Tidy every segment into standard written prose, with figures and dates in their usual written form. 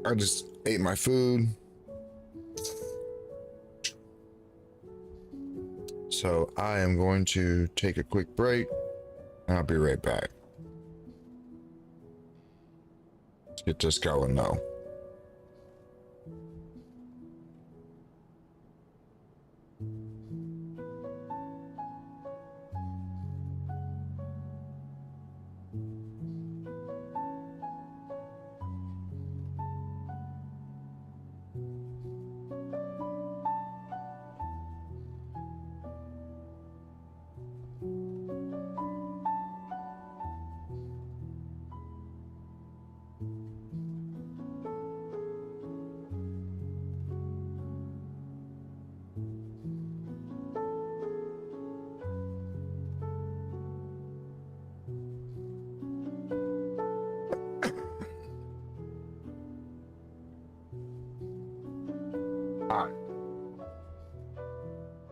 I just ate my food. So I am going to take a quick break and I'll be right back. Let's get this going though.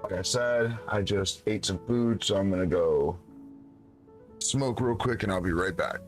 Like I said, I just ate some food, so I'm gonna go smoke real quick and I'll be right back.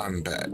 I'm bad.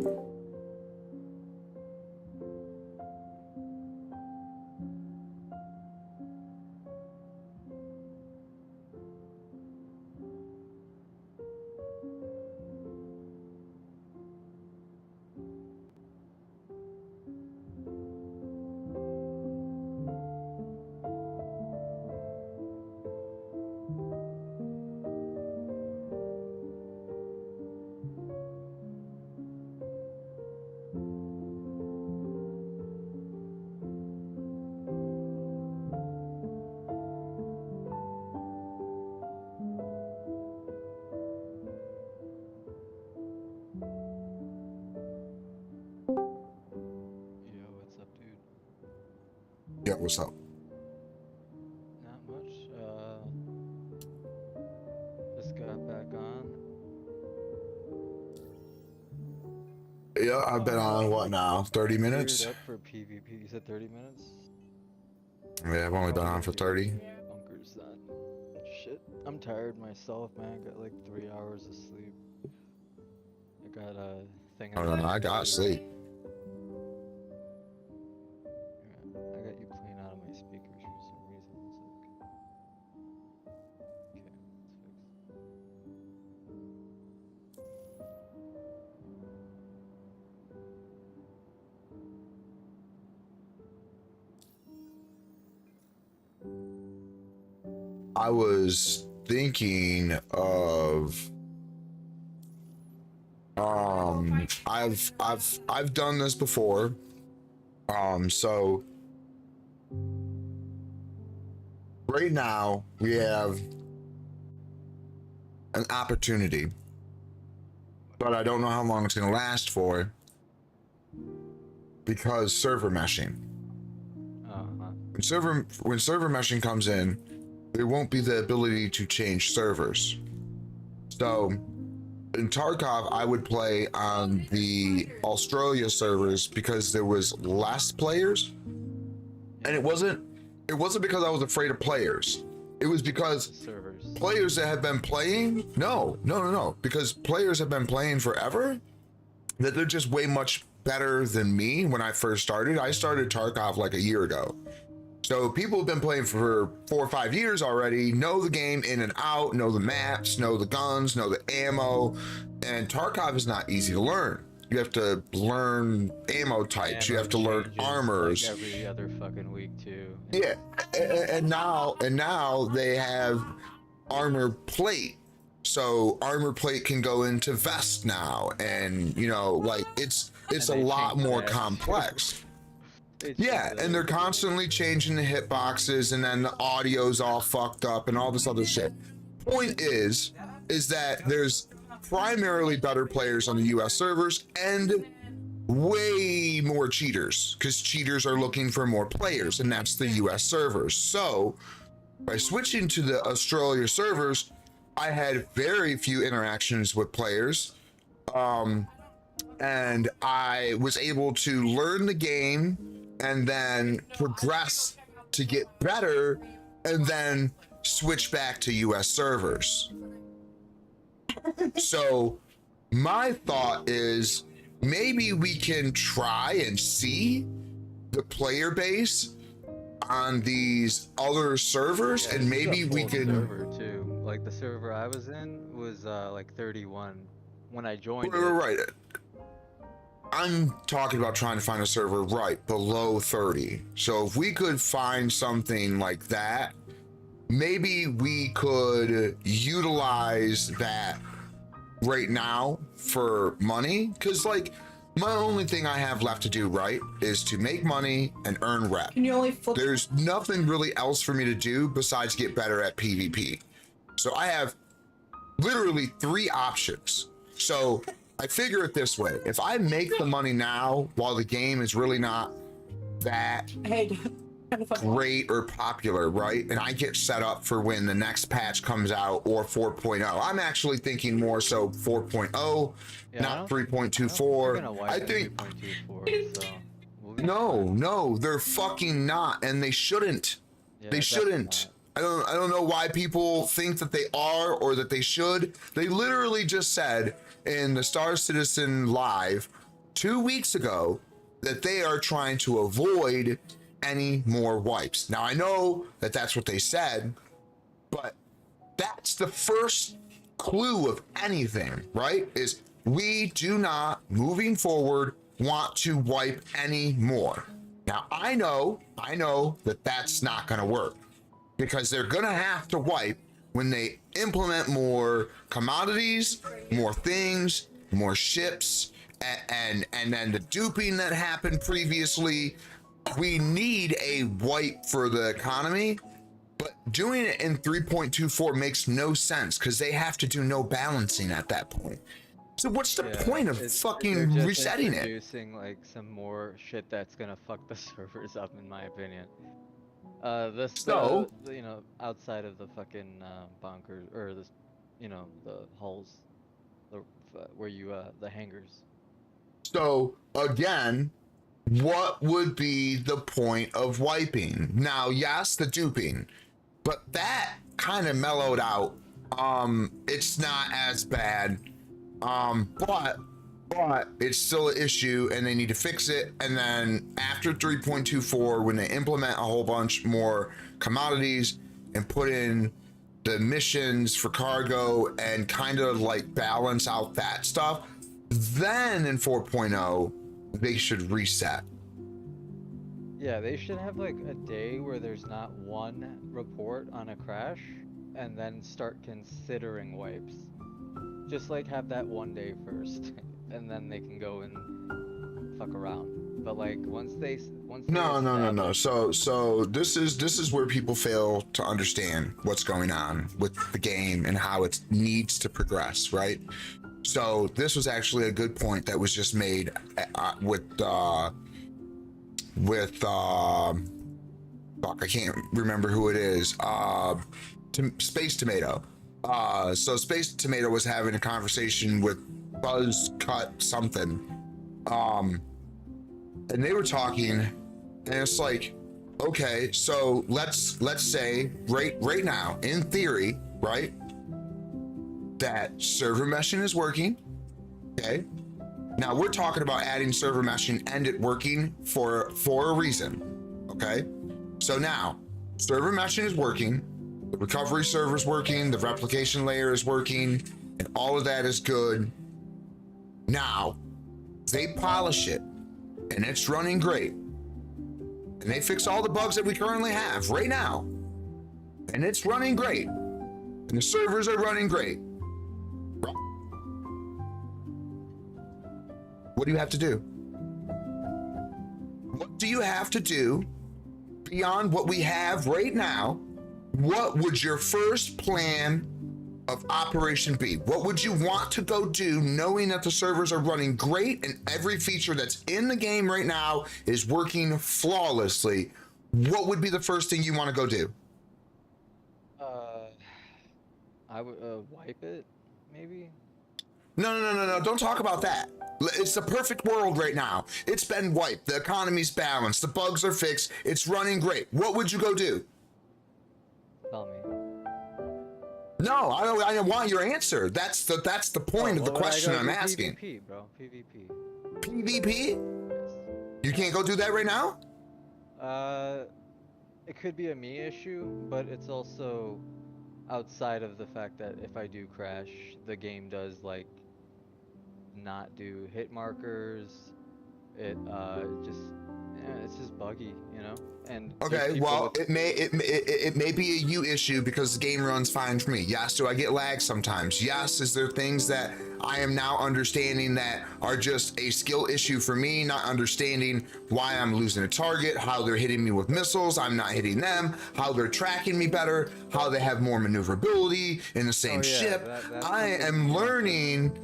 Yeah, what's up? Not much. Just got back on. Yeah, I've been on what now? 30 minutes? Geared up for PvP. You said 30 minutes? Yeah, I've only been on for 30. Bunkers then. Shit. I'm tired myself, man. Got like 3 hours of sleep. I got a thing. Oh, no, I got sleep. Yeah, I got you playing out of my speakers for some reason. It's like... Okay, it's fixed. I was thinking of I've done this before. So right now we have an opportunity, but I don't know how long it's gonna last for because server meshing. When server meshing comes in, there won't be the ability to change servers. So in Tarkov, I would play on the Australia servers because there was less players, and it wasn't because I was afraid of players. It was because players that have been playing, because players have been playing forever, that they're just way much better than me. When I first started, I started Tarkov like a year ago. So people have been playing for 4 or 5 years already, know the game in and out, know the maps, know the guns, know the ammo, and Tarkov is not easy to learn. You have to learn ammo types, you have to learn armors. Like every other fucking week too. Yeah, and now they have armor plate. So armor plate can go into vest now, and you know, like it's a lot more complex. Yeah, and they're constantly changing the hitboxes, and then the audio's all fucked up and all this other shit. Point is that there's primarily better players on the US servers and way more cheaters, because cheaters are looking for more players, and that's the US servers. So by switching to the Australia servers, I had very few interactions with players, and I was able to learn the game and then progress to get better, and then switch back to US servers. So my thought is maybe we can try and see the player base on these other servers, and maybe we can server too. Like the server I was in was like 31 when I joined. Right. I'm talking about trying to find a server right below 30. So if we could find something like that, maybe we could utilize that right now for money. Because like my only thing I have left to do right is to make money and earn rep. Can you only flip? There's nothing really else for me to do besides get better at PvP. So I have literally 3 options. So I figure it this way: if I make the money now while the game is really not that great or popular, right? And I get set up for when the next patch comes out, or 4.0. I'm actually thinking more so 4.0, not 3.24. I think 3.24, so no, they're fucking not, and they shouldn't. yeah, They shouldn't. I don't know why people think that they are or that they should. They literally just said in the Star Citizen Live 2 weeks ago that they are trying to avoid any more wipes. Now I know that that's what they said, but that's the first clue of anything, right? Is we do not, moving forward, want to wipe any more. Now I know that that's not going to work, because they're going to have to wipe when they implement more commodities, more things, more ships, and then the duping that happened previously. We need a wipe for the economy, but doing it in 3.24 makes no sense because they have to do no balancing at that point. So what's the point of fucking they're just resetting it? introducing like some more shit that's gonna fuck the servers up, in my opinion. You know, outside of the fucking bunkers or this, you know, the hulls, where you the hangars. So again, what would be the point of wiping? Now, yes, the duping, but that kind of mellowed out. It's not as bad. But it's still an issue and they need to fix it. And then after 3.24, when they implement a whole bunch more commodities and put in the missions for cargo and kind of like balance out that stuff, then in 4.0, they should reset. Yeah, they should have like a day where there's not one report on a crash and then start considering wipes. Just like have that one day first, and then they can go and fuck around. But like once they No. So this is where people fail to understand what's going on with the game and how it needs to progress, right? So this was actually a good point that was just made with fuck, I can't remember who it is. Space Tomato. So Space Tomato was having a conversation with Buzz Cut something, and they were talking, and it's like, okay, so let's say right now, in theory, right, that server meshing is working. Okay, now we're talking about adding server meshing and it working for a reason. Okay, so now server meshing is working. The recovery server is working, the replication layer is working, and all of that is good. Now, they polish it, and it's running great. And they fix all the bugs that we currently have right now. And it's running great. And the servers are running great. What do you have to do? What do you have to do beyond what we have right now? What would your first plan of operation be? What would you want to go do knowing that the servers are running great and every feature that's in the game right now is working flawlessly? What would be the first thing you want to go do? I would wipe it, maybe? No. Don't talk about that. It's the perfect world right now. It's been wiped. The economy's balanced. The bugs are fixed. It's running great. What would you go do? Tell me. No, I don't want your answer. That's the point of the question I'm asking. PvP, bro. PvP. PvP? Yes. You can't go do that right now? It could be a me issue, but it's also outside of the fact that if I do crash, the game does like not do hit markers. It it's just buggy, you know. And okay, well, it may be a you issue because the game runs fine for me. Yes, do I get lag sometimes? Yes, is there things that I am now understanding that are just a skill issue for me, not understanding why I'm losing a target, how they're hitting me with missiles, I'm not hitting them, how they're tracking me better, how they have more maneuverability in the same ship. I am learning.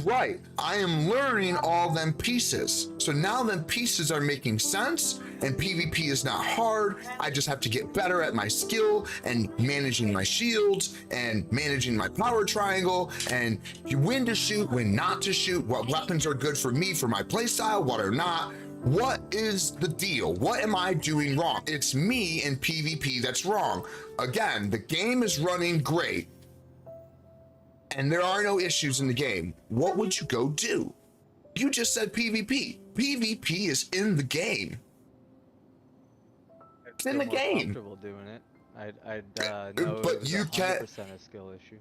Right, I am learning all them pieces. So now them pieces are making sense and PvP is not hard. I just have to get better at my skill and managing my shields and managing my power triangle and when to shoot, when not to shoot, what weapons are good for me, for my playstyle, what are not. What is the deal? What am I doing wrong? It's me in PvP that's wrong. Again, the game is running great and there are no issues in the game. What would you go do? You just said PvP. PvP is in the game. It's in the game. Comfortable doing it. I'd know But it was you 100% can't. a skill issue.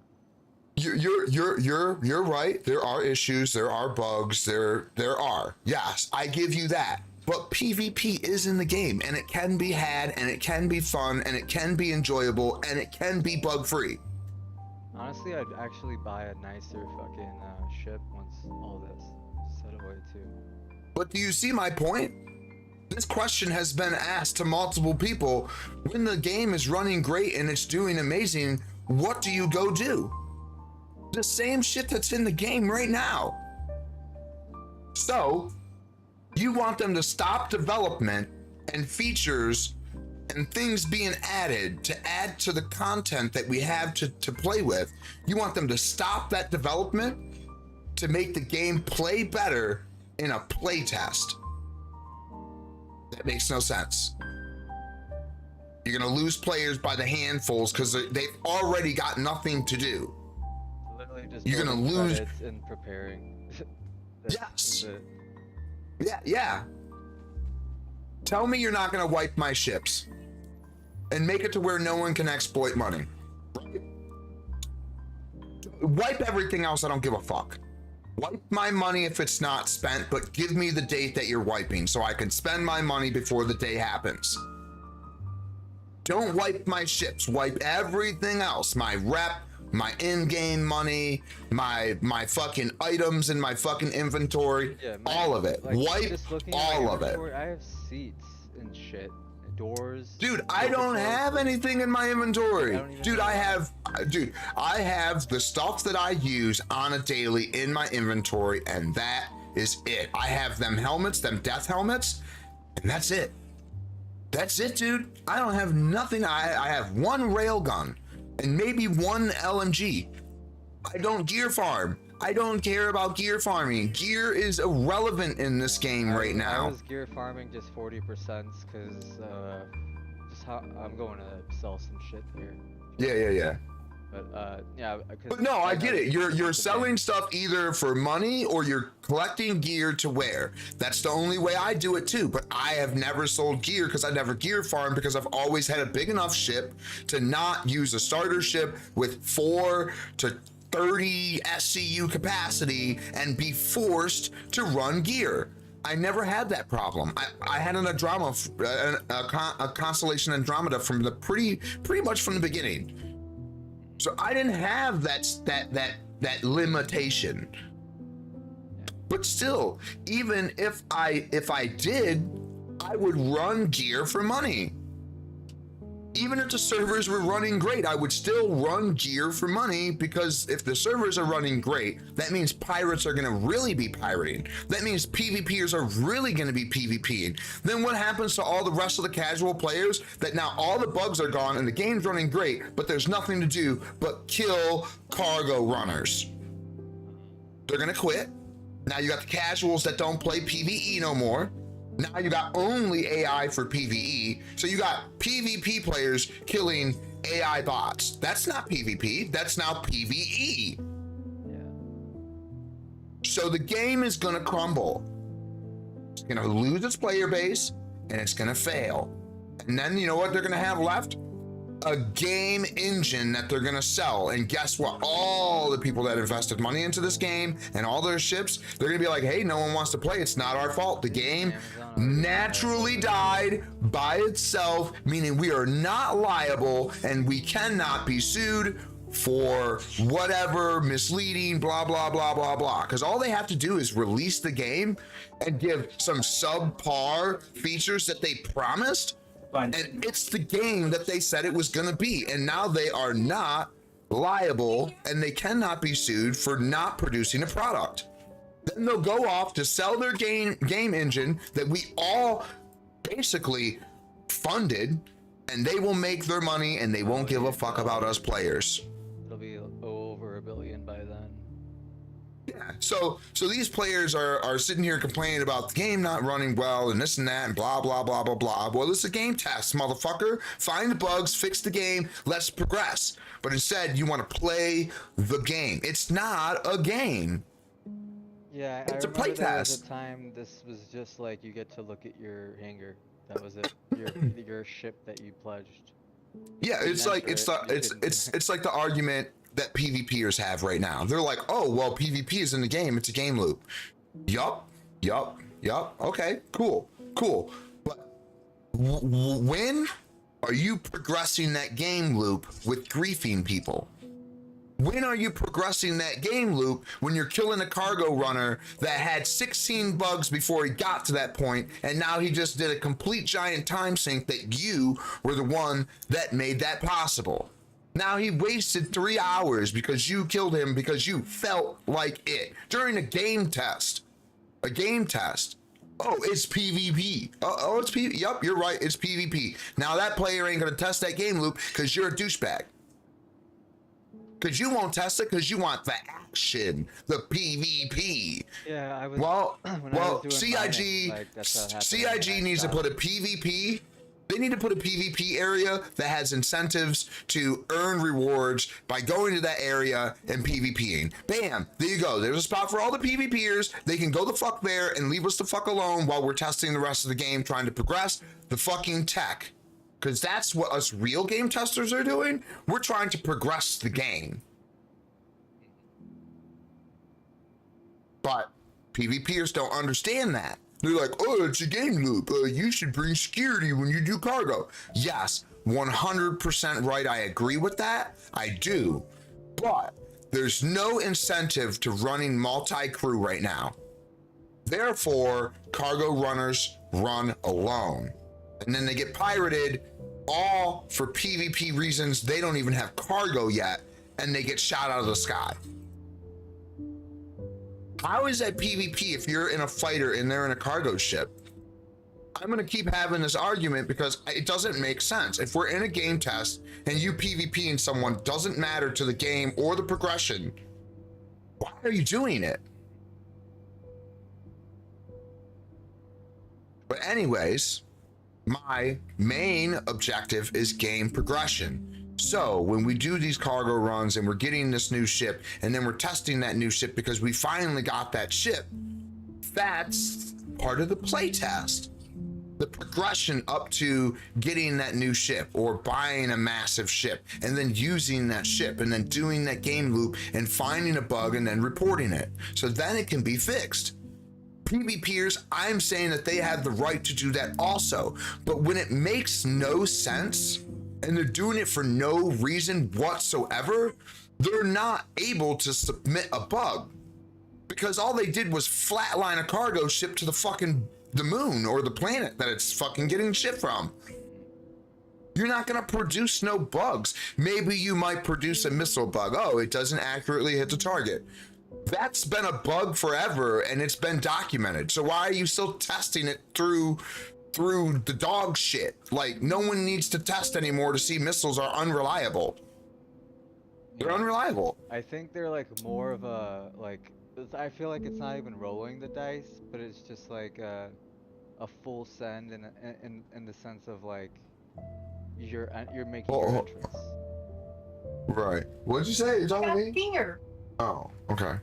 You're right. There are issues. There are bugs. There are. Yes, I give you that. But PvP is in the game, and it can be had, and it can be fun, and it can be enjoyable, and it can be bug free. Honestly, I'd actually buy a nicer fucking ship once all this set away too. But do you see my point? This question has been asked to multiple people. When the game is running great and it's doing amazing, what do you go do? The same shit that's in the game right now. So, you want them to stop development and features and things being added to add to the content that we have to play with. You want them to stop that development to make the game play better in a play test. That makes no sense. You're gonna lose players by the handfuls because they've already got nothing to do. Literally just You're gonna building lose. credits and preparing. Yes. It. Yeah. Tell me you're not gonna wipe my ships and make it to where no one can exploit money. Wipe everything else, I don't give a fuck. Wipe my money if it's not spent, but give me the date that you're wiping so I can spend my money before the day happens. Don't wipe my ships, wipe everything else. My rep, my in-game money, my fucking items in my fucking inventory, Yeah, all of it. like, Wipe just looking at all my of it. inventory, I have seats and shit, doors. Dude, I door don't controls. have anything in my inventory. I don't even Dude, know I have the stuff that I use on a daily in my inventory, and that is it. I have them helmets, them death helmets, and that's it. That's it, dude. I don't have nothing. I have one railgun and maybe one LMG. I don't gear farm. I don't care about gear farming. Gear is irrelevant in this game right I now. was gear farming just 40% because just how I'm going to sell some shit here. Yeah. But yeah. But no, I get it. You're the selling game. stuff either for money or you're collecting gear to wear. That's the only way I do it too. But I have never sold gear because I never gear farm because I've always had a big enough ship to not use a starter ship with 4 to 30 SCU capacity and be forced to run gear. I never had that problem. I had an a constellation Andromeda from the pretty much from the beginning. So I didn't have that limitation. But still, even if I did, I would run gear for money. Even if the servers were running great, I would still run gear for money because if the servers are running great, that means pirates are gonna really be pirating. That means PvPers are really gonna be PvPing. Then what happens to all the rest of the casual players that now all the bugs are gone and the game's running great, but there's nothing to do but kill cargo runners? They're gonna quit. Now you got the casuals that don't play PvE no more. Now you got only AI for PvE. So you got PvP players killing AI bots. That's not PvP, that's now PvE. Yeah. So the game is gonna crumble. It's gonna lose its player base and it's gonna fail. And then you know what they're gonna have left? A game engine that they're gonna sell. And guess what? All the people that invested money into this game and all their ships, they're gonna be like, hey, no one wants to play. It's not our fault. The game naturally died by itself, meaning we are not liable and we cannot be sued for whatever misleading, blah, blah, blah, blah, blah. Because all they have to do is release the game and give some subpar features that they promised. And it's the game that they said it was going to be. And now they are not liable and they cannot be sued for not producing a product. Then they'll go off to sell their game engine that we all basically funded, and they will make their money and they won't give a fuck about us players. It'll be over $1 billion by then. Yeah. So these players are sitting here complaining about the game not running well and this and that and blah blah blah blah blah. Well, it's a game test, motherfucker. Find the bugs, fix the game, let's progress. But instead, you want to play the game. It's not a game. Yeah, It's a I remember there was playtest. a time this was just like you get to look at your hangar. That was it. Your ship that you pledged. Yeah, You it's didn't like enter it's it, the you it's couldn't. it's it's like the argument that PvPers have right now. They're like, oh well, PvP is in the game. It's a game loop. Yup. Okay, cool. But when are you progressing that game loop with griefing people? When are you progressing that game loop when you're killing a cargo runner that had 16 bugs before he got to that point, and now he just did a complete giant time sink that you were the one that made that possible? Now he wasted 3 hours because you killed him because you felt like it during a game test. A game test. Oh, it's PvP. Oh, it's PvP. Yup, you're right. It's PvP. Now that player ain't gonna test that game loop because you're a douchebag. Because you won't test it because you want the action, the PvP. Yeah, I was. Well, when I was doing CIG, mining, like, that's how it happened CIG in needs to Xbox. put a PvP. They need to put a PvP area that has incentives to earn rewards by going to that area and PvPing. Bam, there you go. There's a spot for all the PvPers. They can go the fuck there and leave us the fuck alone while we're testing the rest of the game, trying to progress the fucking tech. Because that's what us real game testers are doing. We're trying to progress the game. But PvPers don't understand that. They're like, oh, it's a game loop. You should bring security when you do cargo. Yes, 100% right. I agree with that. I do. But there's no incentive to running multi-crew right now. Therefore, cargo runners run alone. And then they get pirated, all for PvP reasons. They don't even have cargo yet, and they get shot out of the sky. How is that PvP if you're in a fighter and they're in a cargo ship? I'm gonna keep having this argument because it doesn't make sense. If we're in a game test and you PvPing someone doesn't matter to the game or the progression, why are you doing it? But anyways, my main objective is game progression. So when we do these cargo runs and we're getting this new ship and then we're testing that new ship because we finally got that ship, that's part of the playtest. The progression up to getting that new ship or buying a massive ship and then using that ship and then doing that game loop and finding a bug and then reporting it. So then it can be fixed. PvPers, I'm saying that they have the right to do that also. But when it makes no sense and they're doing it for no reason whatsoever, they're not able to submit a bug because all they did was flatline a cargo ship to the moon or the planet that it's fucking getting shit from. You're not gonna produce no bugs. Maybe you might produce a missile bug. Oh, it doesn't accurately hit the target. That's been a bug forever and it's been documented. So why are you still testing it through the dog shit? Like, no one needs to test anymore to see missiles are unreliable. They're unreliable. I think they're like more of a I feel like it's not even rolling the dice, but it's just like a full send in the sense of like you're making your entrance. Right. What'd you say? You're talking to me? Here. Oh, okay.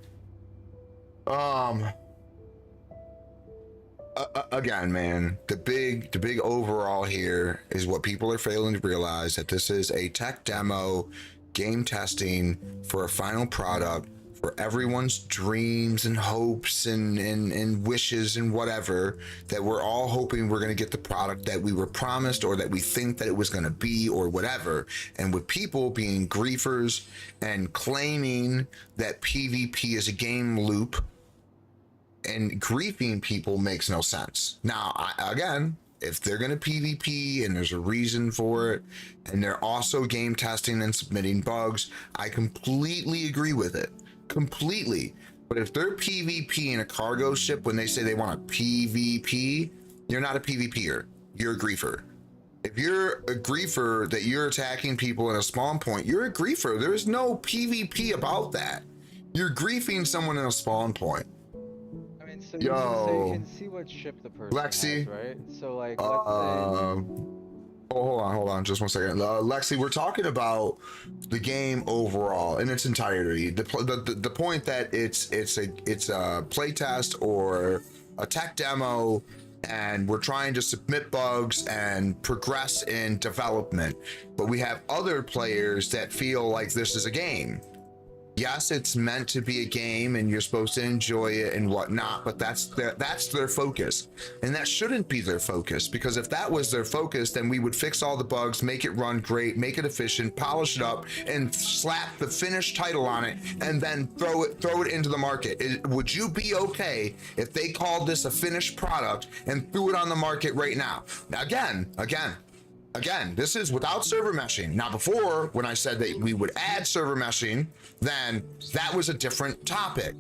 Again, man, the big overall here is what people are failing to realize, that this is a tech demo, game testing for a final product for everyone's dreams and hopes and wishes and whatever, that we're all hoping we're going to get the product that we were promised or that we think that it was going to be or whatever. And with people being griefers and claiming that PvP is a game loop and griefing people makes no sense. Now, again, if they're going to PvP and there's a reason for it and they're also game testing and submitting bugs, I completely agree with it. Completely. But if they're PvP in a cargo ship when they say they want a PvP, you're not a PvPer. You're a griefer. If you're a griefer that you're attacking people in a spawn point, you're a griefer. There is no PvP about that. You're griefing someone in a spawn point. I mean, so Yo. you can see what ship the person Lexi. has, right? So like, let's say. Oh, hold on, just one second. Lexi, we're talking about the game overall in its entirety. The point that it's a playtest or a tech demo, and we're trying to submit bugs and progress in development. But we have other players that feel like this is a game. Yes, it's meant to be a game and you're supposed to enjoy it and whatnot, but that's their focus. And that shouldn't be their focus, because if that was their focus, then we would fix all the bugs, make it run great, make it efficient, polish it up, and slap the finished title on it, and then throw it into the market. Would you be okay if they called this a finished product and threw it on the market right now? Now, Again, this is without server meshing. Now, before, when I said that we would add server meshing, then that was a different topic.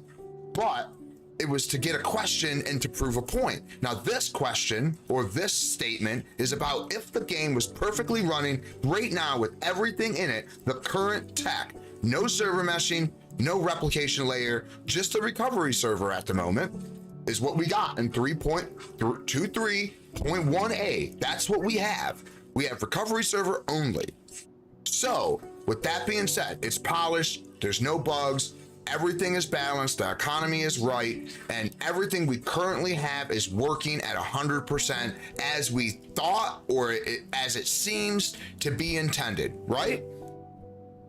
But it was to get a question and to prove a point. Now, this question or this statement is about if the game was perfectly running right now with everything in it, the current tech, no server meshing, no replication layer, just a recovery server at the moment, is what we got in 3.23.1a. That's what we have. We have recovery server only. So with that being said, it's polished, there's no bugs, everything is balanced, the economy is right, and everything we currently have is working at 100% as we thought, or as it seems to be intended, right?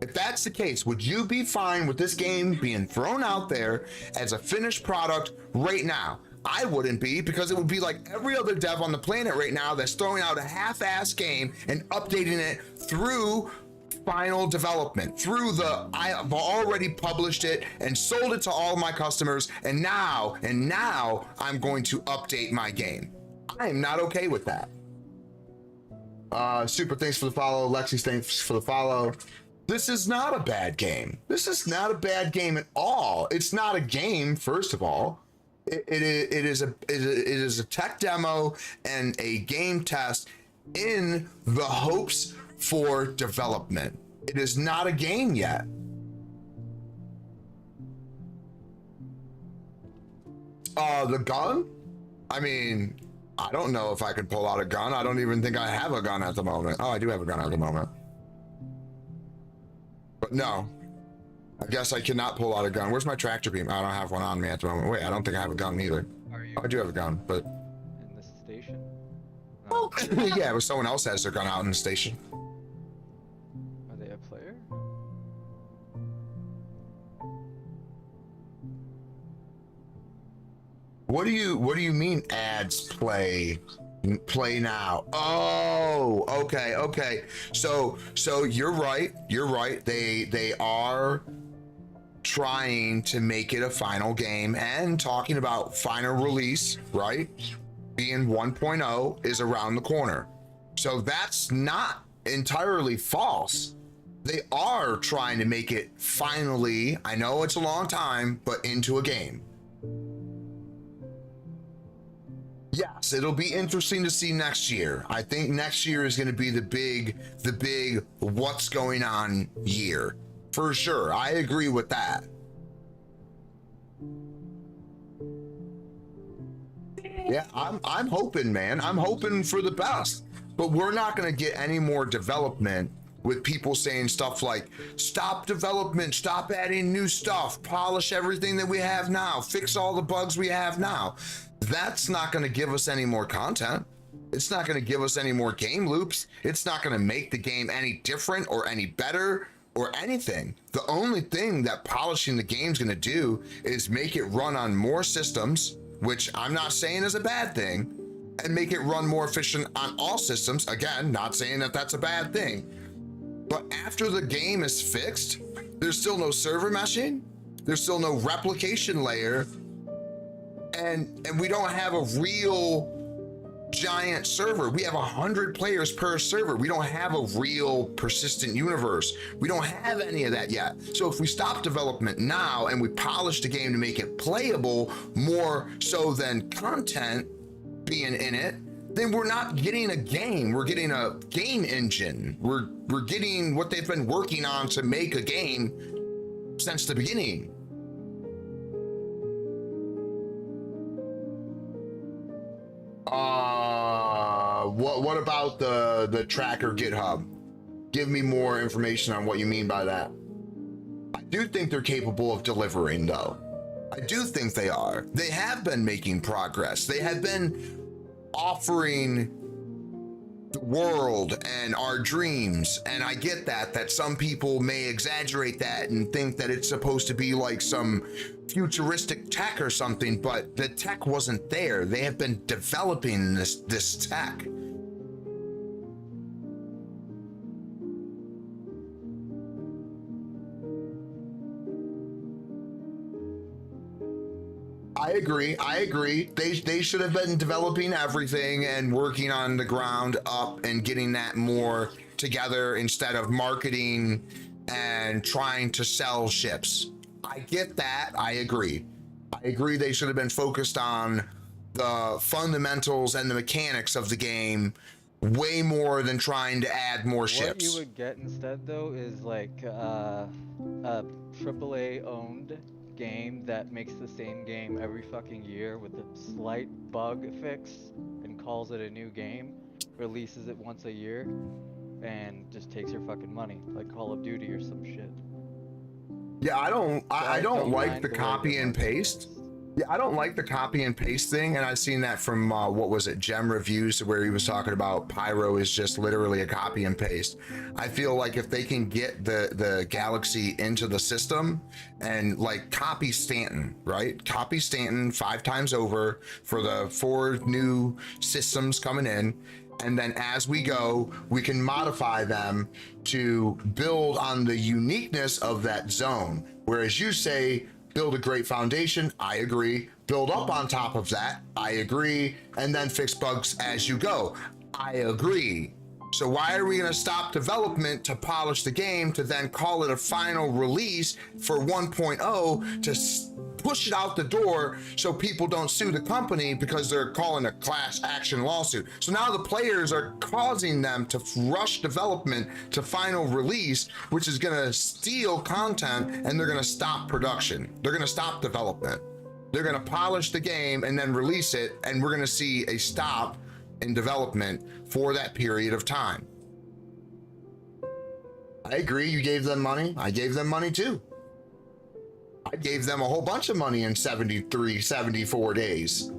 If that's the case, would you be fine with this game being thrown out there as a finished product right now? I wouldn't be, because it would be like every other dev on the planet right now that's throwing out a half-ass game and updating it through final development, through I've already published it and sold it to all my customers, and now I'm going to update my game. I am not okay with that. Super, thanks for the follow. Lexi, thanks for the follow. This is not a bad game. This is not a bad game at all. It's not a game, first of all. It is a tech demo and a game test in the hopes for development. It is not a game yet. The gun? I mean, I don't know if I can pull out a gun. I don't even think I have a gun at the moment. Oh, I do have a gun at the moment. But no, I guess I cannot pull out a gun. Where's my tractor beam? I don't have one on me at the moment. Wait, I don't think I have a gun either. Are you I do have a gun, but... in this station? Oh, yeah, but someone else has their gun out in the station. Are they a player? What do you mean ads play now? Oh, okay. So you're right. They are trying to make it a final game and talking about final release, right? Being 1.0 is around the corner. So that's not entirely false. They are trying to make it finally, I know it's a long time, but into a game. Yes, it'll be interesting to see next year. I think next year is going to be the big what's going on year. For sure. I agree with that. Yeah, I'm hoping, man. I'm hoping for the best. But we're not going to get any more development with people saying stuff like, stop development, stop adding new stuff, polish everything that we have now, fix all the bugs we have now. That's not going to give us any more content. It's not going to give us any more game loops. It's not going to make the game any different or any better or anything. The only thing that polishing the game's going to do is make it run on more systems, which I'm not saying is a bad thing, and make it run more efficient on all systems. Again, not saying that that's a bad thing. But after the game is fixed, there's still no server meshing, there's still no replication layer, and we don't have a real giant server. We have 100 players per server. We don't have a real persistent universe. We don't have any of that yet. So if we stop development now and we polish the game to make it playable more so than content being in it, then we're not getting a game. We're getting a game engine. We're getting what they've been working on to make a game since the beginning. What about the tracker GitHub? Give me more information on what you mean by that. I do think they're capable of delivering, though. I do think they are. They have been making progress. They have been offering the world and our dreams. And I get that some people may exaggerate that and think that it's supposed to be like some futuristic tech or something, but the tech wasn't there. They have been developing this tech. I agree. They should have been developing everything and working on the ground up and getting that more together instead of marketing and trying to sell ships. I get that. I agree they should have been focused on the fundamentals and the mechanics of the game way more than trying to add more ships. What you would get instead, though, is like a AAA owned game that makes the same game every fucking year with a slight bug fix and calls it a new game, releases it once a year, and just takes your fucking money, like Call of Duty or some shit. Yeah, I don't like the copy and paste. Yeah, I don't like the copy and paste thing, and I've seen that from what was it, Gem Reviews, where he was talking about Pyro is just literally a copy and paste. I feel like if they can get the Galaxy into the system and like copy Stanton, right? Copy Stanton 5 times over for the 4 new systems coming in, and then as we go, we can modify them to build on the uniqueness of that zone. Whereas you say, build a great foundation, I agree. Build up on top of that, I agree. And then fix bugs as you go, I agree. So why are we gonna stop development to polish the game to then call it a final release for 1.0 to push it out the door so people don't sue the company because they're calling a class action lawsuit? So now the players are causing them to rush development to final release, which is gonna steal content, and they're gonna stop production. They're gonna stop development. They're gonna polish the game and then release it, and we're gonna see a stop in development for that period of time. I agree, you gave them money. I gave them money too. I gave them a whole bunch of money in 73, 74 days.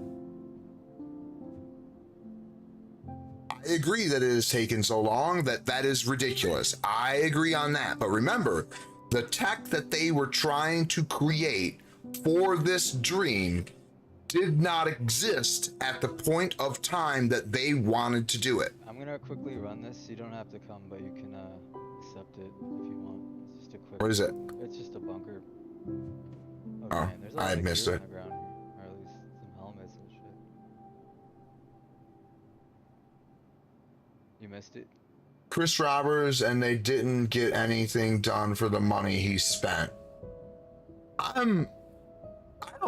I agree that it has taken so long, that is ridiculous. I agree on that. But remember, the tech that they were trying to create for this dream did not exist at the point of time that they wanted to do it. I'm gonna quickly run this. You don't have to come, but you can accept it if you want. It's just a quick. What is it? It's just a bunker. Oh, man, there's a I lot had of missed gear it. on the ground here, or at least some helmets and shit. You missed it. Chris Roberts, and they didn't get anything done for the money he spent. I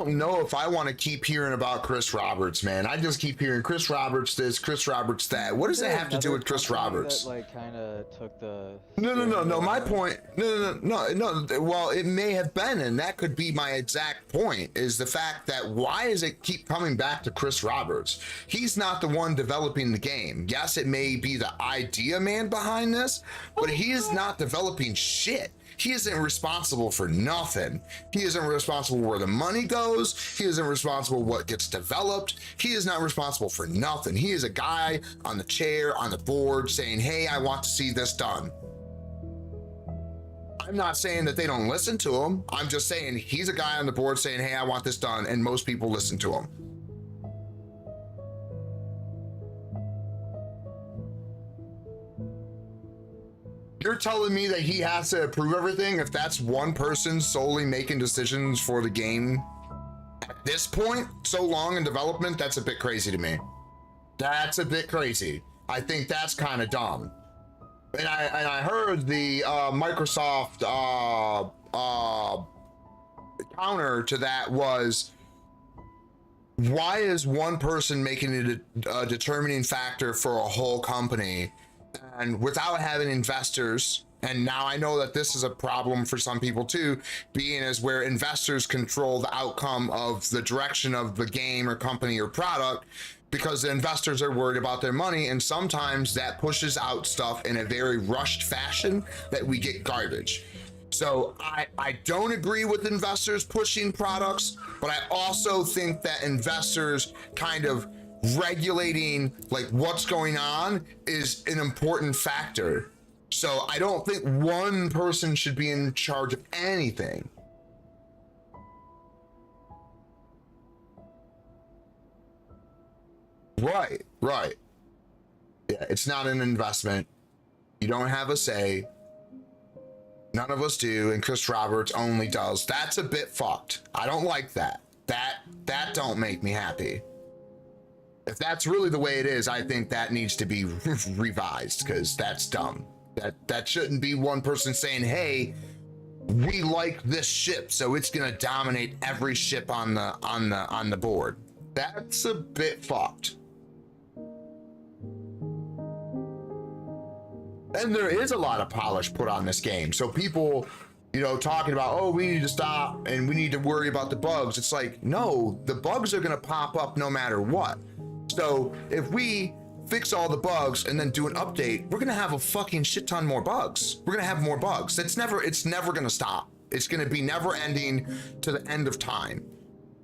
don't know if I want to keep hearing about Chris Roberts, man. I just keep hearing Chris Roberts this, Chris Roberts that. What does that have to do with Chris Roberts? That, like, kind of took the. No. My point. No. Well, it may have been, and that could be my exact point. Is the fact that why does it keep coming back to Chris Roberts? He's not the one developing the game. Yes, it may be the idea man behind this, but he is not developing shit. He isn't responsible for nothing. He isn't responsible where the money goes. He isn't responsible what gets developed. He is not responsible for nothing. He is a guy on the chair, on the board saying, hey, I want to see this done. I'm not saying that they don't listen to him. I'm just saying he's a guy on the board saying, hey, I want this done. And most people listen to him. You're telling me that he has to approve everything if that's one person solely making decisions for the game at this point, so long in development? That's a bit crazy to me. That's a bit crazy. I think that's kind of dumb. And I heard the Microsoft counter to that was, why is one person making it a determining factor for a whole company? And without having investors, and now I know that this is a problem for some people too, being as where investors control the outcome of the direction of the game or company or product, because the investors are worried about their money, and sometimes that pushes out stuff in a very rushed fashion that we get garbage. So I don't agree with investors pushing products, but I also think that investors kind of regulating like what's going on is an important factor. So I don't think one person should be in charge of anything. Right, right. Yeah, it's not an investment. You don't have a say. None of us do, and Chris Roberts only does. That's a bit fucked. I don't like that. That don't make me happy. If that's really the way it is, I think that needs to be revised, because that's dumb. That shouldn't be one person saying, hey, we like this ship, so it's gonna dominate every ship on the board. That's a bit fucked. And there is a lot of polish put on this game. So people, you know, talking about, oh, we need to stop and we need to worry about the bugs. It's like, no, the bugs are gonna pop up no matter what. So if we fix all the bugs and then do an update, we're gonna have a fucking shit ton more bugs. We're gonna have more bugs. It's never gonna stop. It's gonna be never ending to the end of time.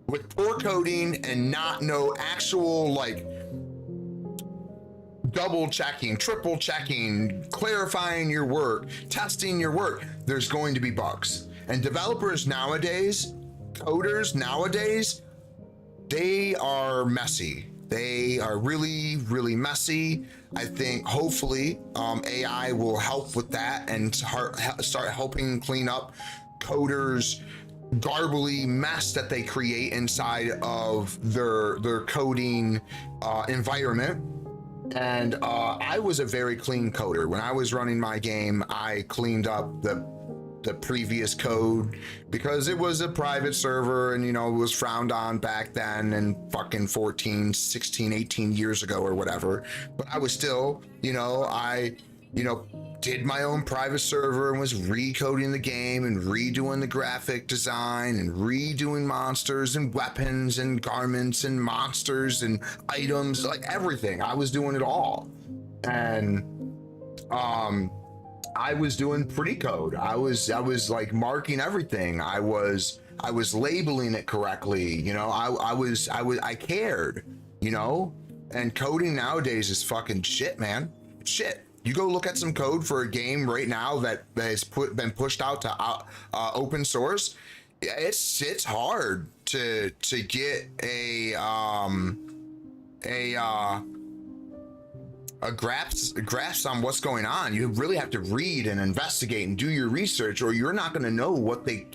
With poor coding and not no actual like double checking, triple checking, clarifying your work, testing your work, there's going to be bugs. And developers nowadays, coders nowadays, they are messy. They are really, really messy. I think hopefully AI will help with that and start helping clean up coders' garbly mess that they create inside of their coding environment. And I was a very clean coder. When I was running my game, I cleaned up the previous code because it was a private server and, you know, it was frowned on back then and fucking 14, 16, 18 years ago or whatever. But I was still, you know, did my own private server and was recoding the game and redoing the graphic design and redoing monsters and weapons and garments and monsters and items, like everything. I was doing it all. And I was doing pre-code. I was like marking everything. I was labeling it correctly. You know, I cared, you know, and coding nowadays is fucking shit, man. Shit. You go look at some code for a game right now that has been pushed out to open source. It's hard to get a grasp on what's going on. You really have to read and investigate and do your research, or you're not going to know what they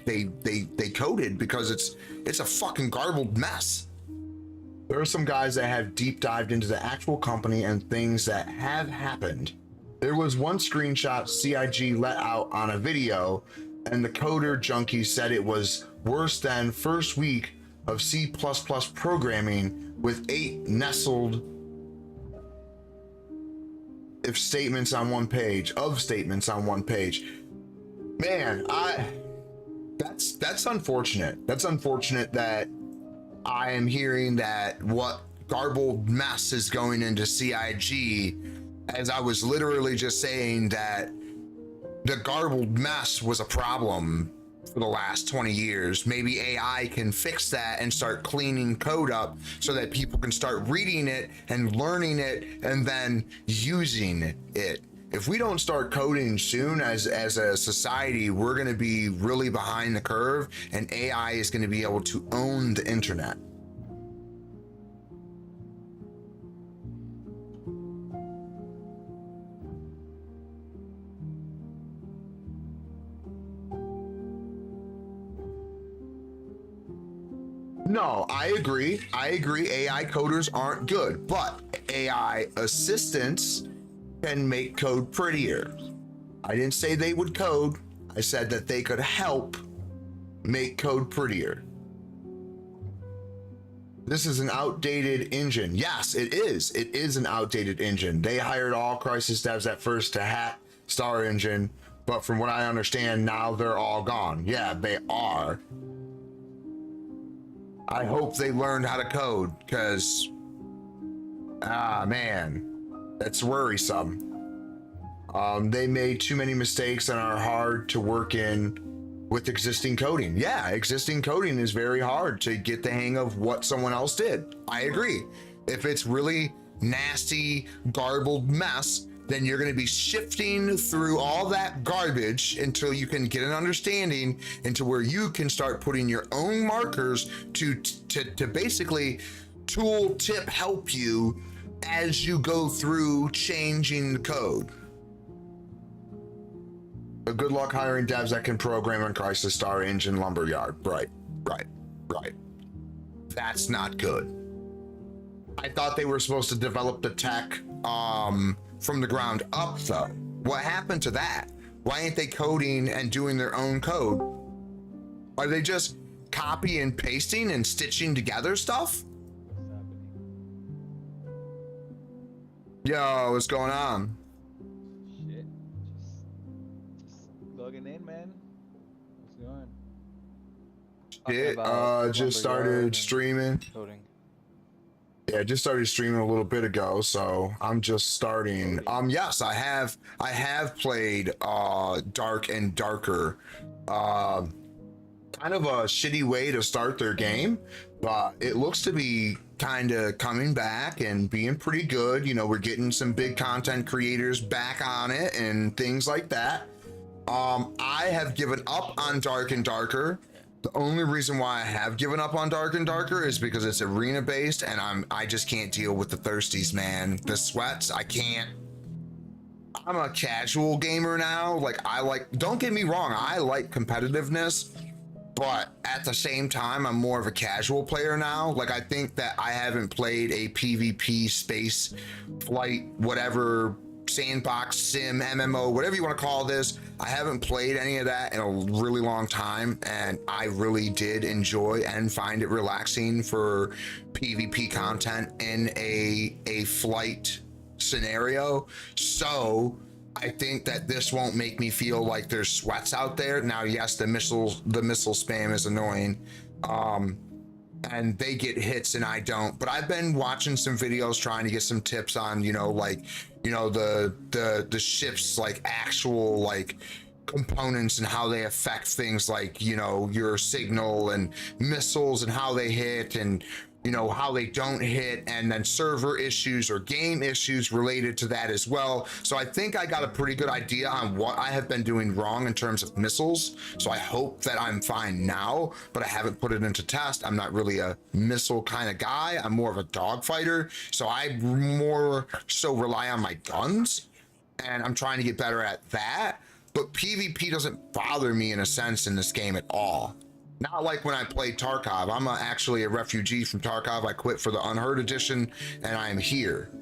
coded, because it's a fucking garbled mess. There are some guys that have deep dived into the actual company and things that have happened. There was one screenshot CIG let out on a video, and the coder junkie said it was worse than first week of C++ programming with 8 nestled if statements on one page, of statements on one page. Man, that's unfortunate. That's unfortunate that I am hearing that what garbled mess is going into CIG, as I was literally just saying that the garbled mess was a problem for the last 20 years. Maybe AI can fix that and start cleaning code up so that people can start reading it and learning it and then using it. If we don't start coding soon as a society, we're going to be really behind the curve, and AI is going to be able to own the internet. No, I agree. AI coders aren't good, but AI assistants can make code prettier. I didn't say they would code. I said that they could help make code prettier. This is an outdated engine. Yes, it is. It is an outdated engine. They hired all Crysis devs at first to hack Star Engine, but from what I understand, now they're all gone. Yeah, they are. I hope they learned how to code, because Ah, man, that's worrisome. They made too many mistakes and are hard to work in with existing coding. Yeah, existing coding is very hard to get the hang of what someone else did. I agree. If it's really nasty, garbled mess, then you're going to be shifting through all that garbage until you can get an understanding into where you can start putting your own markers to basically tool tip help you as you go through changing the code. Good luck hiring devs that can program on Crisis Star Engine Lumberyard. Right. That's not good. I thought they were supposed to develop the tech from the ground up, though. What happened to that? Why ain't they coding and doing their own code? Are they just copy and pasting and stitching together stuff? Yo, what's going on? Shit. Just logging in, man. What's going on? Shit, just started streaming. Coding. Yeah, just started streaming a little bit ago, so I'm just starting. Yes, I have played Dark and Darker. Kind of a shitty way to start their game, but it looks to be kind of coming back and being pretty good. You know, we're getting some big content creators back on it and things like that. I have given up on Dark and Darker. The only reason why I have given up on Dark and Darker is because it's arena based and I just can't deal with the thirsties, man. The sweats, I can't. I'm a casual gamer now. Like, don't get me wrong, I like competitiveness, but at the same time, I'm more of a casual player now. Like, I think that I haven't played a PvP space flight, whatever, sandbox, sim, MMO, whatever you want to call this. I haven't played any of that in a really long time, and I really did enjoy and find it relaxing for PvP content in a flight scenario. So I think that this won't make me feel like there's sweats out there. Now, yes, the missile spam is annoying. And they get hits and I don't, but I've been watching some videos trying to get some tips on, the ship's like actual like components and how they affect things like, your signal and missiles and how they hit and, how they don't hit, and then server issues or game issues related to that as well. So I think I got a pretty good idea on what I have been doing wrong in terms of missiles. So I hope that I'm fine now, but I haven't put it into test. I'm not really a missile kind of guy. I'm more of a dogfighter. So I more so rely on my guns, and I'm trying to get better at that. But PvP doesn't bother me in a sense in this game at all. Not like when I played Tarkov. I'm actually a refugee from Tarkov. I quit for the Unheard Edition, and I am here.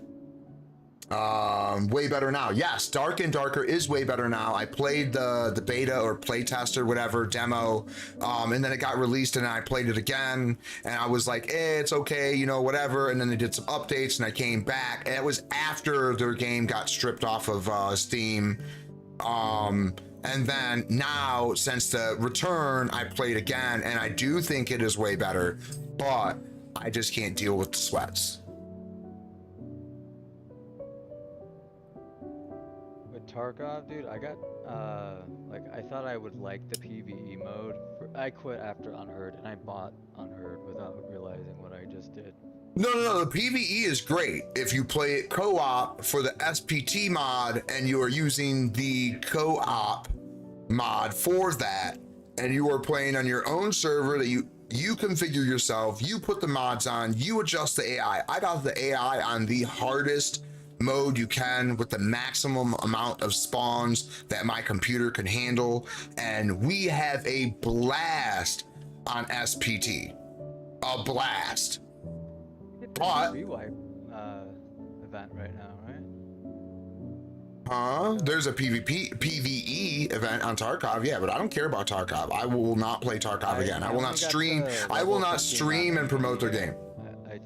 Way better now. Yes, Dark and Darker is way better now. I played the beta or playtest or whatever demo, and then it got released, and I played it again, and I was like, it's okay, whatever. And then they did some updates, and I came back. And it was after their game got stripped off of Steam. And then now, since the return, I played again, and I do think it is way better, but I just can't deal with the sweats. With Tarkov, dude, I got, I thought I would like the PvE mode. I quit after Unheard, and I bought Unheard without realizing what I just did. No, the PvE is great if you play it co-op for the SPT mod and you are using the co-op mod for that, and you are playing on your own server that you configure yourself, you put the mods on, you adjust the AI. I got the AI on the hardest mode you can with the maximum amount of spawns that my computer can handle, and we have a blast on SPT. A blast. But Rewipe event right now, right? There's a PvE event on Tarkov, yeah, but I don't care about Tarkov. I will not play Tarkov again. I will not stream. I will not stream and promote their game. I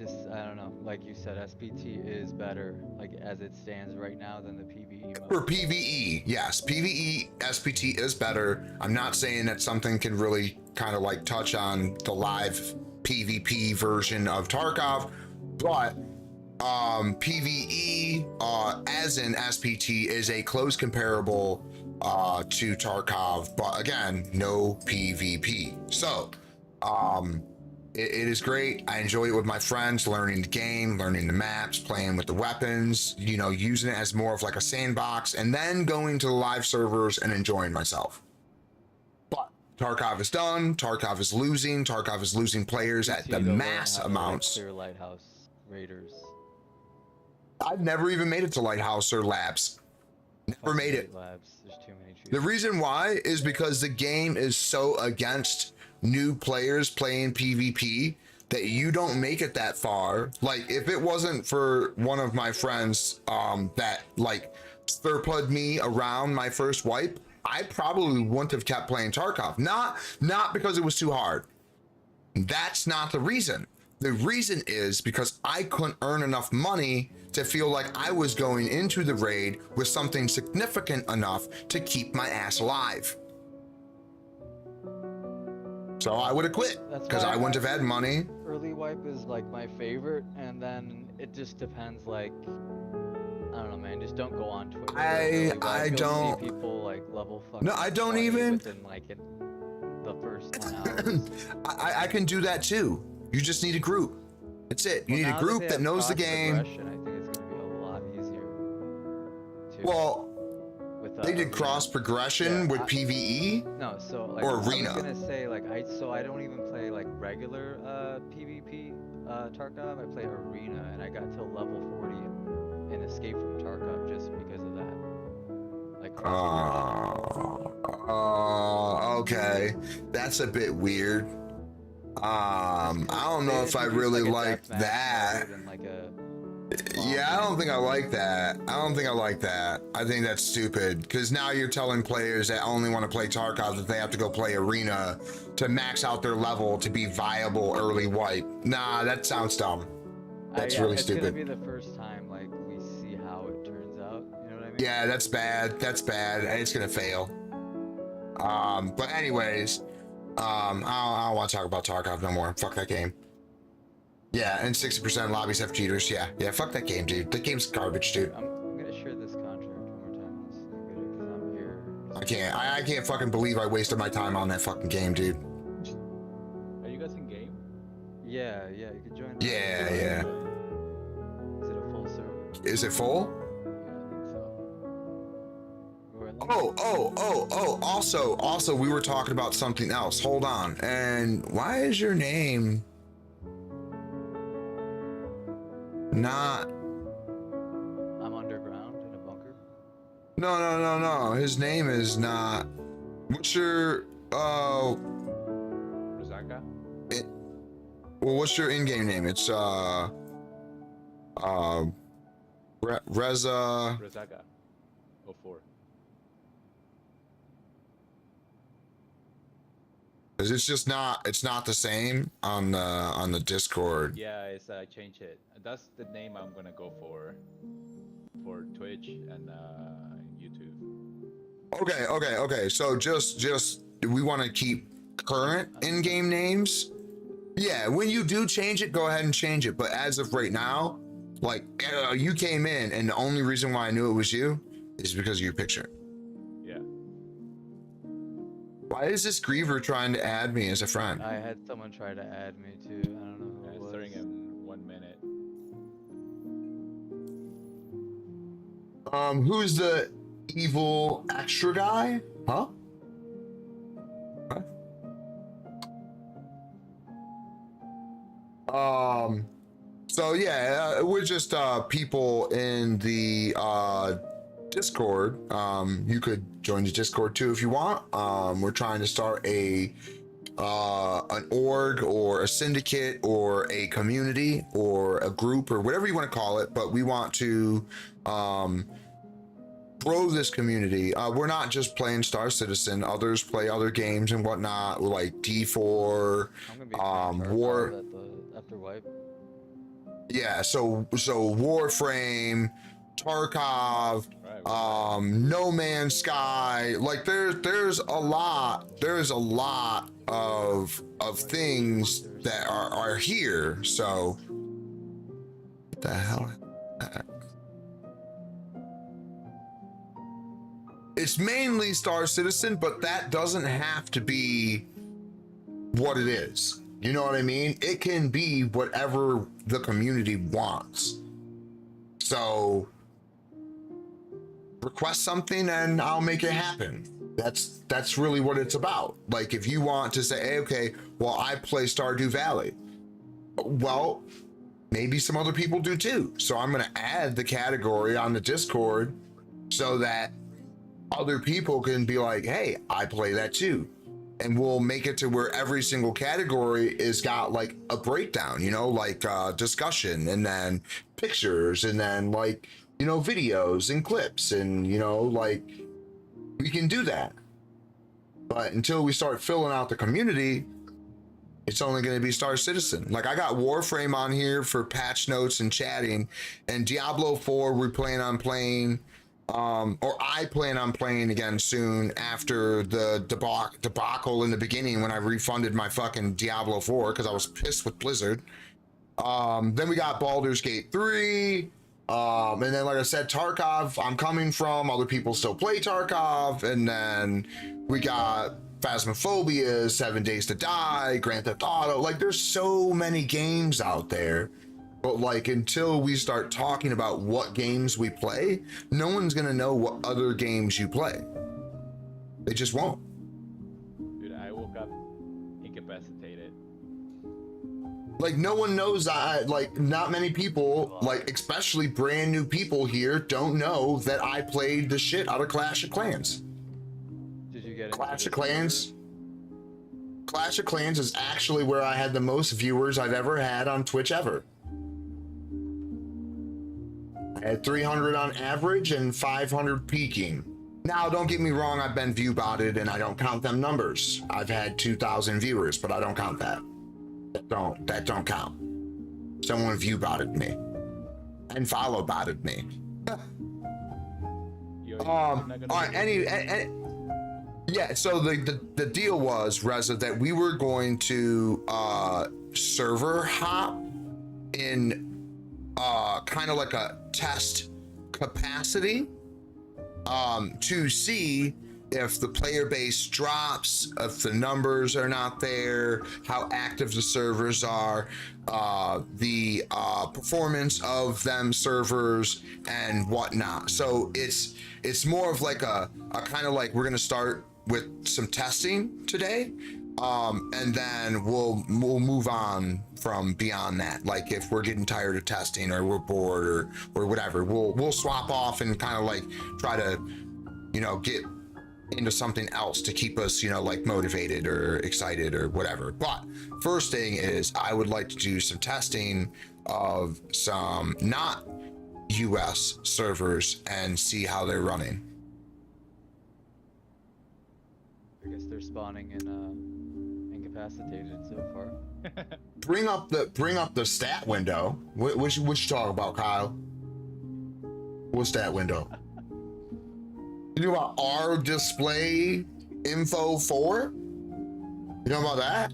don't know. Like you said, SPT is better, like as it stands right now, than the PvE mode. For PvE, yes, PvE SPT is better. I'm not saying that something can really kind of like touch on the live PvP version of Tarkov, but PvE, as in SPT, is a close comparable to Tarkov, but again, no PvP. So, it is great. I enjoy it with my friends, learning the game, learning the maps, playing with the weapons, you know, using it as more of like a sandbox, and then going to the live servers and enjoying myself. But Tarkov is done. Tarkov is losing. Tarkov is losing players at the mass amounts. Clear lighthouse raiders. I've never even made it to Lighthouse or Labs. Never made it. Labs. There's too many. The reason why is because the game is so against new players playing PvP that you don't make it that far. Like, if it wasn't for one of my friends that like third me around my first wipe, I probably wouldn't have kept playing Tarkov. Not because it was too hard. That's not the reason. The reason is because I couldn't earn enough money to feel like I was going into the raid with something significant enough to keep my ass alive. So I would have quit because I wouldn't have had money. Early wipe is like my favorite, and then it just depends. Like, I don't know, man. Just don't go on Twitter. I don't. See people like level fucking. No, I don't even. Within like the first 10 hours. I can do that too. You just need a group. That's it. You need a group that knows the game. I think it's gonna be a lot easier. Too. Well, with, they did cross progression with PvE. No, so like or Arena. I was gonna say like I don't even play like regular PvP Tarkov. I play Arena, and I got to level 40 in Escape from Tarkov just because of that. Like. Okay, that's a bit weird. I don't know if I really like that. Yeah, I don't think I like that. I think that's stupid, because now you're telling players that only want to play Tarkov that they have to go play Arena to max out their level to be viable early wipe. Nah, that sounds dumb. That's really stupid. It's gonna be the first time like we see how it turns out. You know what I mean? Yeah, that's bad. That's bad. It's gonna fail. But anyways, I don't want to talk about Tarkov no more. Fuck that game. Yeah, and 60% of lobbies have cheaters. Yeah, fuck that game, dude. That game's garbage, dude. I'm gonna share this contract one more time because I'm here. I can't fucking believe I wasted my time on that fucking game, dude. Are you guys in game? Yeah, you can join. Yeah. Is it a full server? Is it full? Oh, also, we were talking about something else. Hold on. And why is your name not... I'm underground in a bunker. No. His name is not... What's your... Rosaka? Well, what's your in-game name? It's, Reza... Rosaka. 04. It's just not. It's not the same on the Discord. Yeah, I changed it. That's the name I'm gonna go for Twitch and YouTube. Okay. So just we want to keep current in-game names. Yeah, when you do change it, go ahead and change it. But as of right now, like you came in, and the only reason why I knew it was you is because of your picture. Why is this Griever trying to add me as a friend? I had someone try to add me too. I don't know who it was. Starting in 1 minute. Who's the evil extra guy? Huh? So yeah, we're just people in the Discord. You could join the Discord too if you want. We're trying to start an org or a syndicate or a community or a group or whatever you want to call it, but we want to grow this community. We're not just playing Star Citizen. Others play other games and whatnot, like D4, War. After wipe. Yeah, so Warframe, Tarkov, No Man's Sky. Like there's a lot of things that are here. So What the hell? It's mainly Star Citizen, but that doesn't have to be what it is. You know what I mean? It can be whatever the community wants. So request something and I'll make it happen. That's really what it's about. Like if you want to say, hey, okay, well, I play Stardew Valley. Well, maybe some other people do too. So I'm going to add the category on the Discord so that other people can be like, hey, I play that too. And we'll make it to where every single category is got like a breakdown, you know, like discussion and then pictures and then like, you know, videos and clips and, you know, like we can do that. But until we start filling out the community, it's only going to be Star Citizen. Like I got Warframe on here for patch notes and chatting, and Diablo 4 we plan on playing, or I plan on playing again soon after the debacle in the beginning when I refunded my fucking Diablo 4 because I was pissed with Blizzard. Then we got Baldur's Gate 3, and then like I said, Tarkov, I'm coming from, other people still play Tarkov, and then we got Phasmophobia, 7 Days to Die, Grand Theft Auto. Like there's so many games out there, but like until we start talking about what games we play, no one's gonna know what other games you play. They just won't. Dude, I woke up incapacitated. Like no one knows. Like not many people, like especially brand new people here, don't know that I played the shit out of Clash of Clans. Did you get Clash of Clans? Clash of Clans is actually where I had the most viewers I've ever had on Twitch ever. I had 300 on average and 500 peaking. Now, don't get me wrong, I've been view botted and I don't count them numbers. I've had 2,000 viewers, but I don't count that. That don't count. Someone view botted me and follow botted me. All right, yeah, so the deal was, Reza, that we were going to server hop in kind of like a test capacity to see if the player base drops, if the numbers are not there, how active the servers are, the performance of them servers and whatnot. So it's more of like a kind of like we're gonna start with some testing today, and then we'll move on from beyond that. Like if we're getting tired of testing or we're bored or whatever, we'll swap off and kind of like try to, you know, get into something else to keep us, you know, like motivated or excited or whatever. But first thing is I would like to do some testing of some not US servers and see how they're running. I guess they're spawning in incapacitated so far. Bring up the stat window. What you talk about, Kyle? What stat window? You know about our display info 4? You know about that?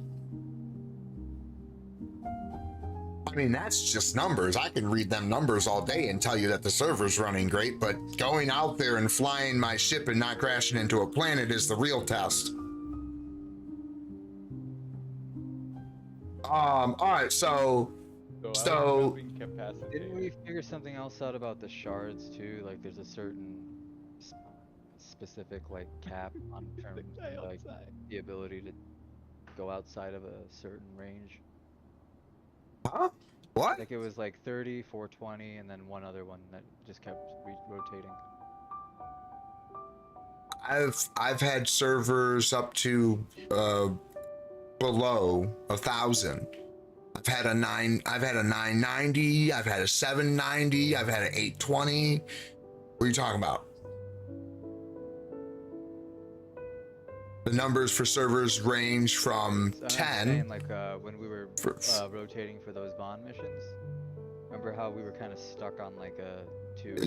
I mean, that's just numbers. I can read them numbers all day and tell you that the server's running great, but going out there and flying my ship and not crashing into a planet is the real test. All right, so Didn't we figure something else out about the shards too? Like there's a certain specific like cap on terms of like the ability to go outside of a certain range. Huh? What? Like it was like 30, 420, and then one other one that just kept rotating. I've had servers up to below 1,000. I've had a 990, I've had a 790, I've had an 820. What are you talking about? The numbers for servers range from 10. Saying, like when we were rotating for those bond missions, remember how we were kind of stuck on like two of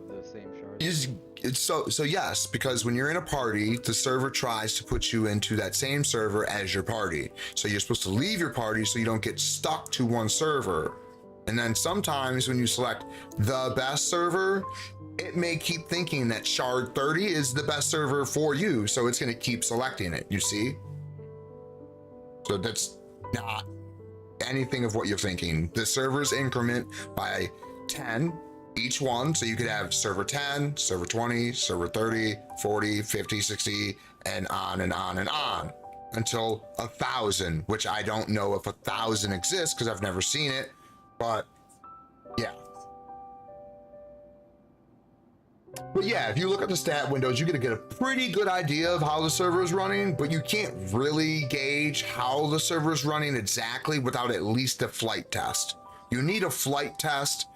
the same shards? So yes, because when you're in a party, the server tries to put you into that same server as your party. So you're supposed to leave your party so you don't get stuck to one server. And then sometimes when you select the best server, it may keep thinking that shard 30 is the best server for you. So it's going to keep selecting it, you see? So that's not anything of what you're thinking. The servers increment by 10 each one. So you could have server 10, server 20, server 30, 40, 50, 60, and on and on and on until 1,000, which I don't know if 1,000 exists because I've never seen it, but yeah. But yeah, if you look at the stat windows, you're gonna get a pretty good idea of how the server is running, but you can't really gauge how the server is running exactly without at least a flight test. You need a flight test,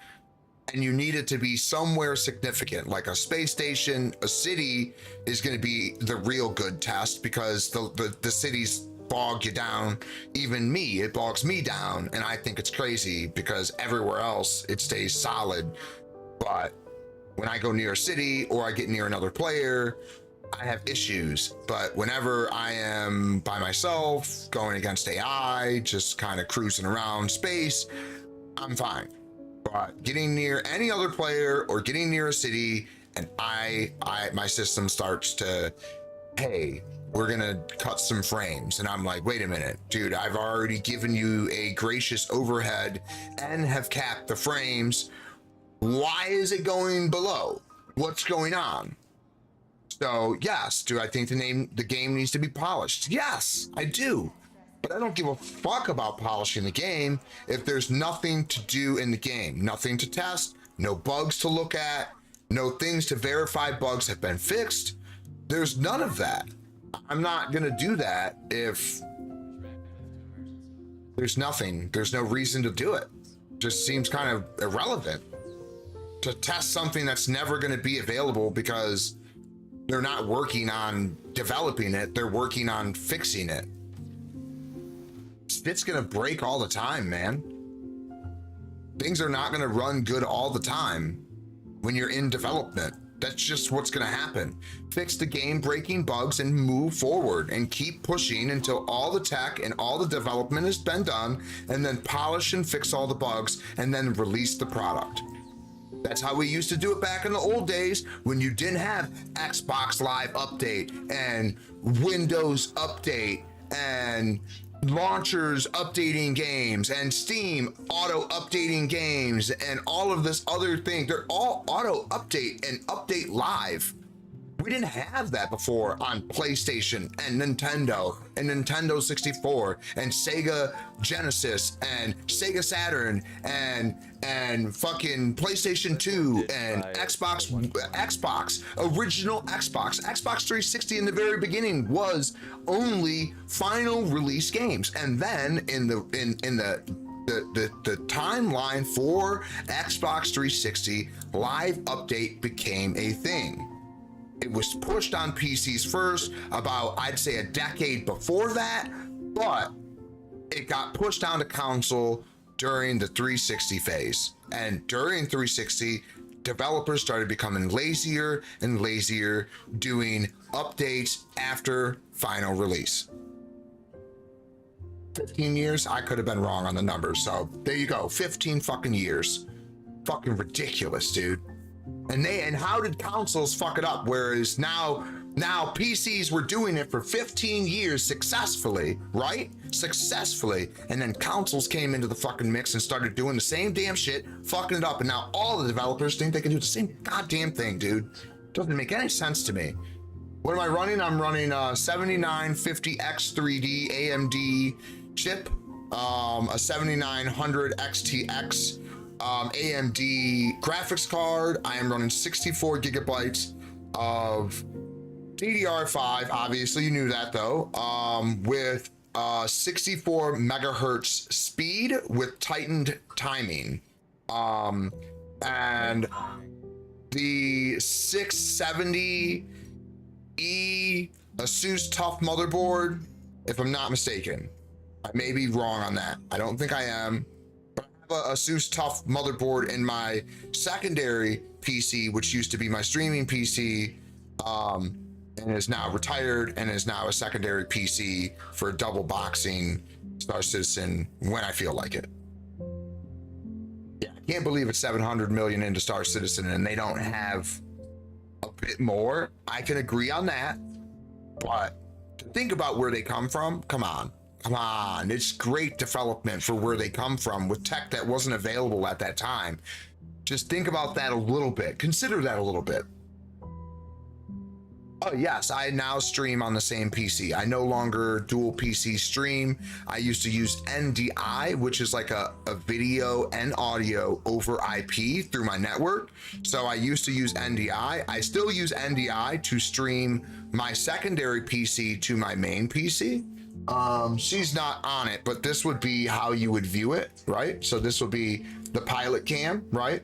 and you need it to be somewhere significant, like a space station. A city is gonna be the real good test because the cities bog you down. Even me, it bogs me down, and I think it's crazy because everywhere else it stays solid. But when I go near a city or I get near another player, I have issues. But whenever I am by myself, going against AI, just kind of cruising around space, I'm fine. But getting near any other player or getting near a city, and my system starts to, hey, we're gonna cut some frames. And I'm like, wait a minute, dude, I've already given you a gracious overhead and have capped the frames. Why is it going below? What's going on? So yes, do I think the game needs to be polished? Yes, I do. But I don't give a fuck about polishing the game if there's nothing to do in the game, nothing to test, no bugs to look at, no things to verify bugs have been fixed. There's none of that. I'm not gonna do that if there's nothing, there's no reason to do it. Just seems kind of irrelevant to test something that's never going to be available because they're not working on developing it, they're working on fixing it. It's going to break all the time, man. Things are not going to run good all the time when you're in development. That's just what's going to happen. Fix the game breaking bugs and move forward and keep pushing until all the tech and all the development has been done, and then polish and fix all the bugs and then release the product. That's how we used to do it back in the old days when you didn't have Xbox Live Update and Windows Update and launchers updating games and Steam auto updating games and all of this other thing. They're all auto update and update live. We didn't have that before on PlayStation and Nintendo 64 and Sega Genesis and Sega Saturn and fucking PlayStation 2 and Xbox, original Xbox 360 in the very beginning was only final release games. And then in the timeline for Xbox 360, live update became a thing. It was pushed on PCs first, about, I'd say, a decade before that, but it got pushed onto console during the 360 phase. And during 360, developers started becoming lazier and lazier, doing updates after final release. 15 years? I could have been wrong on the numbers, so there you go, 15 fucking years. Fucking ridiculous, dude. And how did consoles fuck it up? Whereas now PCs were doing it for 15 years successfully, right? Successfully. And then consoles came into the fucking mix and started doing the same damn shit, fucking it up. And now all the developers think they can do the same goddamn thing, dude. Doesn't make any sense to me. What am I running? I'm running a 7950X3D AMD chip, a 7900 XTX AMD graphics card. I am running 64 gigabytes of DDR5, obviously you knew that though, with 64 megahertz speed with tightened timing, and the 670E Asus TUF motherboard, if I'm not mistaken. I may be wrong on that. I don't think I am. A Asus TUF motherboard in my secondary PC, which used to be my streaming PC, and is now retired and is now a secondary PC for double boxing Star Citizen when I feel like it. can't believe it's 700 million into Star Citizen and they don't have a bit more. I can agree on that, but to think about where they come from, come on. It's great development for where they come from with tech that wasn't available at that time. Just think about that a little bit. Consider that a little bit. Oh yes, I now stream on the same PC. I no longer dual PC stream. I used to use NDI, which is like a video and audio over IP through my network. So I used to use NDI. I still use NDI to stream my secondary PC to my main PC. She's not on it, but this would be how you would view it, right? So this would be the pilot cam, right?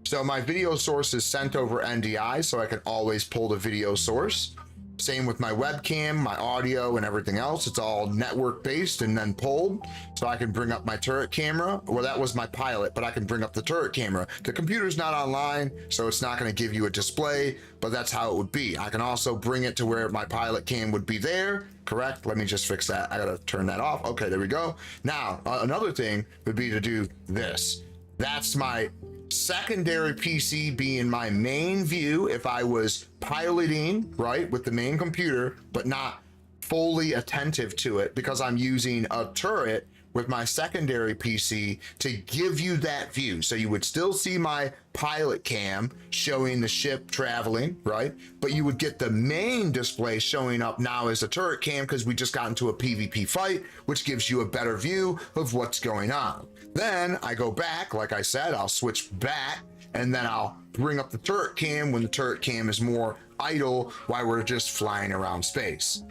So my video source is sent over NDI, so I can always pull the video source. Same with my webcam, my audio, and everything else. It's all network based and then pulled. So I can bring up my turret camera. Well, that was my pilot, but I can bring up the turret camera. The computer's not online, so it's not going to give you a display, but that's how it would be. I can also bring it to where my pilot cam would be there. Correct? Let me just fix that. I gotta turn that off. Okay, there we go. Now, another thing would be to do this. That's my secondary PC being my main view if I was piloting, right, with the main computer, but not fully attentive to it because I'm using a turret with my secondary PC to give you that view. So you would still see my pilot cam showing the ship traveling, right? But you would get the main display showing up now as a turret cam because we just got into a PvP fight, which gives you a better view of what's going on. Then I go back, like I said, I'll switch back and then I'll bring up the turret cam when the turret cam is more idle while we're just flying around space.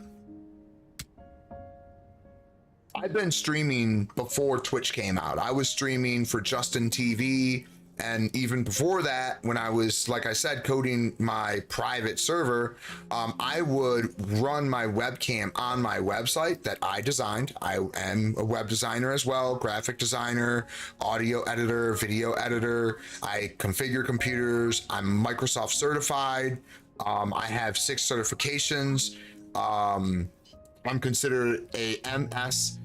I've been streaming before Twitch came out. I was streaming for Justin TV, and even before that, when I was, like I said, coding my private server, I would run my webcam on my website that I designed. I am a web designer as well, graphic designer, audio editor, video editor. I configure computers. I'm Microsoft certified. I have 6 certifications. I'm considered a MS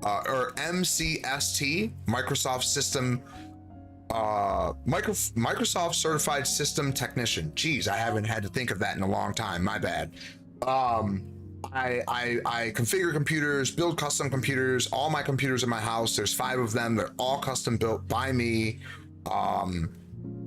or MCST, Microsoft System, Microsoft Certified System Technician. Geez, I haven't had to think of that in a long time. My bad. I configure computers, build custom computers. All my computers in my house, there's 5 of them. They're all custom built by me.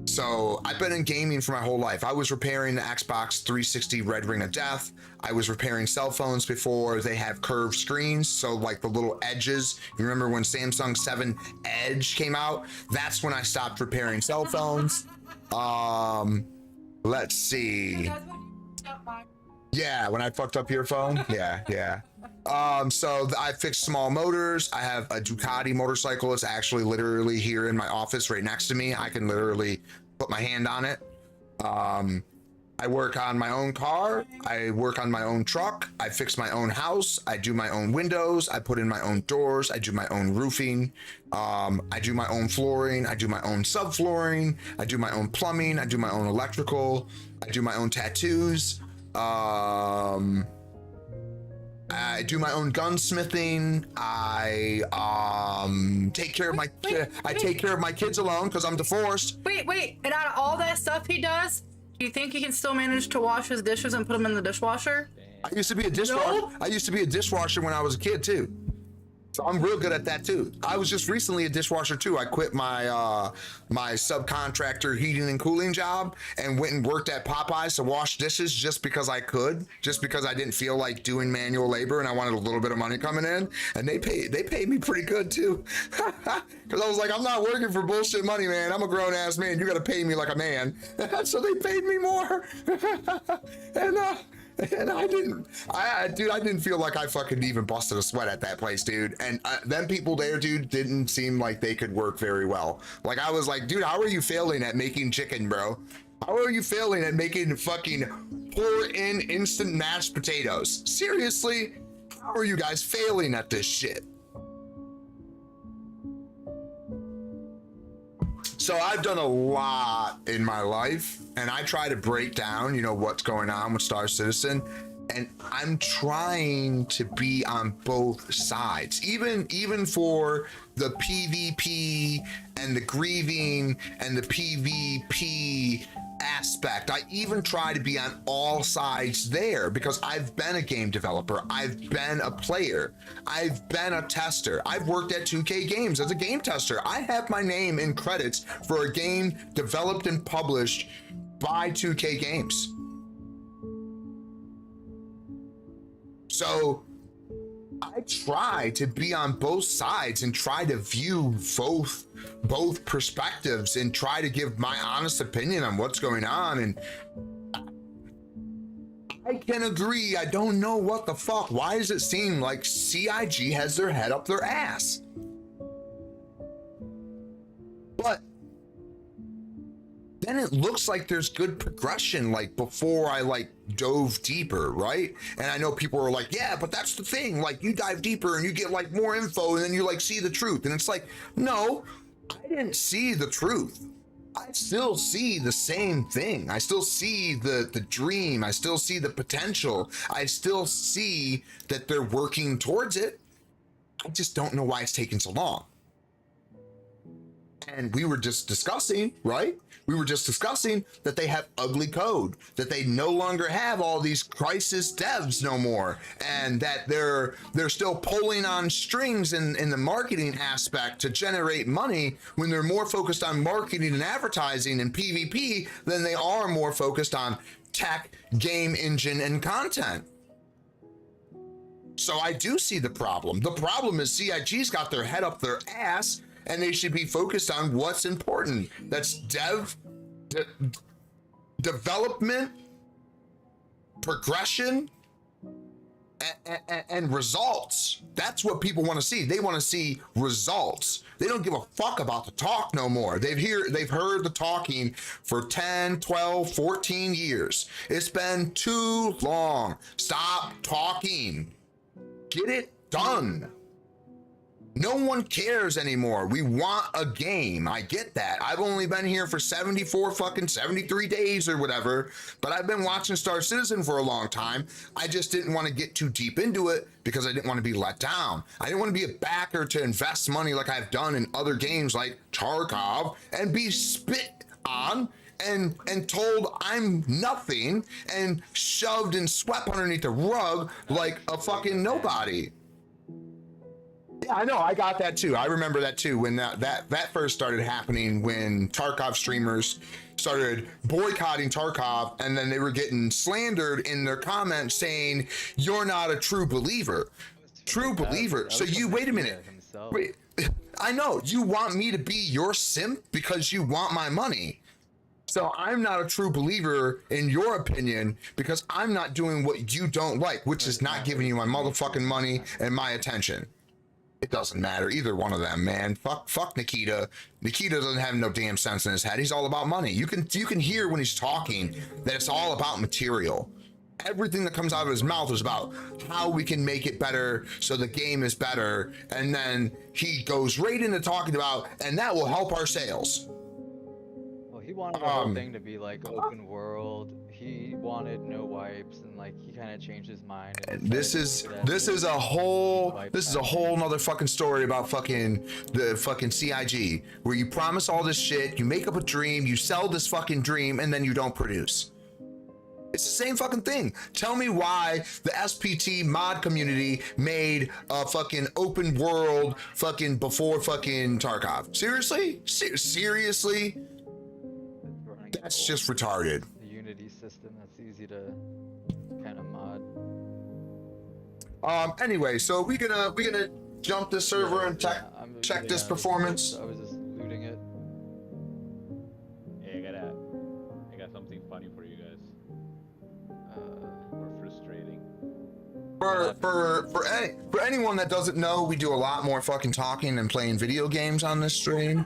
So I've been in gaming for my whole life. I was repairing the Xbox 360 Red Ring of Death. I was repairing cell phones before they have curved screens. So like the little edges, you remember when Samsung 7 Edge came out? That's when I stopped repairing cell phones. Let's see. Yeah, when I fucked up your phone. Yeah. So I fixed small motors. I have a Ducati motorcycle. It's actually literally here in my office right next to me. I can literally put my hand on it. I work on my own car. I work on my own truck. I fix my own house. I do my own windows. I put in my own doors. I do my own roofing. I do my own flooring. I do my own subflooring. I do my own plumbing. I do my own electrical. I do my own tattoos. I do my own gunsmithing. I take care of my take care of my kids alone because I'm divorced. Wait, and out of all that stuff he does, do you think he can still manage to wash his dishes and put them in the dishwasher? I used to be a dishwasher. No? I used to be a dishwasher when I was a kid too. So I'm real good at that too. I was just recently a dishwasher too. I quit my my subcontractor heating and cooling job and went and worked at Popeyes to wash dishes just because I could, just because I didn't feel like doing manual labor and I wanted a little bit of money coming in. And they paid me pretty good too. Because I was like, I'm not working for bullshit money, man. I'm a grown ass man. You got to pay me like a man. So they paid me more. And I didn't feel like I fucking even busted a sweat at that place, dude. And them people there, dude, didn't seem like they could work very well. Like, I was like, dude, how are you failing at making chicken, bro? How are you failing at making fucking pour in instant mashed potatoes? Seriously? How are you guys failing at this shit? So I've done a lot in my life, and I try to break down, you know, what's going on with Star Citizen, and I'm trying to be on both sides, even for the PvP and the grieving and the PvP aspect. I even try to be on all sides there because I've been a game developer, I've been a player, I've been a tester, I've worked at 2K Games as a game tester. I have my name in credits for a game developed and published by 2K Games. So I try to be on both sides and try to view both perspectives and try to give my honest opinion on what's going on. And I can agree, I don't know what the fuck. Why does it seem like CIG has their head up their ass? But then it looks like there's good progression, like before I like dove deeper, right? And I know people are like, yeah, but that's the thing, like you dive deeper and you get like more info and then you like see the truth. And it's like, no, I didn't see the truth. I still see the same thing. I still see the dream. I still see the potential. I still see that they're working towards it. I just don't know why it's taking so long. And we were just discussing, right? We were just discussing that they have ugly code, that they no longer have all these crisis devs no more, and that they're still pulling on strings in the marketing aspect to generate money when they're more focused on marketing and advertising and PvP than they are more focused on tech, game engine, and content. So I do see the problem. The problem is CIG's got their head up their ass, and they should be focused on what's important. That's development, progression, and results. That's what people want to see. They want to see results. They don't give a fuck about the talk no more. They've heard the talking for 10, 12, 14 years. It's been too long. Stop talking. Get it done. No one cares anymore. We want a game. I get that. I've only been here for 73 days or whatever, but I've been watching Star Citizen for a long time. I just didn't want to get too deep into it because I didn't want to be let down. I didn't want to be a backer to invest money like I've done in other games like Tarkov and be spit on and told I'm nothing and shoved and swept underneath the rug like a fucking nobody. Yeah, I know. I got that too. I remember that too when that first started happening, when Tarkov streamers started boycotting Tarkov, and then they were getting slandered in their comments saying, "You're not a true believer." True believer. So you wait a minute. Wait, I know you want me to be your simp because you want my money. So I'm not a true believer in your opinion because I'm not doing what you don't like, which is not giving you my motherfucking money and my attention. It doesn't matter, either one of them, man. Fuck Nikita. Nikita doesn't have no damn sense in his head. He's all about money. You can hear when he's talking that it's all about material. Everything that comes out of his mouth is about how we can make it better so the game is better. And then he goes right into talking about, and that will help our sales. Well, he wanted the whole thing to be like open world. He wanted no wipes, and like he kind of changed his mind. And this is a whole nother fucking story about the fucking CIG, where you promise all this shit, you make up a dream, you sell this fucking dream, and then you don't produce. It's the same fucking thing. Tell me why the SPT mod community made a fucking open world fucking before fucking Tarkov. Seriously? Seriously? That's just retarded. The Unity system that's easy to kind of mod. Anyway, so we gonna jump this server and check this performance. I was just looting it. Hey, I got something funny for you guys. Or frustrating. For anyone that doesn't know, we do a lot more fucking talking and playing video games on this stream.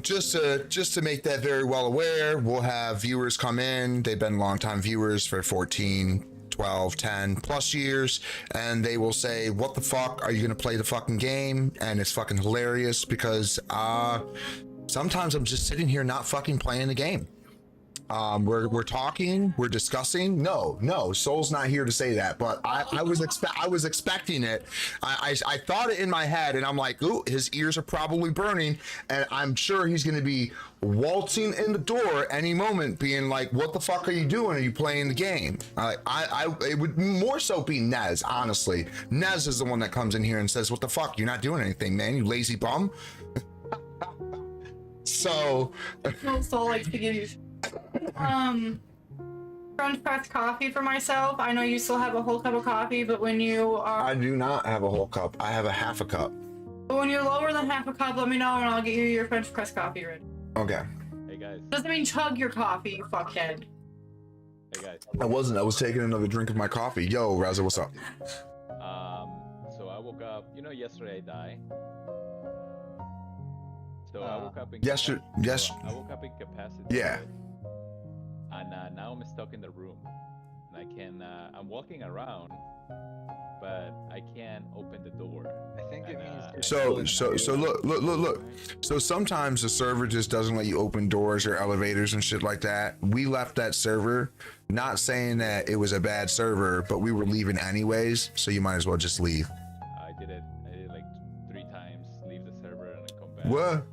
Just to make that very well aware, we'll have viewers come in. They've been longtime viewers for 14, 12, 10 plus years, and they will say, "What the fuck are you gonna play the fucking game?" And it's fucking hilarious because sometimes I'm just sitting here not fucking playing the game. We're talking, we're discussing. No, Soul's not here to say that, but I was expecting it. I thought it in my head, and I'm like, ooh, his ears are probably burning, and I'm sure he's gonna be waltzing in the door any moment, being like, what the fuck are you doing? Are you playing the game? It would more so be Nez, honestly. Nez is the one that comes in here and says, what the fuck? You're not doing anything, man, you lazy bum. So No Soul likes to give you French press coffee for myself. I know you still have a whole cup of coffee, but when you are I do not have a whole cup. I have a half a cup. but when you're lower than half a cup, let me know and I'll get you your French press coffee ready. Okay. Hey guys. Doesn't mean chug your coffee, you fuckhead. Hey guys. I wasn't. I was taking another drink of my coffee. Yo, Raza, what's up? So I woke up. You know, yesterday I died. So I woke up in Yes. so I woke up incapacitated. Yeah. And now I'm stuck in the room, and I can. I'm walking around, but I can't open the door. I think it means. So look. So sometimes the server just doesn't let you open doors or elevators and shit like that. We left that server, not saying that it was a bad server, but we were leaving anyways. So you might as well just leave. I did it like 3 times. Leave the server and then come back. What?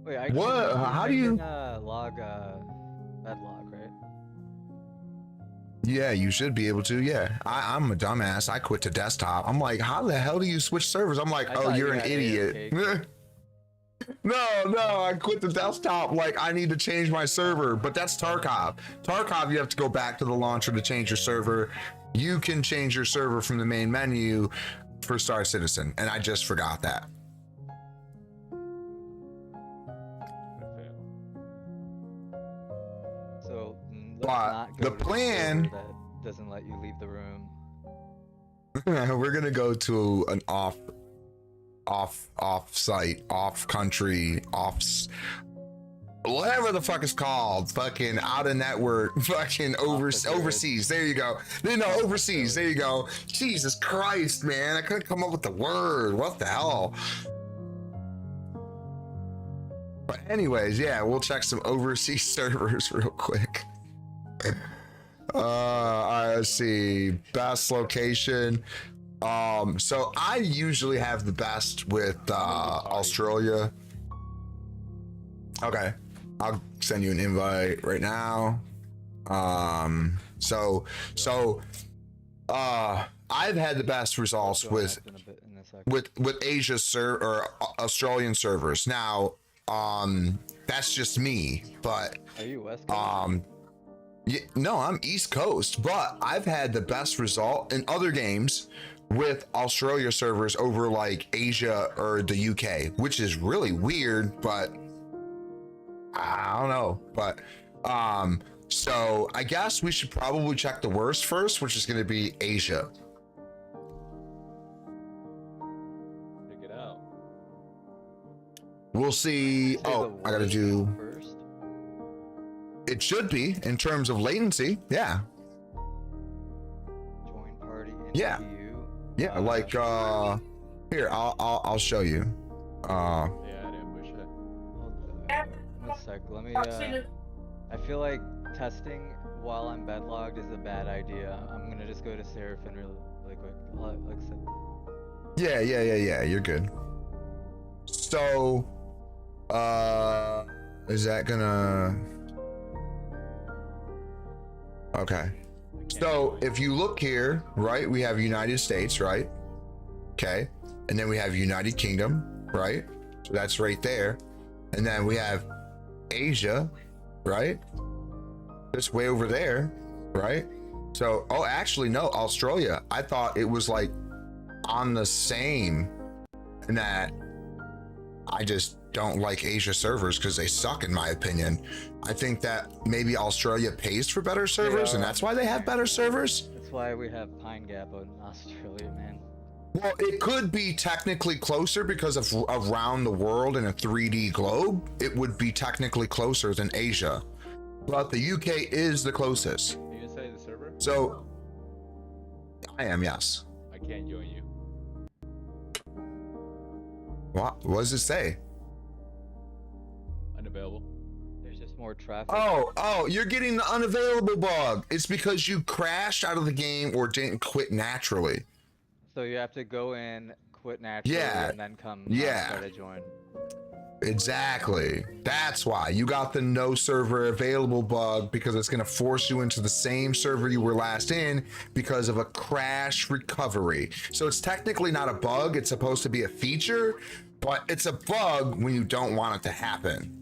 Wait, I What? How do you? log that log, right? Yeah, you should be able to. Yeah, I'm a dumbass. I quit to desktop. I'm like, how the hell do you switch servers? I'm like, I oh, thought you're you an had idiot. AFK. No, I quit the desktop. Like, I need to change my server, but that's Tarkov. Tarkov, you have to go back to the launcher to change your server. You can change your server from the main menu for Star Citizen, and I just forgot that. So let's But not go the to server plan- that doesn't let you leave the room. We're gonna go to an off site, off country, whatever the fuck is called, fucking out of network, fucking overseas. There you go. No, overseas. There you go. Jesus Christ, man, I couldn't come up with the word. What the hell? But anyways, yeah, we'll check some overseas servers real quick. All right, let's see. Best location. So I usually have the best with Australia. Okay, I'll send you an invite right now. So I've had the best results Join with us in a second. Asia or Australian servers. Now, that's just me, but Are you West Coast? yeah, no, I'm East Coast, but I've had the best result in other games with Australia servers over like Asia or the UK, which is really weird, but I don't know. But so I guess we should probably check the worst first, which is going to be Asia. Check it out. We'll see. Say Oh, the I gotta worst do. first. It should be in terms of latency. Yeah. Join party. Yeah. Interview. Yeah, like here, I'll show you. Yeah, I didn't push it. One sec. Let me. I feel like testing while I'm bedlogged is a bad idea. I'm gonna just go to Seraphim really quick. I'll accept. Yeah, you're good. So is that gonna okay. So if you look here, right, we have United States, right? Okay. And then we have United Kingdom, right? So that's right there. And then we have Asia, right? Just way over there, right? So, oh, actually, no, Australia. I thought it was like on the same, and that I just don't like Asia servers because they suck, in my opinion. I think that maybe Australia pays for better servers, and that's why they have better servers. That's why we have Pine Gap in Australia, man. Well, it could be technically closer because of around the world in a 3D globe. It would be technically closer than Asia, but the UK is the closest. Are you inside the server? So I am, yes. I can't join you. What does it say? Unavailable. There's just more traffic. Oh, you're getting the unavailable bug. It's because you crashed out of the game or didn't quit naturally. So you have to go in, quit naturally, Yeah. and then come Yeah. try to join. Exactly. That's why you got the no server available bug, because it's going to force you into the same server you were last in because of a crash recovery. So it's technically not a bug. It's supposed to be a feature, but it's a bug when you don't want it to happen.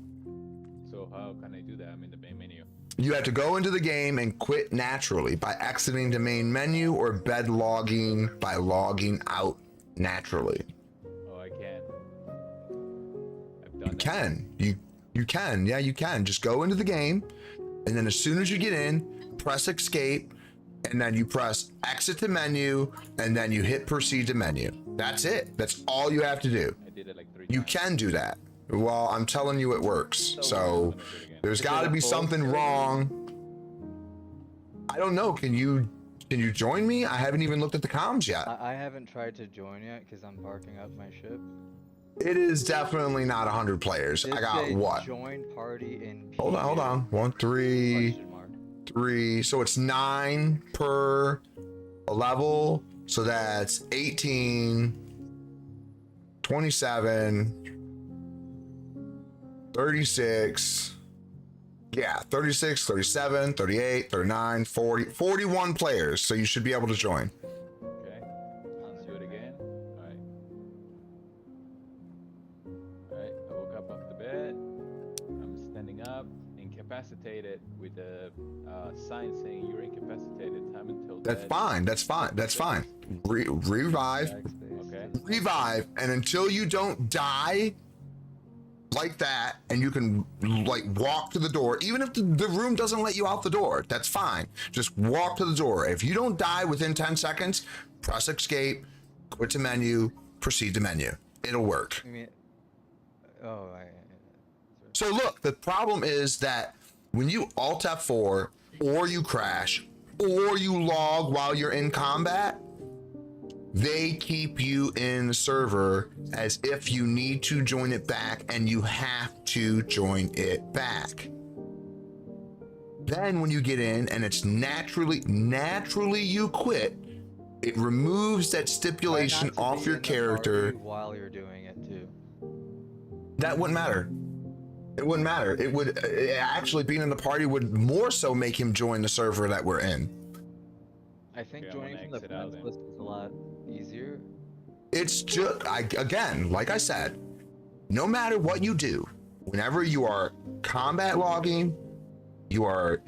So how can I do that? I'm in the main menu. You have to go into the game and quit naturally by exiting the main menu or bed logging by logging out naturally. Oh, I can't. I've done You that. can. You can. Yeah, you can. Just go into the game, and then as soon as you get in, press escape, and then you press exit to menu, and then you hit proceed to menu. That's it. That's all you have to do. I did it like 3 You times. can do that. Well, I'm telling you it works. So I'm gonna do it again. there's Is got it to a be full something server? wrong. I don't know. Can you join me? I haven't even looked at the comms yet. I haven't tried to join yet because I'm parking up my ship. It is definitely not 100 players. I Did got say what? Join party in. Hold on. PU? 1, 3, Question mark. 3. So it's 9 per level. So that's 18, 27, 36. Yeah, 36, 37, 38, 39, 40, 41 players. So you should be able to join. Okay. Let's do it again. Alright. Alright, I woke up off the bed. I'm standing up, incapacitated with a sign saying you're incapacitated. Time until That's dead. fine. That's fine. That's fine. Revive. Backspace. Okay. Revive. And until you don't die like that, and you can like walk to the door, even if the room doesn't let you out the door, that's fine. Just walk to the door. If you don't die within 10 seconds, press escape, quit to menu, proceed to menu. It'll work. I mean, oh, So look, the problem is that when you Alt F4 or you crash or you log while you're in combat, they keep you in the server as if you need to join it back, and you have to join it back. Then when you get in and it's naturally you quit, it removes that stipulation Try not to off be your in the character. party while you're doing it too. That wouldn't matter. It wouldn't matter. It would actually, being in the party would more so make him join the server that we're in. I think Okay, I'm joining gonna from the exit out friends then. list is a lot easier. It's just, again, like I said, no matter what you do, whenever you are combat logging, you are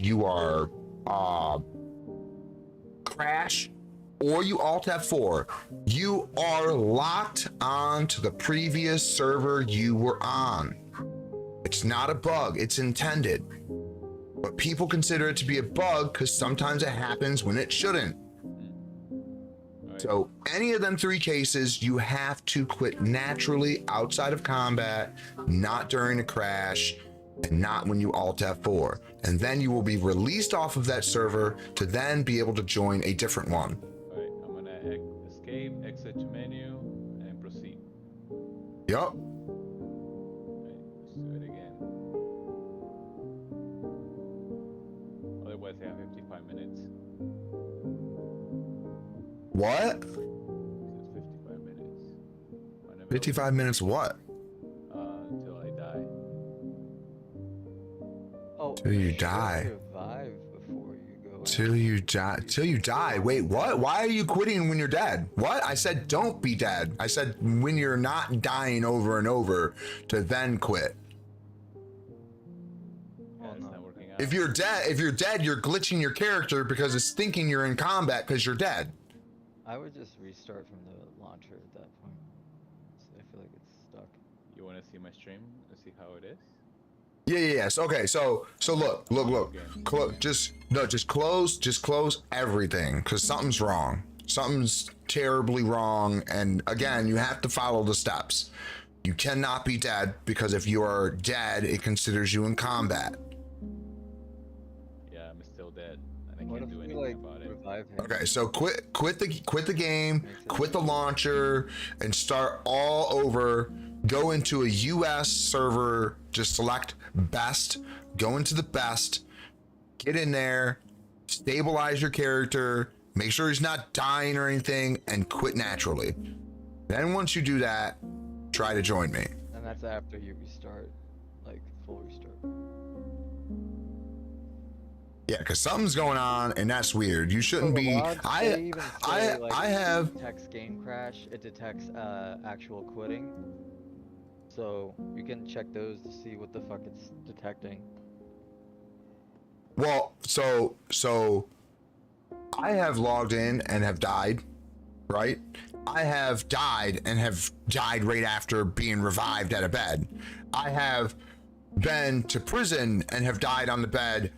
crash, or you Alt F4, you are locked on to the previous server you were on. It's not a bug, it's intended. But people consider it to be a bug because sometimes it happens when it shouldn't. Alright. So any of them 3 cases, you have to quit naturally outside of combat, not during a crash, and not when you Alt F4. And then you will be released off of that server to then be able to join a different one. Alright, I'm gonna escape, exit to menu, and proceed. Yup. Alright, let's do it again. Otherwise, I have 55 minutes. What? It says 55 minutes. Unavailable, 55 minutes what? until I die. Oh, Till you should die. Survive before you go. in. Till you die. Till you die. Wait, what? Why are you quitting when you're dead? What? I said don't be dead. I said when you're not dying over and over to then quit. Oh, Yeah, it's no. not working out. If you're dead, you're glitching your character because it's thinking you're in combat because you're dead. I would just restart from the launcher at that point. So I feel like it's stuck. You wanna see my stream and see how it is? Yes. Okay. So look. Just close everything because something's wrong. Something's terribly wrong. And again, you have to follow the steps. You cannot be dead because if you are dead, it considers you in combat. Yeah, I'm still dead, and I What can't if do we anything like about it. revive him? Okay. So quit the game, quit the launcher, and start all over go into a US server, just select best, go into the best, get in there, stabilize your character, make sure he's not dying or anything, and quit naturally. Then once you do that, try to join me. And that's after you restart, like full restart. Yeah, because something's going on and that's weird. You shouldn't So the be. logs, they even say, like, I it have. detects game crash. It detects actual quitting. So you can check those to see what the fuck it's detecting. Well, so I have logged in and have died, right? I have died and have died right after being revived at a bed. I have been to prison and have died on the bed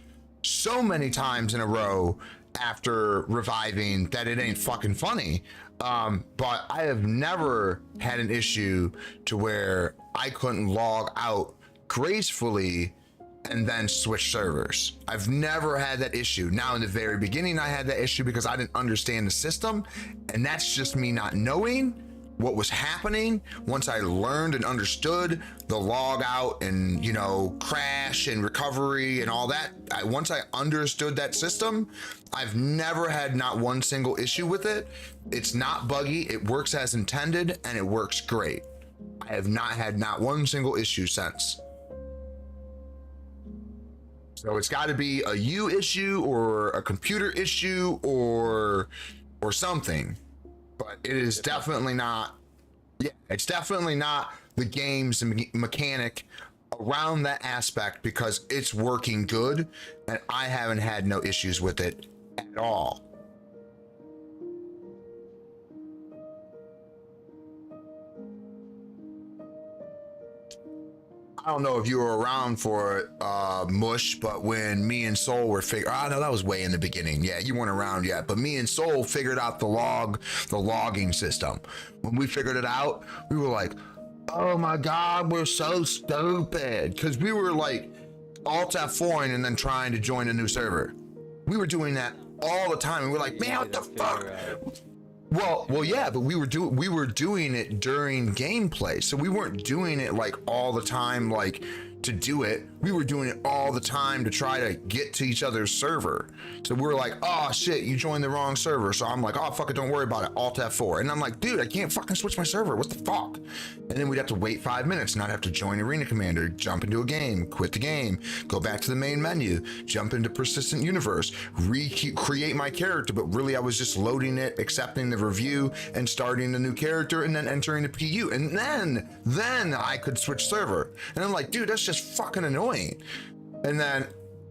so many times in a row after reviving that it ain't fucking funny. But I have never had an issue to where I couldn't log out gracefully and then switch servers. I've never had that issue. Now, in the very beginning, I had that issue because I didn't understand the system, and that's just me not knowing what was happening. Once I learned and understood the log out and, you know, crash and recovery and all that, once I understood that system, I've never had not one single issue with it. It's not buggy, it works as intended, and it works great. I have not had not one single issue since. So it's got to be a you issue or a computer issue or something. But it is definitely not, yeah, it's definitely not the game's mechanic around that aspect, because it's working good and I haven't had no issues with it at all. I don't know if you were around for Mush, but when me and Soul were no, that was way in the beginning. Yeah, you weren't around yet, but me and Soul figured out the logging system. When we figured it out, we were like, oh my God, we're so stupid. Because we were like Alt F4 and then trying to join a new server. We were doing that all the time. And we're like, man, what the fuck? Well, yeah, but we were doing it during gameplay, so we weren't doing it like all the time, like to do it. We were doing it all the time to try to get to each other's server. So we were like, oh shit, you joined the wrong server. So I'm like, oh fuck it, don't worry about it. Alt F4, and I'm like, dude, I can't fucking switch my server. What the fuck? And then we'd have to wait 5 minutes, and I'd have to join Arena Commander, jump into a game, quit the game, go back to the main menu, jump into Persistent Universe, create my character. But really, I was just loading it, accepting the review, and starting a new character, and then entering the PU, and then I could switch server. And I'm like, dude, that's just fucking annoying. And then,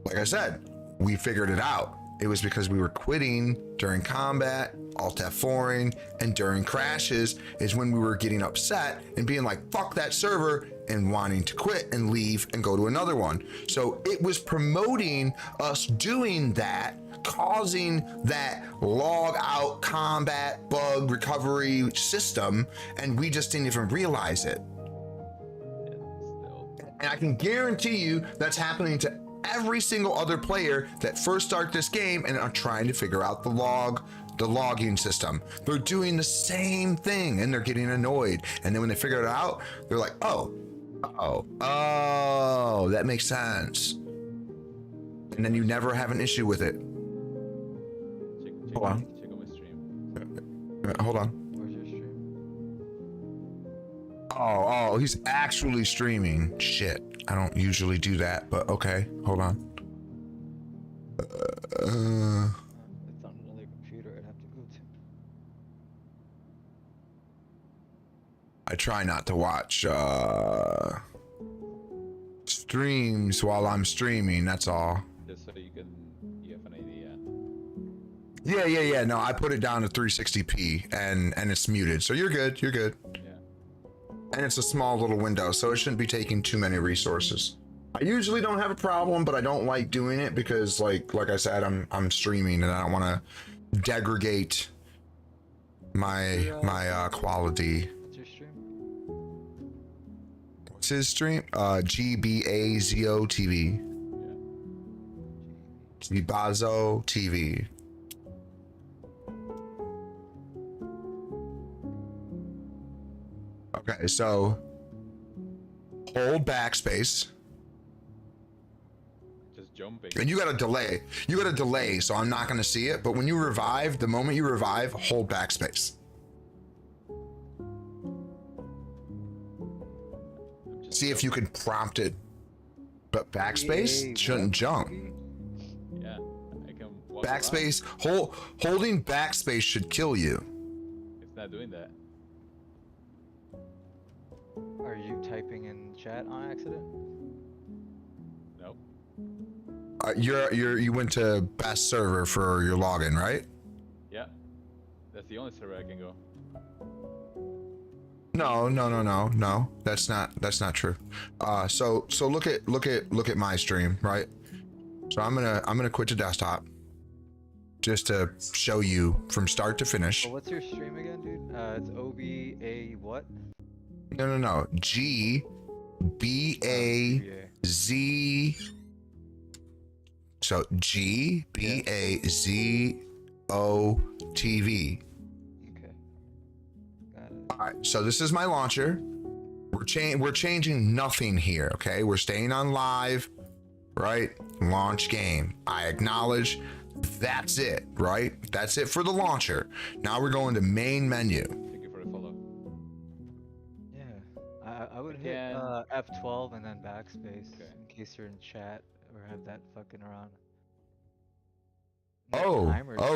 like I said, we figured it out. It was because we were quitting during combat, Alt F4ing, and during crashes is when we were getting upset and being like, fuck that server, and wanting to quit and leave and go to another one. So it was promoting us doing that, causing that log out combat bug recovery system, and we just didn't even realize it. And I can guarantee you that's happening to every single other player that first start this game and are trying to figure out the logging system. They're doing the same thing and they're getting annoyed. And then when they figure it out, they're like, oh, that makes sense. And then you never have an issue with it. Hold on. Check on my stream. Hold on. Where's your stream? Oh, he's actually streaming. Shit. I don't usually do that, but okay. Hold on. It's on another computer I'd have to go to. I try not to watch streams while I'm streaming, that's all. Just so you have an idea. Yeah. No, I put it down to 360p and it's muted. So you're good. Yeah. And it's a small little window, so it shouldn't be taking too many resources. I usually don't have a problem, but I don't like doing it because like I said, I'm streaming and I don't want to degrade my quality. What's your stream? What's his stream? GBAZO TV. Gbazo TV. Okay, so hold backspace, Just jumping. and you got a delay. You got a delay, so I'm not gonna see it. But when you revive, the moment you revive, hold backspace. I'm just See if you jumping. can prompt it. But backspace shouldn't jump. Yeah, I can walk Backspace, holding backspace should kill you. around. It's not doing that. Are you typing in chat on accident? Nope. You went to best server for your login, right? Yeah. That's the only server I can go. No. That's not true. So look at my stream, right? So I'm gonna quit to desktop just to show you from start to finish. Well, what's your stream again, dude? It's OBA what? No. G B A Z. So G B A Z O TV. Okay. Got it. All right, so this is my launcher. We're changing nothing here, okay? We're staying on live, right? Launch game. I acknowledge that's it, right? That's it for the launcher. Now we're going to main menu. Thank you for the follow. Yeah. I would hit Again. F12 and then backspace Okay. in case you're in chat or have that fucking around.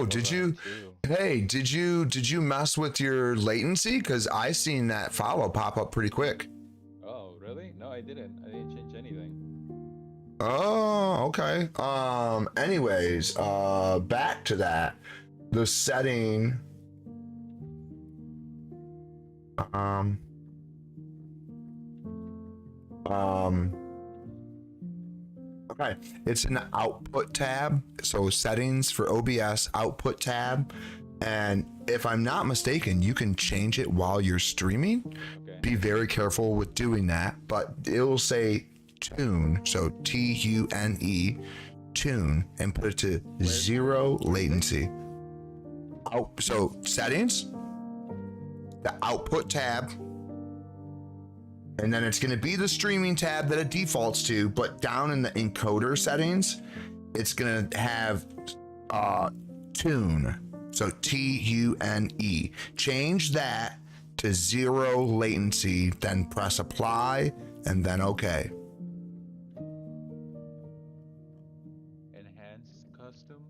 Did you? Hey, did you mess with your latency? Because I seen that follow pop up pretty quick. Oh, really? No, I didn't. I didn't change anything. Oh, okay. Anyways, back to that. The setting. Okay, it's an output tab. So settings for OBS output tab. And if I'm not mistaken, you can change it while you're streaming. Okay. Be very careful with doing that, but it'll say tune, so Tune, tune, and put it to 0 latency. So settings, the output tab, and then it's going to be the streaming tab that it defaults to, but down in the encoder settings, it's going to have tune, so Tune. Change that to 0 latency, then press apply, and then okay. Enhance custom.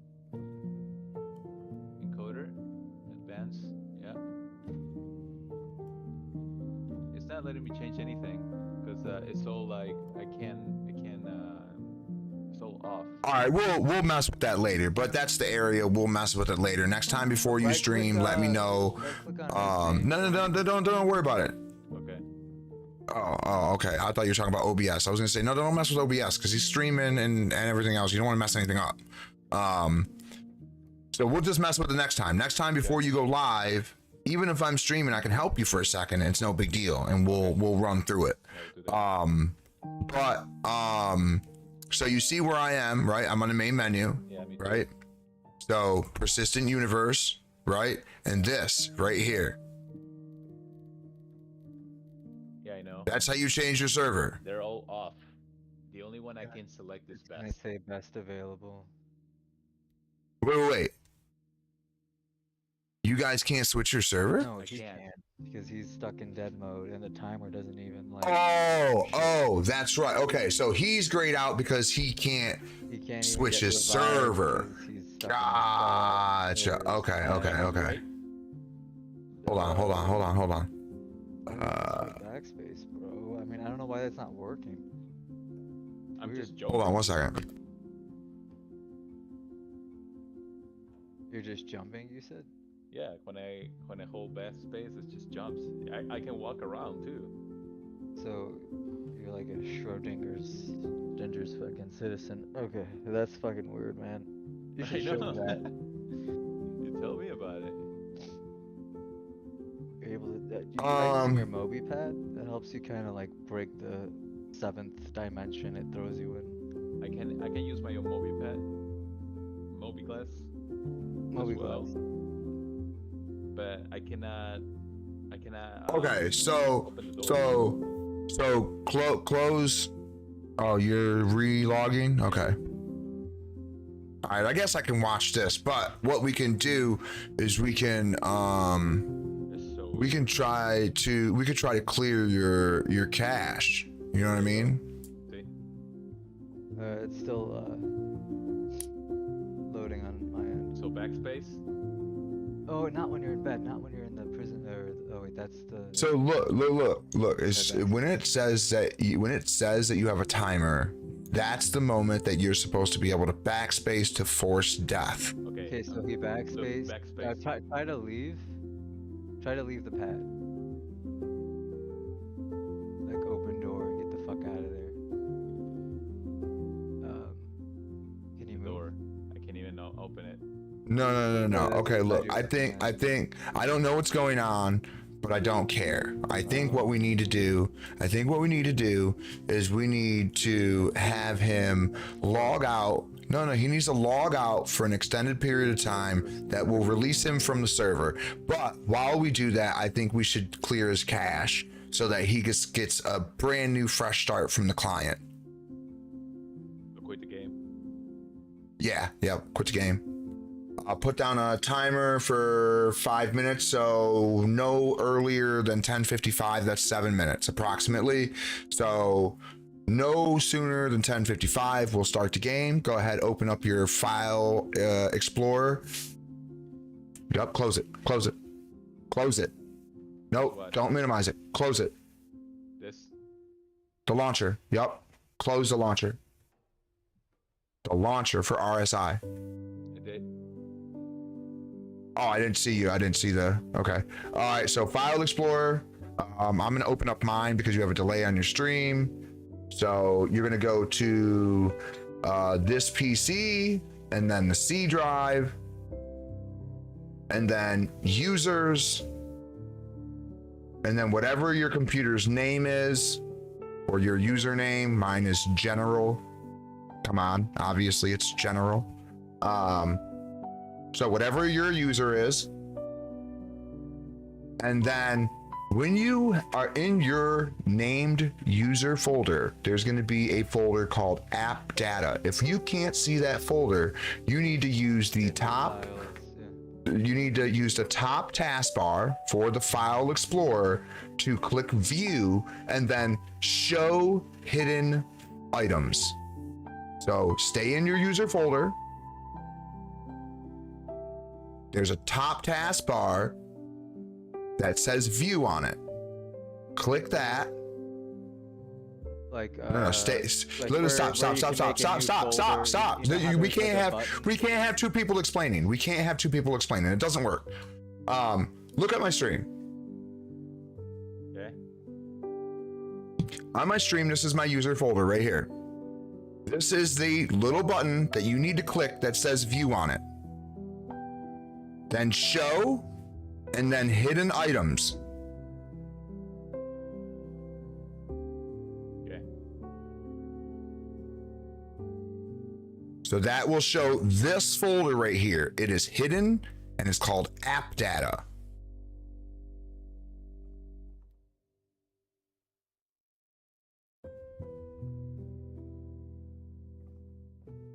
Encoder. Advanced. Yeah. It's not letting me change anything because it's all like I can it's all off. All right, we'll mess with that later, but that's the area we'll mess with it later. Next time before you stream, let me know. Don't worry about it. Okay. Oh, okay. I thought you were talking about OBS. I was gonna say no, don't mess with OBS because he's streaming and everything else. You don't want to mess anything up. So we'll just mess with it next time. Next time before you go live, even if I'm streaming, I can help you for a second. It's no big deal, and we'll run through it. I'll do that. So you see where I am, right? I'm on the main menu, Yeah, me too. right? So persistent universe, right? And this right here. Yeah, I know. That's how you change your server. They're all off. The only one I can select is I best. say best available. Wait. You guys can't switch your server? No, I he can't. can't because he's stuck in dead mode and the timer doesn't even like. Oh, that's right. Okay, so he's grayed out because he can't. He can't even switch get his revived server. because he's stuck in the Gotcha. server. Okay. Hold on. Backspace, bro. I mean, I don't know why that's not working. I'm Weird. just joking. Hold on 1 second. You're just jumping, you said? Yeah, when I hold best space, it just jumps. I can walk around too. So you're like a Schrodinger's fucking citizen. Okay, that's fucking weird, man. You should I show know. me that. You tell me about it. You're able to. Do you guys use your Mobi pad? That helps you kind of like break the 7th dimension it throws you in. I can use my own Mobi pad, Mobi glass, Mobi as well. glass. But I cannot. Okay, so open the door. So close. Oh, you're re-logging? Okay. All right, I guess I can watch this, but what we can do is we can try to clear your cache. You know what I mean? See? It's still loading on my end. So backspace. Oh, not when you're in bed, not when you're in the prison. Oh wait, that's the. So look. It's when it says that you have a timer. That's the moment that you're supposed to be able to backspace to force death. Okay. Okay, so he backspace. backspace. Try to leave. Try to leave the pad. Like open door and get the fuck out of there. Can you move? Door. I can't even open it. No. Yeah, Okay, that's look. what I you think can. I don't know what's going on, but I don't care. I think what we need to do is we need to have him log out. No, he needs to log out for an extended period of time that will release him from the server. But while we do that, I think we should clear his cache so that he gets a brand new fresh start from the client. So quit the game. Yeah, quit the game. I'll put down a timer for 5 minutes, so no earlier than 10:55. That's 7 minutes approximately. So no sooner than 10:55, we'll start the game. Go ahead, open up your file explorer. Yep, close it. Nope, What? don't minimize it. Close it. This. The launcher. Yep, close the launcher. The launcher for RSI. It did. Oh, I didn't see you. I didn't see the. Okay. All right. So File Explorer. I'm going to open up mine because you have a delay on your stream. So you're going to go to this PC and then the C drive and then users and then whatever your computer's name is or your username. Mine is general. Come on. Obviously, it's general. So whatever your user is, and then when you are in your named user folder, there's going to be a folder called app data. If you can't see that folder, you need to use the top. Files, You need to use the top taskbar for the File Explorer to click View and then Show Hidden Items. So stay in your user folder. There's a top taskbar that says View on it. Click that. Like No, stay. like Let us where stop. you can make a new folder, you know how We there's can't like a have. button? We can't have two people explaining. It doesn't work. Look at my stream. Okay. On my stream, this is my user folder right here. This is the little button that you need to click that says View on it. Then Show, and then Hidden Items. Okay. So that will show this folder right here. It is hidden and it's called App Data.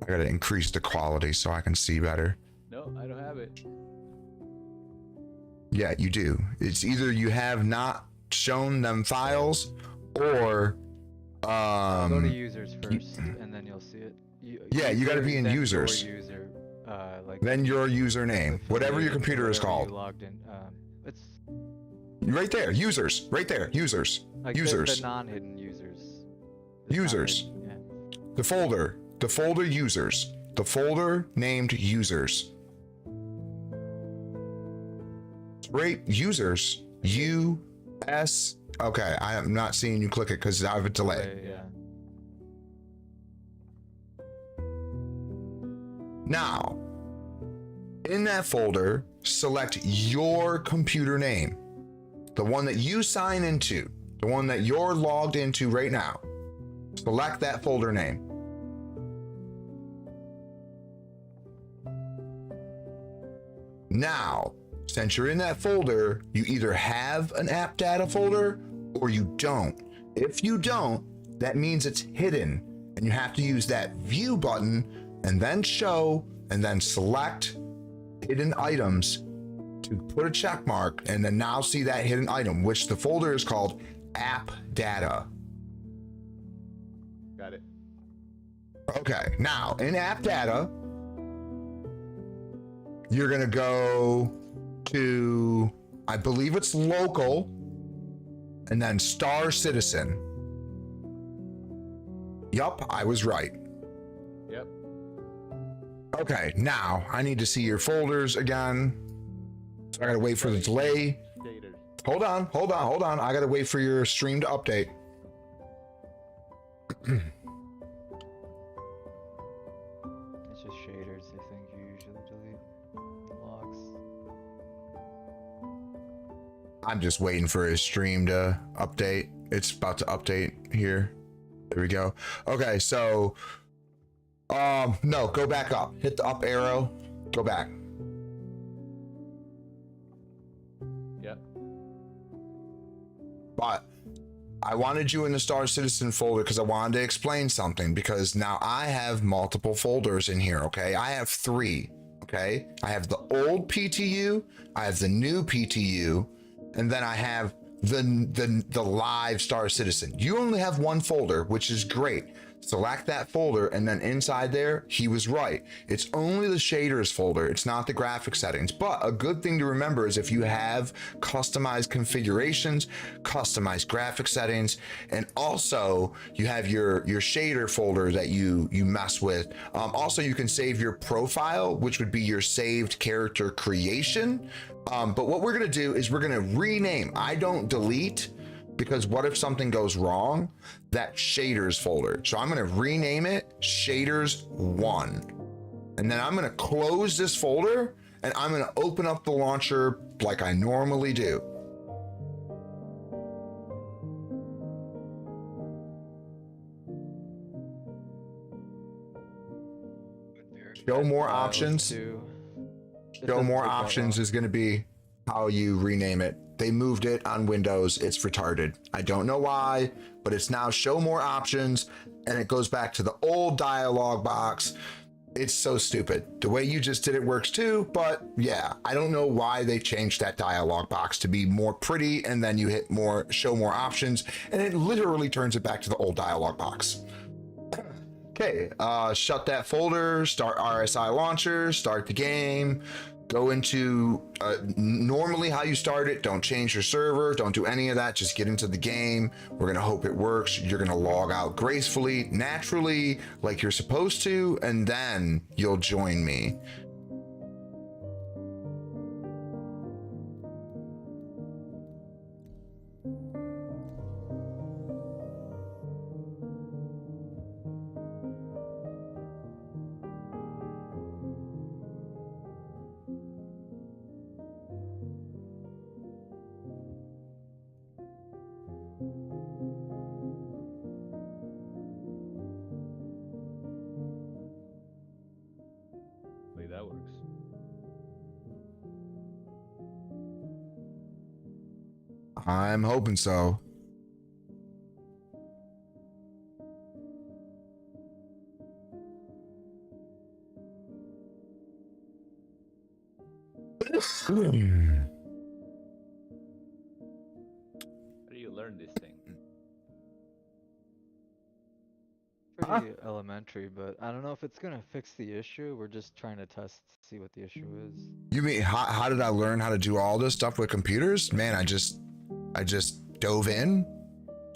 I gotta increase the quality so I can see better. No, I don't have it. Yeah, you do. It's either you have not shown them files or Go to users first, and then you'll see it. Yeah, you gotta be in then users. Your user, like then your username, whatever your computer is whatever you called. logged in. It's Right there, users. Right there, users. like Users. The non-hidden users. The Users. non-hidden, yeah. The folder users. The folder named users. Right, users. U-S. Okay, I am not seeing you click it because I have a delay. Yeah. Now, in that folder, select your computer name. The one that you sign into. The one that you're logged into right now. Select that folder name. Now, since you're in that folder, you either have an app data folder or you don't. If you don't, that means it's hidden, and you have to use that view button and then show and then select hidden items to put a check mark and then now see that hidden item, which the folder is called app data. Got it. Okay, now in app data, you're gonna go to, I believe it's local, and then Star Citizen. Yup, I was right. Yep. Okay, now I need to see your folders again. So I gotta wait for the delay. Shaders. Hold on. I gotta wait for your stream to update. It's just shaders, I think you usually delete locks. I'm just waiting for his stream to update. It's about to update here. There we go. Okay, so no, go back up. Hit the up arrow. Go back. Yep. But I wanted you in the Star Citizen folder because I wanted to explain something, because now I have multiple folders in here, okay? I have 3, okay? I have the old PTU, I have the new PTU, and then I have the live Star Citizen. You only have 1 folder, which is great. Select that folder, and then inside there, he was right. It's only the shaders folder. It's not the graphic settings. But a good thing to remember is if you have customized configurations, customized graphic settings, and also you have your shader folder that you mess with. Also, you can save your profile, which would be your saved character creation. But what we're gonna do is we're gonna rename. I don't delete, because what if something goes wrong? That shaders folder. So I'm gonna rename it shaders 1. And then I'm gonna close this folder and I'm gonna open up the launcher like I normally do. Show more options. Show more options is gonna be how you rename it. They moved it on Windows. It's retarded. I don't know why, but it's now show more options, and it goes back to the old dialog box. It's so stupid. The way you just did it works too, but yeah, I don't know why they changed that dialog box to be more pretty, and then you hit more, show more options, and it literally turns it back to the old dialog box. Okay, shut that folder, start RSI launcher, start the game. Go into normally how you start it. Don't change your server. Don't do any of that. Just get into the game. We're going to hope it works. You're going to log out gracefully, naturally, like you're supposed to, and then you'll join me. That works. I'm hoping so. How do you learn this thing? Pretty elementary, but I don't know if it's gonna fix the issue. We're just trying to test, see what the issue is. You mean how did I learn how to do all this stuff with computers? Man, I just dove in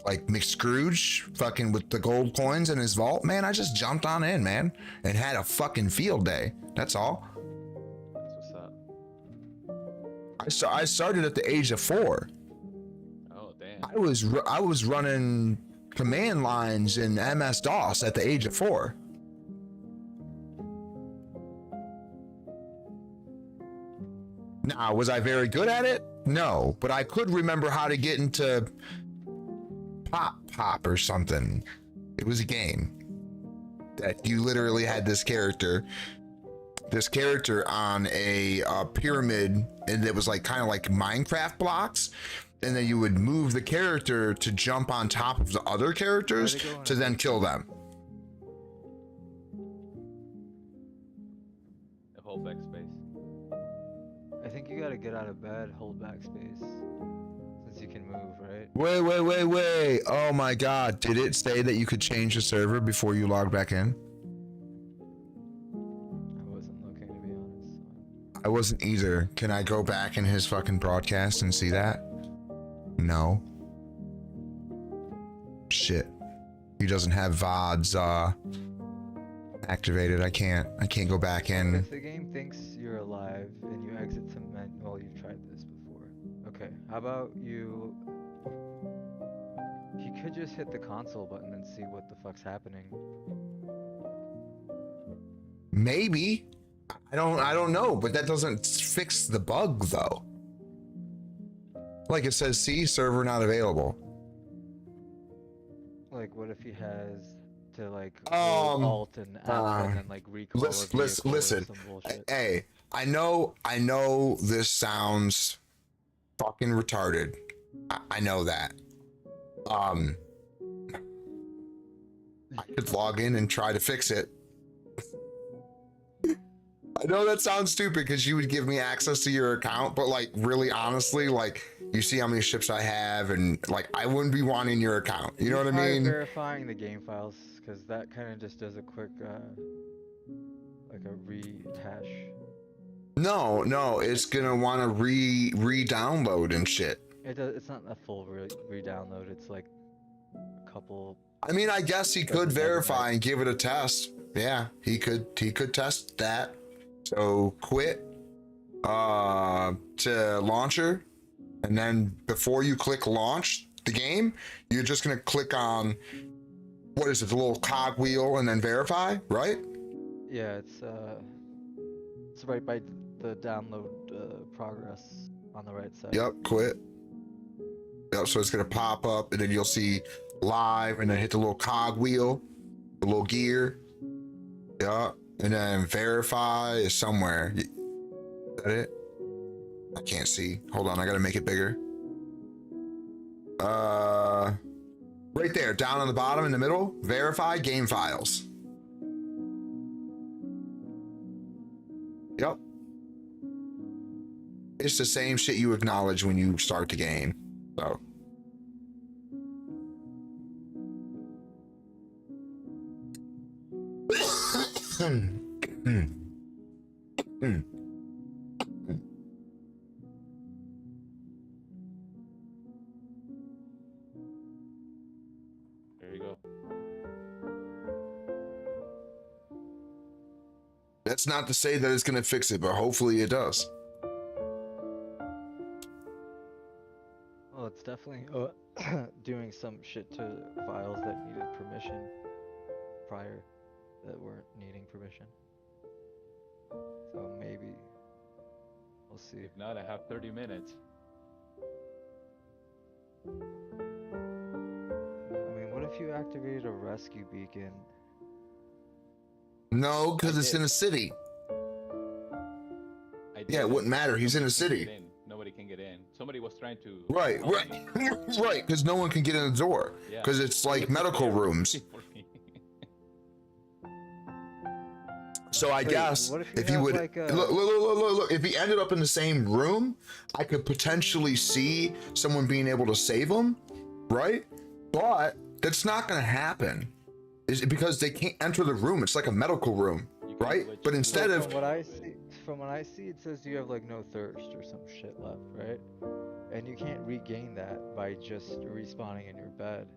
like McScrooge fucking with the gold coins in his vault. Man, I just jumped on in, man, and had a fucking field day. That's all. That's what's up. I started at the age of 4. Oh damn. I was running command lines in MS-DOS at the age of 4. Now, was I very good at it? No, but I could remember how to get into Pop or something. It was a game that you literally had this character on a pyramid, and it was like kind of like Minecraft blocks, and then you would move the character to jump on top of the other characters to then kill them. The whole backspace. I think you gotta get out of bed, hold backspace, since you can move, right? Wait. Oh my god. Did it say that you could change the server before you log back in? I wasn't looking, to be honest. I wasn't either. Can I go back in his fucking broadcast and see that? No. Shit. He doesn't have VODs activated. I can't go back in. If the game thinks you're alive and you exit to menu, well, you've tried this before. Okay, how about you could just hit the console button and see what the fuck's happening. Maybe. I don't know, but that doesn't fix the bug though. Like it says, see, server not available. Like, what if he has to like Alt and F and then like recall a vehicle or listen. some bullshit? Hey, I know this sounds fucking retarded. I know that. I could log in and try to fix it. I know that sounds stupid because you would give me access to your account, but like really honestly, like you see how many ships I have and like I wouldn't be wanting your account. You know what I Try mean? verifying the game files, because that kind of just does a quick like a rehash. No, it's gonna want to re-download and shit. It's not a full re-download. It's like a couple. I mean, I guess he could verify and give it a test. Yeah, he could test that. So quit to launcher, and then before you click launch the game, you're just gonna click on what is it, the little cog wheel, and then verify, right? Yeah, it's right by the download progress on the right side. Yep, quit. Yep, so it's gonna pop up, and then you'll see live, and then hit the little cog wheel, the little gear. Yep, and then verify is somewhere. Is that it? I can't see. Hold on, I gotta make it bigger. Right there, down on the bottom in the middle, verify game files. Yep. It's the same shit you acknowledge when you start the game. So. There you go. That's not to say that it's going to fix it, but hopefully it does. Well, it's definitely doing some shit to files that needed permission prior that weren't needing permission. So maybe we'll see. If not, I have 30 minutes. I mean, what if you activated a rescue beacon? No, because it's in a city. Yeah, it wouldn't matter. He's in a city. Nobody can get in. Somebody was trying to. Right. Right, because no one can get in the door. Because it's like medical rooms. So I guess if he would like look, if he ended up in the same room, I could potentially see someone being able to save him, right? But that's not going to happen. Is it because they can't enter the room? It's like a medical room, right? But instead of from what I see, it says you have like no thirst or some shit left, right? And you can't regain that by just respawning in your bed.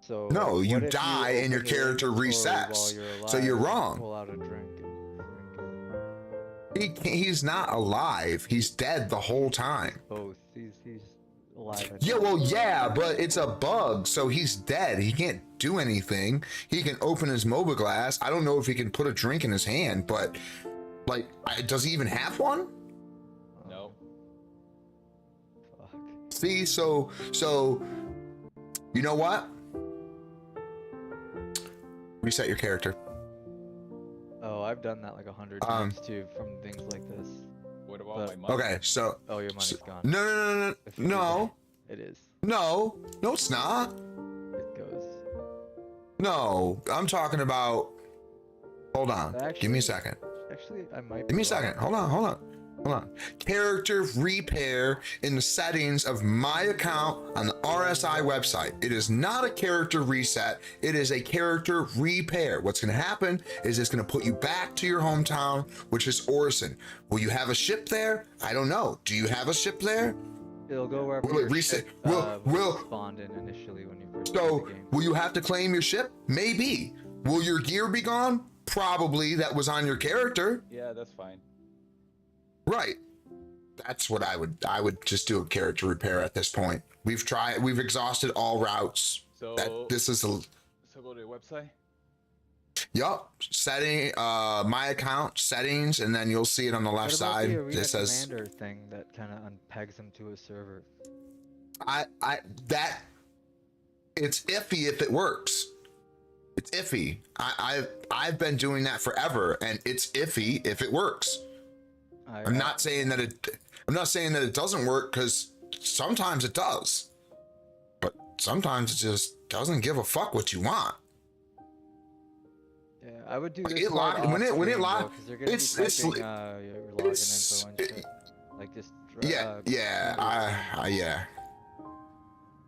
So no, you die and your character resets. So you're wrong. Pull out a drink and drink. He's not alive. He's dead the whole time. Both. He's alive. Yeah, well, yeah, but it's a bug, so he's dead. He can't do anything. He can open his MOBA glass. I don't know if he can put a drink in his hand, but like, does he even have one? No. Fuck. See, so you know what? Reset your character. Oh, I've done that like 100 times too from things like this. What about my money? Okay, so Oh, your money's gone. No. It is. No, no, it's not. It goes. No, I'm talking about. Hold on. Give me a second. Actually, I might. Give me a second. Hold on. Character repair in the settings of my account on the RSI website. It is not a character reset. It is a character repair. What's going to happen is it's going to put you back to your hometown, which is Orson. Will you have a ship there? I don't know. Do you have a ship there? It'll go wherever Will it your reset? ship, Will spawned in initially when you first so? played the game. Will you have to claim your ship? Maybe. Will your gear be gone? Probably. That was on your character. Yeah, that's fine. Right. That's what I would just do a character repair at this point. We've exhausted all routes. So This is a so go to the website. yup, setting my account settings, and then you'll see it on the left What about side. the arena It says commander thing that kind of unpegs him to a server. that it's iffy if it works. It's iffy. I've been doing that forever, and it's iffy if it works. I'm not saying that it doesn't work, because sometimes it does, but sometimes it just doesn't give a fuck what you want. Yeah, I would do Like, this it locked- when it because locked- you're gonna it's- be it's typing, li- your login it's- info and shit. Like just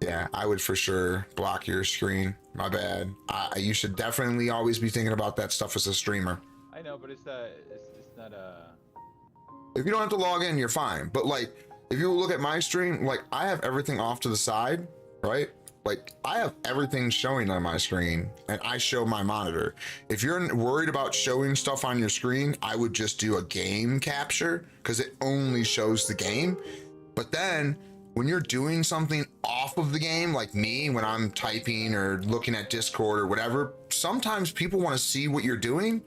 yeah, I would for sure block your screen. My bad. You should definitely always be thinking about that stuff as a streamer. I know, but it's not a. If you don't have to log in, you're fine. But like, if you look at my stream, like I have everything off to the side, right? Like I have everything showing on my screen, and I show my monitor. If you're worried about showing stuff on your screen, I would just do a game capture, because it only shows the game. But then when you're doing something off of the game, like me, when I'm typing or looking at Discord or whatever, sometimes people want to see what you're doing.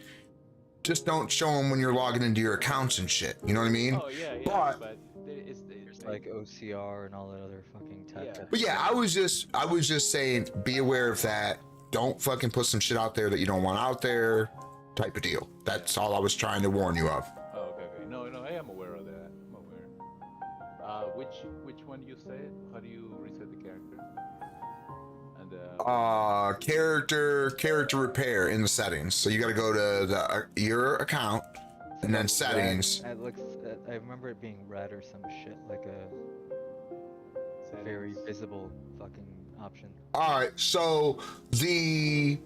Just don't show them when you're logging into your accounts and shit. You know what I mean? Oh yeah, but there's like OCR and all that other fucking tech. Yeah. But yeah, I was just saying, be aware of that. Don't fucking put some shit out there that you don't want out there, type of deal. That's all I was trying to warn you of. Oh, okay. No, I am aware of that. I'm aware. Which one you said? How do you reset the character? And Character repair in the settings. So you got to go to your account and then settings. It looks. I remember it being red or some shit, like a very visible fucking option. All right, so the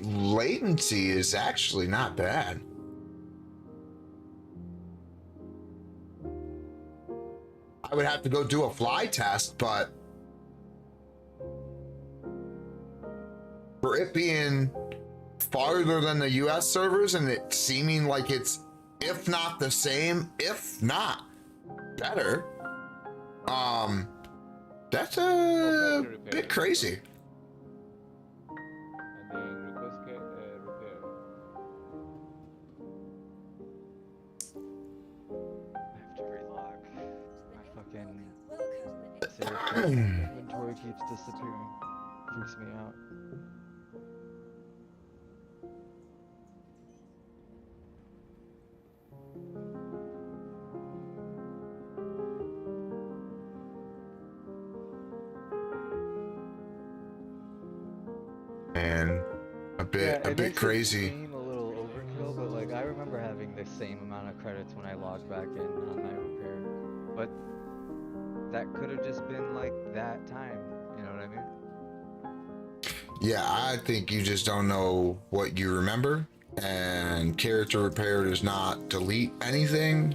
latency is actually not bad. I would have to go do a fly test, but for it being farther than the US servers and it seeming like it's, if not the same, if not better, that's a bit crazy. and then request repair. I have to relog. My fucking save inventory keeps disappearing. Freaks me out. And a bit it makes it crazy. seem a little overkill, but like I remember having the same amount of credits when I logged back in on my repair, but that could have just been like that time. You know what I mean? Yeah, I think you just don't know what you remember, and character repair does not delete anything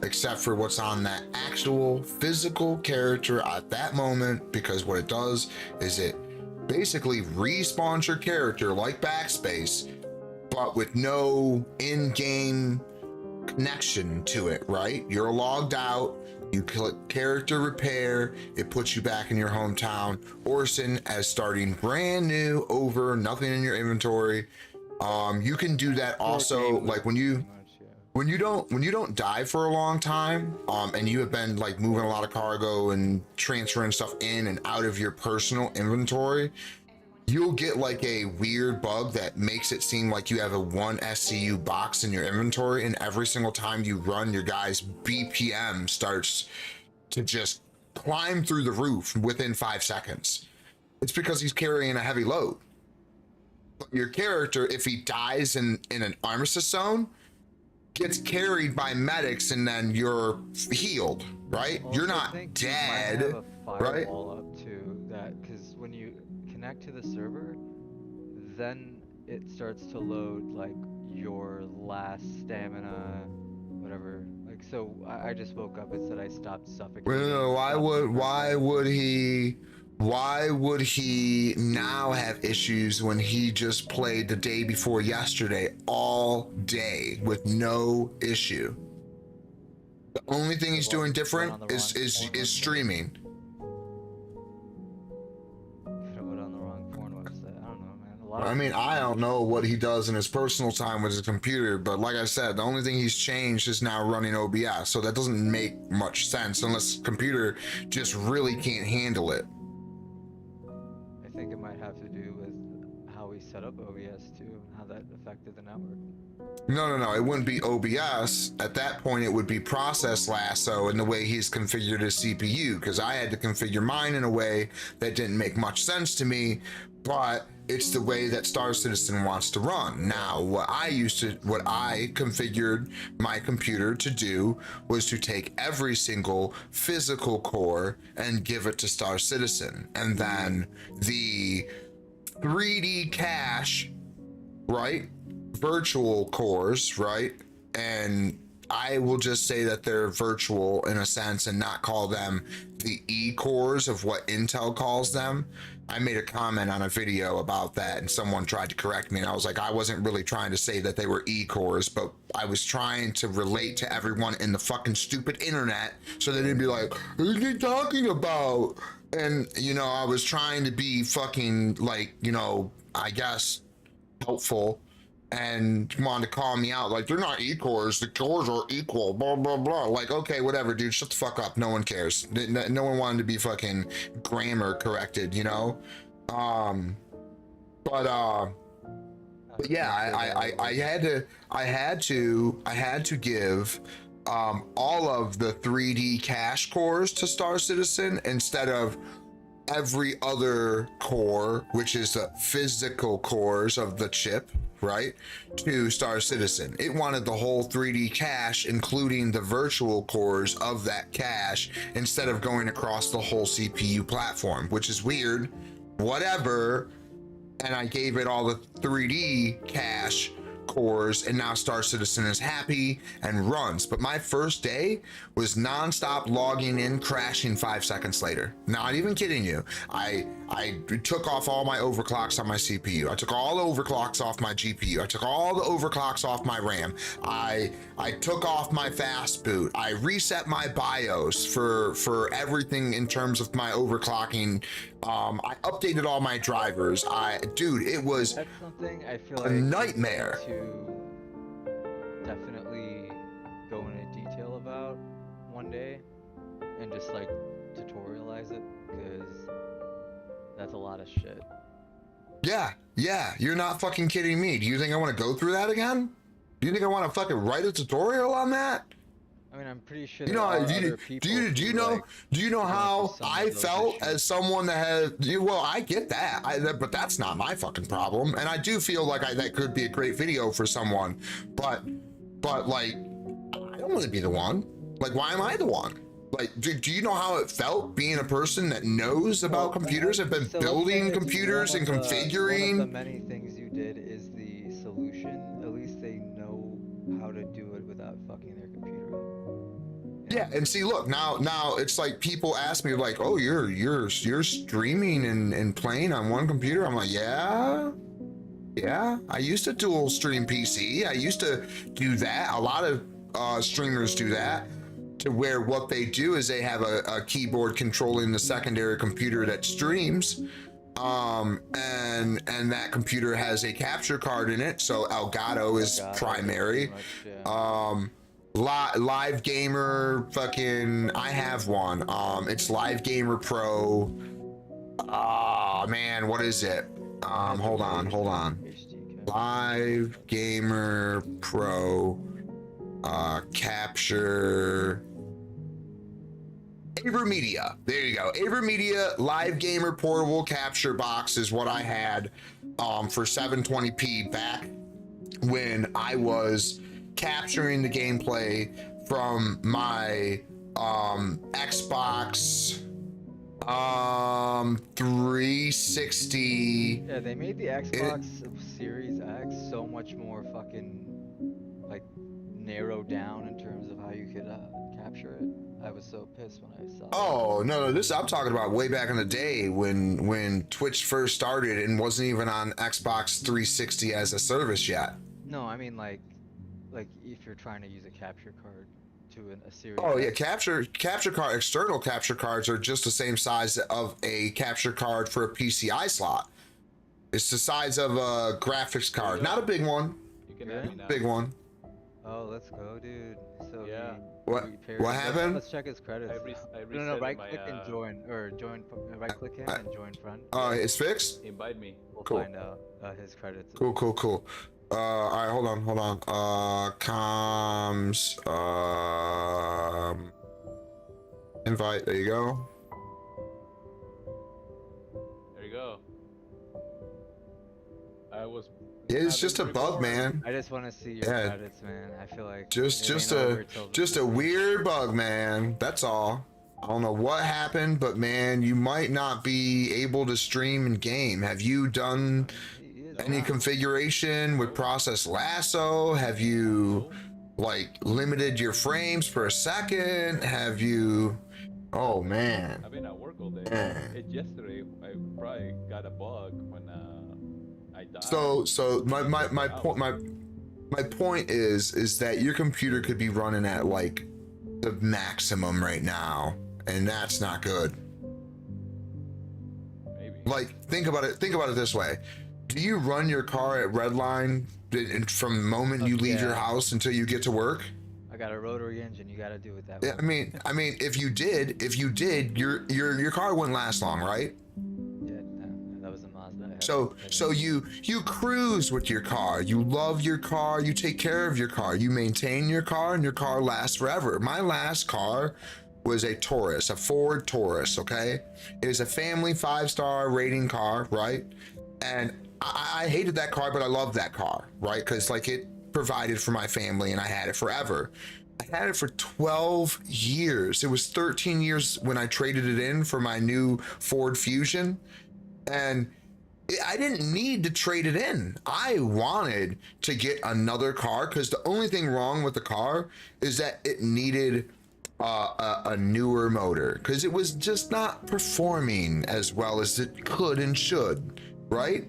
except for what's on that actual physical character at that moment, because what it does is it basically respawns your character like backspace, but with no in-game connection to it, right? You're logged out, you click character repair, it puts you back in your hometown, Orson, as starting brand new over, nothing in your inventory. You can do that also, like when you don't die for a long time, and you have been like moving a lot of cargo and transferring stuff in and out of your personal inventory, you'll get like a weird bug that makes it seem like you have a 1 SCU box in your inventory, and every single time you run, your guy's BPM starts to just climb through the roof within 5 seconds. It's because he's carrying a heavy load. But your character, if he dies in an armistice zone, gets carried by medics and then you're healed, right? Also, You're I not think you might dead, have a right? firewall up too, that because when you connect to the server, then it starts to load like your last stamina, whatever. Like so, I just woke up. It said I stopped suffocating. Well, why would he now have issues when he just played the day before yesterday all day with no issue? The only thing he's doing different is streaming. Put on the wrong porn website. I don't know, man. A lot I of mean, I don't know what he does in his personal time with his computer, but like I said, the only thing he's changed is now running OBS, so that doesn't make much sense unless computer just really can't handle it. I think it might have to do with how we set up OBS too, and how that affected the network. No, it wouldn't be OBS. At that point, it would be Process Lasso in the way he's configured his CPU, because I had to configure mine in a way that didn't make much sense to me, but it's the way that Star Citizen wants to run. Now, what I configured my computer to do was to take every single physical core and give it to Star Citizen, and then the 3D cache, right? Virtual cores, right? And I will just say that they're virtual in a sense and not call them the E cores of what Intel calls them. I made a comment on a video about that and someone tried to correct me, and I was like, I wasn't really trying to say that they were E cores, but I was trying to relate to everyone in the fucking stupid internet so they didn't be like, what are you talking about? And you know, I was trying to be fucking like, you know, I guess helpful, and wanted to call me out like, they're not E-cores, the cores are equal, blah blah blah. Like, okay, whatever, dude, shut the fuck up. No one cares. No one wanted to be fucking grammar corrected, you know. But yeah, I had to give all of the 3D cache cores to Star Citizen instead of every other core, which is the physical cores of the chip, right, to Star Citizen. It wanted the whole 3D cache, including the virtual cores of that cache, instead of going across the whole CPU platform, which is weird, whatever. And I gave it all the 3D cache cores, and now Star Citizen is happy and runs. But my first day was non-stop logging in, crashing 5 seconds later. Not even kidding you. I took off all my overclocks on my CPU. I took all the overclocks off my GPU. I took all the overclocks off my RAM. I took off my fast boot. I reset my BIOS for everything in terms of my overclocking. I updated all my drivers. Dude, it was That's something I feel a like nightmare. we need to definitely go into detail about one day and just like tutorialize it, because that's a lot of shit. Yeah, you're not fucking kidding me. Do you think I want to go through that again? Do you think I want to fucking write a tutorial on that? I mean, I'm pretty sure You there know, are do other people who, like, you know go how through some I of those felt issues. as someone that has, well, I get that, but that's not my fucking problem. And I do feel like that could be a great video for someone, but like, I don't want to be the one. Like, why am I the one? Like, do you know how it felt being a person that knows about computers, have been So let's say building it's computers and one of the configuring? many things you did is the solution. At least they know how to do it without fucking their computer up. Yeah, and see, look, now it's like people ask me like, oh, you're streaming and playing on one computer. I'm like, yeah. I used to dual stream PC. I used to do that. A lot of streamers do that, to where what they do is they have a keyboard controlling the secondary computer that streams. And that computer has a capture card in it, so Elgato is primary. Pretty much, yeah. Live Gamer, fucking, I have one. It's Live Gamer Pro. Oh man, what is it? Hold on. HD cam. Live Gamer Pro, capture Media. There you go. Aver Media Live Gamer Portable Capture Box is what I had for 720p back when I was capturing the gameplay from my Xbox 360. Yeah, they made the Xbox Series X so much more fucking like narrowed down in terms of how you could capture it. I was so pissed when I saw it. Oh no, this I'm talking about way back in the day when Twitch first started and wasn't even on Xbox 360 as a service yet. No, I mean like if you're trying to use a capture card to a Series Oh yeah, X. capture card, external capture cards are just the same size of a capture card for a PCI slot. It's the size of a graphics card, not a big one, You can have me now. big one. Oh, let's go, dude. So Yeah. What happened? Let's check his credits. I No, reset right my, click and join, or join. Right click him and join friend. It's fixed. Invite me. We'll cool. find out his credits. Cool. All right, hold on. Comms, invite. There you go. There you go. I was. It's just a bug, man. I just want to see your Yeah. credits, man. I feel like Just it ain't over till the- a weird bug, man. That's all. I don't know what happened, but man, you might not be able to stream in game. Have you done He is any not. configuration with Process Lasso? Have you like limited your frames per second? Have you? Oh man. I've been at work all day. Man. Yesterday, I probably got a bug when I died. So my point is that your computer could be running at like the maximum right now, and that's not good. Maybe. Like think about it this way. Do you run your car at redline from the moment you leave your Yeah. house until you get to work? I got a rotary engine. You got to do it that Yeah, way. I mean if you did, your car wouldn't last long, right? Yeah, that was a Mazda. I had. So you cruise with your car. You love your car. You take care of your car. You maintain your car, and your car lasts forever. My last car was a Taurus, a Ford Taurus. Okay, it was a family 5-star rating car, right? And I hated that car, but I loved that car, right? Because like it provided for my family, and I had it forever. I had it for 12 years. It was 13 years when I traded it in for my new Ford Fusion, and I didn't need to trade it in. I wanted to get another car because the only thing wrong with the car is that it needed a newer motor because it was just not performing as well as it could and should, right?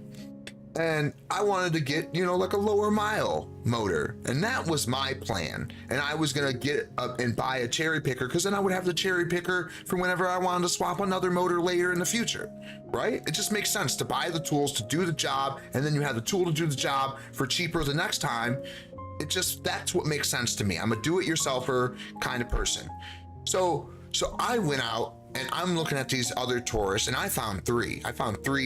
And I wanted to get, like a lower mile motor, and that was my plan. And I was gonna get and buy a cherry picker because then I would have the cherry picker for whenever I wanted to swap another motor later in the future, right? It just makes sense to buy the tools to do the job, and then you have the tool to do the job for cheaper the next time. That's what makes sense to me. I'm a do-it-yourselfer kind of person. So I went out and I'm looking at these other Taurus, and I found three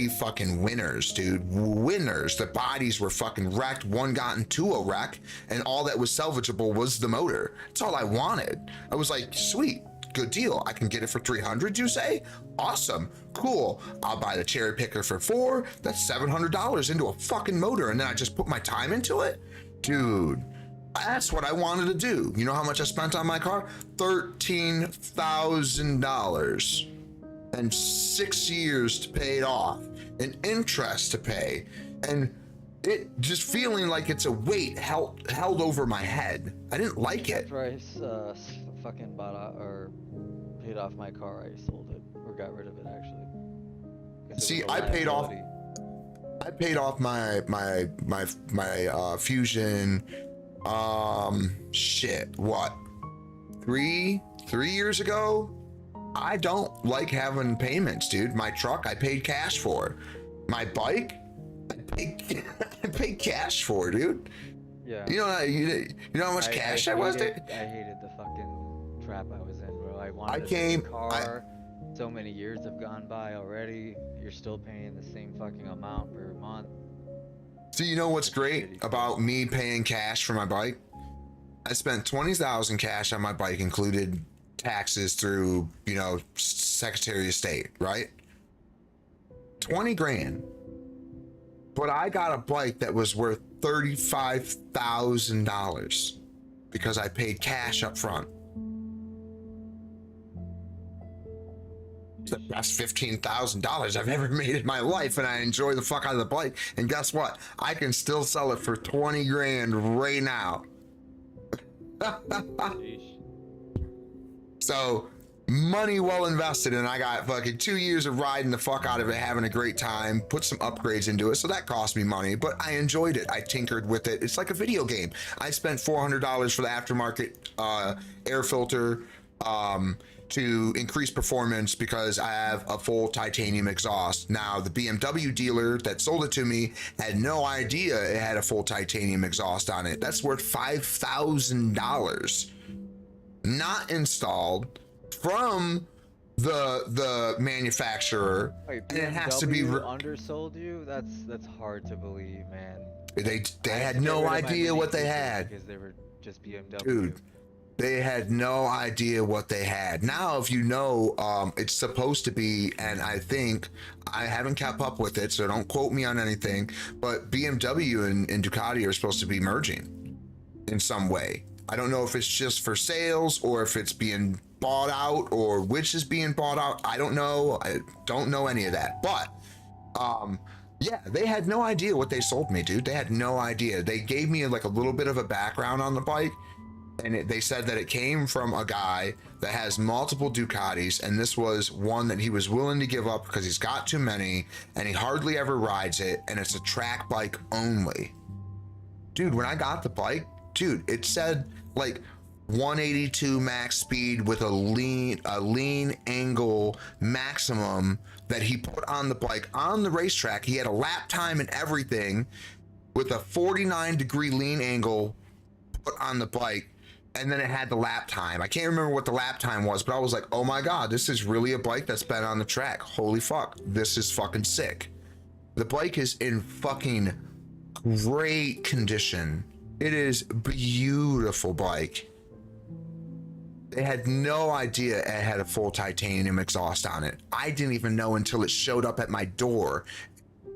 fucking winners, dude. Winners. The bodies were fucking wrecked. One got into a wreck, and all that was salvageable was the motor. That's all I wanted. I was like, sweet, good deal. I can get it for 300, you say? Awesome, cool. I'll buy the cherry picker for $4. That's $700 into a fucking motor, and then I just put my time into it? Dude, that's what I wanted to do. You know how much I spent on my car? $13,000 and 6 years to pay it off, and interest to pay, and it just feeling like it's a weight held over my head. I didn't like it. Price fucking bought out or paid off my car. I sold it or got rid of it actually. 'Cause it See, was a I paid off liability. my Fusion. What? 3 years ago? I don't like having payments, dude. My truck, I paid cash for. My bike, I paid cash for, dude. Yeah. You know how much cash I was, dude? I hated the fucking trap I was in, bro. I wanted I a came- new car. So many years have gone by already. You're still paying the same fucking amount per month. So you know what's great about me paying cash for my bike? I spent 20,000 cash on my bike, included taxes through, you know, Secretary of State, right? 20 grand. But I got a bike that was worth $35,000 because I paid cash up front. It's the best $15,000 I've ever made in my life, and I enjoy the fuck out of the bike. And guess what? I can still sell it for 20 grand right now. Sheesh. So money well invested, and I got fucking 2 years of riding the fuck out of it, having a great time, put some upgrades into it, so that cost me money, but I enjoyed it. I tinkered with it. It's like a video game. I spent $400 for the aftermarket air filter to increase performance because I have a full titanium exhaust. Now, the BMW dealer that sold it to me had no idea it had a full titanium exhaust on it. That's worth $5,000. Not installed from the manufacturer. Wait, and it has to be undersold you? That's hard to believe, man. They I had get no rid of my idea Mini what they Cooper had, because they were just BMW. dude. They had no idea what they had. Now, if you know, it's supposed to be, and I think I haven't kept up with it, so don't quote me on anything, but BMW and Ducati are supposed to be merging in some way. I don't know if it's just for sales or if it's being bought out or which is being bought out. I don't know. I don't know any of that. But yeah, they had no idea what they sold me, dude. They had no idea. They gave me like a little bit of a background on the bike, and they said that it came from a guy that has multiple Ducatis, and this was one that he was willing to give up because he's got too many and he hardly ever rides it, and it's a track bike only. Dude, when I got the bike, dude, it said like 182 max speed with a lean angle maximum that he put on the bike on the racetrack. He had a lap time and everything with a 49-degree lean angle put on the bike, and then it had the lap time. I can't remember what the lap time was, but I was like, oh my god, this is really a bike that's been on the track. Holy fuck, this is fucking sick. The bike is in fucking great condition. It is beautiful bike. They had no idea it had a full titanium exhaust on it. I didn't even know until it showed up at my door.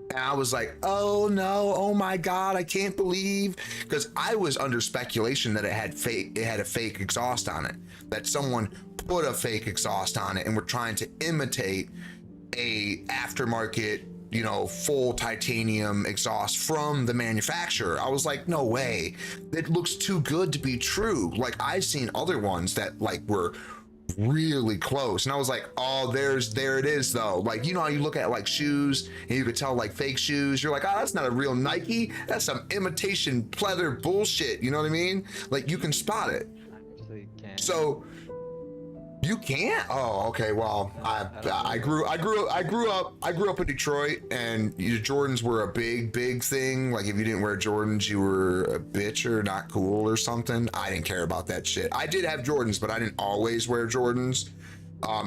And I was like, oh no, oh my god, I can't believe, because I was under speculation that it had a fake exhaust on it, that someone put a fake exhaust on it and were trying to imitate a aftermarket, you know, full titanium exhaust from the manufacturer. I was like, no way, it looks too good to be true. Like, I've seen other ones that like were really close, and I was like, oh, there it is though. Like, you know how you look at like shoes and you could tell like fake shoes, you're like, oh, that's not a real Nike, that's some imitation pleather bullshit, you know what I mean? Like, you can spot it. Actually, can't. So you can't? Oh, okay. Well, I grew up in Detroit, and Jordans were a big thing. Like, if you didn't wear Jordans, you were a bitch or not cool or something. I didn't care about that shit. I did have Jordans, but I didn't always wear Jordans.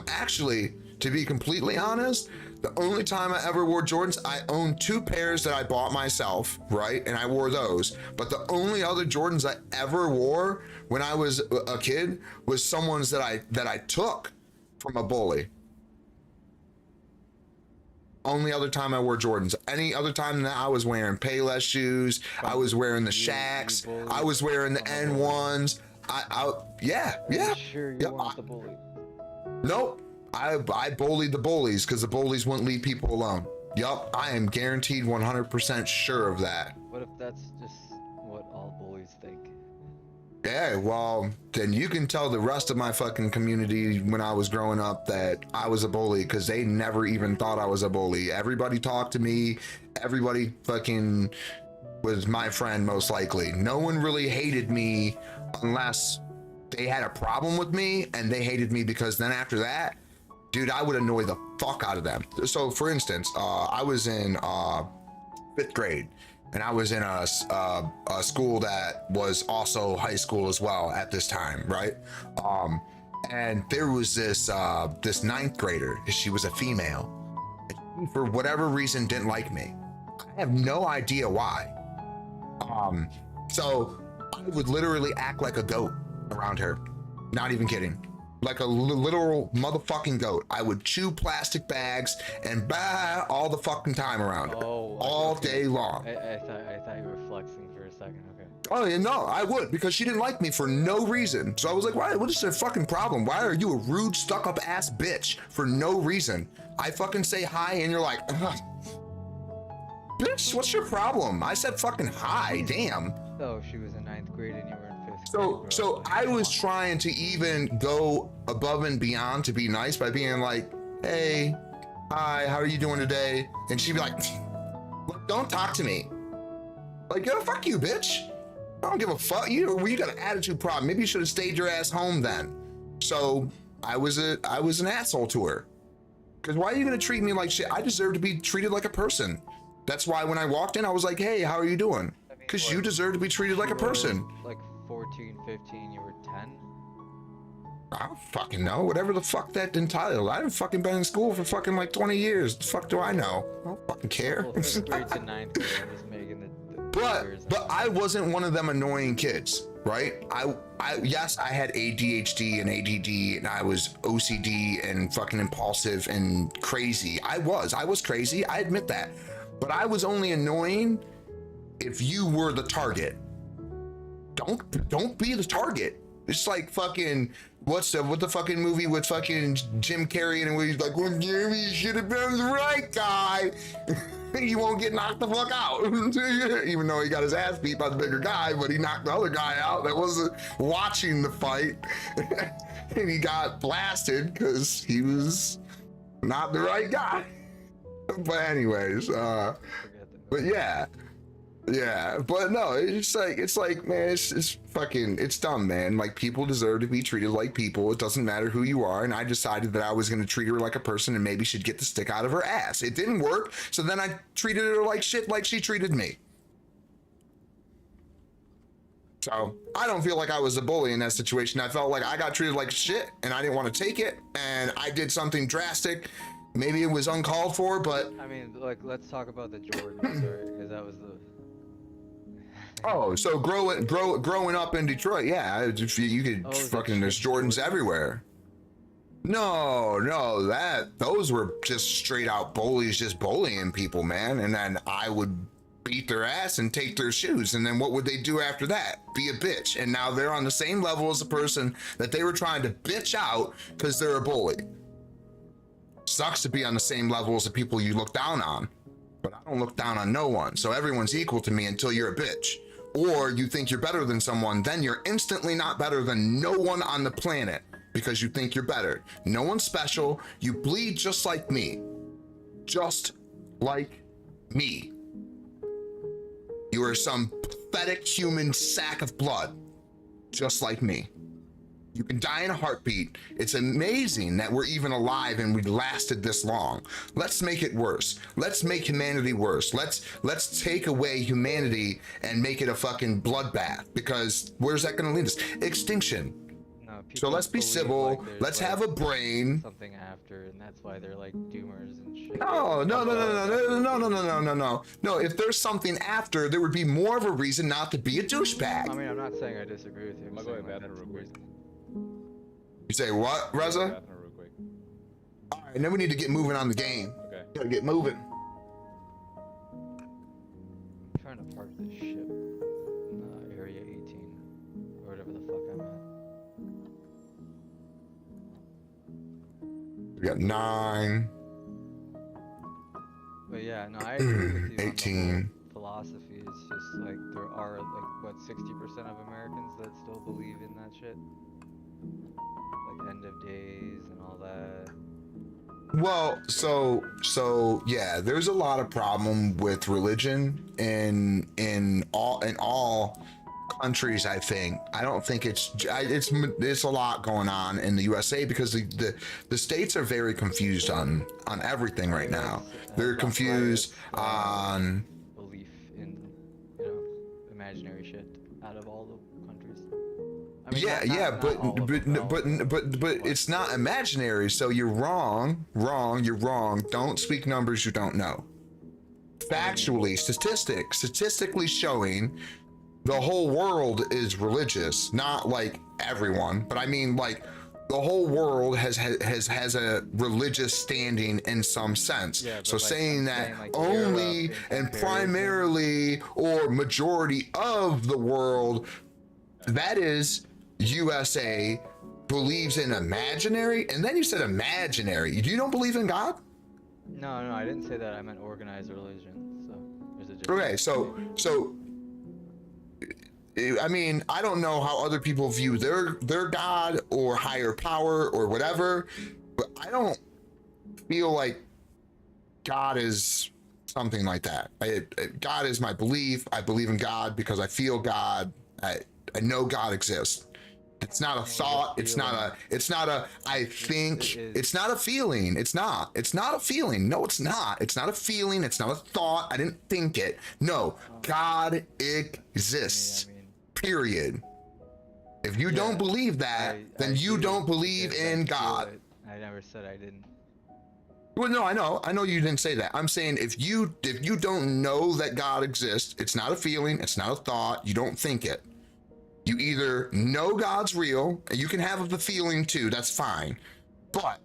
Actually, to be completely honest, the only time I ever wore Jordans, I owned 2 pairs that I bought myself, right? And I wore those. But the only other Jordans I ever wore when I was a kid was some ones that I took from a bully. Only other time I wore Jordans. Any other time than that, I was wearing Payless shoes. I was wearing the Shaqs. I was wearing the N1s. Yeah. Sure, you Yeah, weren't the bully. Nope. I bullied the bullies because the bullies wouldn't leave people alone. Yup, I am guaranteed 100% sure of that. What if that's just what all bullies think? Yeah, well, then you can tell the rest of my fucking community when I was growing up that I was a bully, because they never even thought I was a bully. Everybody talked to me. Everybody fucking was my friend, most likely. No one really hated me unless they had a problem with me, and they hated me because then after that, dude, I would annoy the fuck out of them. So for instance, I was in 5th grade, and I was in a school that was also high school as well at this time, right? And there was this 9th grader. She was a female. And she, for whatever reason, didn't like me. I have no idea why. So I would literally act like a goat around her. Not even kidding. like a literal motherfucking goat. I would chew plastic bags and bah all the fucking time around her, Oh, all okay. day long. I thought you were flexing for a second. Okay. Oh, yeah, no, I would, because she didn't like me for no reason. So I was like, why? What is their fucking problem? Why are you a rude, stuck-up ass bitch for no reason? I fucking say hi, and you're like, ugh. Bitch, what's your problem? I said fucking hi, damn. Oh, she was in 9th grade and you were in 5th grade. So bro. I was trying to even go above and beyond to be nice by being like, hey, hi, how are you doing today? And she'd be like, don't talk to me. Like, yo, fuck you, bitch. I don't give a fuck. You got an attitude problem. Maybe you should have stayed your ass home then. So I was an asshole to her. Because why are you gonna treat me like shit? I deserve to be treated like a person. That's why when I walked in, I was like, hey, how are you doing? I mean, Because what, you deserve to be treated like a you were, person. Like 14, 15, you were 10? I don't fucking know. Whatever the fuck that entitled. I haven't fucking been in school for fucking like 20 years. The fuck do I know? I don't fucking care. Well, 5th grade to 9th grade, I'm just making the But I wasn't one of them annoying kids, right? Yes, I had ADHD and ADD, and I was OCD and fucking impulsive and crazy. I was crazy. I admit that. But I was only annoying if you were the target. Don't be the target. It's like fucking what the fucking movie with fucking Jim Carrey and where he's like, well, Jimmy, you should have been the right guy. He won't get knocked the fuck out. Even though he got his ass beat by the bigger guy, but he knocked the other guy out that wasn't watching the fight. And he got blasted because he was not the right guy. But anyways, but yeah, but no, it's like, man, it's fucking, it's dumb, man. Like, people deserve to be treated like people. It doesn't matter who you are. And I decided that I was going to treat her like a person and maybe she'd get the stick out of her ass. It didn't work. So then I treated her like shit, like she treated me. So I don't feel like I was a bully in that situation. I felt like I got treated like shit and I didn't want to take it. And I did something drastic. Maybe it was uncalled for, but I mean, like, let's talk about the Jordan story, because that was the... oh, so growing up in Detroit, yeah, you could fucking, there's Jordans everywhere. No, those were just straight out bullies, just bullying people, man. And then I would beat their ass and take their shoes. And then what would they do after that? Be a bitch. And now they're on the same level as the person that they were trying to bitch out because they're a bully. Sucks to be on the same level as the people you look down on, but I don't look down on no one. So everyone's equal to me until you're a bitch. Or you think you're better than someone, then you're instantly not better than no one on the planet because you think you're better. No one's special. You bleed just like me. Just like me. You are some pathetic human sack of blood, just like me. You can die in a heartbeat. It's amazing that we're even alive and we lasted this long. Let's make it worse. Let's make humanity worse. Let's take away humanity and make it a fucking bloodbath, because where's that gonna lead us? Extinction. No, So let's be believe, civil. like, there's, Let's like, have a brain. something after, and that's why they're like doomers and shit. No. No, if there's something after, there would be more of a reason not to be a douchebag. I mean, I'm not saying I disagree with you. I'm I'm gonna go saying, to like, the bathroom that's real the quick. reason. You say what, Reza? Bathroom real quick. All right, then we need to get moving on the game. Okay. Gotta get moving. I'm trying to park this shit in area 18, or whatever the fuck I'm at. We got 9. But yeah, no, I agree with you. on the 18. whole philosophy is just like there are like what 60% of Americans that still believe in that shit, like end of days and all that. Well, so yeah, there's a lot of problem with religion in all countries. I think I don't think it's a lot going on in the USA because the states are very confused on everything right now. They're confused on Belief in imaginary shit out of all the countries. I mean, but it's not imaginary, so you're wrong. You're wrong. Don't speak numbers you don't know. Factually, statistically showing the whole world is religious, not like everyone, but I mean like the whole world has a religious standing in some sense. Yeah, but So like, saying I'm that saying, like, only Europe in and comparison- primarily or majority of the world, that is USA believes in imaginary, and then you said imaginary. You don't believe in God? No, I didn't say that. I meant organized religion. So there's a difference. Okay, so I mean, I don't know how other people view their God or higher power or whatever, but I don't feel like God is something like that. God is my belief. I believe in God because I feel God. I know God exists. It's not a thought. It's not a I think. It's not a feeling. It's not a feeling. No, it's not. It's not a feeling. It's not a thought. I didn't think it. No, God exists. I mean, Period. If you don't believe that, then you do, don't believe because I in feel God. it. I never said I didn't. Well, no, I know you didn't say that. I'm saying if you don't know that God exists, it's not a feeling, it's not a thought, you don't think it. You either know God's real, and you can have a feeling too, that's fine. But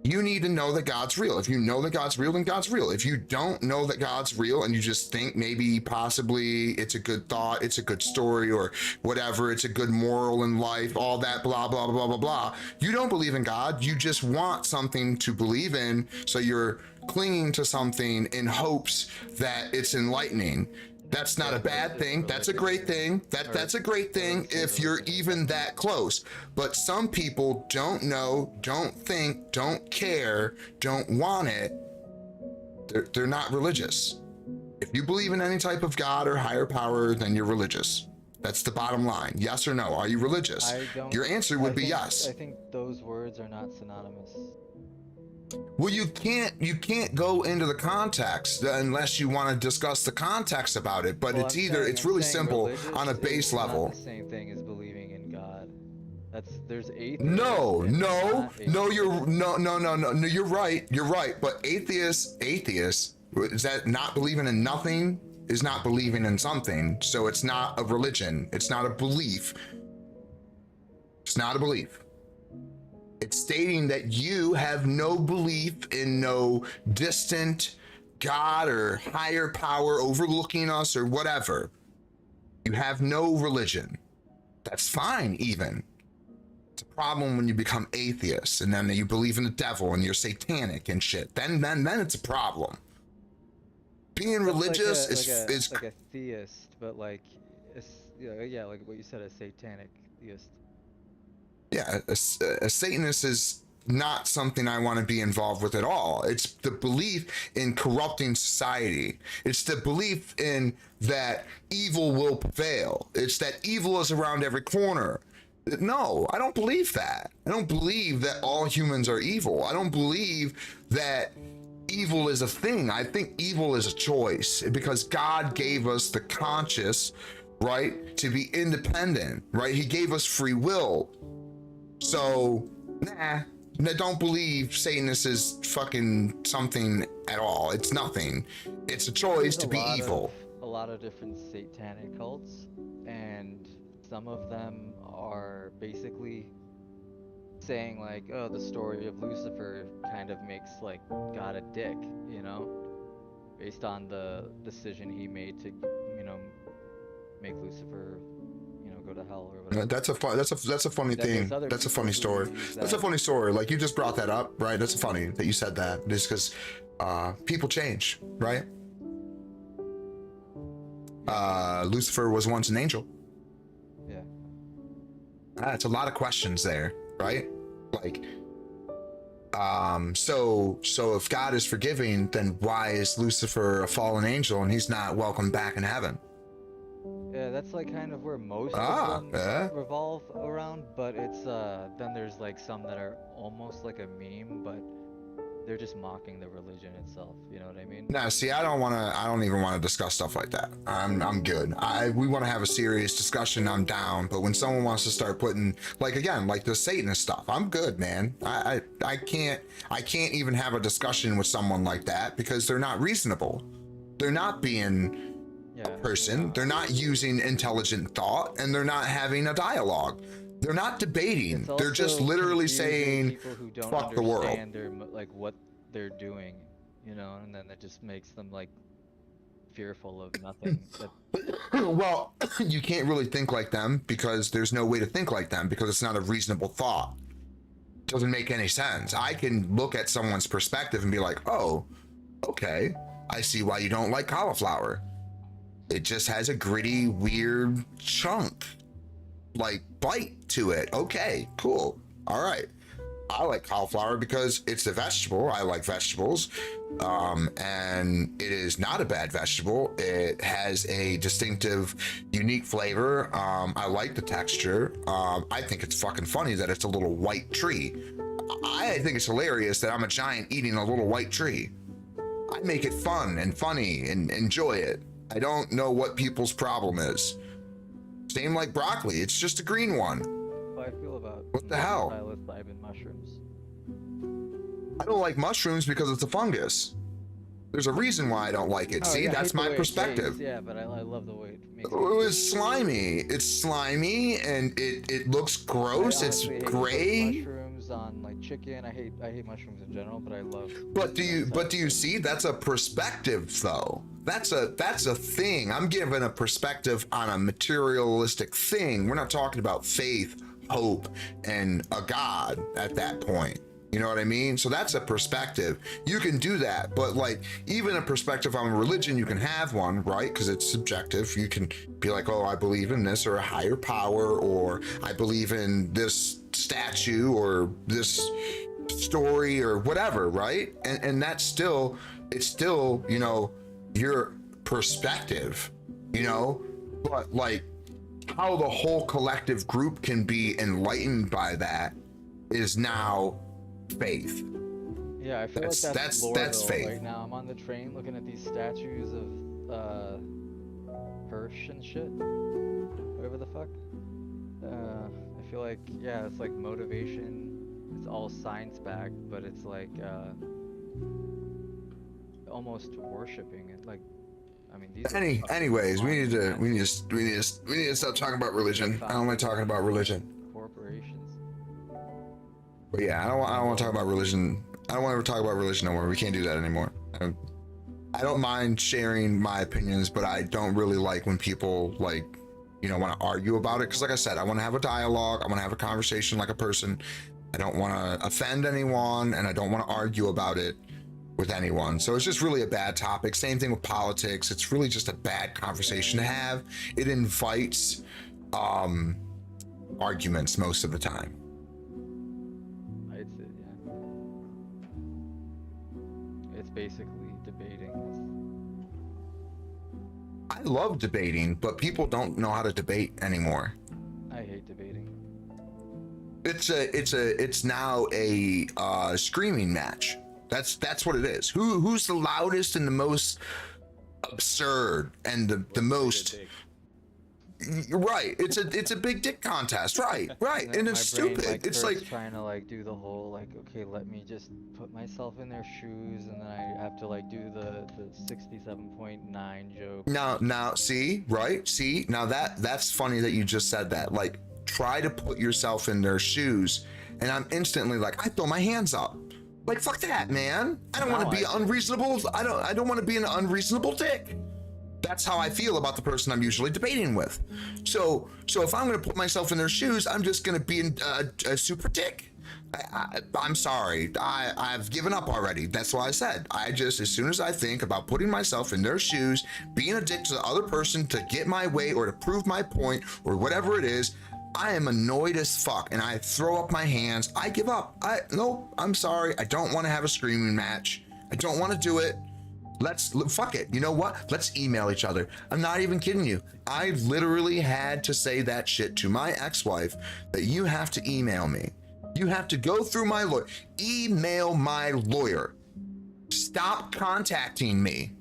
you need to know that God's real. If you know that God's real, then God's real. If you don't know that God's real and you just think maybe possibly it's a good thought, it's a good story or whatever, it's a good moral in life, all that blah, blah, blah, blah, blah. You don't believe in God. You just want something to believe in. So you're clinging to something in hopes that it's enlightening. That's not a bad thing. That's a great thing. That's a great thing if you're even that close. But some people don't know, don't think, don't care, don't want it. They're not religious. If you believe in any type of God or higher power, then you're religious. That's the bottom line. Yes or no? Are you religious? Your answer would be yes. I think those words are not synonymous. Well, you can't go into the context unless you want to discuss the context about it. But Well, it's really simple on a base level. Not the same thing as believing in God. There's atheists. No, and no, not no, atheists. you're right. But atheist is that not believing in nothing is not believing in something. So it's not a religion. It's not a belief. It's not a belief. It's stating that you have no belief in no distant God or higher power overlooking us or whatever. You have no religion. That's fine, even. It's a problem when you become atheist and then you believe in the devil and you're satanic and shit. Then it's a problem. Being religious is like a theist, but like, like what you said, a satanic theist. Yeah, a Satanist is not something I want to be involved with at all. It's the belief in corrupting society. It's the belief in that evil will prevail. It's that evil is around every corner. No, I don't believe that. I don't believe that all humans are evil. I don't believe that evil is a thing. I think evil is a choice because God gave us the conscious, right, to be independent, right? He gave us free will. So, I don't believe Satanist is fucking something at all. It's nothing. It's a choice to be evil. A lot of different satanic cults, and some of them are basically saying like, oh, the story of Lucifer kind of makes like God a dick, you know, based on the decision he made to, make Lucifer, go to hell or whatever. That's a funny thing. That's a funny story. That's a funny story. Like you just brought that up, right? That's funny that you said that. Just because people change, right? Lucifer was once an angel. Yeah. That's a lot of questions there, right? Like, so if God is forgiving, then why is Lucifer a fallen angel and he's not welcome back in heaven? Yeah, that's like kind of where most of them revolve around, but it's then there's like some that are almost like a meme, but they're just mocking the religion itself, you know what I mean? No, see, I don't even want to discuss stuff like that. I'm good. We want to have a serious discussion, I'm down, but when someone wants to start putting like the Satanist stuff, I'm good, man. I can't even have a discussion with someone like that because they're not reasonable. They're not being a person, they're not using intelligent thought, and they're not having a dialogue. They're not debating. It's They're just also literally confusing saying, people who don't fuck the world. understand like what they're doing, you know, and then that just makes them like fearful of nothing. Well, you can't really think like them because there's no way to think like them because it's not a reasonable thought. It doesn't make any sense. I can look at someone's perspective and be like, oh, okay, I see why you don't like cauliflower. It just has a gritty, weird chunk, like bite to it. Okay, cool. All right. I like cauliflower because it's a vegetable. I like vegetables. And it is not a bad vegetable. It has a distinctive, unique flavor. I like the texture. I think it's fucking funny that it's a little white tree. I think it's hilarious that I'm a giant eating a little white tree. I make it fun and funny and enjoy it. I don't know what people's problem is. Same like broccoli. It's just a green one. How I feel about What the hell? psilocybin mushrooms. I don't like mushrooms because it's a fungus. There's a reason why I don't like it. Oh, See, yeah, I that's hate the my way it perspective. tastes, yeah, but I love the way it makes It was slimy. It's slimy and it looks gross. It's I honestly hate gray. mushrooms on like chicken. I hate mushrooms in general, but I love. But do you see? That's a perspective, though. That's a thing. I'm giving a perspective on a materialistic thing. We're not talking about faith, hope, and a God at that point. You know what I mean? So that's a perspective. You can do that, but like even a perspective on religion, you can have one, right? Because it's subjective. You can be like, oh, I believe in this or a higher power, or I believe in this statue or this story or whatever, right? And that's still, it's still, you know, your perspective, you know, but like how the whole collective group can be enlightened by that is now faith. Yeah, I feel That's- like that's- lore, that's though. faith. Right now, I'm on the train looking at these statues of Horsch and shit, whatever the fuck. I feel like, yeah, it's like motivation. It's all science backed, but it's like almost worshiping it. Like, I mean, these. are fucking Anyways, we need monuments, to stop talking about religion. I don't like talking about religion. corporations. But yeah, I don't want to talk about religion. I don't want to ever talk about religion no more. We can't do that anymore. I don't mind sharing my opinions, but I don't really like when people like, you know, want to argue about it. Because like I said, I want to have a dialogue. I want to have a conversation like a person. I don't want to offend anyone, and I don't want to argue about it with anyone. So it's just really a bad topic. Same thing with politics. It's really just a bad conversation to have. It invites arguments most of the time. I'd say, yeah. It's basically debating. I love debating, but people don't know how to debate anymore. I hate debating. It's now a screaming match. That's what it is. Who's the loudest and the most absurd and the most right? It's a big dick contest, right? Right, and it's My brain, stupid. It's like trying to like do the whole like, okay, let me just put myself in their shoes, and then I have to like do the 67.9 joke. now see, right? See, now that's funny that you just said that. Like, try to put yourself in their shoes, and I'm instantly like, I throw my hands up. Like, fuck that, man. I don't want to be unreasonable. I don't want to be an unreasonable dick. That's how I feel about the person I'm usually debating with. So if I'm going to put myself in their shoes, I'm just going to be a super dick. I'm sorry. I've given up already. That's why I said, as soon as I think about putting myself in their shoes, being a dick to the other person to get my way or to prove my point or whatever it is, I am annoyed as fuck and I throw up my hands. I give up. Nope, I'm sorry. I don't want to have a screaming match. I don't want to do it. Fuck it. You know what? Let's email each other. I'm not even kidding you. I literally had to say that shit to my ex-wife, that you have to email me. You have to go through my lawyer. Email my lawyer. Stop contacting me.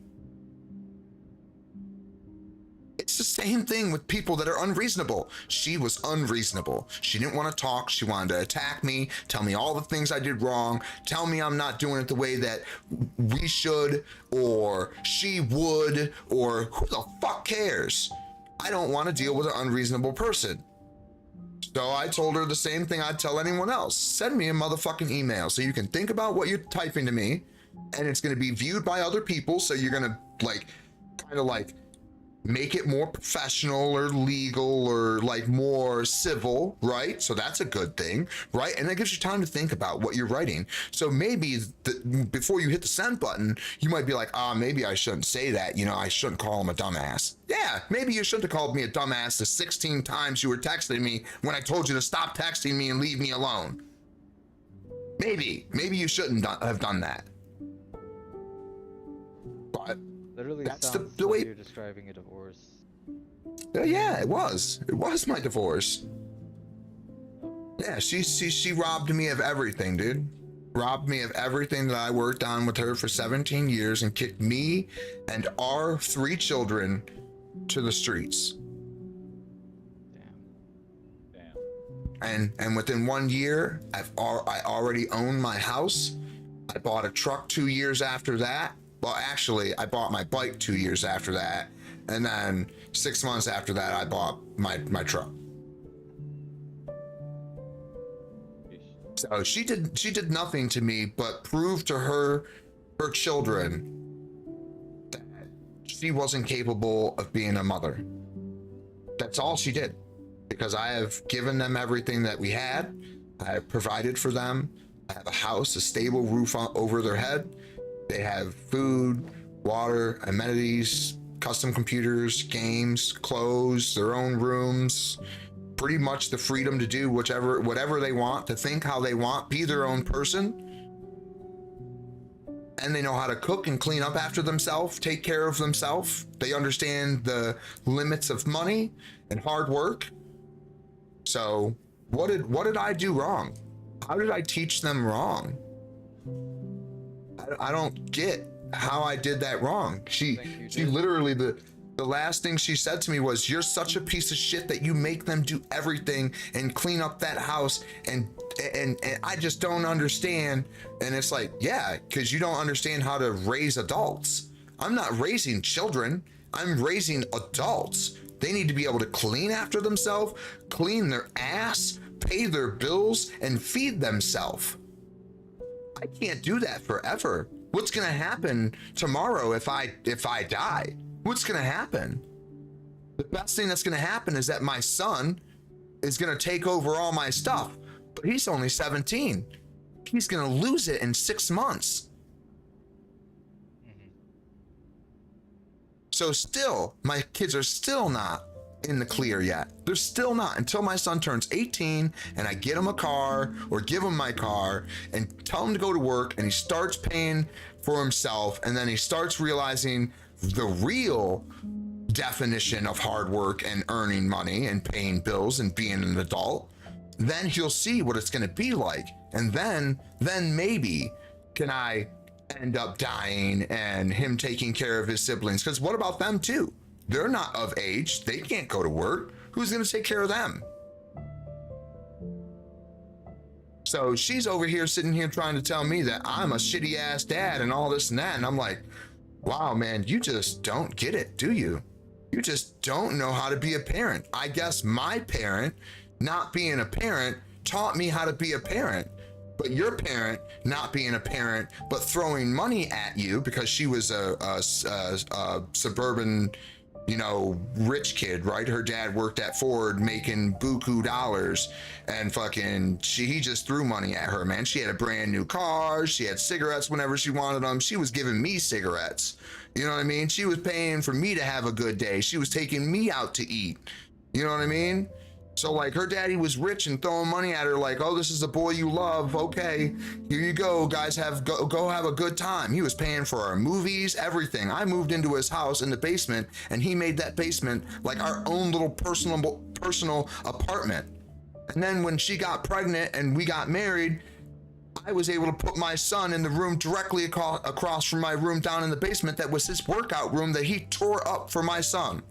It's the same thing with people that are unreasonable. She was unreasonable. She didn't want to talk. She wanted to attack me, tell me all the things I did wrong, tell me I'm not doing it the way that we should, or she would, or who the fuck cares? I don't want to deal with an unreasonable person. So I told her the same thing I'd tell anyone else. Send me a motherfucking email so you can think about what you're typing to me, and it's going to be viewed by other people. So you're going to like kind of like make it more professional or legal or like more civil, right? So that's a good thing, right? And that gives you time to think about what you're writing. So maybe before you hit the send button, you might be like, maybe I shouldn't say that. You know, I shouldn't call him a dumbass. Yeah, maybe you shouldn't have called me a dumbass the 16 times you were texting me when I told you to stop texting me and leave me alone. Maybe you shouldn't have done that. But Literally that's sounds the like way. you're describing a divorce. Yeah, it was my divorce. Yeah, she robbed me of everything, dude. Robbed me of everything that I worked on with her for 17 years and kicked me and our 3 children to the streets. Damn. And within 1 year, I already owned my house. I bought a truck 2 years after that. Well, actually, I bought my bike 2 years after that, and then 6 months after that, I bought my truck. So she did nothing to me but prove to her children that she wasn't capable of being a mother. That's all she did, because I have given them everything that we had. I have provided for them. I have a house, a stable roof over their head. They have food, water, amenities, custom computers, games, clothes, their own rooms, pretty much the freedom to do whatever they want, to think how they want, be their own person. And they know how to cook and clean up after themselves, take care of themselves. They understand the limits of money and hard work. So what did I do wrong? How did I teach them wrong? I don't get how I did that wrong. She literally, the last thing she said to me was, "You're such a piece of shit that you make them do everything and clean up that house, and I just don't understand." And it's like, yeah, because you don't understand how to raise adults. I'm not raising children, I'm raising adults. They need to be able to clean after themselves, clean their ass, pay their bills, and feed themselves. I can't do that forever. What's gonna happen tomorrow if I die? What's gonna happen? The best thing that's gonna happen is that my son is gonna take over all my stuff, but he's only 17. He's gonna lose it in 6 months. So still, my kids are still not in the clear yet. They're still not, until my son turns 18 and I get him a car or give him my car and tell him to go to work, and he starts paying for himself, and then he starts realizing the real definition of hard work and earning money and paying bills and being an adult. Then he'll see what it's going to be like, and then maybe can I end up dying and him taking care of his siblings. Because what about them too? They're not of age. They can't go to work. Who's going to take care of them? So she's over here sitting here trying to tell me that I'm a shitty ass dad and all this and that. And I'm like, wow, man, you just don't get it, do you? You just don't know how to be a parent. I guess my parent, not being a parent, taught me how to be a parent. But your parent, not being a parent, but throwing money at you, because she was a suburban, rich kid, right? Her dad worked at Ford making buku dollars, and he just threw money at her, man. She had a brand new car. She had cigarettes whenever she wanted them. She was giving me cigarettes. You know what I mean? She was paying for me to have a good day. She was taking me out to eat. You know what I mean? So like, her daddy was rich and throwing money at her like, oh, this is the boy you love. Okay, here you go, guys, go have a good time. He was paying for our movies, everything. I moved into his house in the basement, and he made that basement like our own little personal apartment. And then when she got pregnant and we got married, I was able to put my son in the room directly across from my room down in the basement that was his workout room that he tore up for my son.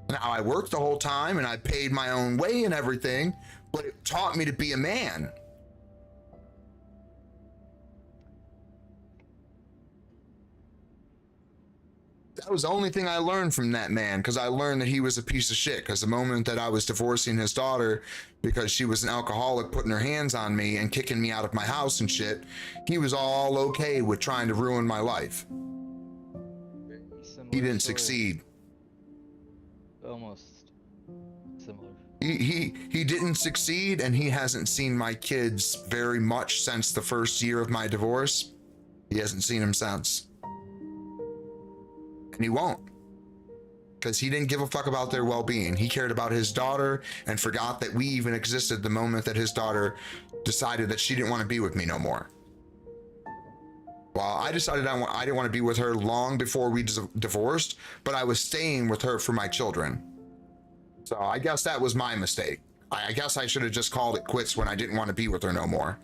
Now, I worked the whole time and I paid my own way and everything, but it taught me to be a man. That was the only thing I learned from that man, because I learned that he was a piece of shit. Because the moment that I was divorcing his daughter because she was an alcoholic, putting her hands on me and kicking me out of my house and shit, he was all okay with trying to ruin my life. Very similar He didn't story. succeed. Almost similar. He didn't succeed, and he hasn't seen my kids very much since the first year of my divorce. He hasn't seen them since. And he won't. Because he didn't give a fuck about their well-being. He cared about his daughter and forgot that we even existed the moment that his daughter decided that she didn't want to be with me no more. Well, I decided I didn't want to be with her long before we divorced, but I was staying with her for my children. So I guess that was my mistake. I guess I should have just called it quits when I didn't want to be with her no more.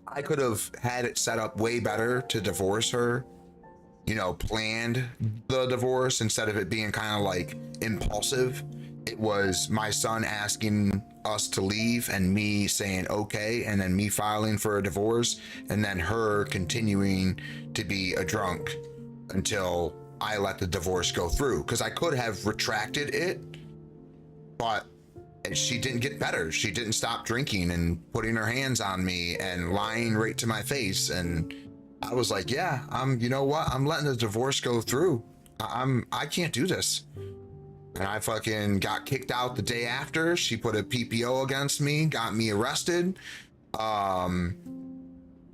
I could have had it set up way better to divorce her, you know, planned the divorce instead of it being kind of like impulsive. It was my son asking us to leave and me saying okay, and then me filing for a divorce, and then her continuing to be a drunk until I let the divorce go through. Because I could have retracted it, but she didn't get better. She didn't stop drinking and putting her hands on me and lying right to my face. And I was like, yeah, you know what? I'm letting the divorce go through. I can't do this. And I fucking got kicked out the day after. She put a PPO against me, got me arrested.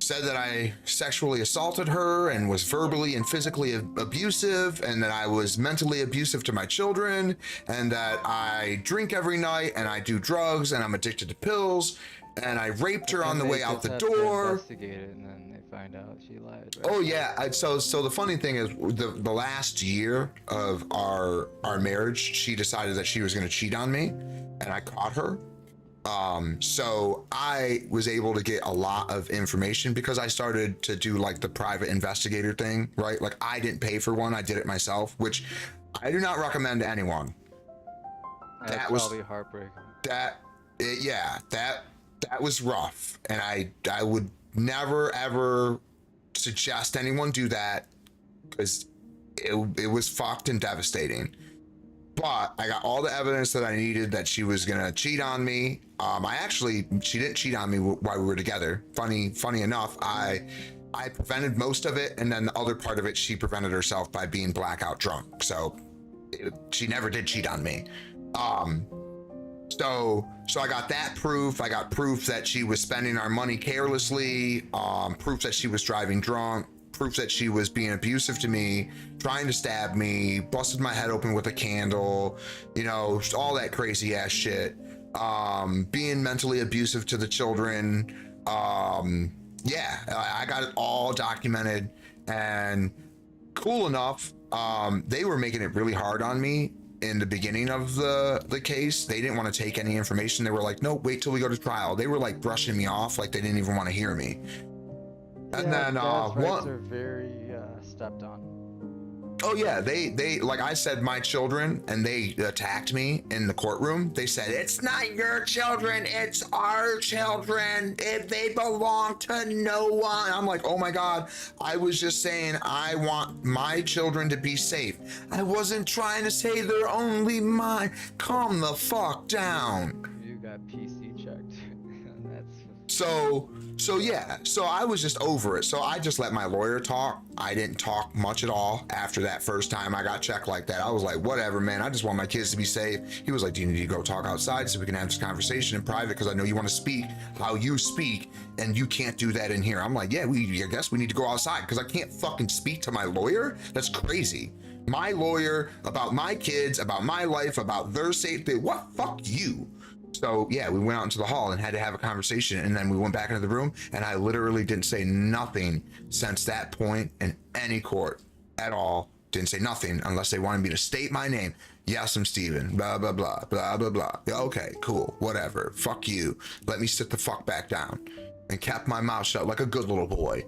Said that I sexually assaulted her and was verbally and physically abusive, and that I was mentally abusive to my children, and that I drink every night and I do drugs and I'm addicted to pills, and I raped her on the way out the door. Investigate it, and then they find out she lied. Right? Oh yeah. So the funny thing is, the last year of our marriage, she decided that she was going to cheat on me, and I caught her. So I was able to get a lot of information because I started to do like the private investigator thing, right? Like I didn't pay for one, I did it myself, which I do not recommend to anyone. That's That was probably heartbreaking. that was rough, and I would never ever suggest anyone do that, because it was fucked and devastating. But I got all the evidence that I needed that she was gonna cheat on me. She didn't cheat on me while we were together. Funny enough, I prevented most of it, and then the other part of it, she prevented herself by being blackout drunk. So she never did cheat on me. So I got that proof. I got proof that she was spending our money carelessly. Proof that she was driving drunk. Proof that she was being abusive to me, trying to stab me, busted my head open with a candle, you know, all that crazy ass shit. Being mentally abusive to the children. Yeah, I got it all documented, and cool enough, they were making it really hard on me in the beginning of the case. They didn't want to take any information. They were like, no, wait till we go to trial. They were like brushing me off, like they didn't even want to hear me. And then dad's rights are very stepped on. oh yeah, they like I said, my children, and they attacked me in the courtroom. They said, it's not your children, it's our children. They belong to no one. I'm like, oh my God, I was just saying I want my children to be safe. I wasn't trying to say they're only mine. Calm the fuck down. You got PC checked. That's So yeah, so I was just over it. So I just let my lawyer talk. I didn't talk much at all after that first time I got checked like that. I was like, whatever, man. I just want my kids to be safe. He was like, do you need to go talk outside so we can have this conversation in private? Because I know you want to speak how you speak, and you can't do that in here. I'm like, yeah, I guess we need to go outside, because I can't fucking speak to my lawyer. That's crazy. My lawyer about my kids, about my life, about their safety. What? Fuck you. So yeah, we went out into the hall and had to have a conversation, and then we went back into the room, and I literally didn't say nothing since that point in any court at all. Didn't say nothing unless they wanted me to state my name. Yes, I'm Steven, blah, blah, blah, blah, blah, blah. Okay, cool, whatever, fuck you. Let me sit the fuck back down, and kept my mouth shut like a good little boy.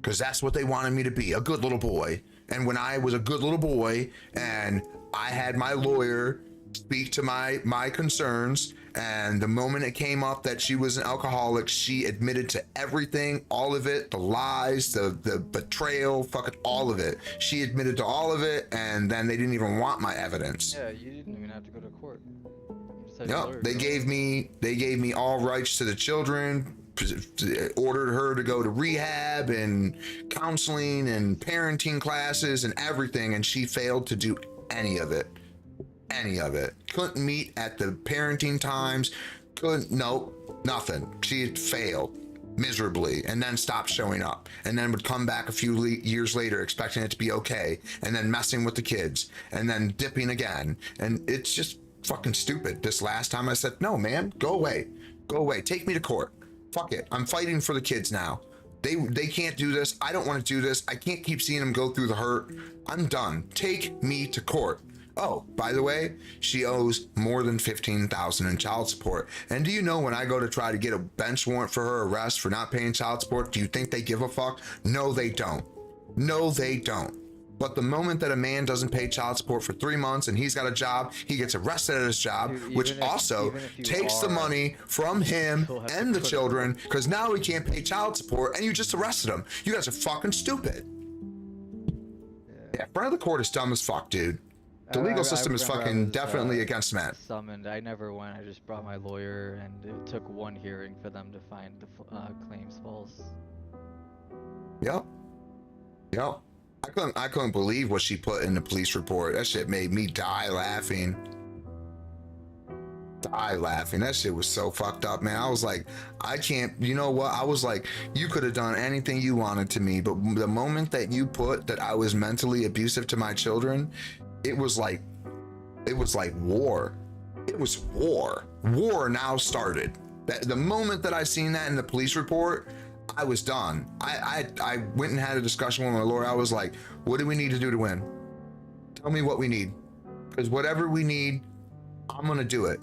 Because that's what they wanted me to be, a good little boy. And when I was a good little boy and I had my lawyer speak to my concerns, And the moment it came up that she was an alcoholic, she admitted to everything, all of it, the lies, the betrayal, fucking all of it. She admitted to all of it, and then they didn't even want my evidence. Yeah, you didn't even have to go to court. You just had No, your lawyer they go. gave me all rights to the children, ordered her to go to rehab and counseling and parenting classes and everything, and she failed to do any of it. Any of it. Couldn't meet at the parenting times, nothing. She had failed miserably and then stopped showing up, and then would come back a few years later expecting it to be okay, and then messing with the kids, and then dipping again. And it's just fucking stupid. This last time I said, no, man, go away, take me to court. Fuck it, I'm fighting for the kids now. They can't do this. I don't want to do this. I can't keep seeing them go through the hurt. I'm done. Take me to court. Oh, by the way, she owes more than $15,000 in child support. And do you know, when I go to try to get a bench warrant for her arrest for not paying child support, do you think they give a fuck? No, they don't. No, they don't. But the moment that a man doesn't pay child support for 3 months and he's got a job, he gets arrested at his job, Dude, which even also if you takes the are, money from him still have to and the put it- children, because now he can't pay child support, and you just arrested him. You guys are fucking stupid. Yeah, front of the court is dumb as fuck, dude. The legal system is remember I fucking was, definitely against men. Summoned. I never went. I just brought my lawyer, and it took one hearing for them to find the claims false. Yep. I couldn't believe what she put in the police report. That shit made me die laughing. That shit was so fucked up, man. I was like, I can't, you know what? I was like, you could have done anything you wanted to me, but the moment that you put that I was mentally abusive to my children, it was like war. It was war. War now started. That the moment that I seen that in the police report, I was done. I went and had a discussion with my lawyer. I was like, what do we need to do to win? Tell me what we need. Because whatever we need, I'm gonna do it.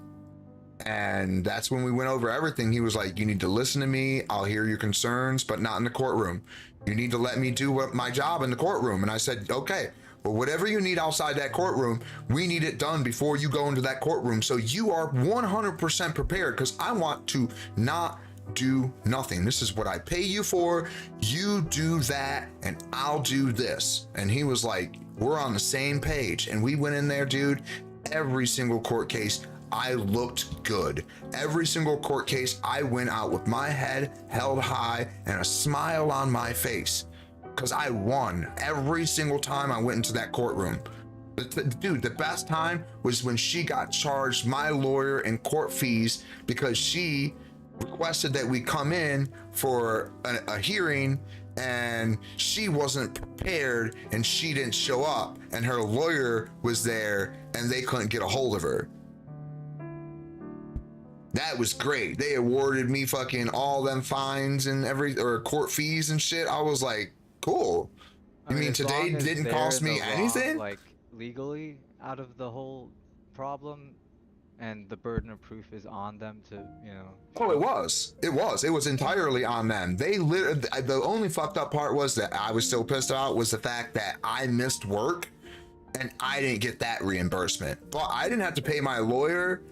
And that's when we went over everything. He was like, you need to listen to me. I'll hear your concerns, but not in the courtroom. You need to let me do my job in the courtroom. And I said, okay, well, whatever you need outside that courtroom, we need it done before you go into that courtroom. So you are 100% prepared, because I want to not do nothing. This is what I pay you for. You do that and I'll do this. And he was like, we're on the same page. And we went in there, dude. Every single court case, I looked good. Every single court case, I went out with my head held high and a smile on my face, because I won every single time I went into that courtroom. Dude, the best time was when she got charged, my lawyer, in court fees, because she requested that we come in for a hearing, and she wasn't prepared and she didn't show up, and her lawyer was there and they couldn't get a hold of her. That was great. They awarded me fucking all them fines and court fees and shit. I was like, cool. You mean as today long as didn't they're cost in me the wrong, anything? like legally out of the whole problem, and the burden of proof is on them to, you know. Oh, it was entirely on them. They literally, the only fucked up part was that I was still pissed about was the fact that I missed work and I didn't get that reimbursement. But I didn't have to pay my lawyer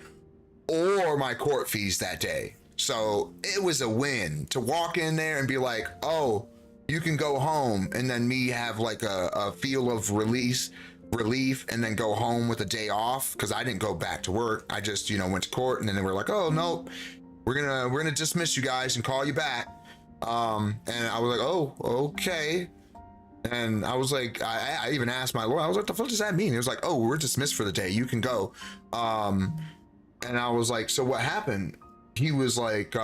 or my court fees that day. So it was a win to walk in there and be like, oh, you can go home, and then me have like a feel of relief, and then go home with a day off, because I didn't go back to work. I just, went to court, and then they were like, oh, nope, we're gonna dismiss you guys and call you back. And I was like, oh, okay. And I was like, I even asked my lawyer, I was like, the fuck does that mean? He was like, oh, we're dismissed for the day, you can go. And I was like, so what happened? He was like,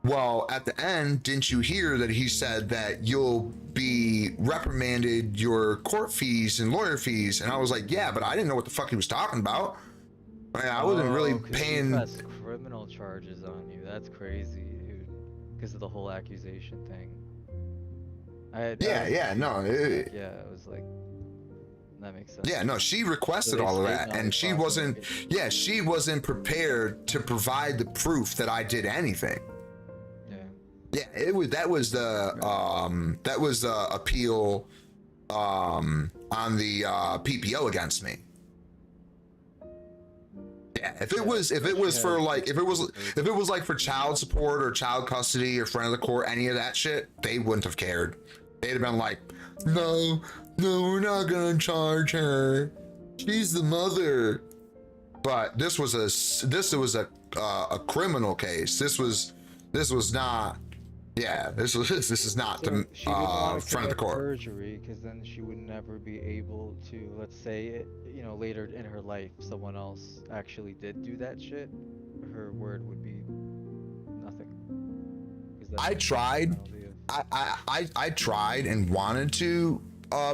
well, at the end, didn't you hear that he said that you'll be reprimanded, your court fees and lawyer fees? And I was like, yeah, but I didn't know what the fuck he was talking about. I wasn't really 'cause paying. he pressed criminal charges on you. That's crazy, dude. Because of the whole accusation thing. Yeah, no. Yeah, it was like, that makes sense. Yeah, no, she requested they all of stayed that, on and the she property. she wasn't prepared to provide the proof that I did anything. Yeah, that was the appeal on the PPO against me. Yeah, if it was for like if it was like for child support or child custody or friend of the court, any of that shit, they wouldn't have cared. They'd have been like, no, we're not gonna charge her. She's the mother. But this was a criminal case. This was not. Yeah, this is not So the she didn't want to front of the commit court. perjury, because then she would never be able to, let's say, later in her life, someone else actually did do that shit. Her word would be nothing. 'Cause that's I the tried. penalty of- I tried and wanted to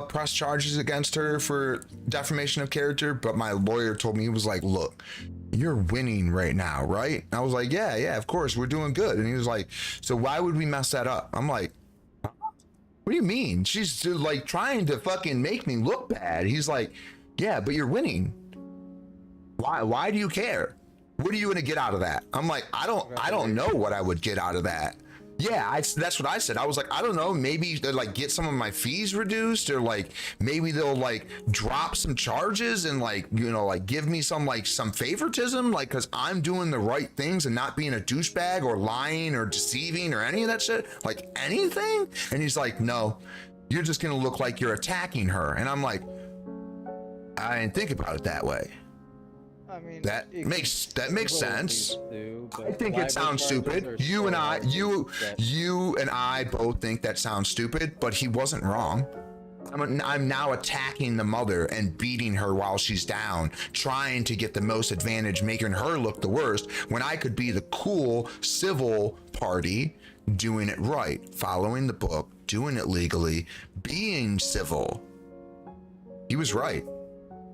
press charges against her for defamation of character, but my lawyer told me, he was like, look, you're winning right now, right? I was like, yeah, of course, we're doing good. And he was like, so why would we mess that up? I'm like, what do you mean? She's like trying to fucking make me look bad. He's like, yeah, but you're winning. Why do you care? What are you gonna get out of that? I'm like, I don't know what I would get out of that. Yeah, that's what I said. I was like, I don't know, maybe they'll like get some of my fees reduced, or like maybe they'll like drop some charges and like, like give me some favoritism, like, because I'm doing the right things and not being a douchebag or lying or deceiving or any of that shit, like anything. And he's like, no, you're just gonna look like you're attacking her. And I'm like, I didn't think about it that way. I mean, That makes sense. Do, I think it sounds stupid. You and I both think that sounds stupid, but he wasn't wrong. I'm now attacking the mother and beating her while she's down, trying to get the most advantage, making her look the worst, when I could be the cool civil party, doing it right, following the book, doing it legally, being civil. He was right.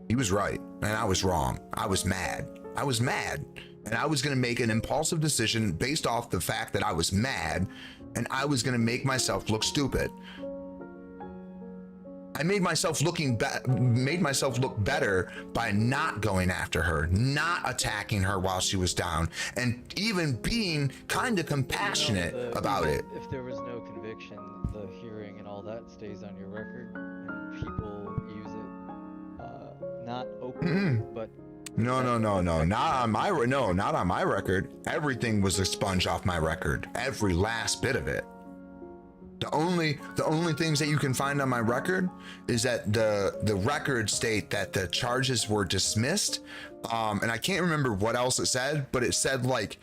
And I was wrong. I was mad. And I was going to make an impulsive decision based off the fact that I was mad, and I was going to make myself look stupid. I made myself look better by not going after her, not attacking her while she was down, and even being kind of compassionate about it. If there was no conviction, the hearing and all that stays on your record, and people use it not openly, but No, not on my record. Everything was expunged off my record, every last bit of it. The only things that you can find on my record is that the records state that the charges were dismissed, and I can't remember what else it said, but it said like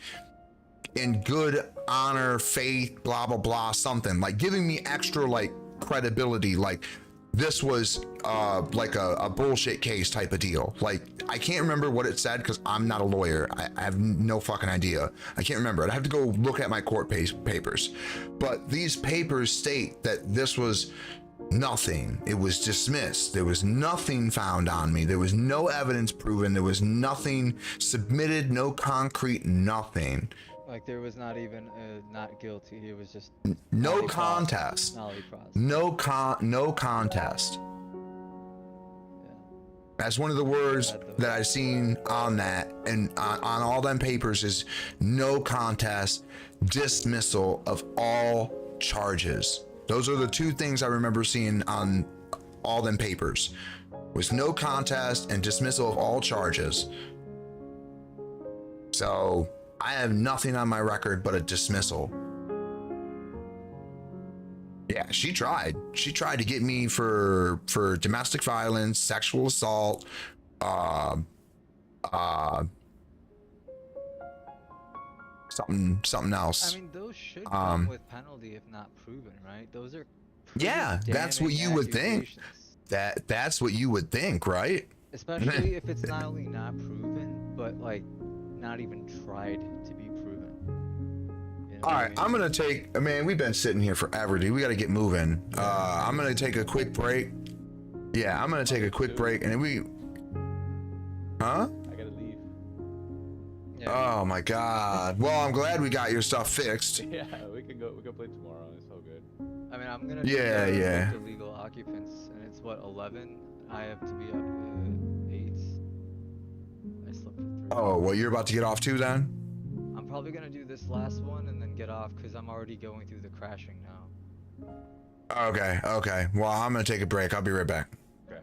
in good honor, faith, blah blah blah, something like giving me extra like credibility, like this was like a bullshit case type of deal. Like, I can't remember what it said because I'm not a lawyer. I have no fucking idea. I can't remember. I'd have to go look at my court papers. But these papers state that this was nothing. It was dismissed. There was nothing found on me. There was no evidence proven. There was nothing submitted, no concrete, nothing. like there was not even a not guilty. It was just No contest. No contest. That's one of the words that I've seen on that, and on all them papers is no contest, dismissal of all charges. Those are the two things I remember seeing on all them papers, was no contest and dismissal of all charges. So I have nothing on my record but a dismissal. Yeah, she tried to get me for domestic violence, sexual assault, something else. I mean, those should come with penalty if not proven, right? Those are yeah, that's what you would think. That's what you would think, right? Especially if it's not only not proven, but like not even tried to be proven. You know All right, I'm gonna take. Man, we've been sitting here forever, dude. We got to get moving. I'm gonna take a quick break. Yeah, I'm gonna take a quick break, and then we. Huh? I gotta leave. Yeah. Oh my God. Well, I'm glad we got your stuff fixed. Yeah, we can play tomorrow. It's all good. I mean, I'm gonna Yeah, do yeah. the legal occupants, and it's what 11. I have to be up at 8. I slept for 3. Oh, well, you're about to get off too, then? I'm probably gonna do this last one and then get off because I'm already going through the crashing now. Okay. Well, I'm gonna take a break. I'll be right back. Okay.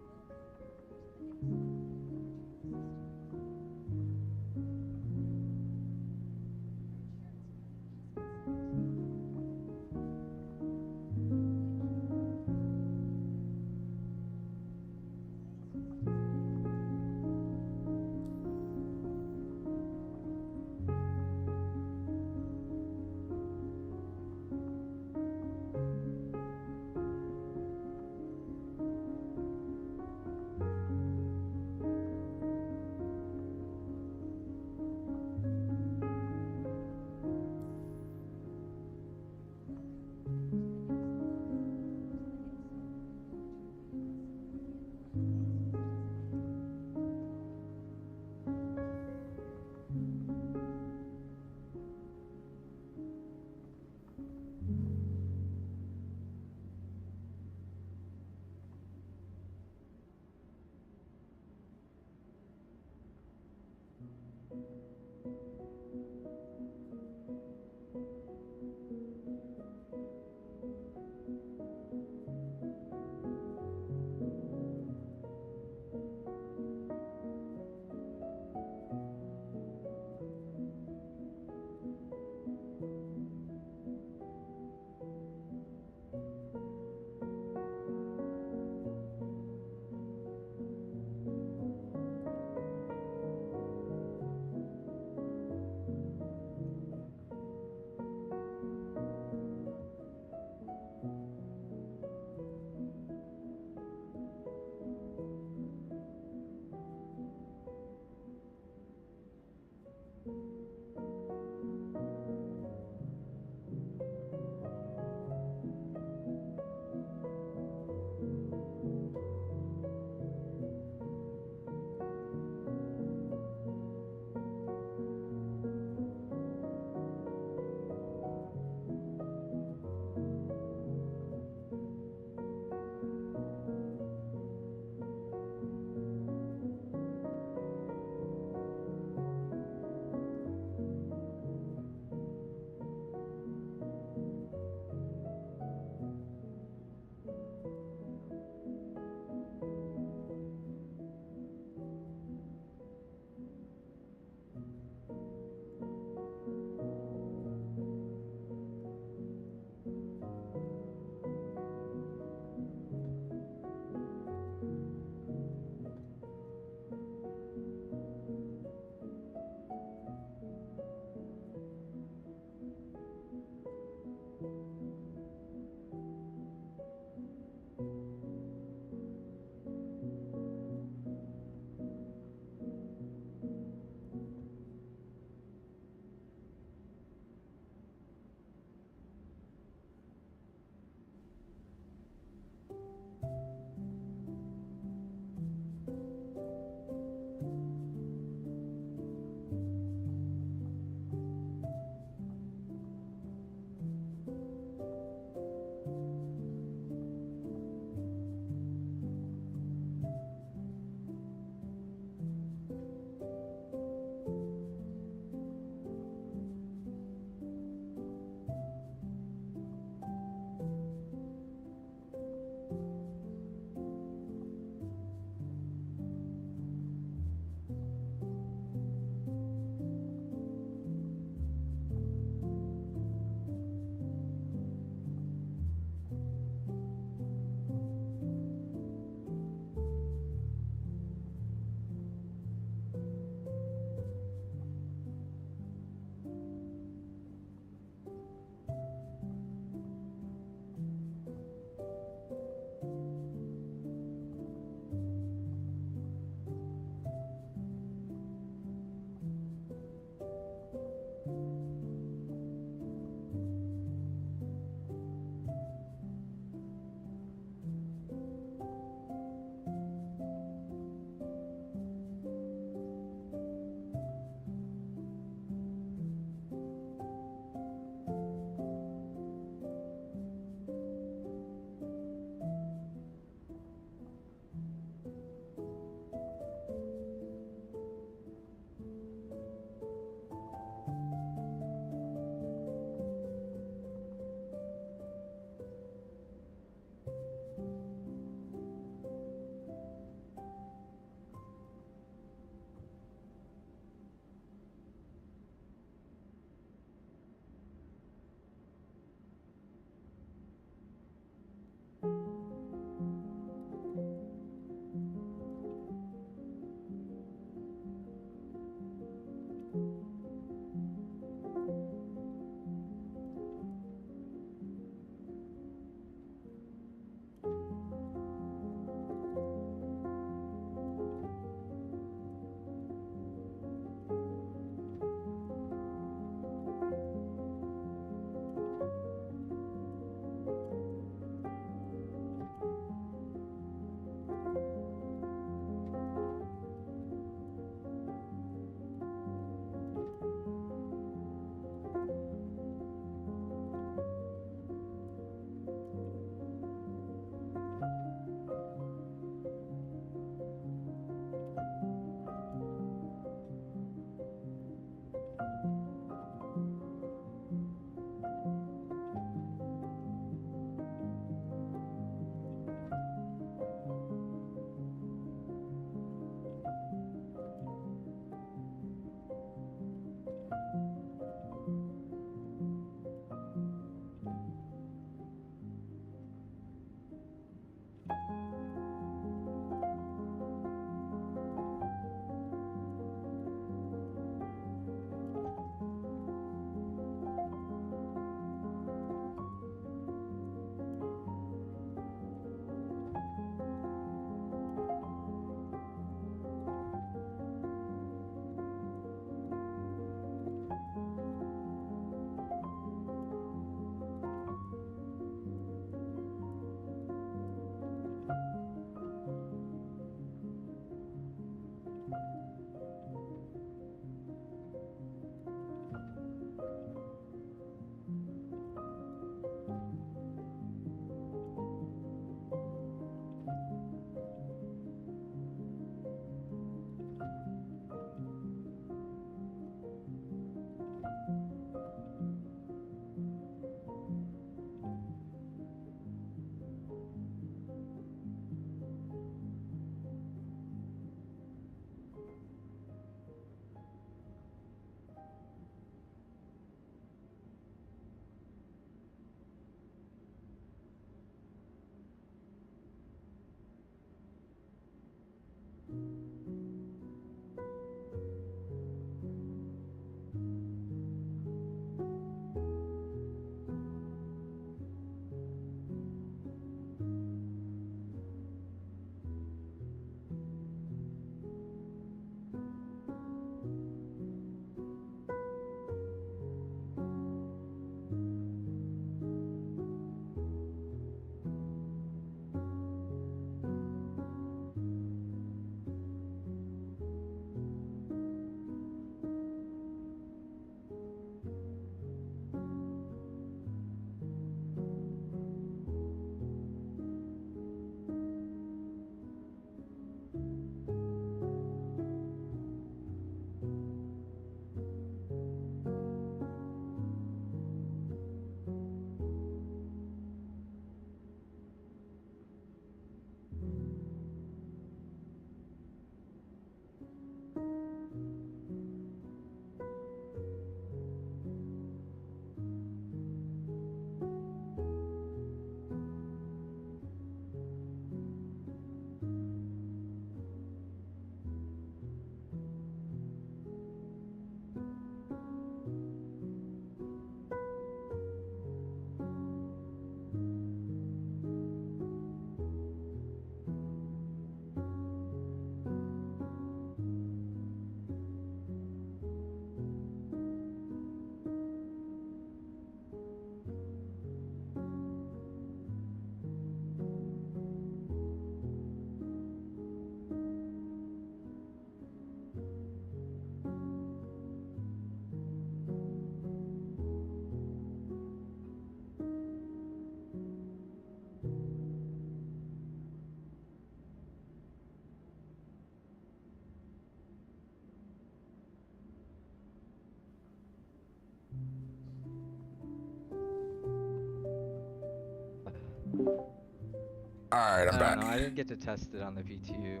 All right, I'm I back. don't know. I didn't get to test it on the PTU.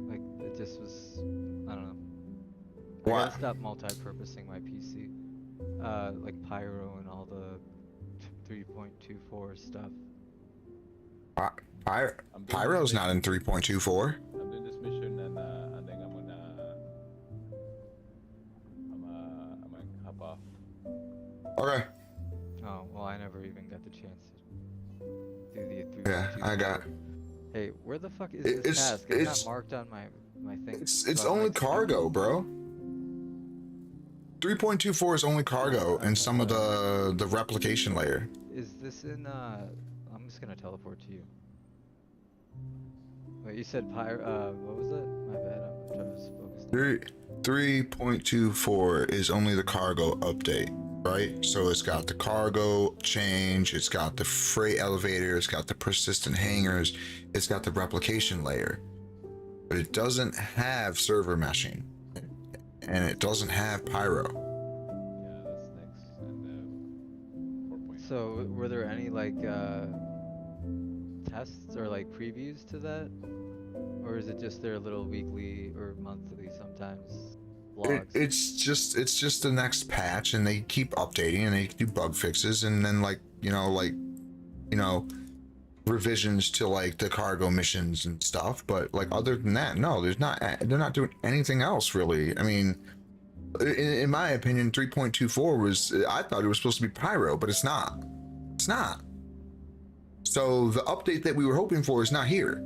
Like it just was. I don't know. I What? gotta stop multi-purposing my PC. Like Pyro and all the 3.24 stuff. I'm doing Pyro's this not in mission. 3.24. I'm doing this mission and then I'm gonna hop off. Okay. Oh well, I never even got the chance to do the Yeah, I got. 3.24. Hey, where the fuck is It, this task? It's not it's marked on my thing. it's So I'm only like, cargo, bro. 3.24 is only cargo and some of the replication layer. is this in I'm just gonna teleport to you. Wait, you said pyro, what was it? My bad, I'm trying to focus now. 3.24 is only the cargo update, right? So it's got the cargo change, it's got the freight elevator, it's got the persistent hangars, it's got the replication layer, but it doesn't have server meshing, and it doesn't have pyro. Yeah, that's next. And 4.0. So were there any like tests or like previews to that? Or is it just their little weekly or monthly sometimes vlogs? It's just the next patch, and they keep updating and they do bug fixes, and then like revisions to like the cargo missions and stuff. But like other than that, no, they're not doing anything else really. I mean, in my opinion, 3.24 was, I thought it was supposed to be pyro, but it's not. It's not. So the update that we were hoping for is not here.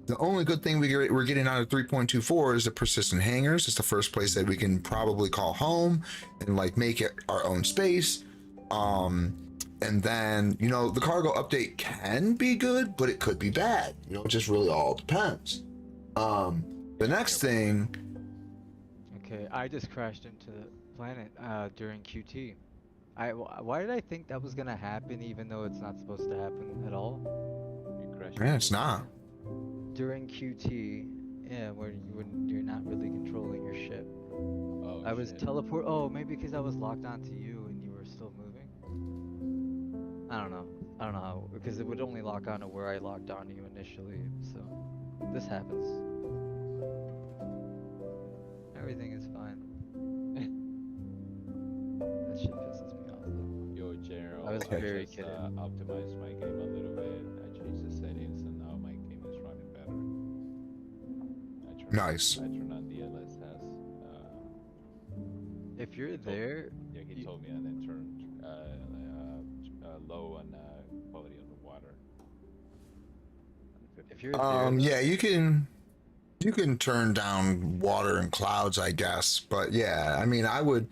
The only good thing we're getting out of 3.24 is the persistent hangars. It's the first place that we can probably call home and like make it our own space. And then, the cargo update can be good, but it could be bad. It just really all depends. The next thing. Okay, I just crashed into the planet during QT. Why did I think that was gonna happen even though it's not supposed to happen at all? You crashed. Man, it's not. During QT, yeah, when you're not really controlling your ship. Oh, I was shit. Oh, maybe because I was locked onto you and you were still moving. I don't know how, because it would only lock onto where I locked onto you initially. So this happens. Everything is fine. That shit pisses me off though. Yo, General, I was very just kidding. optimized my game a little bit. I changed the settings and now my game is running better. Nice. I turned on DLSS. If you're there, Yeah, he told me, and then turned low on quality of the water. if you're there, Yeah, you can turn down water and clouds, I guess. But yeah, I mean, the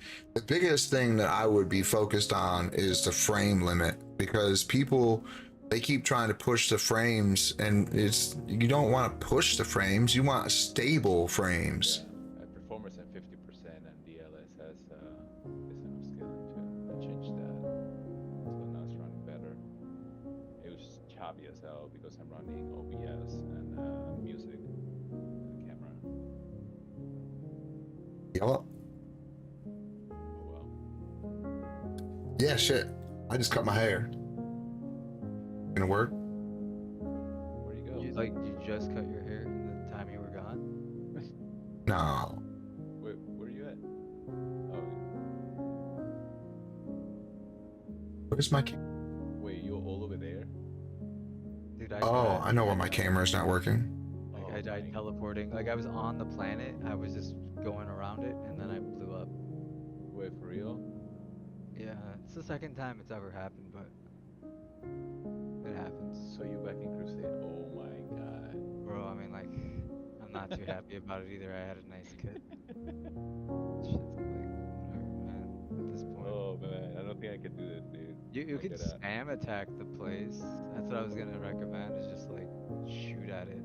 biggest thing that I would be focused on is the frame limit, because people, they keep trying to push the frames, and you don't want to push the frames, you want stable frames. Yeah, performance at 50% and DLSS is enough scaling too. I changed that, so now it's running better. It was choppy as hell because I'm running OBS and music and camera. Yellow. Oh well. Yeah, shit. I just cut my hair. Gonna work? Where do you go? you just cut your hair in the time you were gone. No. Where are you at? Oh, Where's my wait, you all over there? Dude, I know why my camera's not working. Like I died teleporting. Like I was on the planet, I was just going around it, and then I blew up. Wait, for real? Yeah, it's the second time it's ever happened, but it happens. So you back in Crusade? Oh my god. Bro, I mean, like, I'm not too happy about it either. I had a nice kit. Shit's like, whatever, man. At this point, Oh man, I don't think I could do this, dude. you Look could at that. spam attack the place. That's what I was gonna recommend. Is just like shoot at it.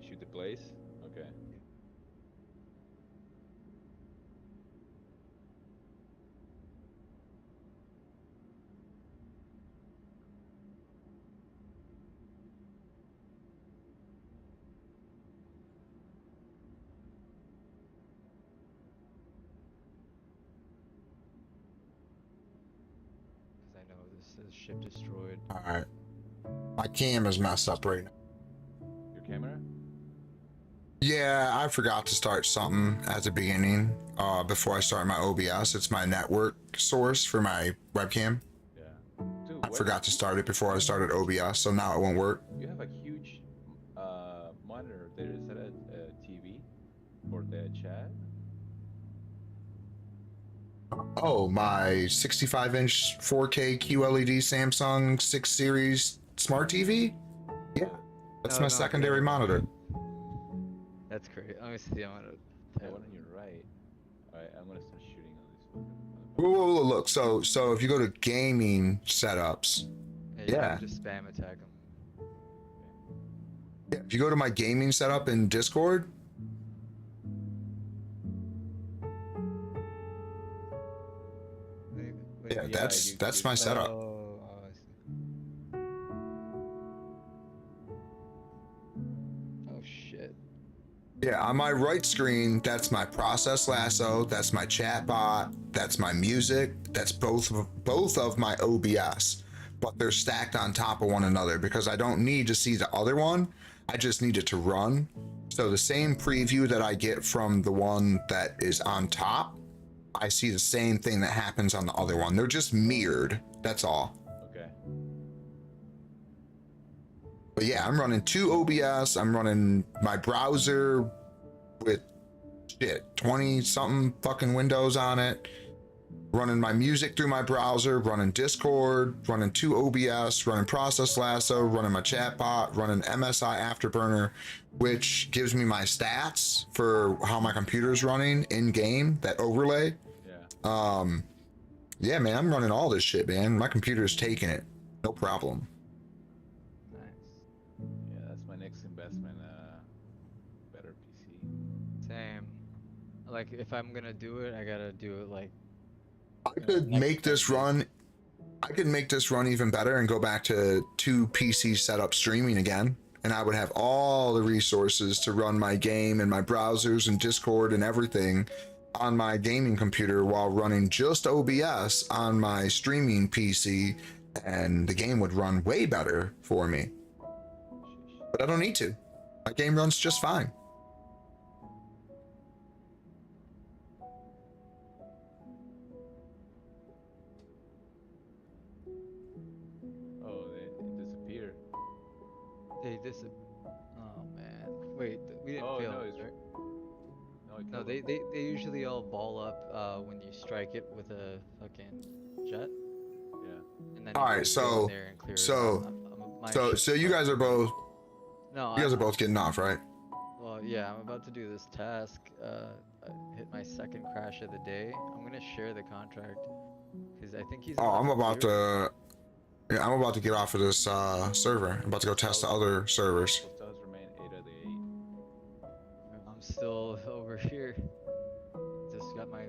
Shoot the place? Okay. Because I know this is ship destroyed. All right. My cam is messed up right now. Your camera? Yeah, I forgot to start something at the beginning before I start my OBS. It's my network source for my webcam. Yeah. Dude, I forgot to start it before I started OBS, so now it won't work. You have a huge monitor there. Is that a TV for the chat? Oh, my 65-inch 4K QLED Samsung 6 Series Smart TV? Yeah, that's my secondary monitor. That's great. Let me see. I'm gonna. The one on your right. Alright, I'm gonna start shooting on this one. Whoa, look. So if you go to gaming setups, yeah. Just spam attack him. Yeah, if you go to my gaming setup in Discord, yeah, that's my setup. Oh, I see. Oh shit. Yeah, on my right screen, that's my process lasso, that's my chat bot, that's my music, that's both of my OBS, but they're stacked on top of one another because I don't need to see the other one. I just need it to run. So the same preview that I get from the one that is on top, I see the same thing that happens on the other one. They're just mirrored, that's all. Okay. But yeah, I'm running 2 OBS. I'm running my browser with 20 something fucking windows on it. Running my music through my browser, running Discord, running 2 OBS, running Process Lasso, running my chatbot, running MSI Afterburner, which gives me my stats for how my computer's running in game, that overlay. Yeah. Yeah, man, I'm running all this shit, man. My computer's taking it. No problem. Nice. Yeah, that's my next investment. Better PC. Same. Like if I'm gonna do it, I gotta do it like. I could make this run. I could make this run even better and go back to 2 PC setup streaming again. And I would have all the resources to run my game and my browsers and Discord and everything on my gaming computer while running just OBS on my streaming PC, and the game would run way better for me. But I don't need to. My game runs just fine. Oh, it disappeared. They dis. Oh man. Wait, we didn't Oh, fail no, this, it's- right? No, it No, killed they him. usually all ball up when you strike it with a fucking jet, Yeah. and then All you right, gotta go in so- there and clear it so- out. My So shit's you guys are both No, you guys I'm, are both getting off, right? Well, yeah, I'm about to do this task. I hit my second crash of the day. I'm gonna share the contract because I think he's. Oh, I'm about clear. to. Yeah, I'm about to get off of this server. I'm about to go test the other servers. Those does remain 8 of the 8. I'm still over here. Just got my.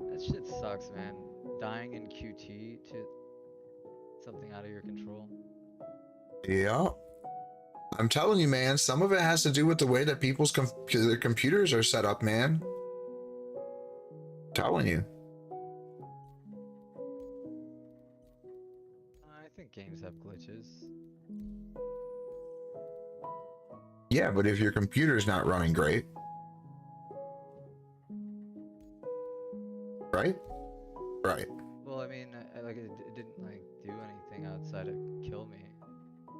That shit sucks, man. Dying in QT to something out of your control. Yeah. I'm telling you, man, some of it has to do with the way that people's their computers are set up, man. Telling you. I think games have glitches. Yeah, but if your computer's not running great, right? Right. Well, I mean, like it didn't like do anything outside of kill me.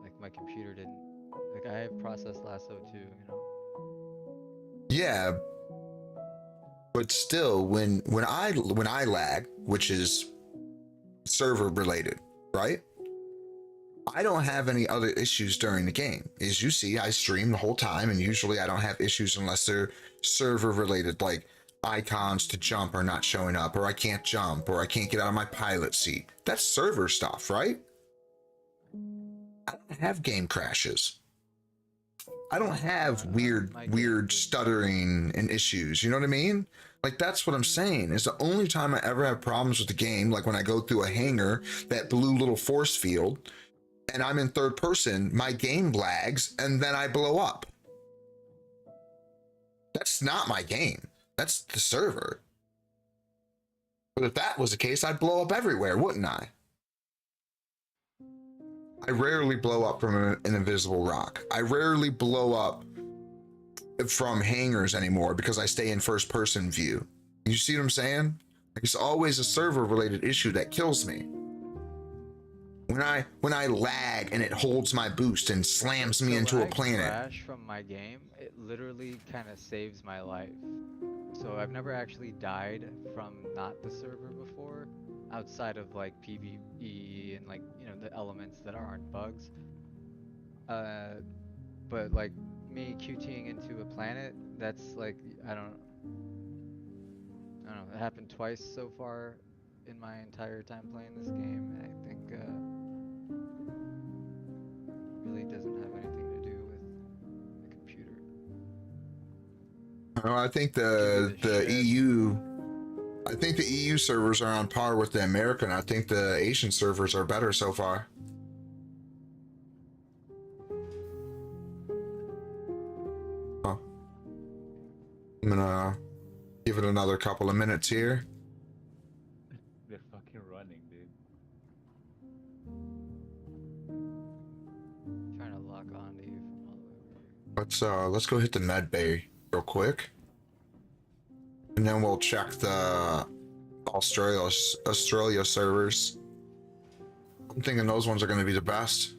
Like my computer didn't. Like I have process lasso too, you know. Yeah. But still, when I lag, which is server related, right? I don't have any other issues during the game. As you see, I stream the whole time, and usually I don't have issues unless they're server related, like icons to jump are not showing up, or I can't jump, or I can't get out of my pilot seat. That's server stuff, right? I don't have game crashes. I don't have weird stuttering and issues. You know what I mean? Like, that's what I'm saying. It's the only time I ever have problems with the game, like when I go through a hangar, that blue little force field, and I'm in third person, my game lags, and then I blow up. That's not my game. That's the server. But if that was the case, I'd blow up everywhere, wouldn't I? I rarely blow up from an invisible rock. I rarely blow up from hangars anymore because I stay in first person view. You see what I'm saying? It's always a server related issue that kills me. When I lag and it holds my boost and slams me So into when a I planet. crash from my game, it literally kind of saves my life. So I've never actually died from not the server before, outside of like PvE and like, you know, the elements that aren't bugs. But like me QTing into a planet, that's like, I don't know, it happened twice so far in my entire time playing this game. And I think really doesn't have anything to do with the computer. I think Give me the shit. EU, I think the EU servers are on par with the American. I think the Asian servers are better so far. Huh. I'm gonna give it another couple of minutes here. They're fucking running, dude. Trying to lock on to you from all the way over here. Let's go hit the med bay real quick, and then we'll check the Australia servers. I'm thinking those ones are going to be the best.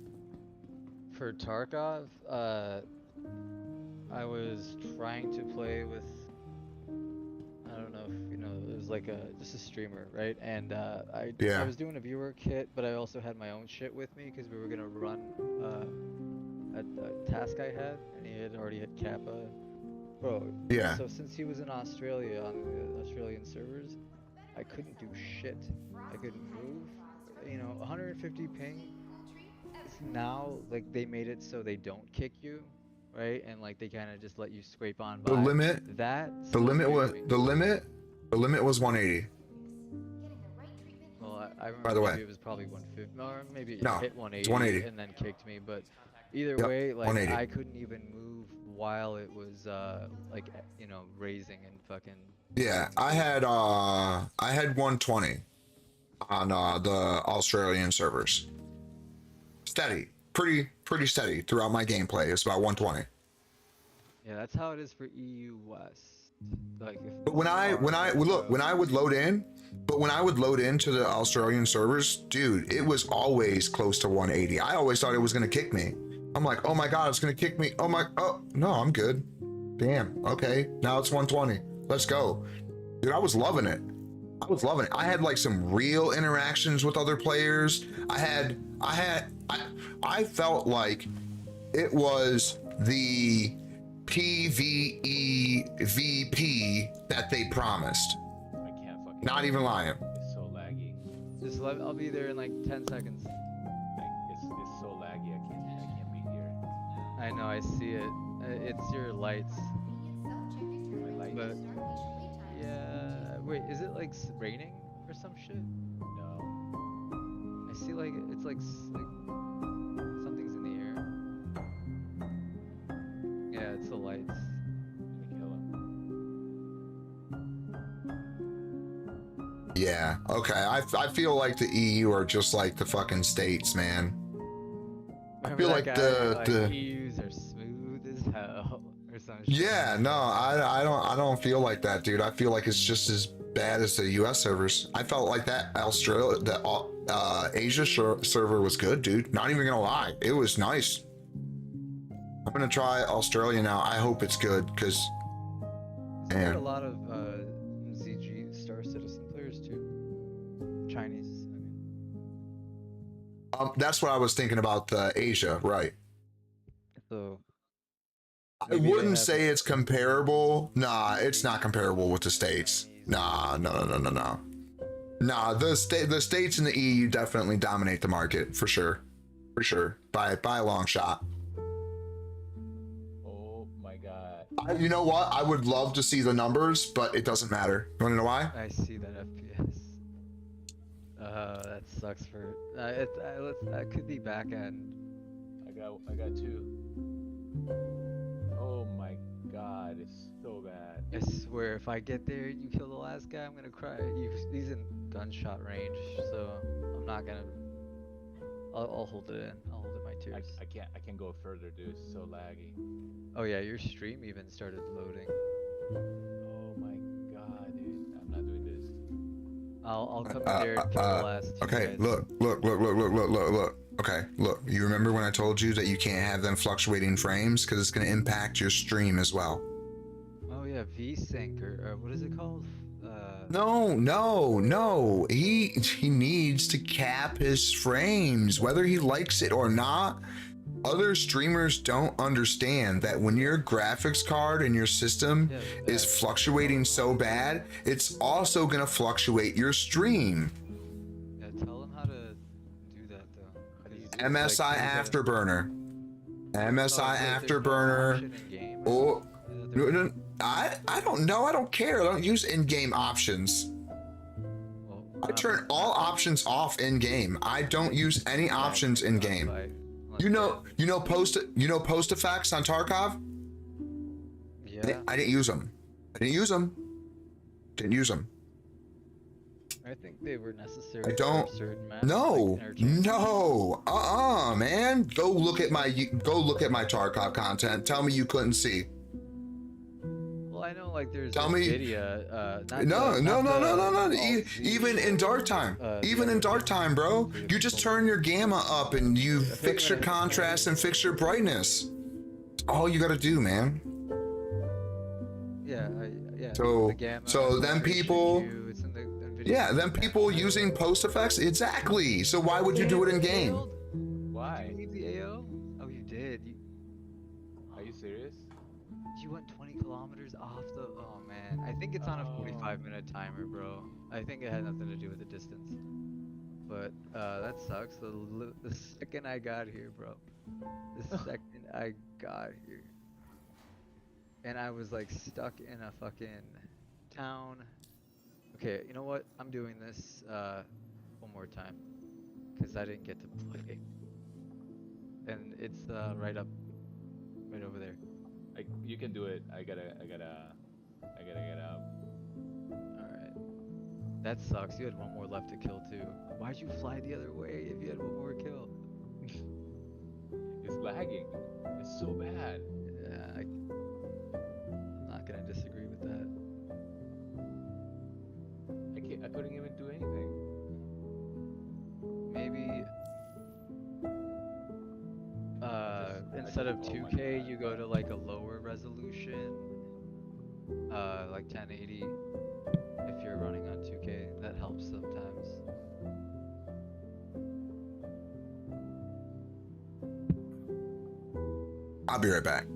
For Tarkov, I was trying to play with, I don't know if you know, it was like just a streamer, right? And I was doing a viewer kit, but I also had my own shit with me because we were gonna run a task I had, and he had already had Kappa. Bro, Yeah. so since he was in Australia on the Australian servers, I couldn't do shit. I couldn't move. You know, 150 ping. It's now like they made it so they don't kick you, right? And like they kind of just let you scrape on by. The limit That was moving. the limit was 180. Well, I remember By the way. maybe it was probably 150, or maybe it No, hit it's 180, 180. and then kicked me. But either Yep, way, like 180. I couldn't even move while it was like you know, raising and fucking. Yeah, I had 120 on the Australian servers. Steady, pretty steady throughout my gameplay. It's about 120. Yeah, that's how it is for EU West. Like, if But when I would load in, when I would load into the Australian servers, dude, it was always close to 180. I always thought it was gonna kick me. I'm like, oh my god, it's gonna kick me. Oh no, I'm good. Damn. Okay, now it's 120. Let's go, dude. I was loving it. I had like some real interactions with other players. I felt like it was the PvE VP that they promised. I can't fucking. Not even lying. It's so laggy. just I'll be there in like 10 seconds. Like it's so laggy. I can't be here. I know, I see it. It's your lights. My light. But yeah, wait, is it like raining or some shit? No. I see like it's like something's in the air. Yeah, it's the lights. Let me kill him. Yeah. Okay. I feel like the EU are just like the fucking states, man. Remember feel that like guy, the EUs are smooth as hell or some shit. Yeah. No, I don't feel like that, dude. I feel like it's just as bad as the US servers. I felt like that Asia server was good, dude. Not even gonna lie, it was nice. I'm gonna try Australia now. I hope it's good, because There's man, a lot of ZG Star Citizen players too. Chinese, I mean. that's what I was thinking about Asia, right? So I maybe they wouldn't have- say it's comparable. Nah, it's not comparable with the states. Nah, no. Nah, the states and the EU definitely dominate the market for sure, by a long shot. Oh my god. You know what? I would love to see the numbers, but it doesn't matter. You wanna know why? I see that FPS. That sucks for. That could be back end. I got two. Oh my god, it's so bad. I swear, if I get there and you kill the last guy, I'm gonna cry. He's in gunshot range, so I'm not gonna. I'll hold it in. I'll tiers. I can't go further, dude. It's so laggy. Oh yeah, your stream even started loading. Oh my god, dude. I'm not doing this. I'll come in there and kill the last two Okay, guys. look. Okay, look. You remember when I told you that you can't have them fluctuating frames because it's going to impact your stream as well? Oh yeah, VSync or what is it called? No. He needs to cap his frames, whether he likes it or not. Other streamers don't understand that when your graphics card in your system is fluctuating so bad, it's also gonna fluctuate your stream. Yeah, tell them how to do that though. 'Cause it's MSI like, Afterburner. MSI there's no Afterburner. option in-game? Oh, no, I don't know. I don't care. I don't use in-game options. Well, I turn all options off in-game. I don't use any options in-game. You know post effects on Tarkov? Yeah. I didn't use them. Didn't use them. I think they were necessary I don't. for certain maps. No, like interchange. no. Man. Go look at my Tarkov content. Tell me you couldn't see. Well, I know like there's Tell me- Nvidia. No. Even in dark time, bro, you just turn your gamma up and you fix your contrast and fix your brightness. It's all you gotta do, man. Yeah. So- the gamma, so then the people- HQ, it's in the Nvidia Yeah, then people using post effects, exactly. So why would you do it in game? Why? Did you leave the AO? Oh, you did. Are you serious? You went 20 kilometers off the. Oh man, I think it's on a 45-minute timer, bro. I think it had nothing to do with the distance. But that sucks. The second I got here, bro. The second I got here, and I was like stuck in a fucking town. Okay, you know what? I'm doing this one more time because I didn't get to play. And it's right over there. You can do it. I gotta get out. Alright. That sucks. You had one more left to kill too. Why'd you fly the other way if you had one more kill? It's lagging. It's so bad. Yeah, I'm not gonna disagree with that. I couldn't even do anything. Maybe instead of 2K you go to like a lower resolution, like 1080 if you're running on 2K. That helps sometimes. I'll be right back.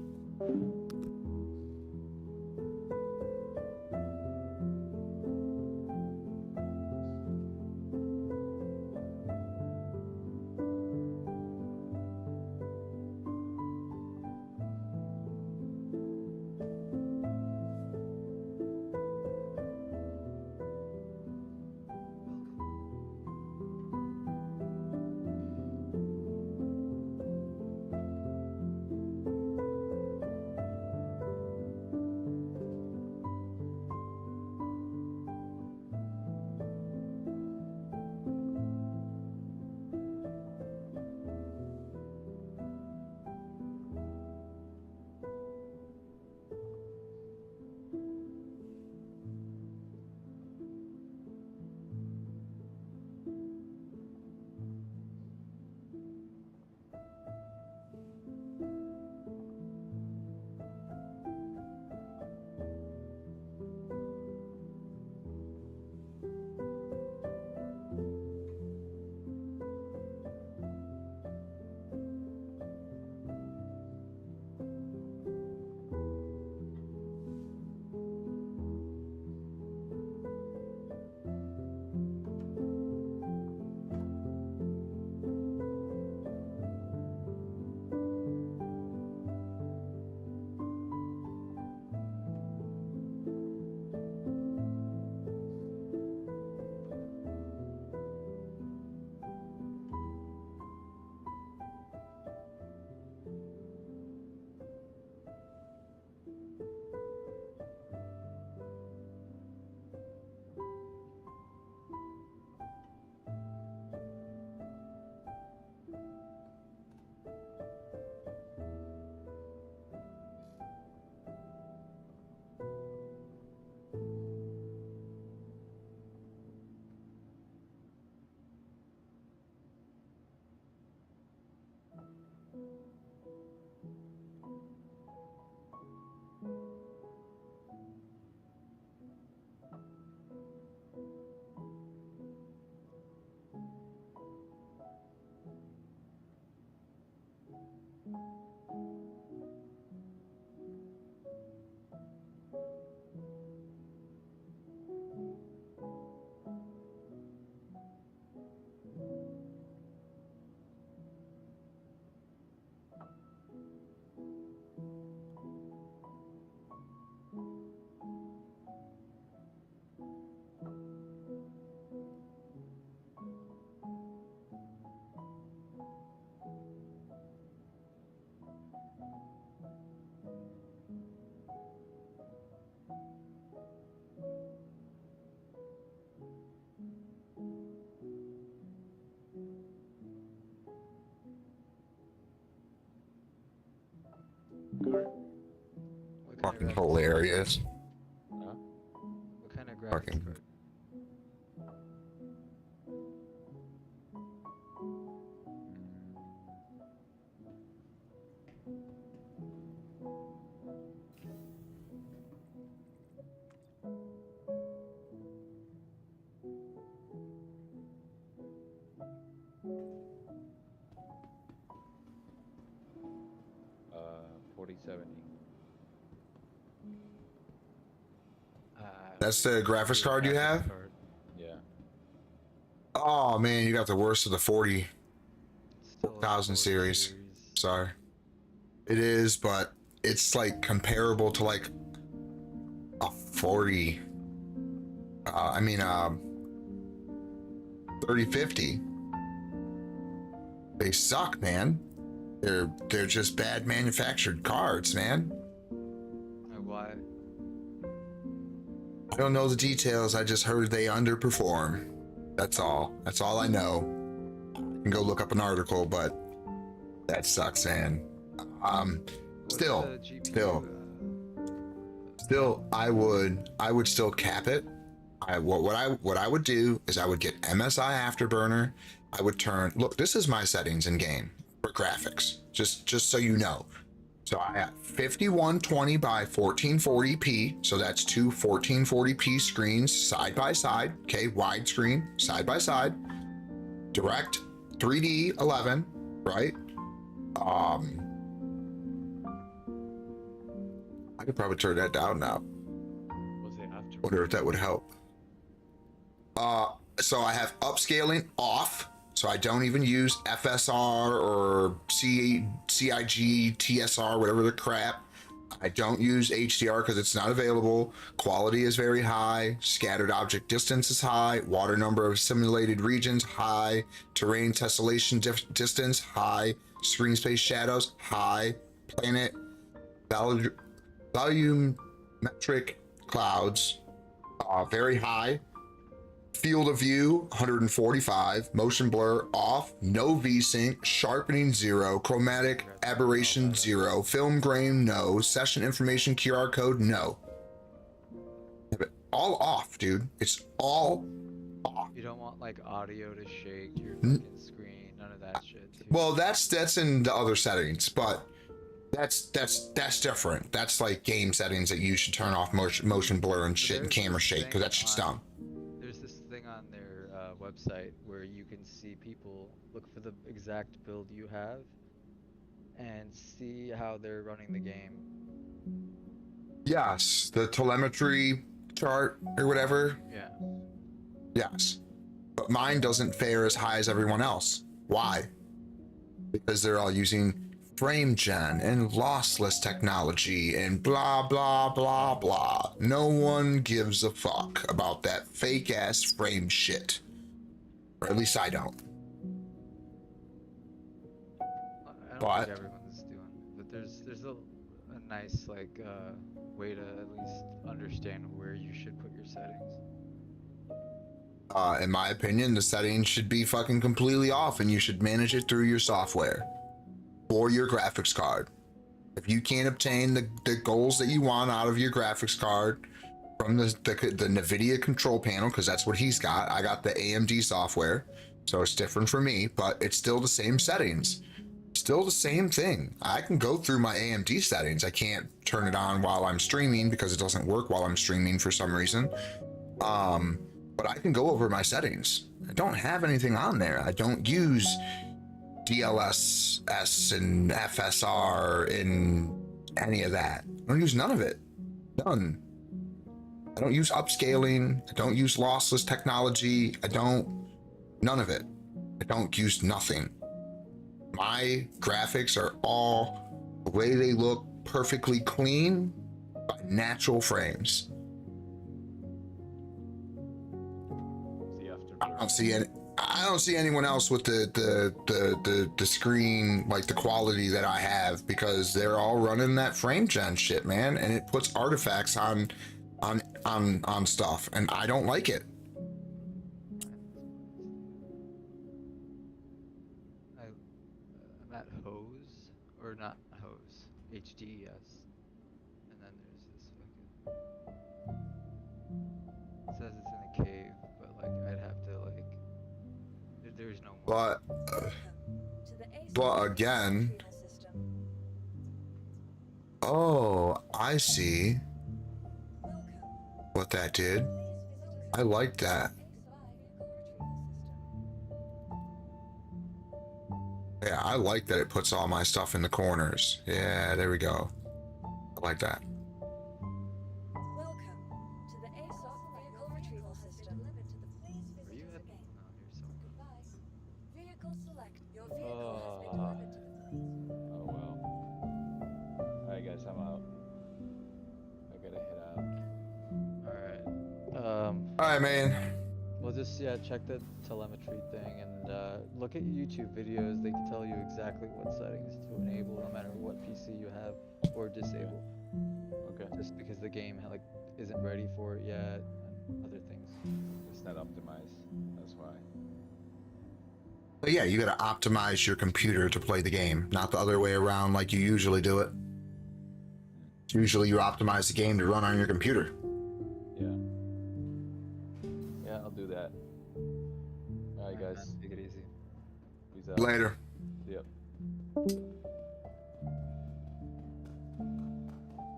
card? What kind Fucking of graphics? hilarious. Huh? What kind of graphics Fucking- card? Mm, 4070. That's the graphics card you have? Card. Yeah. Oh man, you got the worst of the 40. It's still a 1000 40 series. Sorry. It is, but it's like comparable to like a 40. 3050. They suck, man. They're just bad manufactured cards, man. Why? I don't know the details. I just heard they underperform. That's all. That's all I know. You can go look up an article, but that sucks, man. What's Still, the GPU, still, I would still cap it. What I would do is I would get MSI Afterburner. I would turn. Look, this is my settings in game for graphics. Just so you know. So I have 5120 by 1440p. So that's two 1440p screens side by side. Okay, widescreen side by side. Direct 3D 11, right? I could probably turn that down now. Was it after? Wonder if that would help. So I have upscaling off, so I don't even use FSR or CIG, TSR, whatever the crap. I don't use HDR because it's not available. Quality is very high. Scattered object distance is high. Water number of simulated regions high. Terrain tessellation distance high. Screen space shadows high. Planet volumetric clouds very high. Field of view 145, motion blur off, no VSync, sharpening 0, chromatic aberration 0, film grain no, session information QR code no. Have it all off, dude. It's all off. You don't want like audio to shake your fucking screen, none of that shit. Too. Well, that's in the other settings, but that's different. That's like game settings that you should turn off motion blur and shit and camera shake because that shit's dumb. There's this thing on their website where you can see people look for the exact build you have and see how they're running the game. Yes, the telemetry chart or whatever. Yeah. Yes, but mine doesn't fare as high as everyone else. Why? Because they're all using frame gen and lossless technology and blah blah blah blah. No one gives a fuck about that fake ass frame shit, or at least I don't. I don't But- think everyone's doing it, but there's a nice like way to at least understand where you should put your settings. In my opinion, the settings should be fucking completely off, and you should manage it through your software or your graphics card. If you can't obtain the goals that you want out of your graphics card from the NVIDIA control panel, because that's what he's got. I got the AMD software, so it's different for me, but it's still the same settings. Still the same thing. I can go through my AMD settings. I can't turn it on while I'm streaming because it doesn't work while I'm streaming for some reason. But I can go over my settings. I don't have anything on there. I don't use DLSS and FSR and any of that. I don't use none of it. None. I don't use upscaling. I don't use lossless technology. None of it. I don't use nothing. My graphics are all the way they look, perfectly clean by natural frames. The after. I don't see anyone else with the screen like the quality that I have, because they're all running that frame gen shit, man, and it puts artifacts on stuff, and I don't like it. I'm at Hose, or not Hose, HD then there's this fucking. It says it's in a cave, but like I'd have to like. There's no more. But again, oh, I see what that did. I like that. Yeah, I like that it puts all my stuff in the corners. Yeah, there we go. I like that. Are you at? Oh, here's someone. Oh well. Alright guys, I'm out. I gotta head out. Alright. All right, man. We'll just check the telemetry thing and look at YouTube videos. They can tell you exactly what settings to enable, no matter what PC you have, or disable. Okay. Just because the game like isn't ready for it yet, and other things. It's not optimized. That's why. But yeah, you gotta optimize your computer to play the game, not the other way around like you usually do it. Usually you optimize the game to run on your computer. Yeah. Yeah, I'll do that. Alright guys. Take it easy. Peace out. Later. Yep.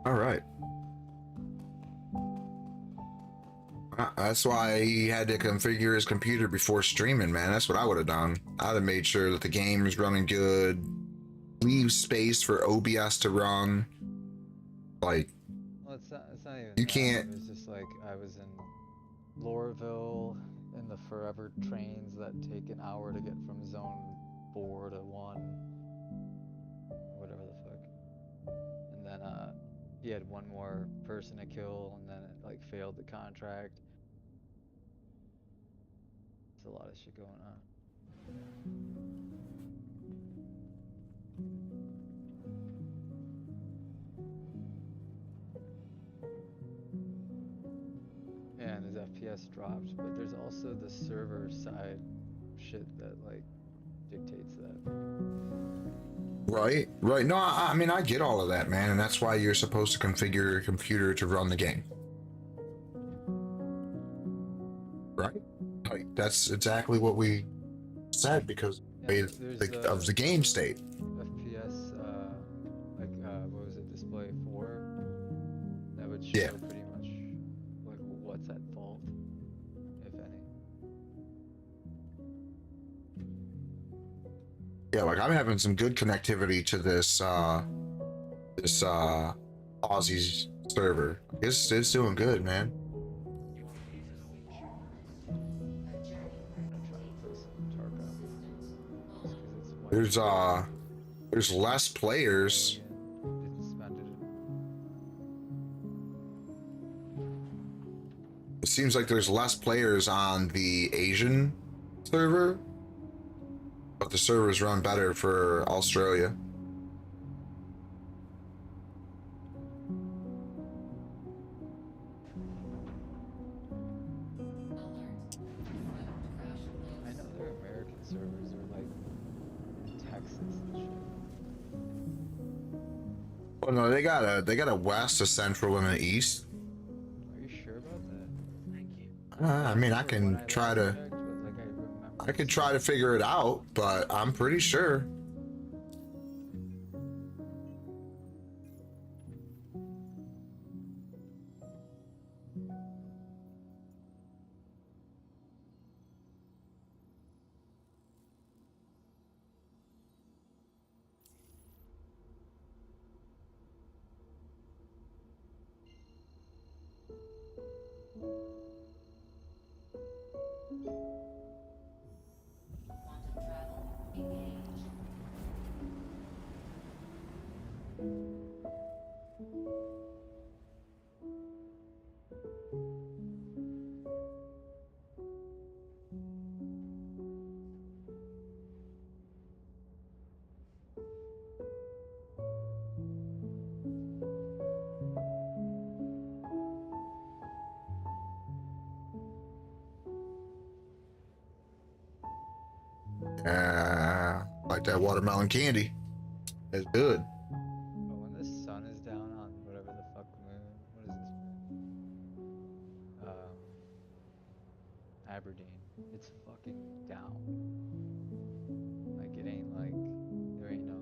All right. That's why he had to configure his computer before streaming, man. That's what I would have done. I'd have made sure that the game is running good, leave space for OBS to run. Like, Well, it's not even. You that. can't- It was just like I was in Lorville in the forever trains that take an hour to get from zone 4 to 1, whatever the fuck. And then he had one more person to kill, and then it like failed the contract. There's a lot of shit going on. Yeah, and his FPS dropped, but there's also the server side shit that like dictates that. right. No, I mean, I get all of that, man. And that's why you're supposed to configure your computer to run the game. Right? Like, that's exactly what we said because Yeah, of the game state. FPS, what was it, display 4? That would show Yeah. pretty much like what's at fault, if any. Yeah, like I'm having some good connectivity to this Aussie's server. It's doing good, man. I'm trying to play some Tarkov. Just 'cause it's white. There's less players. Didn't spend it. It seems like there's less players on the Asian server, but the servers run better for Australia. I know their American servers are like in Texas and shit. Well, no, they got a west, a central, and an east. Are you sure about that? I mean, I can When try last to checked, but, like, I remember I could seeing- try to figure it out, but I'm pretty sure. Like that watermelon candy. It's good. But when the sun is down on whatever the fuck Aberdeen. It's fucking down. Like it ain't like there ain't no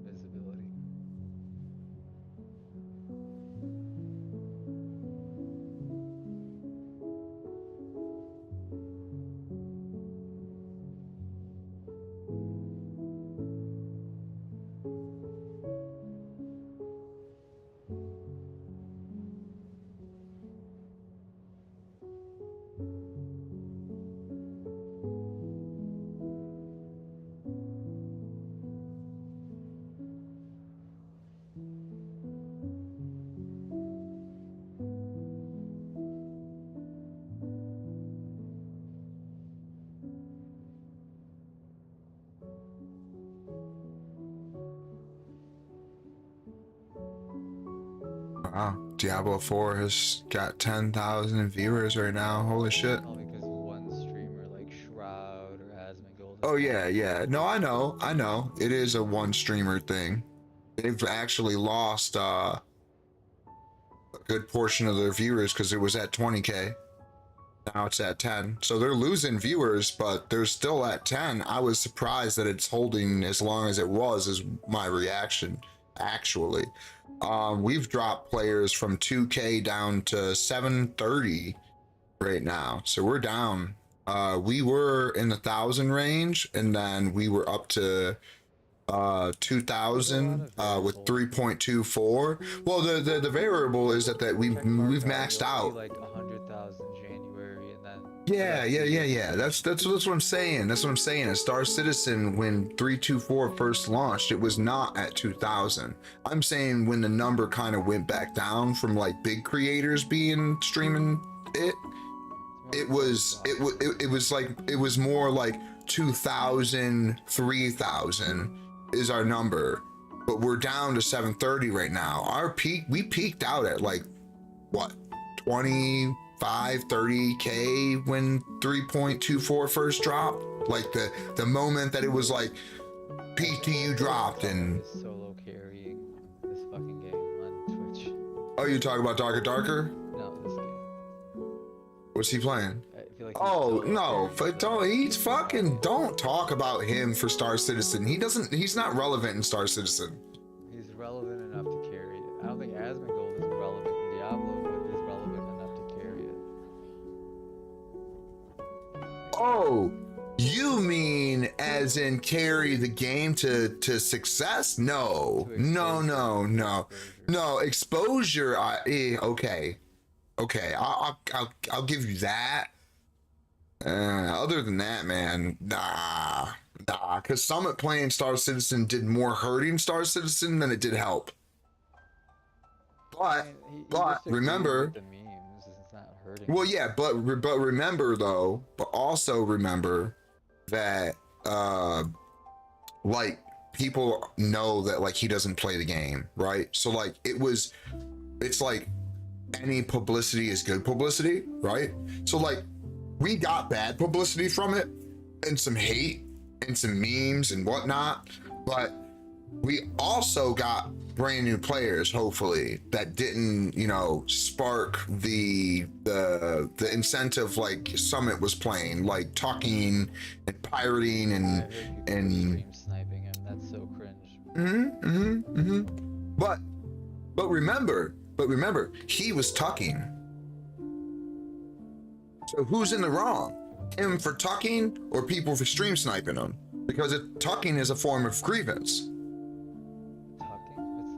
visibility. Wow, Diablo 4 has got 10,000 viewers right now. Holy shit. All because one streamer like Shroud or Asmongold. Oh yeah, yeah. No, I know. It is a one streamer thing. They've actually lost a good portion of their viewers because it was at 20K. Now it's at 10. So they're losing viewers, but they're still at 10. I was surprised that it's holding as long as it was, is my reaction, actually. We've dropped players from 2K down to 730 right now. So we're down. We were in the 1,000 range, and then we were up to 2,000 with 3.24. Well, the variable is that we've maxed out. Like 100,000 January, and then Yeah. That's what I'm saying. That's what I'm saying. At Star Citizen, when 324 first launched, it was not at 2,000. I'm saying when the number kind of went back down from like big creators being streaming it was more like 2,000, 3,000 is our number, but we're down to 730 right now. We peaked out at like what, 25, 30K when 3.24 first dropped. Like the moment that it was like PTU dropped. And solo carrying this fucking game on Twitch. oh, you talk about Darker? No, this game. What's he playing? I feel like Oh no, don't talk about him for Star Citizen. He's not relevant in Star Citizen. he's relevant enough to carry it. I don't think Asmongold is relevant in Diablo, but he's relevant enough to carry it. Oh, you mean as in carry the game to success? No. Exposure. Okay. I'll give you that. Other than that, man, nah. Because Summit playing Star Citizen did more hurting Star Citizen than it did help. But He just agreed remember. with the memes, it's not hurting. Well, yeah, but remember though, but also remember that like people know that like he doesn't play the game, right? So like it's like any publicity is good publicity, right? So like we got bad publicity from it and some hate and some memes and whatnot, but we also got brand new players, hopefully, that didn't, spark the incentive like Summit was playing, like talking and pirating I and heard people stream sniping him. That's so cringe. But remember, he was tucking. So who's in the wrong? Him for tucking or people for stream sniping him? Because tucking is a form of grievance. Tucking? What's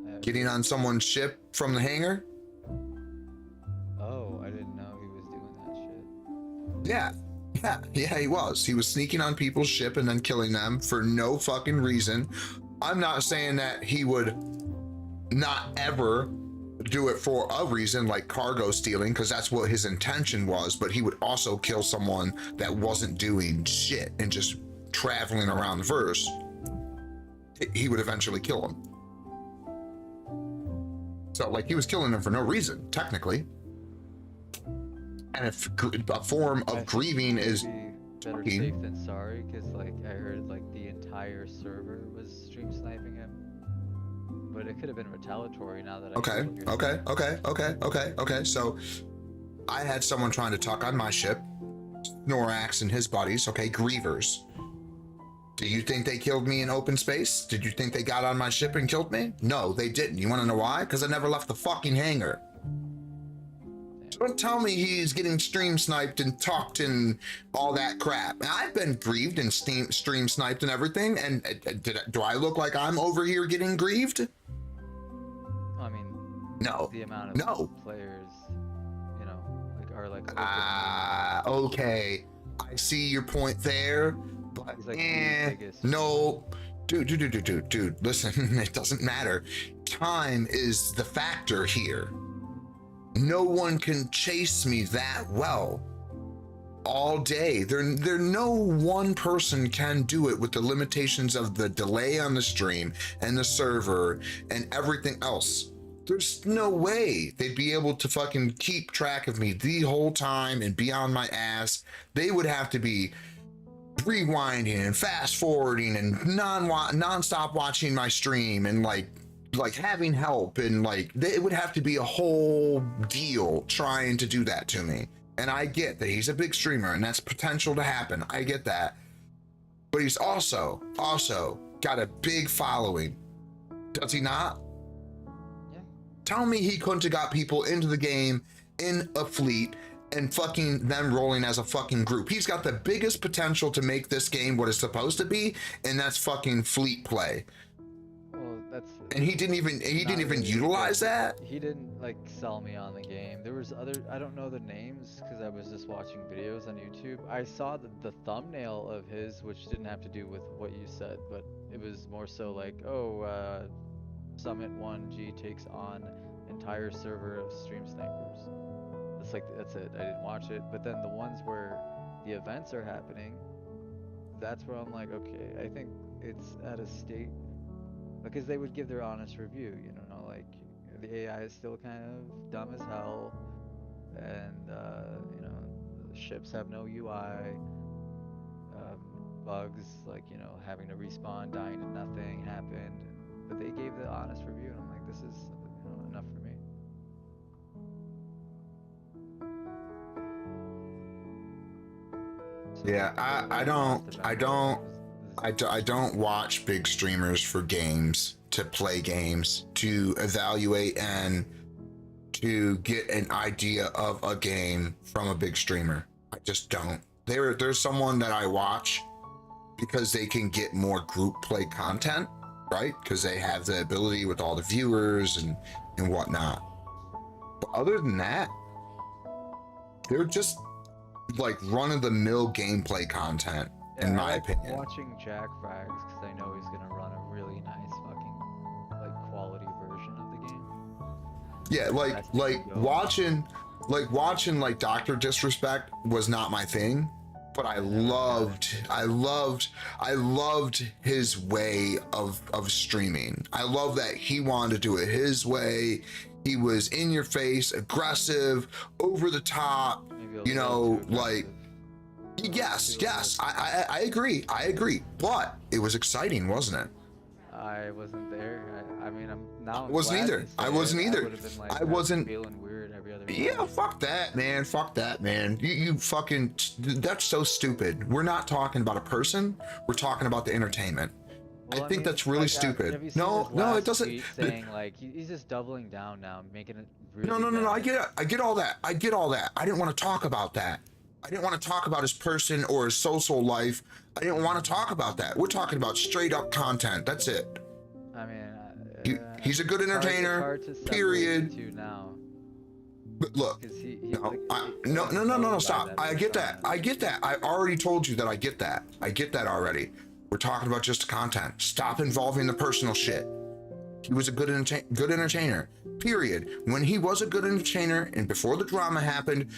that? Getting on someone's ship from the hangar? Oh, I didn't know he was doing that shit. Yeah, he was. He was sneaking on people's ship and then killing them for no fucking reason. I'm not saying that he would not ever do it for a reason, like cargo stealing, because that's what his intention was, but he would also kill someone that wasn't doing shit and just traveling around the verse. He would eventually kill him. So like he was killing them for no reason, technically. And if a form I of think grieving is maybe better tucking. safe than sorry, because like I heard like the entire server was stream sniping him, but it could have been retaliatory now that I Okay, hear what you're saying. okay. So I had someone trying to talk on my ship, Norax and his buddies, okay, grievers. Do you think they killed me in open space? Did you think they got on my ship and killed me? No, they didn't. You want to know why? Because I never left the fucking hangar. Don't tell me he's getting stream sniped and talked and all that crap. I've been grieved and stream sniped and everything. And do I look like I'm over here getting grieved? I mean, No. the amount of players, you know, like are like. Okay. I see your point there, but He's like the biggest. no. Dude, listen, it doesn't matter. Time is the factor here. No one can chase me that well all day. There no one person can do it with the limitations of the delay on the stream and the server and everything else. There's no way they'd be able to fucking keep track of me the whole time and be on my ass. They would have to be rewinding and fast forwarding and non-stop watching my stream and like having help, and like it would have to be a whole deal trying to do that to me. And I get that he's a big streamer and that's potential to happen. I get that. But he's also got a big following. Does he not? Yeah. Tell me he couldn't have got people into the game in a fleet and fucking them rolling as a fucking group. He's got the biggest potential to make this game what it's supposed to be, and that's fucking fleet play. Well, that's. And he didn't even utilize that. He didn't like sell me on the game. There was other. I don't know the names because I was just watching videos on YouTube. I saw the thumbnail of his, which didn't have to do with what you said, but it was more so like, Summit 1G takes on entire server of stream snipers. It's like that's it. I didn't watch it, but then the ones where the events are happening, that's where I'm like, okay, I think it's at a state. Because they would give their honest review, you know, like the AI is still kind of dumb as hell, and you know, the ships have no UI, bugs like, you know, having to respawn, dying to nothing happened, but they gave the honest review, and I'm like, this is, you know, enough for me. So, Yeah, I don't watch big streamers for games, to play games, to evaluate and to get an idea of a game from a big streamer. I just don't. There's someone that I watch because they can get more group play content, right? Because they have the ability with all the viewers and whatnot. But other than that, they're just like run-of-the-mill gameplay content. In my opinion. Watching Jack Frags because I know he's gonna run a really nice fucking like quality version of the game. Yeah, watching like Dr. Disrespect was not my thing, but I loved his way of streaming. I love that he wanted to do it his way. He was in your face, aggressive, over the top, you know, like. Yes, I agree, but it was exciting, wasn't it? I wasn't there. I mean, I'm now. I wasn't either. I wasn't feeling weird every other. Yeah, fuck that, man. You fucking. That's so stupid. We're not talking about a person. We're talking about the entertainment. Well, I think that's really stupid. No, it doesn't. Saying like he's just doubling down now, making it. Really No. I get all that. I didn't want to talk about that. I didn't want to talk about his person or his social life. I didn't want to talk about that. We're talking about straight up content. That's it. I mean, he's a good entertainer. Hard to period. To now. But look, no, stop. I get that. I already told you that I get that. I get that already. We're talking about just content. Stop involving the personal shit. He was a good entertainer. Period. When he was a good entertainer and before the drama happened,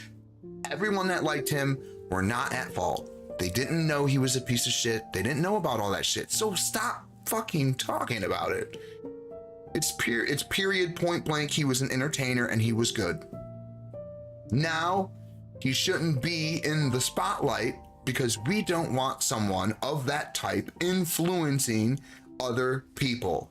everyone that liked him were not at fault. They didn't know he was a piece of shit. They didn't know about all that shit. So stop fucking talking about it. It's period, point blank. He was an entertainer and he was good. Now, he shouldn't be in the spotlight because we don't want someone of that type influencing other people.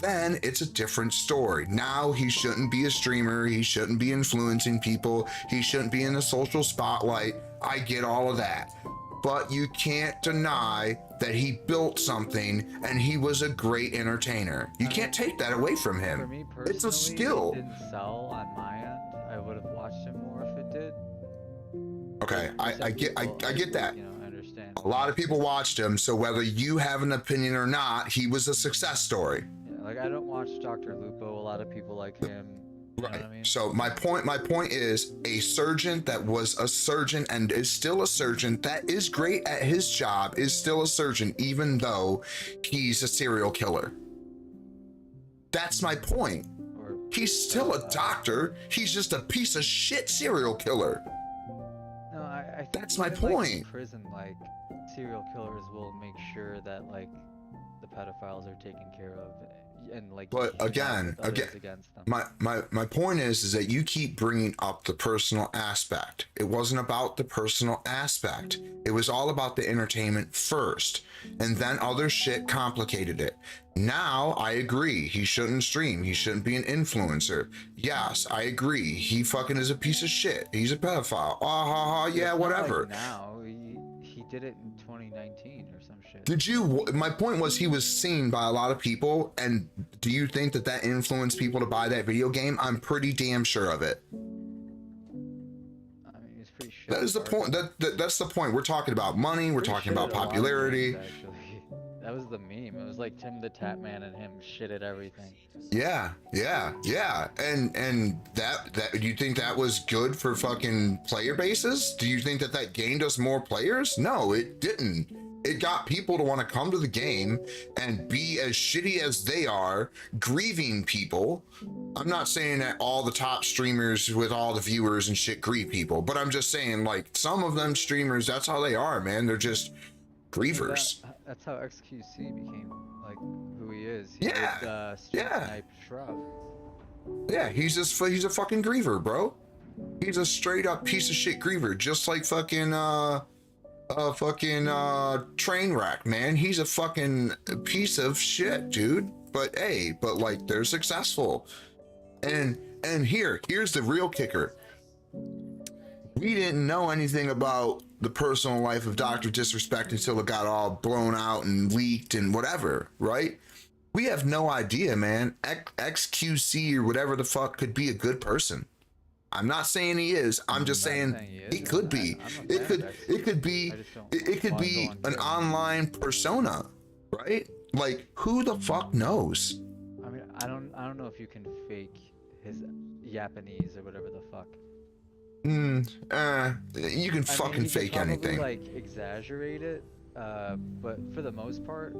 then it's a different story. Now he shouldn't be a streamer. He shouldn't be influencing people. He shouldn't be in the social spotlight. I get all of that. But you can't deny that he built something and he was a great entertainer. You can't take that away from For him. me personally, It's a skill. it didn't sell on my end. I would have watched it more if it did. Okay, I get that. You know, I understand. A lot of people watched him, so whether you have an opinion or not, he was a success story. Yeah, like I don't watch Dr. Lupo. A lot of people like him. You know what I mean? So my point is, a surgeon that was a surgeon and is still a surgeon that is great at his job is still a surgeon, even though he's a serial killer. That's my point. Or He's still a doctor. He's just a piece of shit serial killer. no, I think That's my even, like, in point. prison, like serial killers will make sure that like the pedophiles are taken care of, and like. But unite again, with others against them. my point is that you keep bringing up the personal aspect. It wasn't about the personal aspect. It was all about the entertainment first, and then other shit complicated it. Now I agree, he shouldn't stream. He shouldn't be an influencer. Yes, I agree. He fucking is a piece of shit. He's a pedophile. Ah ha ha. It's Yeah, not like whatever. now he did it in 2019 or some shit. Did you? My point was he was seen by a lot of people, and do you think that that influenced people to buy that video game? I'm pretty damn sure of it. I mean, he's pretty shit. That is the point. That's the point. We're talking about money. We're Pretty talking shit about at a lot of popularity. games, actually. That was the meme. It was like Tim the Tap Man and him shit at everything. Yeah. And that do you think that was good for fucking player bases? Do you think that that gained us more players? No, it didn't. It got people to want to come to the game and be as shitty as they are, grieving people. I'm not saying that all the top streamers with all the viewers and shit grieve people, but I'm just saying, like, some of them streamers, that's how they are, man. They're just grievers. That's how XQC became like who he is. He Yeah, did, Street yeah. Snipe Shrub. Yeah, he's a fucking griever, bro. He's a straight up piece of shit griever, just like fucking train wreck, man. He's a fucking piece of shit, dude. But hey, like, they're successful. And here's the real kicker. We didn't know anything about the personal life of Dr. Disrespect until it got all blown out and leaked and whatever, right? We have no idea, man. XQC or whatever the fuck could be a good person. I'm not saying he is. I'm just saying he could be. It could be an online persona, right? Like, who the fuck knows? I mean, I don't know if you can fake his Japanese or whatever the fuck. You can fucking you could fake probably, anything. like, exaggerate it, but for the most part,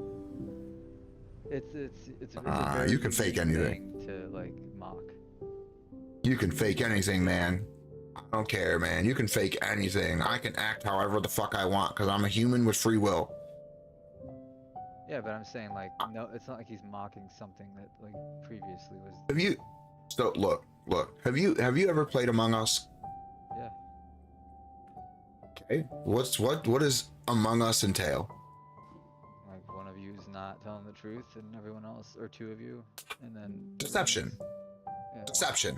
it's a very you can fake easy anything. thing to like mock. You can fake anything, man. I don't care, man. You can fake anything. I can act however the fuck I want because I'm a human with free will. Yeah, but I'm saying, like, no, it's not like he's mocking something that like previously was. Have you? So look. Have you ever played Among Us? Yeah. Okay. What does Among Us entail? Like, one of you is not telling the truth, and everyone else, or two of you, and then Deception. Yeah. Deception.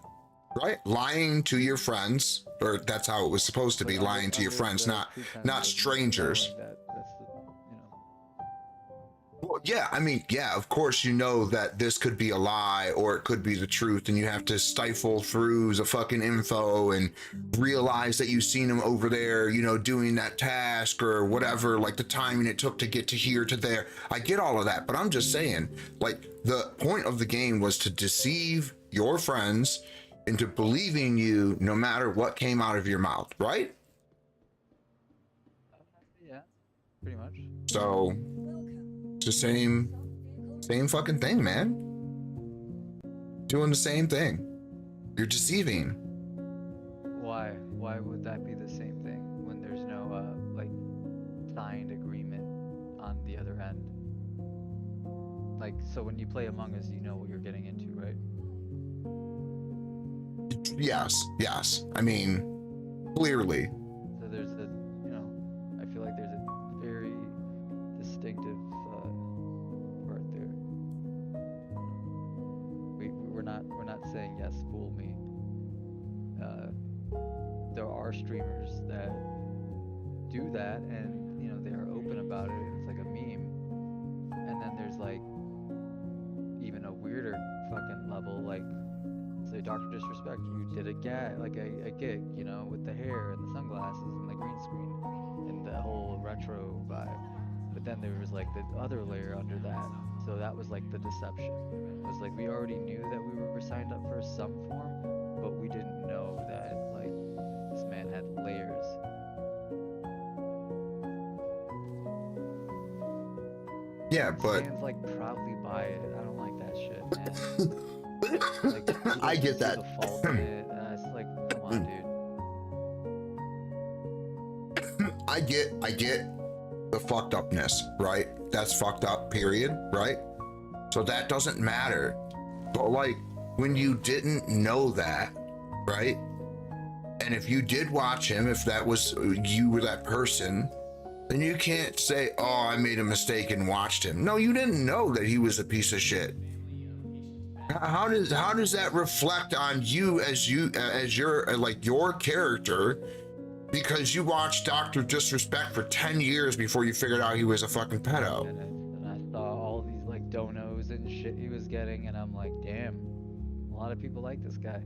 Right? Lying to your friends, or that's how it was supposed to be, But lying to your under friends, the not pretense of strangers. knowing that's the, you know. Well, yeah, I mean, yeah, of course you know that this could be a lie or it could be the truth, and you have to stifle through the fucking info and realize that you've seen him over there, you know, doing that task or whatever, like the timing it took to get to here to there. I get all of that, but I'm just saying, like, the point of the game was to deceive your friends into believing you no matter what came out of your mouth, right? Yeah, pretty much. So it's the same fucking thing, man. Doing the same thing. You're deceiving. Why? Why would that be the same thing when there's no like signed agreement on the other end? Like, so when you play Among Us, you know what you're getting into, right? Yes. I mean, clearly. So there's a, you know, I feel like there's a very distinctive part there. we're not saying yes, fool me. There are streamers that do that, and you know they are open about it. It's like a meme. And then there's like even a weirder fucking level, like say Dr. Disrespect, you did a gig, you know, with the hair and the sunglasses and the green screen and the whole retro vibe. But then there was like the other layer under that. So that was like the deception. It was like we already knew that we were signed up for some form, but we didn't know that like this man had layers. Yeah, but Stands like proudly by it. I don't like that shit, man. Like, he I get doesn't see that. the fault in it, and it's like, come on, dude. I get the fucked upness, right? That's fucked up, period, right? So that doesn't matter. But like when you didn't know that, right? And if you did watch him, if that was you were that person, then you can't say, oh, I made a mistake and watched him. No, you didn't know that he was a piece of shit. How does that reflect on you as your like your character, because you watched Dr. Disrespect for 10 years before you figured out he was a fucking pedo? And I saw all these like donos and shit he was getting, and I'm like, damn, a lot of people like this guy.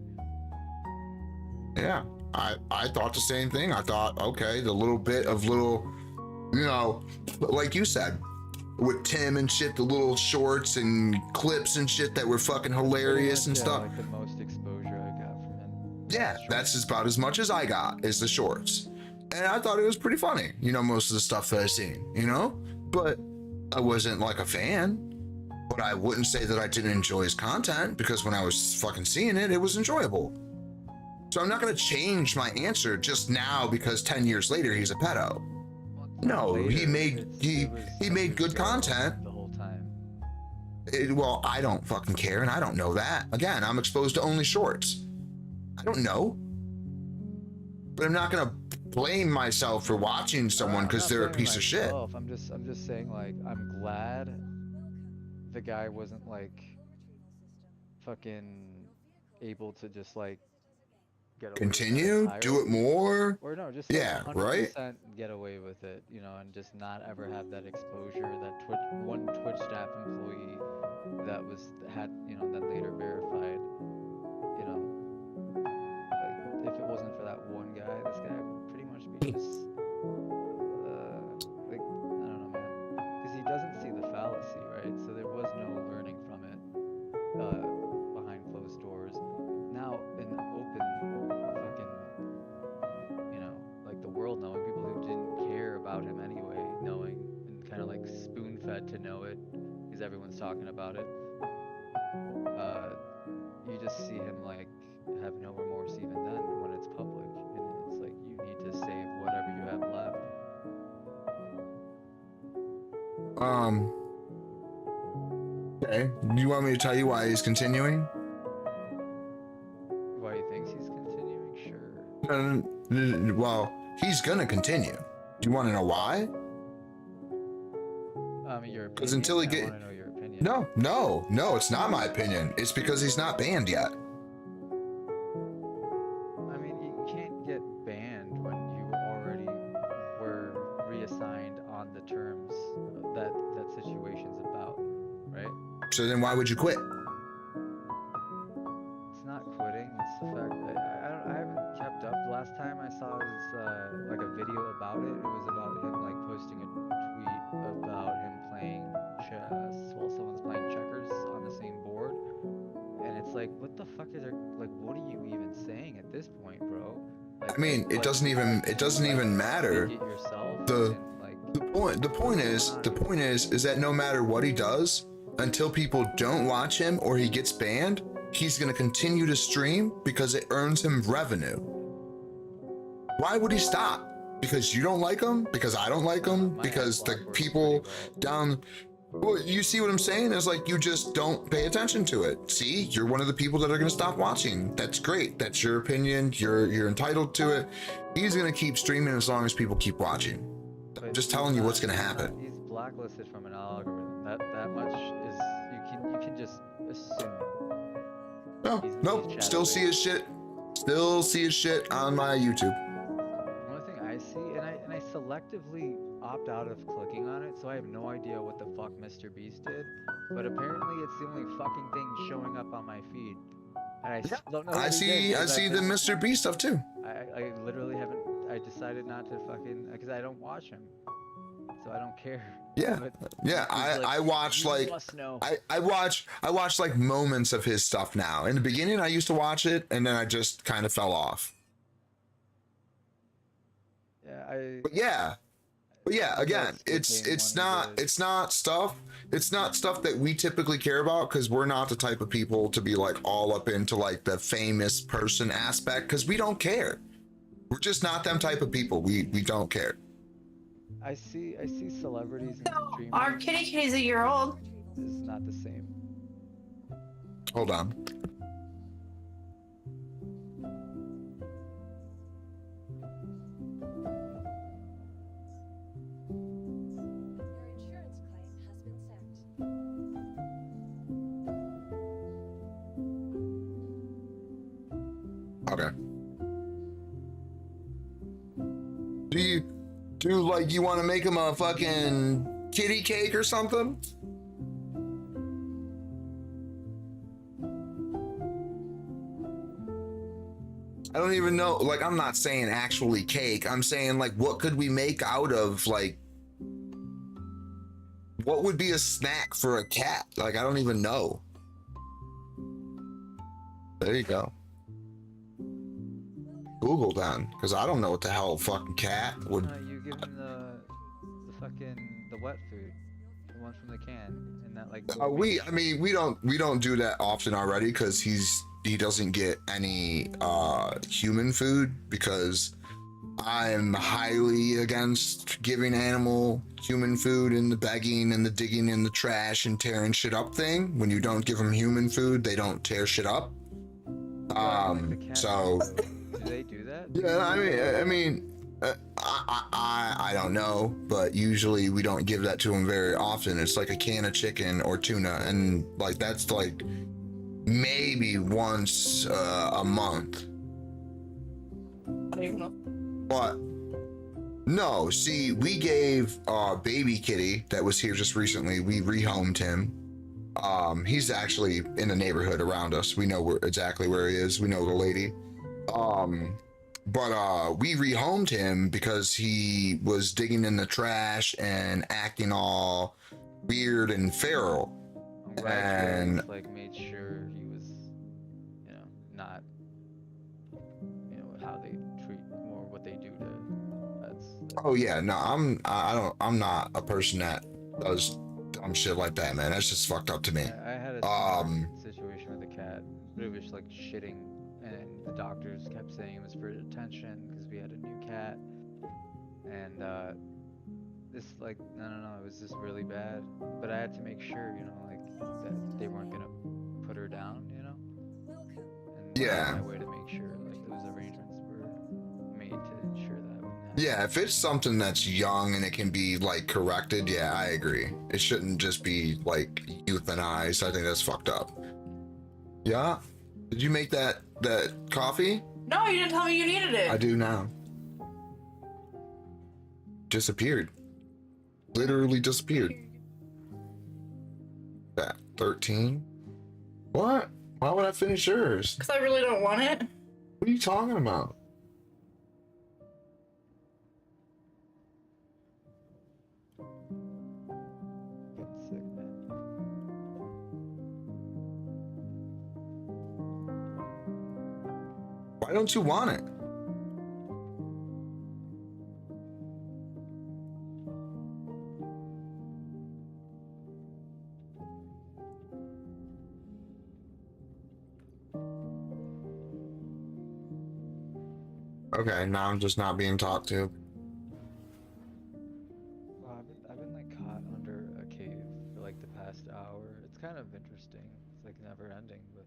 Yeah, I thought the same thing. I thought, okay, the little bit of little, you know, like you said, with Tim and shit, the little shorts and clips and shit that were fucking hilarious and stuff. Like the most exposure I got from him. Yeah, that's about as much as I got is the shorts. And I thought it was pretty funny, you know, most of the stuff that I seen, you know? But I wasn't like a fan. But I wouldn't say that I didn't enjoy his content, because when I was fucking seeing it, it was enjoyable. So I'm not gonna change my answer just now because 10 years later he's a pedo. No, he made good content the whole time. Well, I don't fucking care, and I don't know that. Again, I'm exposed to only shorts. I don't know, but I'm not gonna blame myself for watching someone because they're a piece of shit. I'm just saying, like, I'm glad the guy wasn't like fucking able to just like get away with Continue, that do it more. or no, just Yeah, like right? 100% get away with it, you know, and just not ever have that exposure. That Twitch staff employee that had, you know, that later verified, you know, like if it wasn't for that one guy, this guy would pretty much be just like, I don't know, man, because he doesn't see the fallacy, right? So there was no learning from it behind closed doors. Now in open fucking, you know, like the world knowing, people who didn't care about him anyway knowing, and kind of like spoon fed to know it because everyone's talking about it. You just see him like have no remorse even then when it's public, and it's like you need to save whatever you have left. Okay. Do you want me to tell you why he's continuing? Why he thinks he's continuing? Sure. Well, he's gonna continue. Do you want to know why? Your opinion. Because until he I get want to know your opinion. no, it's not my opinion. It's because he's not banned yet. I mean, you can't get banned when you already were reassigned on the terms that situation's about, right? So then why would you quit? It's not quitting. It's the fact that I haven't kept up. The last time I saw his like a video about it, it was about him like posting a tweet about him playing chess while someone's playing checkers on the same board, and it's like, what the fuck is there? Like, what are you even saying at this point, bro? Like, I mean, it doesn't even matter. Make it yourself The- and, like, The point is that no matter what he does, until people don't watch him or he gets banned, he's gonna continue to stream because it earns him revenue. Why would he stop? Because you don't like him? Because I don't like him? my Because the ad block works people pretty well. down. Well, you see what I'm saying? It's like you just don't pay attention to it. See, you're one of the people that are gonna stop watching. That's great. That's your opinion. You're entitled to it. He's gonna keep streaming as long as people keep watching. I'm But just he's telling you what's not- gonna happen. He's blacklisted from an algorithm. That much is you can just assume. No, He's nope. Still see chatterbait. his shit. Still see his shit on my YouTube. The only thing I see, and I selectively opt out of clicking on it, so I have no idea what the fuck Mr. Beast did. But apparently, it's the only fucking thing showing up on my feed, and I still don't know what I he did. see 'Cause I've the been- Mr. B stuff too. I literally haven't. I decided not to fucking because I don't watch him, so I don't care. Yeah. But Yeah, he's I watch "You like must know." I watch like moments of his stuff now. In the beginning I used to watch it and then I just kind of fell off. Yeah, But yeah. But yeah, I again, Squid it's Game it's one he not did. it's not stuff that we typically care about because we're not the type of people to be like all up into like the famous person aspect because we don't care. We're just not them type of people. We don't care. I see celebrities and streamers. Our kitty's a year old. Is not the same. Hold on. Your insurance claim has been sent. Okay. Do like you want to make him a fucking kitty cake or something? I don't even know. Like, I'm not saying actually cake. I'm saying like, what could we make out of like? What would be a snack for a cat? Like, I don't even know. There you go. Google then, because I don't know what the hell a fucking cat would. You give him the wet food, the one from the can, and that like. We don't do that often already because he doesn't get any human food because I'm highly against giving animal human food and the begging and the digging in the trash and tearing shit up thing. When you don't give them human food, they don't tear shit up. So. Do they do that? Yeah, I don't know, but usually we don't give that to them very often. It's like a can of chicken or tuna, and like that's like maybe once a month. I don't even know. But no, see, we gave baby kitty that was here just recently. We rehomed him. He's actually in the neighborhood around us. We know exactly where he is. We know the lady. But we rehomed him because he was digging in the trash and acting all weird and feral. I'm glad you And- guys, like made sure he was, not, how they treat more what they do to pets. Oh yeah, no, I'm not a person that does dumb shit like that, man. That's just fucked up to me. I had a similar situation with a cat. It was like shitting, and the doctors kept saying it was for attention because we had a new cat. And this like no, it was just really bad. But I had to make sure, that they weren't gonna put her down, Welcome. And Yeah. my way to make sure like those arrangements were made to ensure that wouldn't happen. Yeah, if it's something that's young and it can be like corrected, yeah, I agree. It shouldn't just be like euthanized. I think that's fucked up. Yeah. Did you make that coffee? No, you didn't tell me you needed it. I do now. Disappeared. Literally disappeared. That 13. What? Why would I finish yours? Because I really don't want it. What are you talking about? Getting sick, man. Why don't you want it? Okay, now I'm just not being talked to. Well, I've been like caught under a cave for like the past hour. It's kind of interesting. It's like never ending, but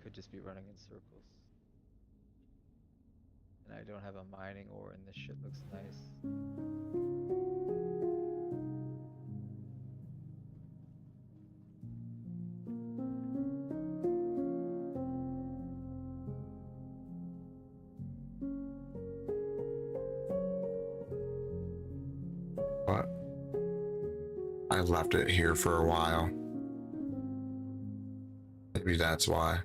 could just be running in circles. And I don't have a mining ore, and this shit looks nice. I left it here for a while. Maybe that's why.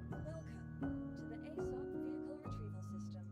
Welcome to the ASOP Vehicle Retrieval System.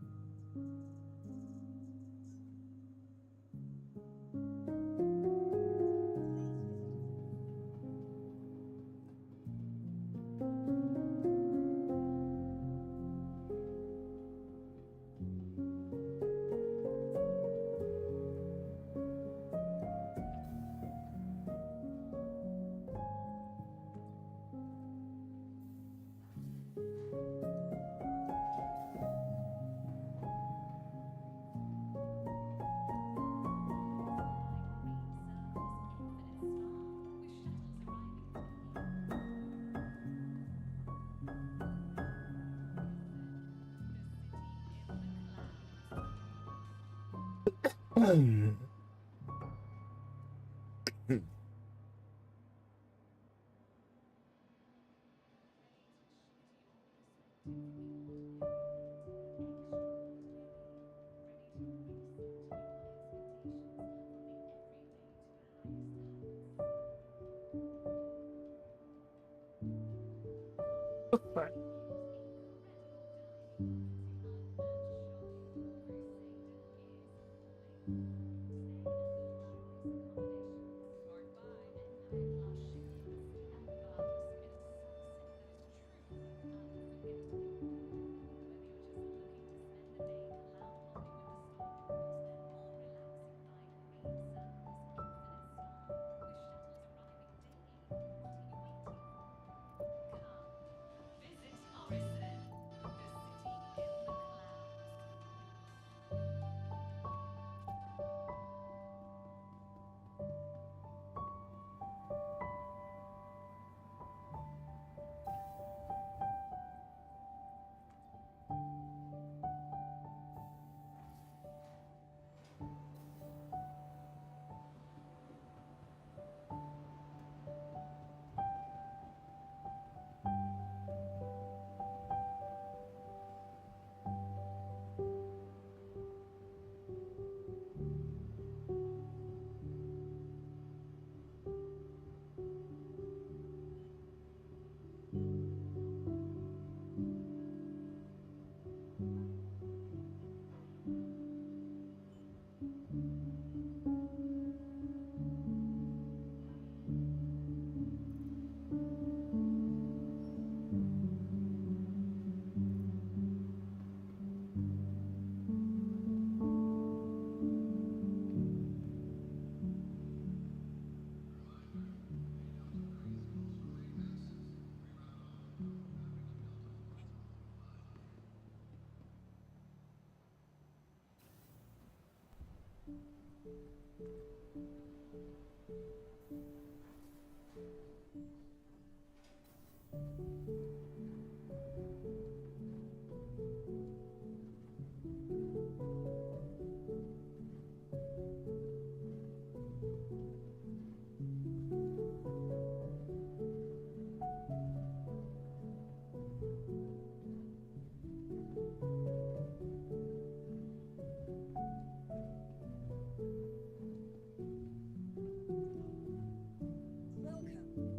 Welcome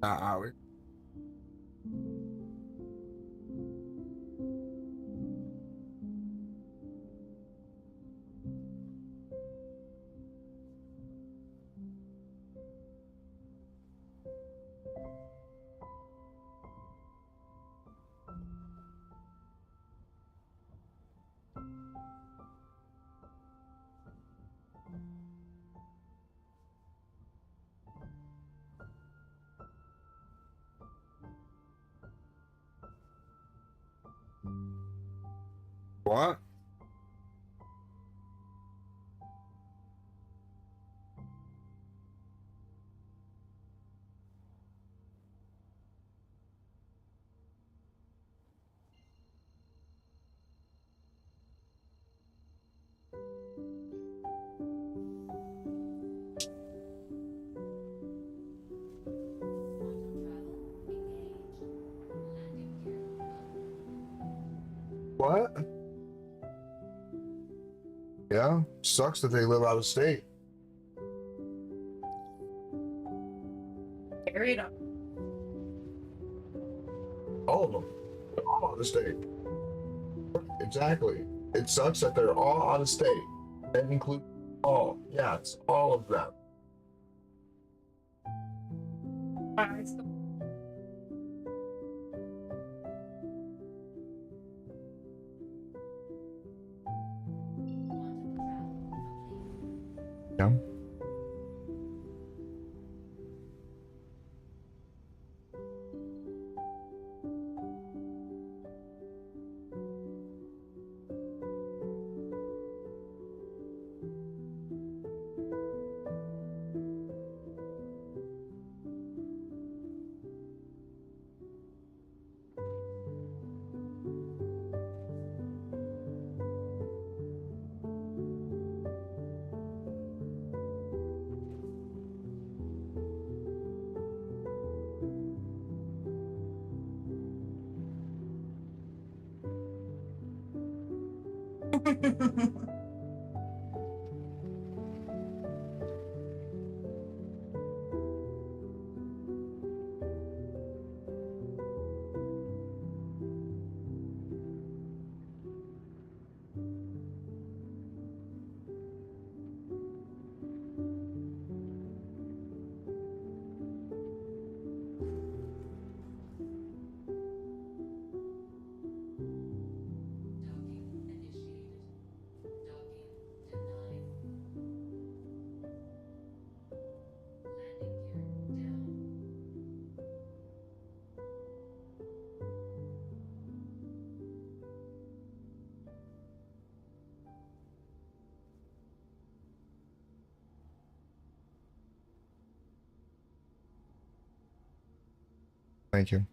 Hour. What? What? Yeah, sucks that they live out of state. Carried up. All of them. They're all out of state. Exactly. It sucks that they're all out of state. That includes all. Yes, all of them. Alright, Yeah. Thank you.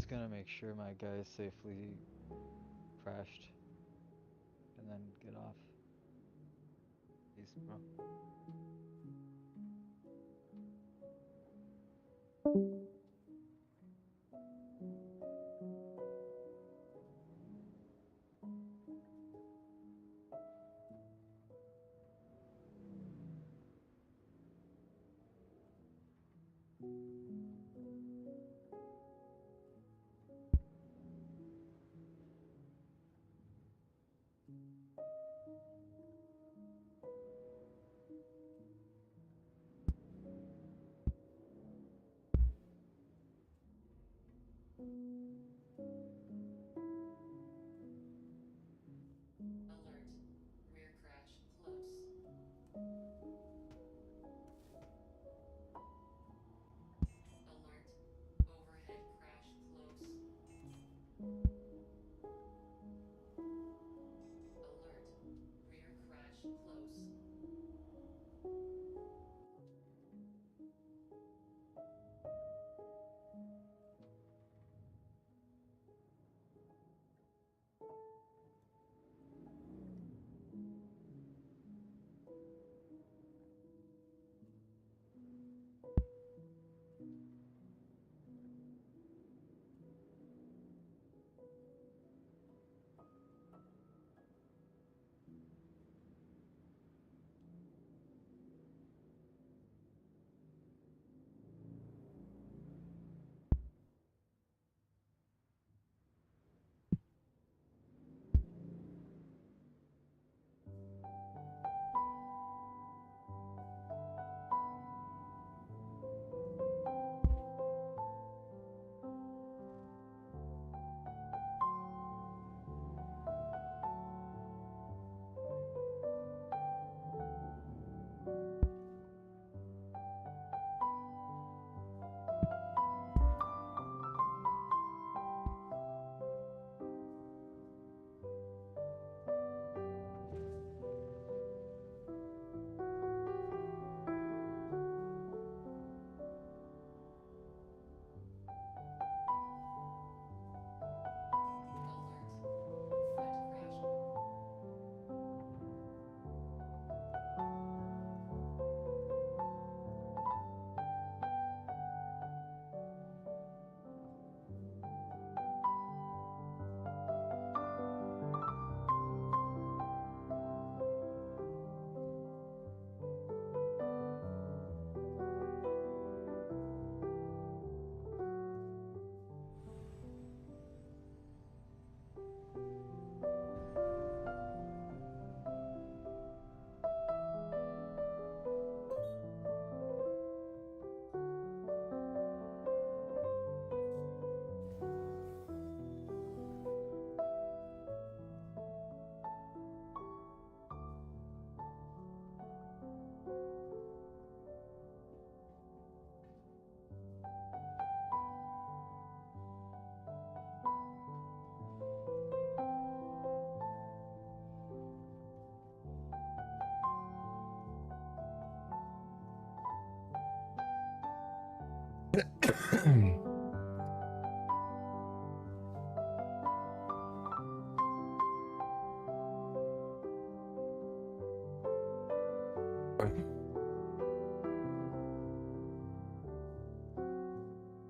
Just gonna make sure my guy safely crashed and then get off. Peace, bro.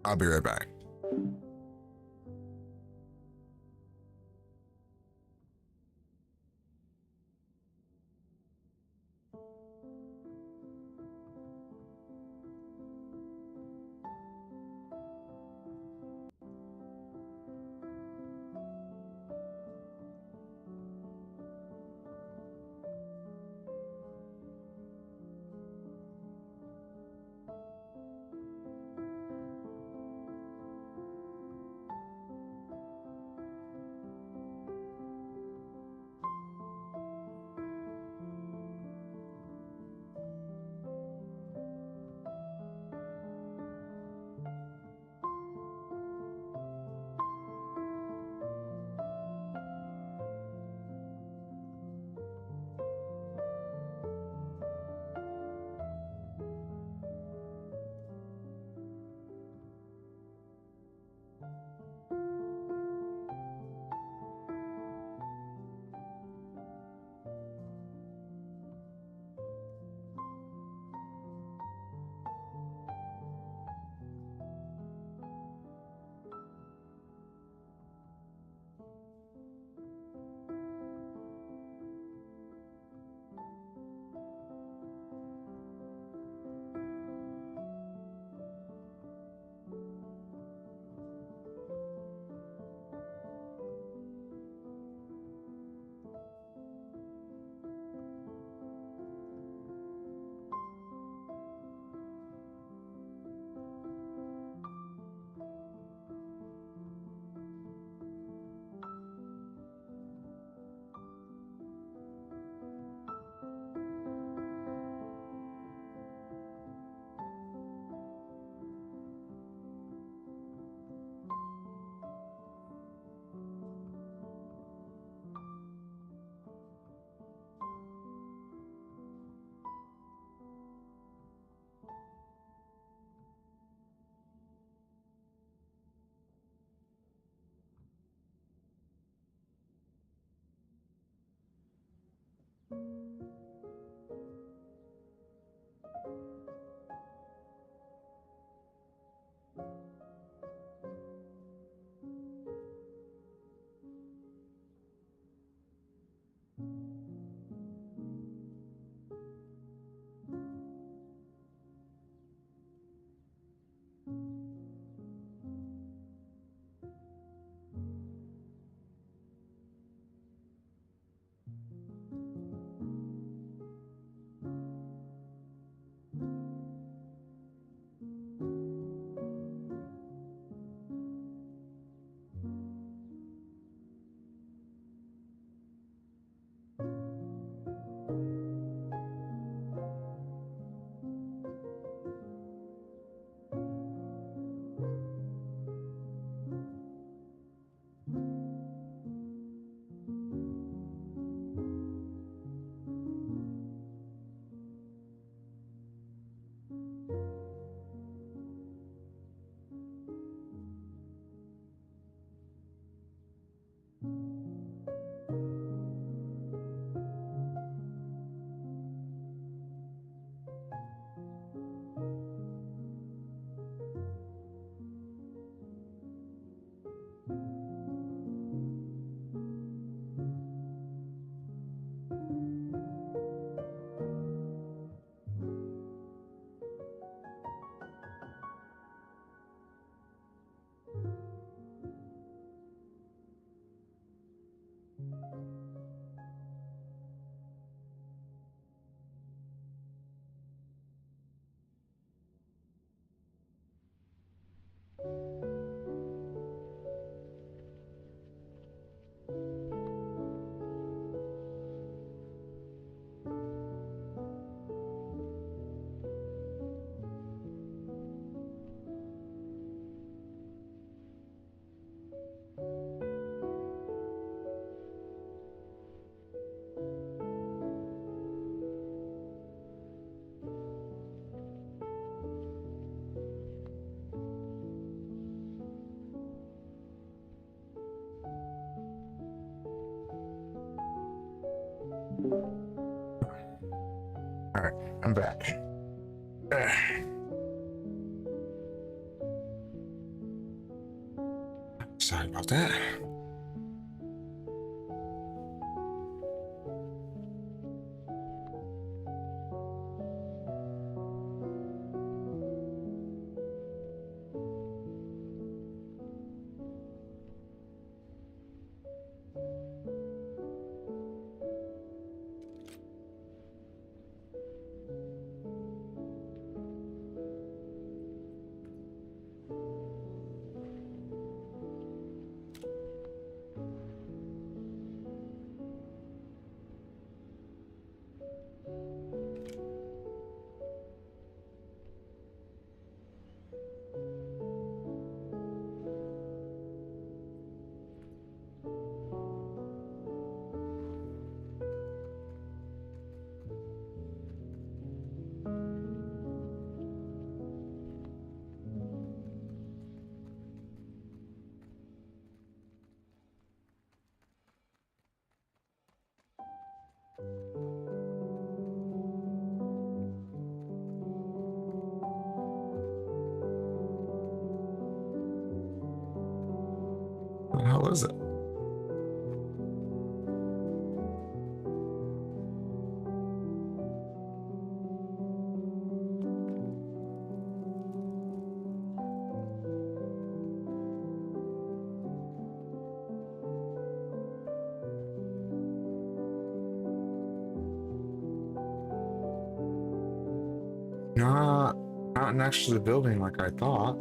I'll be right back. All right, I'm back. Sorry about that. What the hell is it? Not, not next to the building like I thought.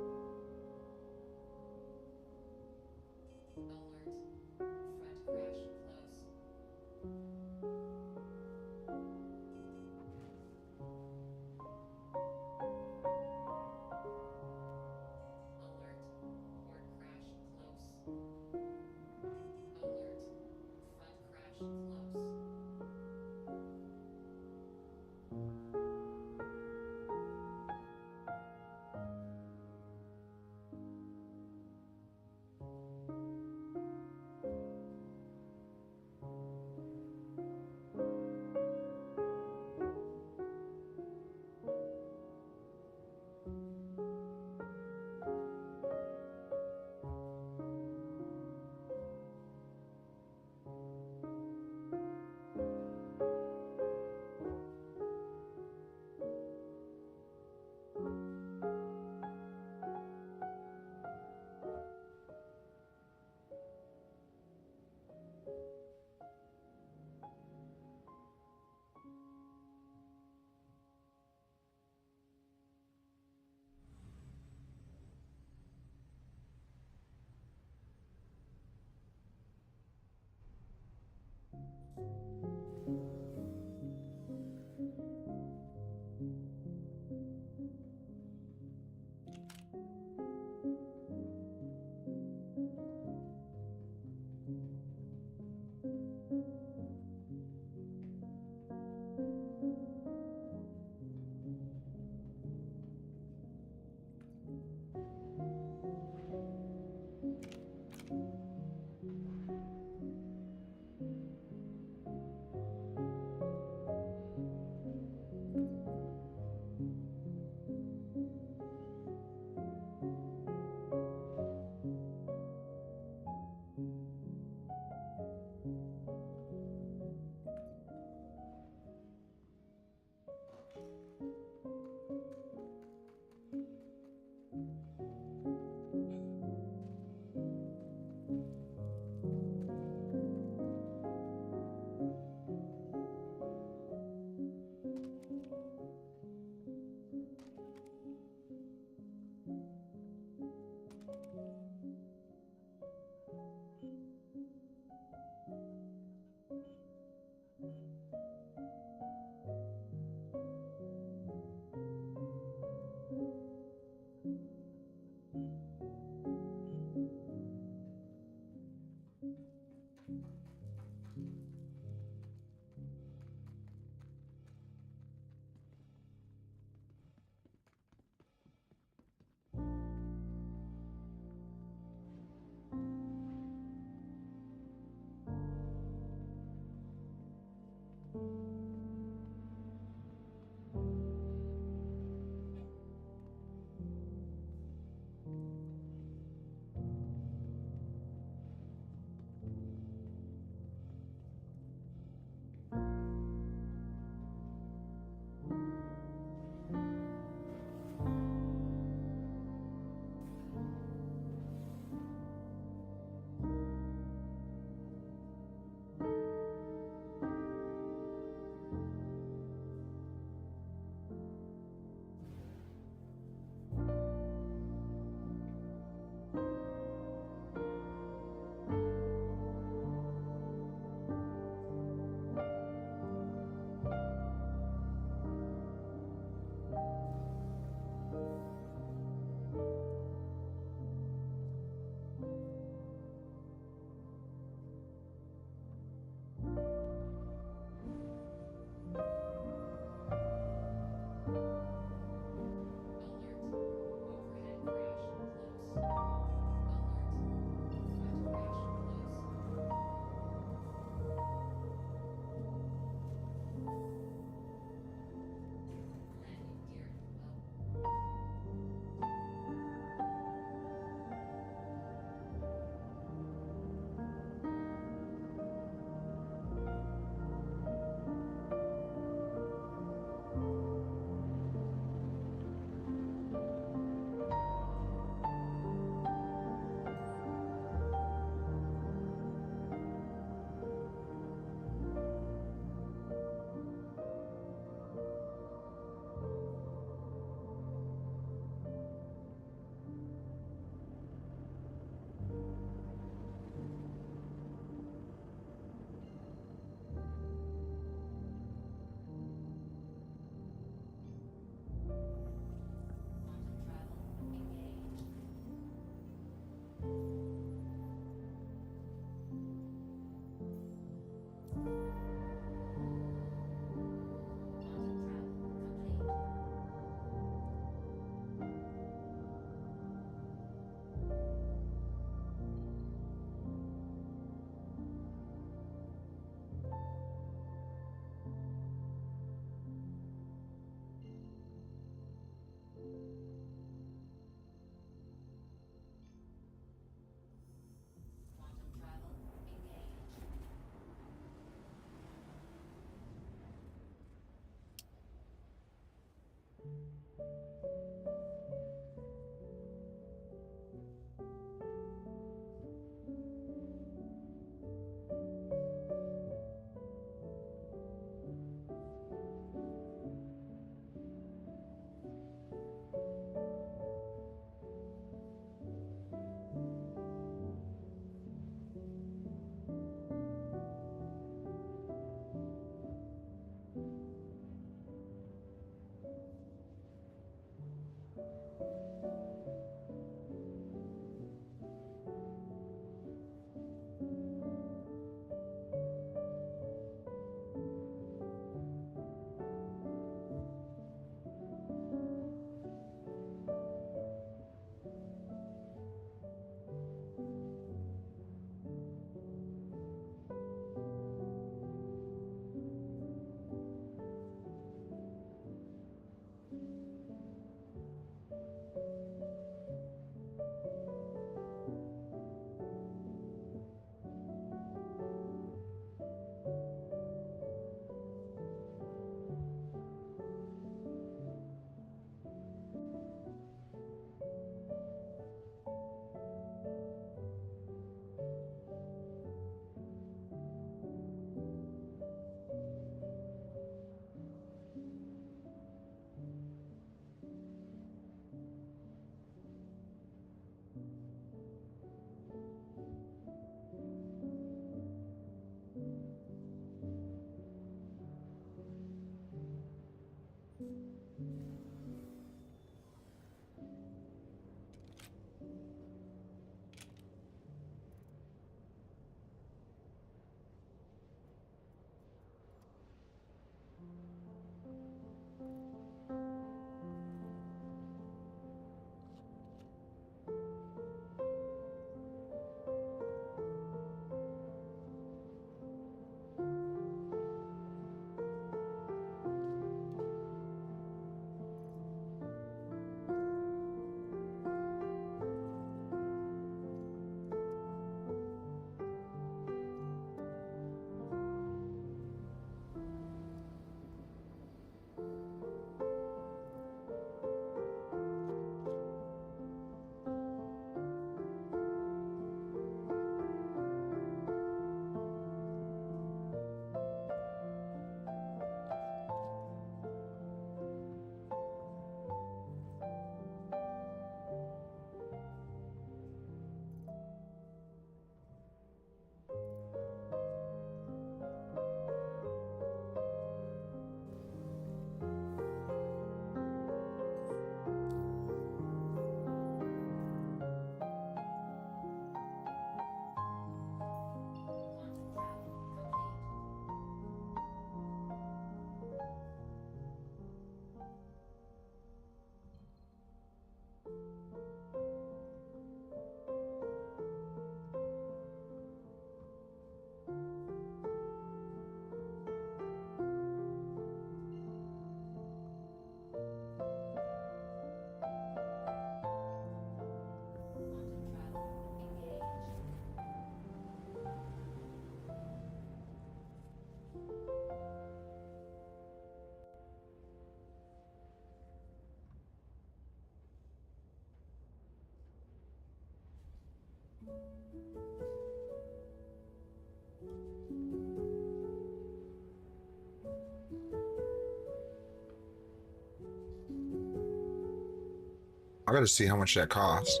I gotta see how much that costs.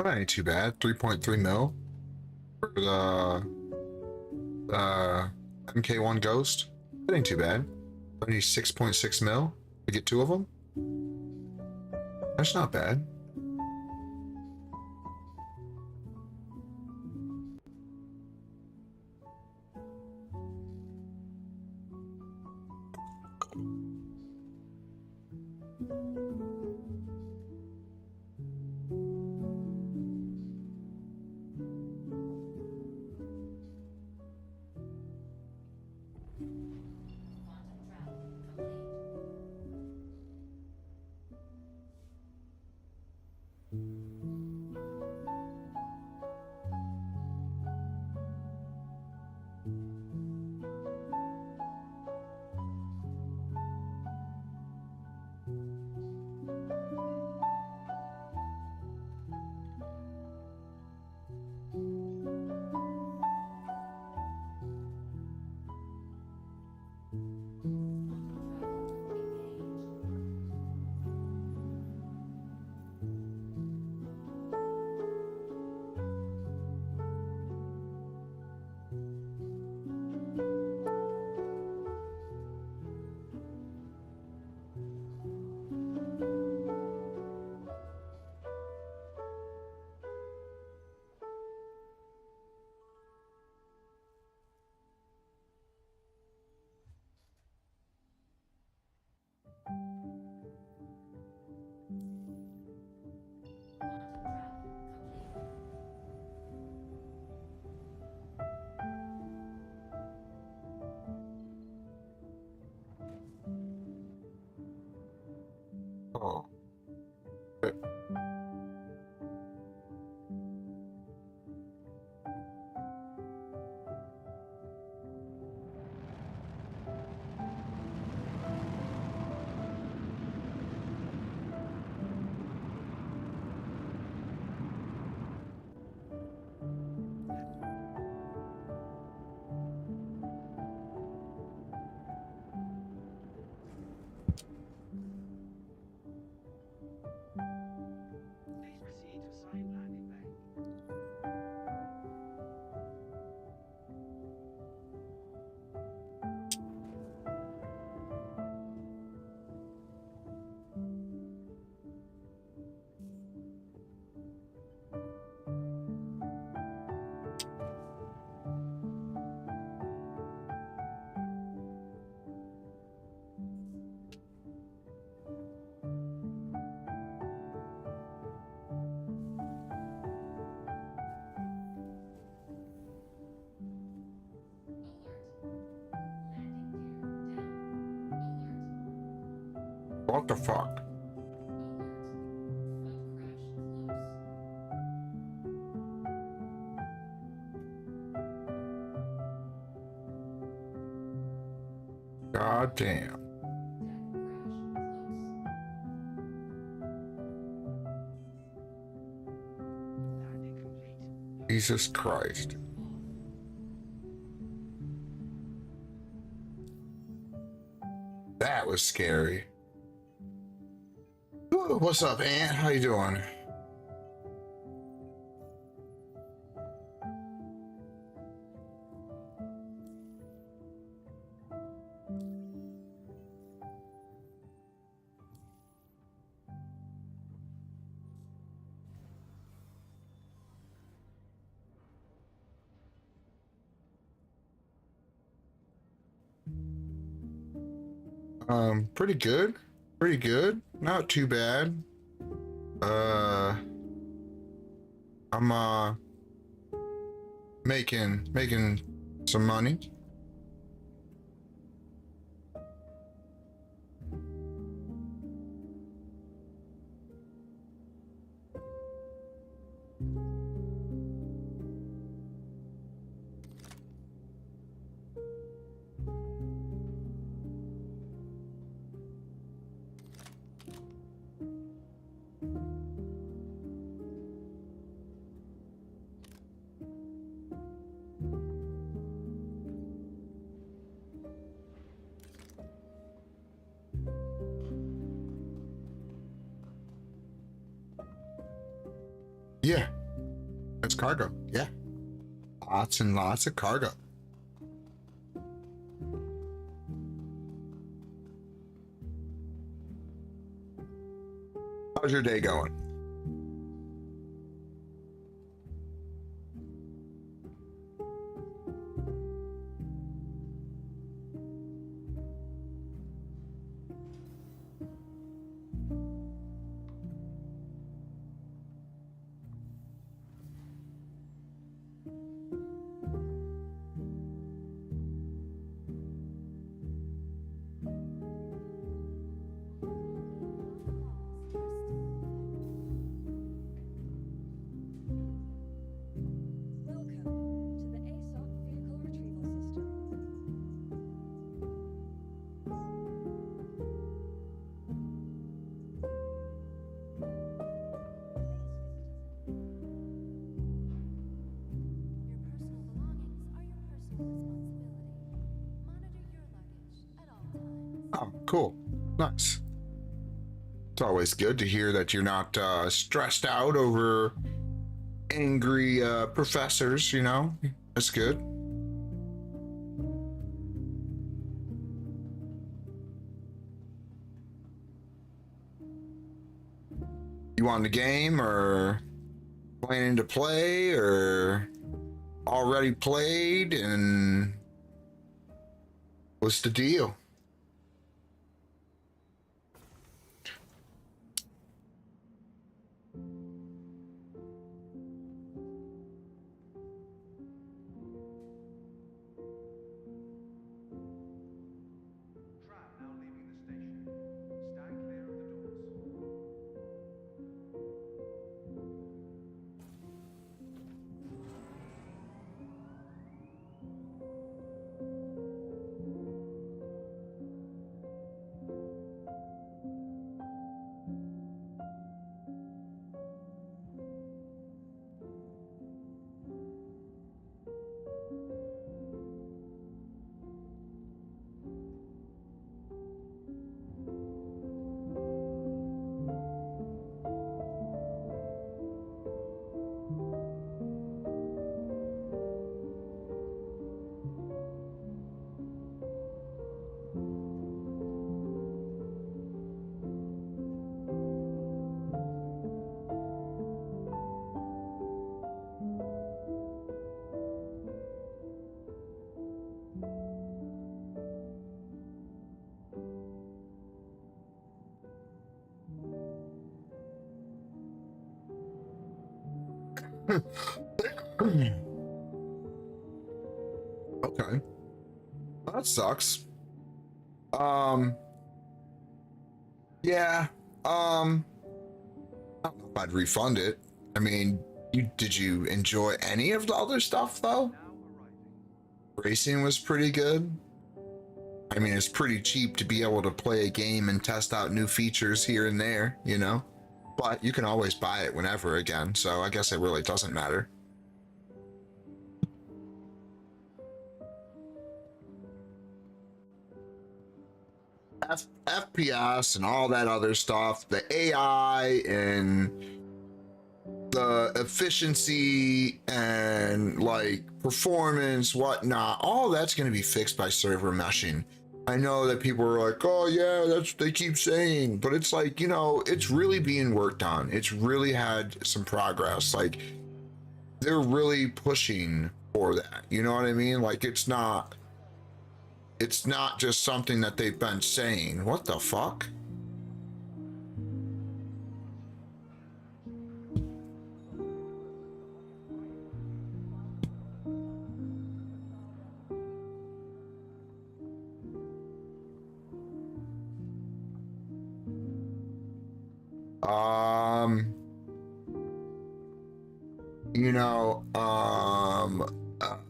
That ain't too bad. 3.3 mil for the MK1 Ghost. That ain't too bad. Only 6.6 mil to get 2 of them. That's not bad. Oh. What the fuck? God damn. Jesus Christ. That was scary. Ooh, what's up, Aunt? How you doing? Pretty good. Pretty good. Not too bad. I'm making some money. Yeah. That's cargo. Yeah. Lots and lots of cargo. How's your day going? Welcome to the ASOC Vehicle Retrieval System. Your personal belongings are your personal responsibility. Monitor your luggage at all times. Oh, cool. Nice. It's always good to hear that you're not stressed out over angry professors, you know? That's good. You on the game or planning to play or already played, and what's the deal? Tram now leaving the station. Stand clear of the doors. Okay. Well, that sucks. Um, yeah. I don't know if I'd refund it. I mean, did you enjoy any of the other stuff though? Now arriving. Racing was pretty good. I mean, it's pretty cheap to be able to play a game and test out new features here and there, you know? But you can always buy it whenever again, so I guess it really doesn't matter. FPS and all that other stuff, the AI and the efficiency and like performance, whatnot, all that's going to be fixed by server meshing. I know that people are like, oh yeah, that's what they keep saying, but it's like, you know, it's really being worked on. It's really had some progress. Like, they're really pushing for that. You know what I mean? Like, it's not just something that they've been saying. What the fuck? You know,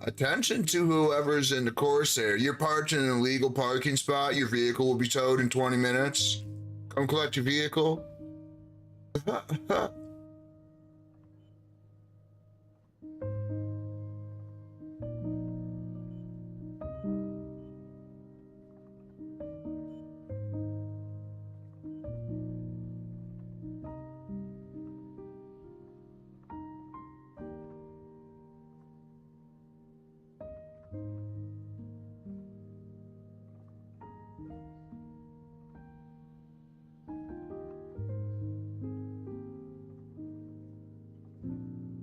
attention to whoever's in the Corsair. You're parked in an illegal parking spot. Your vehicle will be towed in 20 minutes. Come collect your vehicle.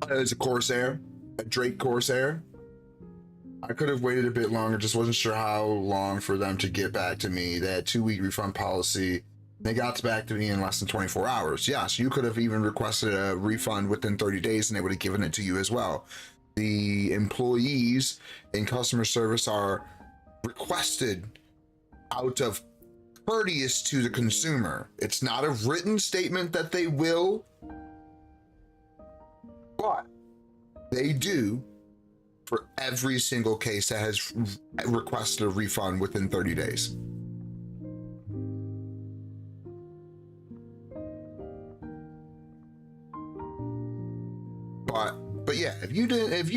It's a Corsair, a Drake Corsair. I could have waited a bit longer, just wasn't sure how long for them to get back to me. They had 2-week refund policy. They got back to me in less than 24 hours. Yes, you could have even requested a refund within 30 days and they would have given it to you as well. The employees in customer service are requested out of courteous to the consumer. It's not a written statement that they will, but they do for every single case that has requested a refund within 30 days. But yeah, if you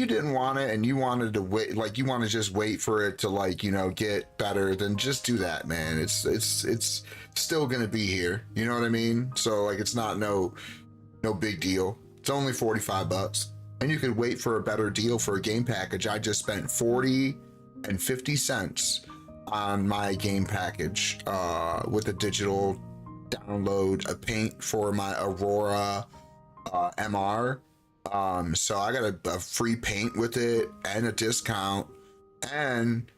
didn't want it and you wanted to wait, like you want to just wait for it to, like, you know, get better, then just do that, man. It's still gonna be here. You know what I mean? So like, it's not no big deal. It's only $45, and you could wait for a better deal for a game package. I just spent 40 and 50 cents on my game package with a digital download, a paint for my Aurora MR. So I got a free paint with it and a discount, and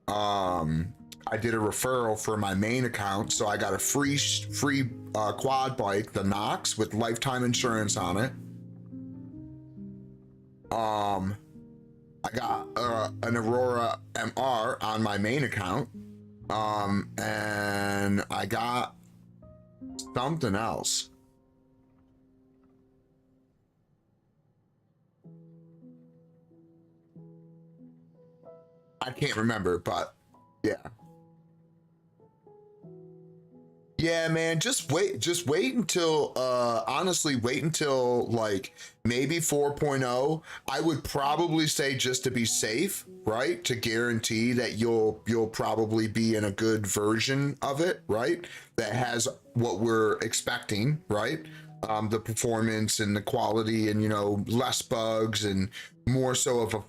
I did a referral for my main account, so I got a free quad bike, the Knox, with lifetime insurance on it. I got an Aurora MR on my main account, and I got something else. I can't remember, but yeah. Yeah, man, just wait until honestly wait until like maybe 4.0. I would probably say, just to be safe, right? To guarantee that you'll probably be in a good version of it, right? That has what we're expecting, right? The performance and the quality, and, you know, less bugs and more so of a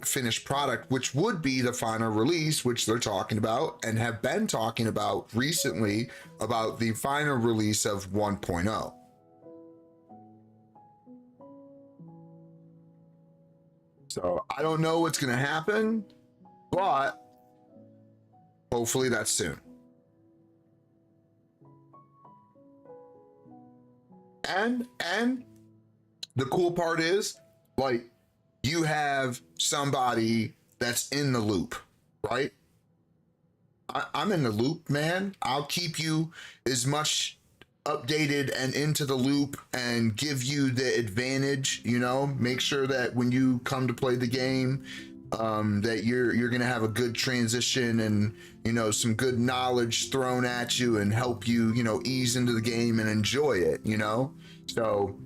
finished product, which would be the final release, which they're talking about and have been talking about recently, about the final release of 1.0. So I don't know what's going to happen, but hopefully that's soon. And the cool part is, like, you have somebody that's in the loop, right? I'm in the loop, man. I'll keep you as much updated and into the loop and give you the advantage, you know, make sure that when you come to play the game, that you're gonna have a good transition and, you know, some good knowledge thrown at you and help you, you know, ease into the game and enjoy it, you know? So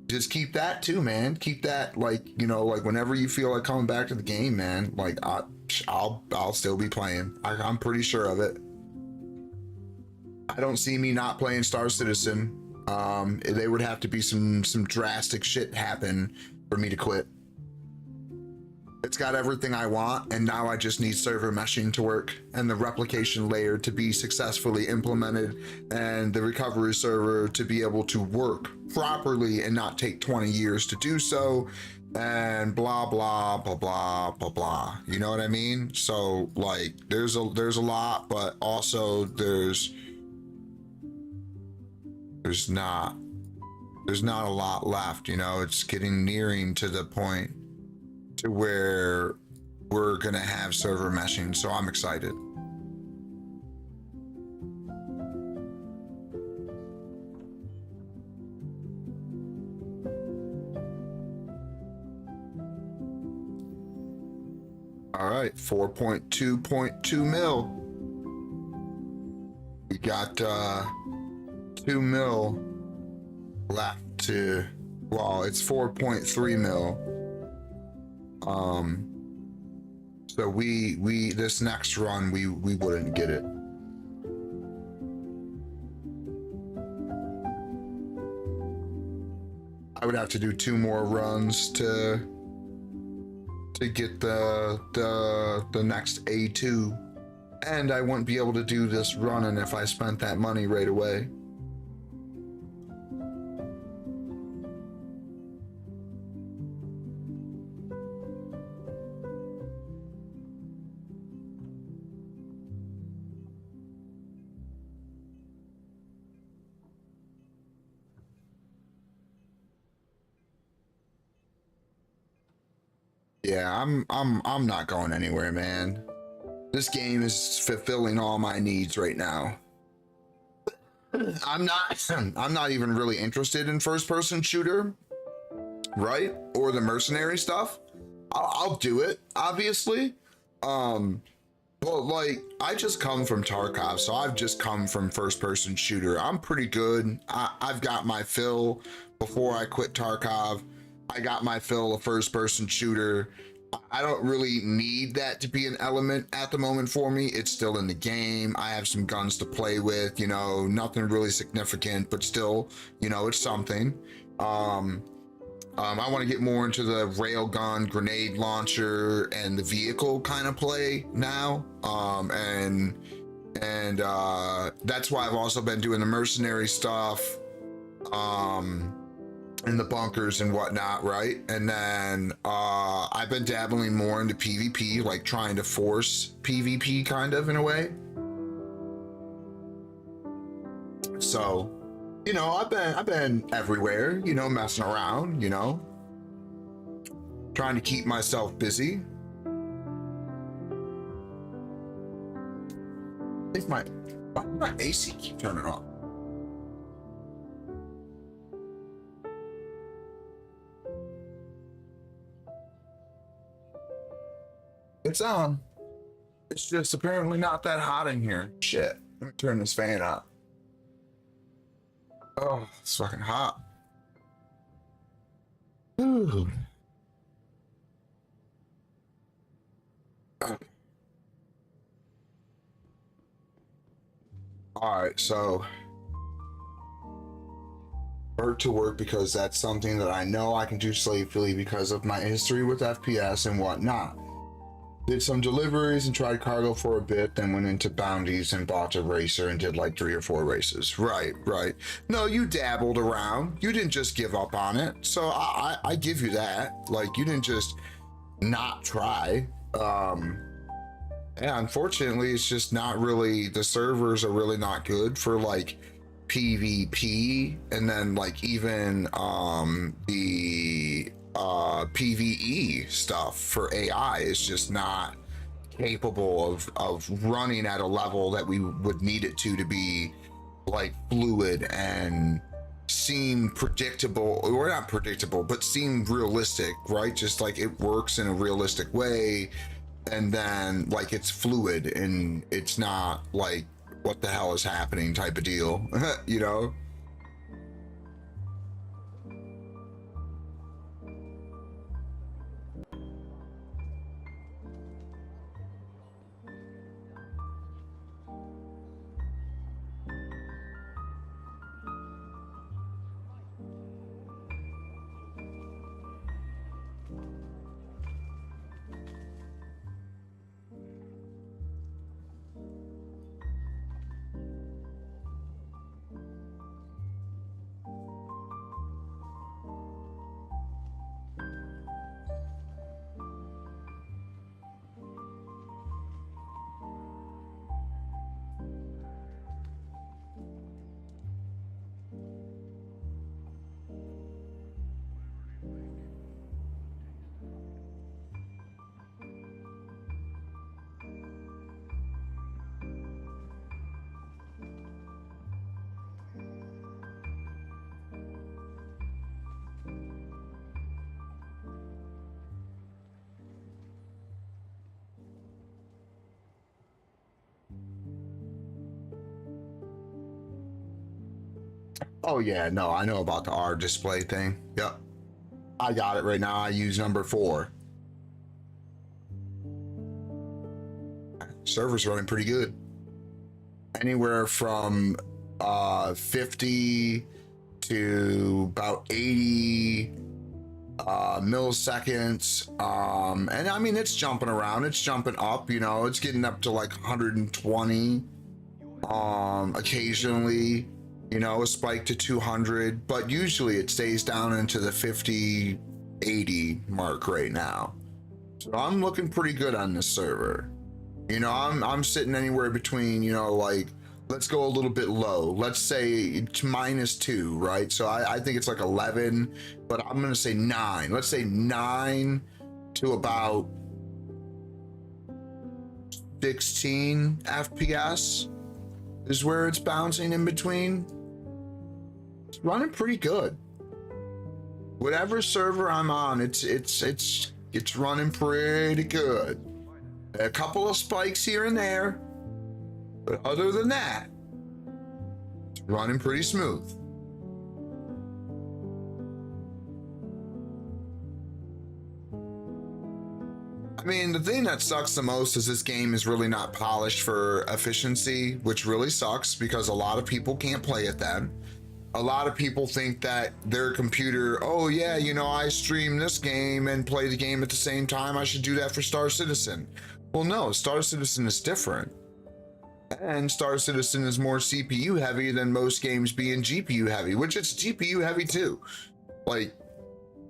just keep that too, man. Keep that, like, you know, like whenever you feel like coming back to the game, man, like I'll still be playing. I'm pretty sure of it. I don't see me not playing Star Citizen. They would have to be some drastic shit happen for me to quit. It's got everything I want, and now I just need server meshing to work and the replication layer to be successfully implemented and the recovery server to be able to work properly and not take 20 years to do so, and blah blah blah blah blah blah. You know what I mean? So like there's a lot, but also there's not a lot left, you know. It's nearing to the point to where we're gonna have server meshing, so I'm excited. All right, 4.2.2 mil. We got 2 mil left to, well, it's 4.3 mil. So we this next run we wouldn't get it. I would have to do 2 more runs to get the next A2, and I wouldn't be able to do this running if I spent that money right away. Yeah, I'm not going anywhere, man. This game is fulfilling all my needs right now. I'm not even really interested in first person shooter, right? Or the mercenary stuff. I'll do it, obviously. But like, I just come from Tarkov, so I've just come from first person shooter. I'm pretty good. I've got my fill before I quit Tarkov. I got my fill of first person shooter. I don't really need that to be an element at the moment for me. It's still in the game. I have some guns to play with, you know, nothing really significant, but still, you know, it's something. I want to get more into the railgun, grenade launcher, and the vehicle kind of play now. And that's why I've also been doing the mercenary stuff, in the bunkers and whatnot, right? And then I've been dabbling more into PvP, like trying to force PvP kind of in a way. So, you know, I've been everywhere, you know, messing around, you know, trying to keep myself busy. I think my AC keep turning off. It's on. It's just apparently not that hot in here. Shit. Let me turn this fan up. Oh, it's fucking hot. Ooh. All right, so work to work because that's something that I know I can do safely because of my history with FPS and whatnot. Did some deliveries and tried cargo for a bit, then went into bounties and bought a racer and did like 3 or 4 races. Right. No, you dabbled around. You didn't just give up on it. So I give you that. Like, you didn't just not try. Yeah, unfortunately, it's just not really, the servers are really not good for like PvP, and then like even the PvE stuff for AI is just not capable of running at a level that we would need it to be like fluid and seem predictable, or not predictable, but seem realistic, right? Just like it works in a realistic way, and then like it's fluid and it's not like what the hell is happening type of deal. You know. Oh yeah, no, I know about the R display thing. Yep. I got it right now. I use number 4. Server's running pretty good. Anywhere from 50 to about 80 milliseconds. And I mean, it's jumping around, it's jumping up, you know, it's getting up to like 120 occasionally, you know, a spike to 200, but usually it stays down into the 50, 80 mark right now. So I'm looking pretty good on this server. You know, I'm sitting anywhere between, you know, like, let's go a little bit low. Let's say it's -2, right? So I think it's like 11, but I'm gonna say 9. Let's say 9 to about 16 FPS is where it's bouncing in between. It's running pretty good. Whatever server I'm on, it's running pretty good. A couple of spikes here and there, but other than that, it's running pretty smooth. I mean, the thing that sucks the most is this game is really not polished for efficiency, which really sucks because a lot of people can't play it then. A lot of people think that their computer, oh yeah, you know, I stream this game and play the game at the same time. I should do that for Star Citizen. Well, no, Star Citizen is different. And Star Citizen is more CPU heavy than most games being GPU heavy, which it's GPU heavy too. Like,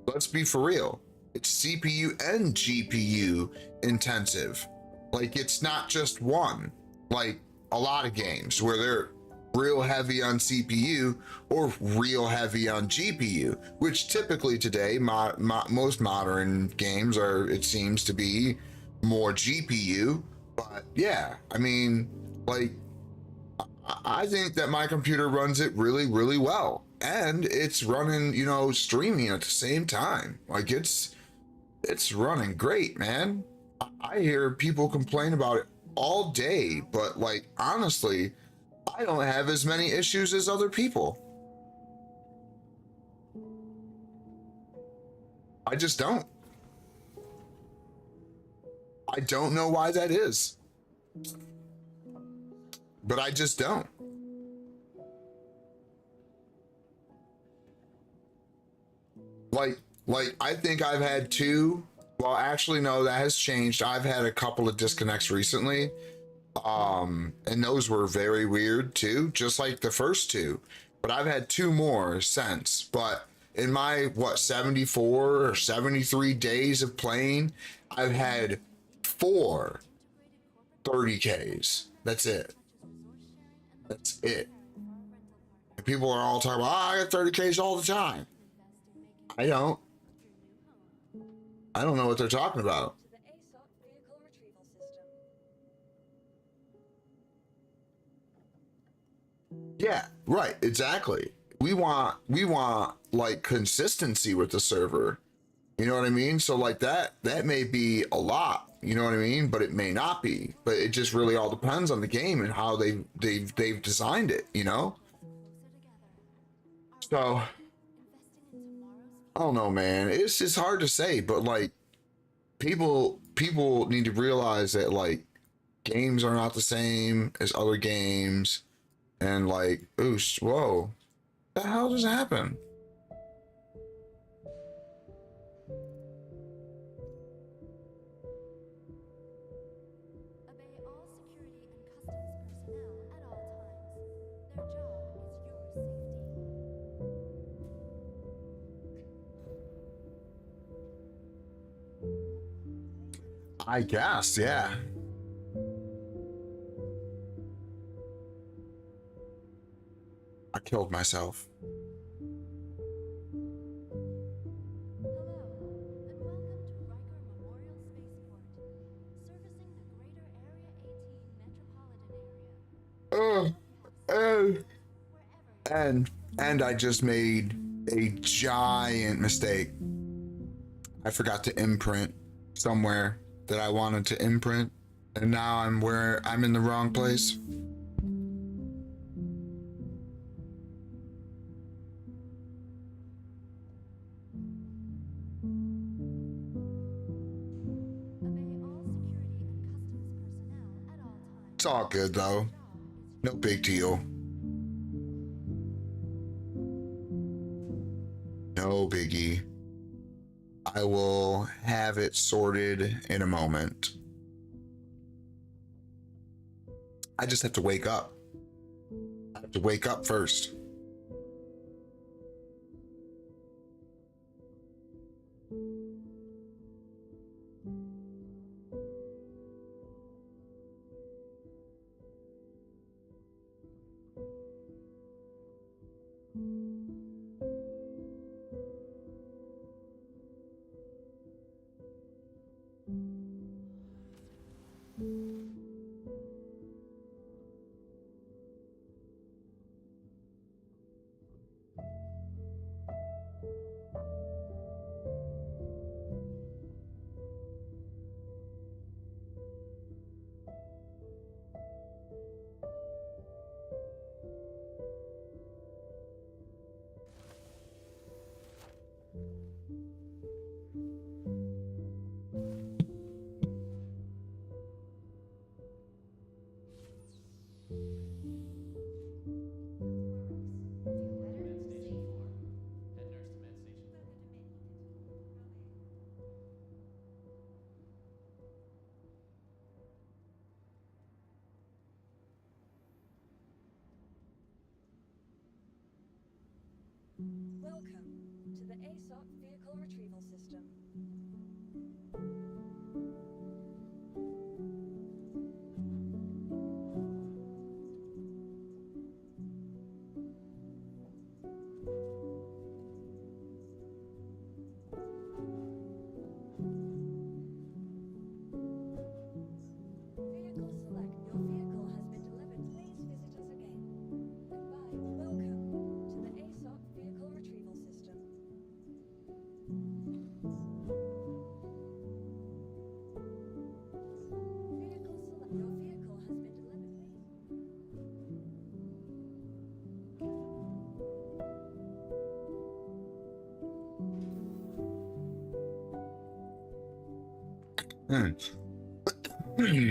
let's be for real. It's CPU and GPU intensive. Like, it's not just one. Like a lot of games where they're real heavy on CPU or real heavy on GPU, which typically today, most modern games are, it seems to be more GPU. But yeah, I mean, like, I think that my computer runs it really, really well. And it's running, you know, streaming at the same time. Like, it's running great, man. I hear people complain about it all day, but like, honestly, I don't have as many issues as other people. I just don't. I don't know why that is, but I just don't. Like I think I've had two, well, actually, no, that has changed. I've had a couple of disconnects recently. And those were very weird too, just like the first two. But I've had two more since. But in my, 74 or 73 days of playing, I've had 4 30Ks. That's it. That's it. And people are all talking about, oh, I got 30Ks all the time. I don't know what they're talking about. Yeah, right, exactly. We want like consistency with the server. You know what I mean? So like that may be a lot, you know what I mean? But it may not be. But it just really all depends on the game and how they've designed it, you know? So I don't know, man. It's just hard to say, but like people need to realize that like games are not the same as other games. And like, oosh, whoa, the hell just happened? Obey all security and customs personnel at all times. Their job is your safety. I guess, yeah. I killed myself. Hello, and welcome to Riker Memorial Spaceport, servicing the greater Area 18 metropolitan area. And I just made a giant mistake. I forgot to imprint somewhere that I wanted to imprint, and now I'm in the wrong place. It's all good though. No big deal. No biggie. I will have it sorted in a moment. I just have to wake up. I have to wake up first. ASOC vehicle retrieval system. Vehicle select. Your vehicle has been delivered. Please visit us again. Goodbye. Welcome to the ASOC vehicle retrieval system. Vehicle select. Your vehicle has been delivered. Please. Hmm.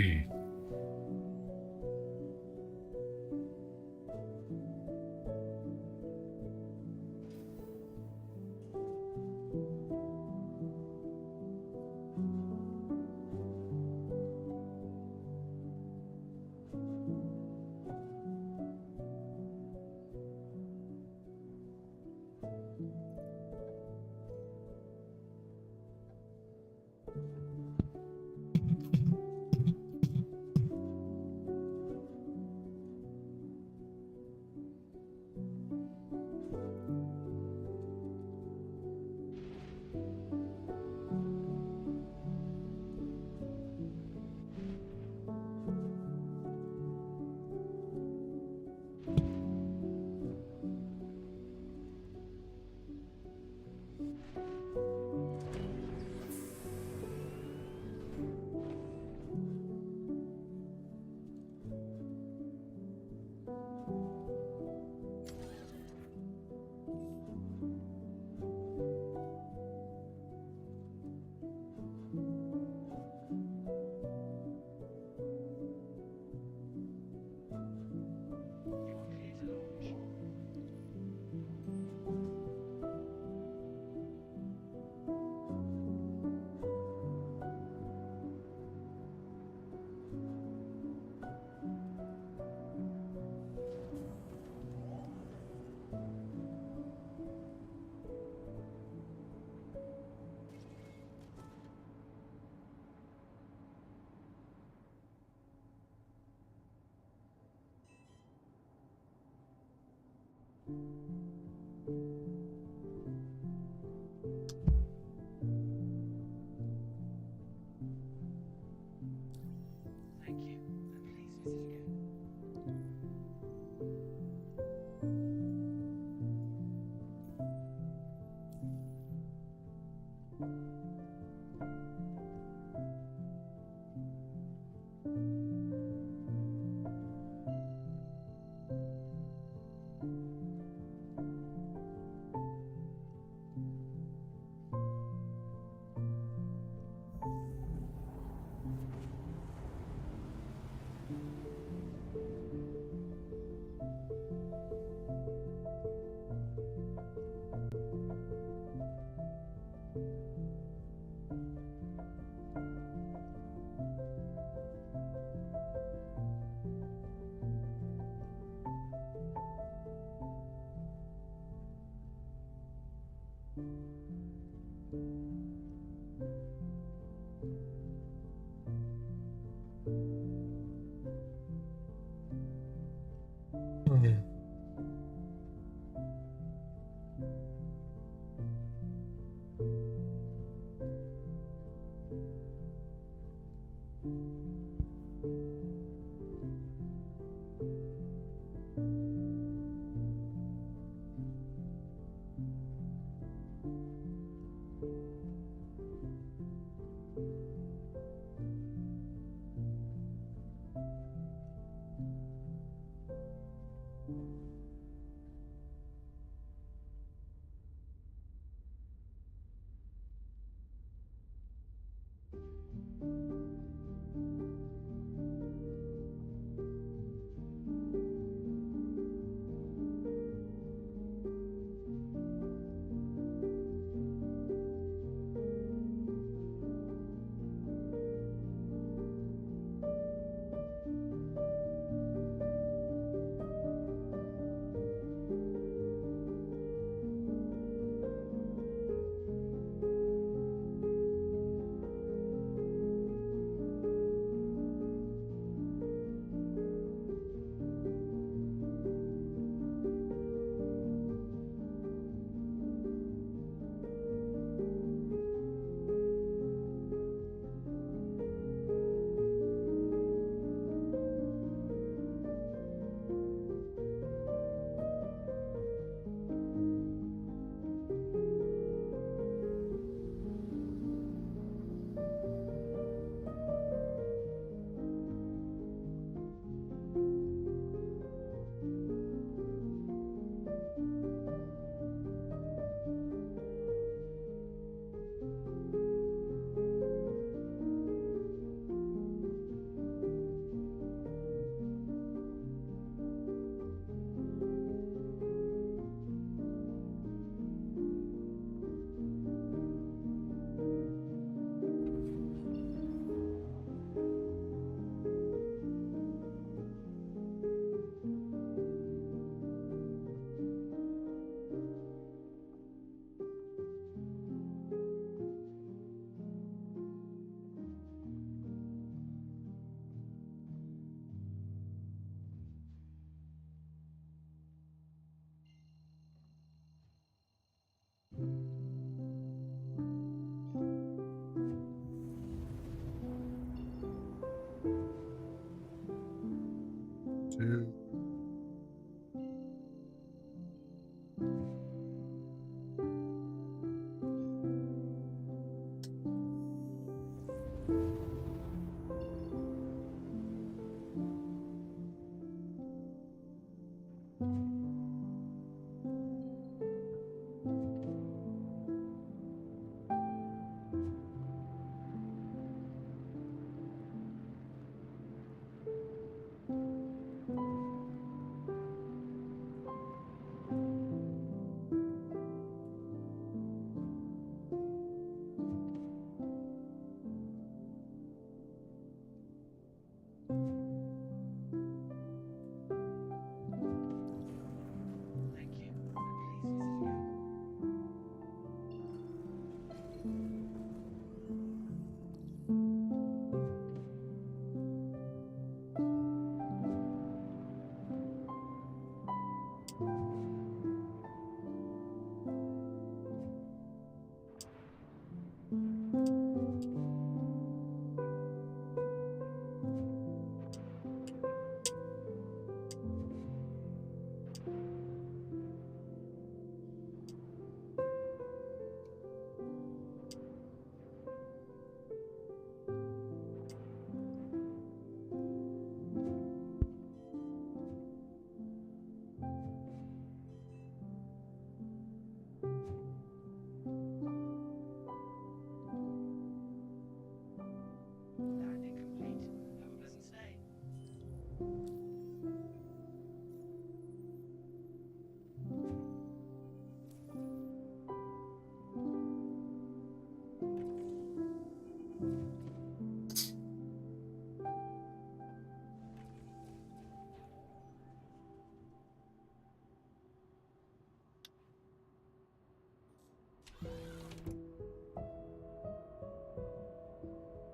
Thank you, and please visit again.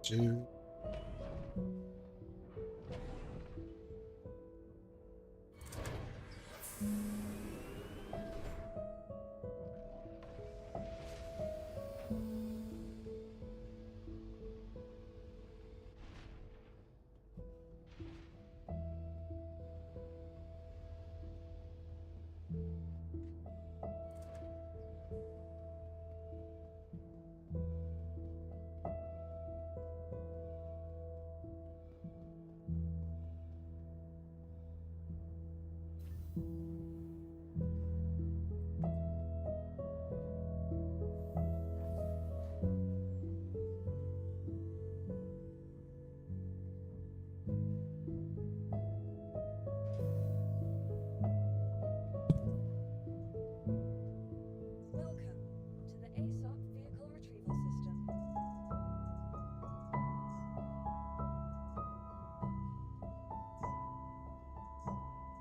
Two. Welcome to the ASOC vehicle retrieval system.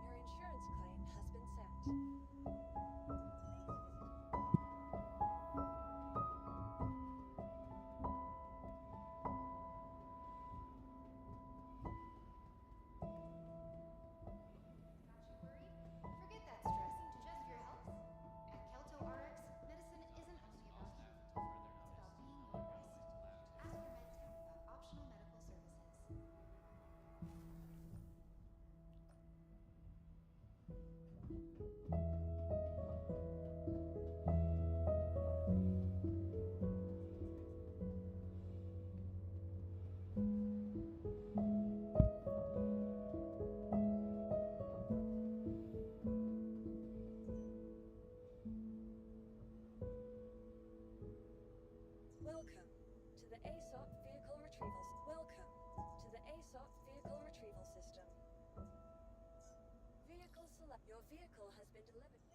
Your insurance claim has been set. Got you worried? Forget that stress. Just your health. At Kelto RX, medicine isn't only about healing. It's about being your best. Ask your med tech about optional medical services. Welcome to the ASOC vehicle retrieval. Welcome to the ASOC vehicle retrieval system. Vehicle select. Your vehicle has been delivered.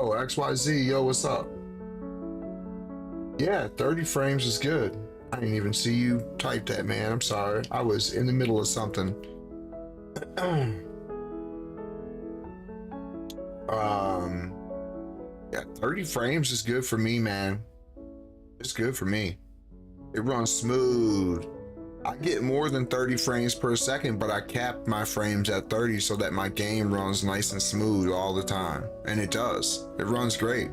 Oh, XYZ, yo, what's up? Yeah, 30 frames is good. I didn't even see you type that, man. I'm sorry. I was in the middle of something. Yeah, 30 frames is good for me, man. It's good for me. It runs smooth. I get more than 30 frames per second, but I cap my frames at 30 so that my game runs nice and smooth all the time. And it does. It runs great.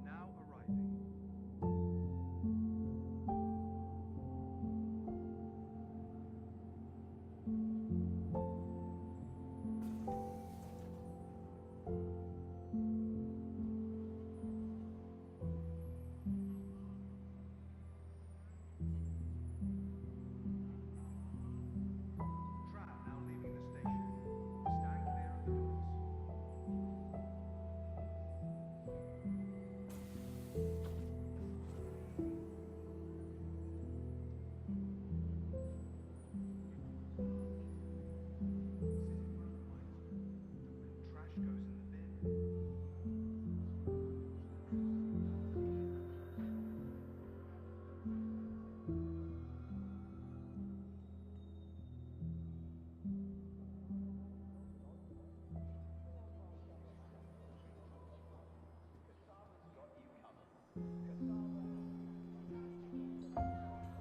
Now arriving. Tram now leaving the station. Stand clear of the doors. Trash goes in the bin. Why should healthcare be a hassle? Recently ranked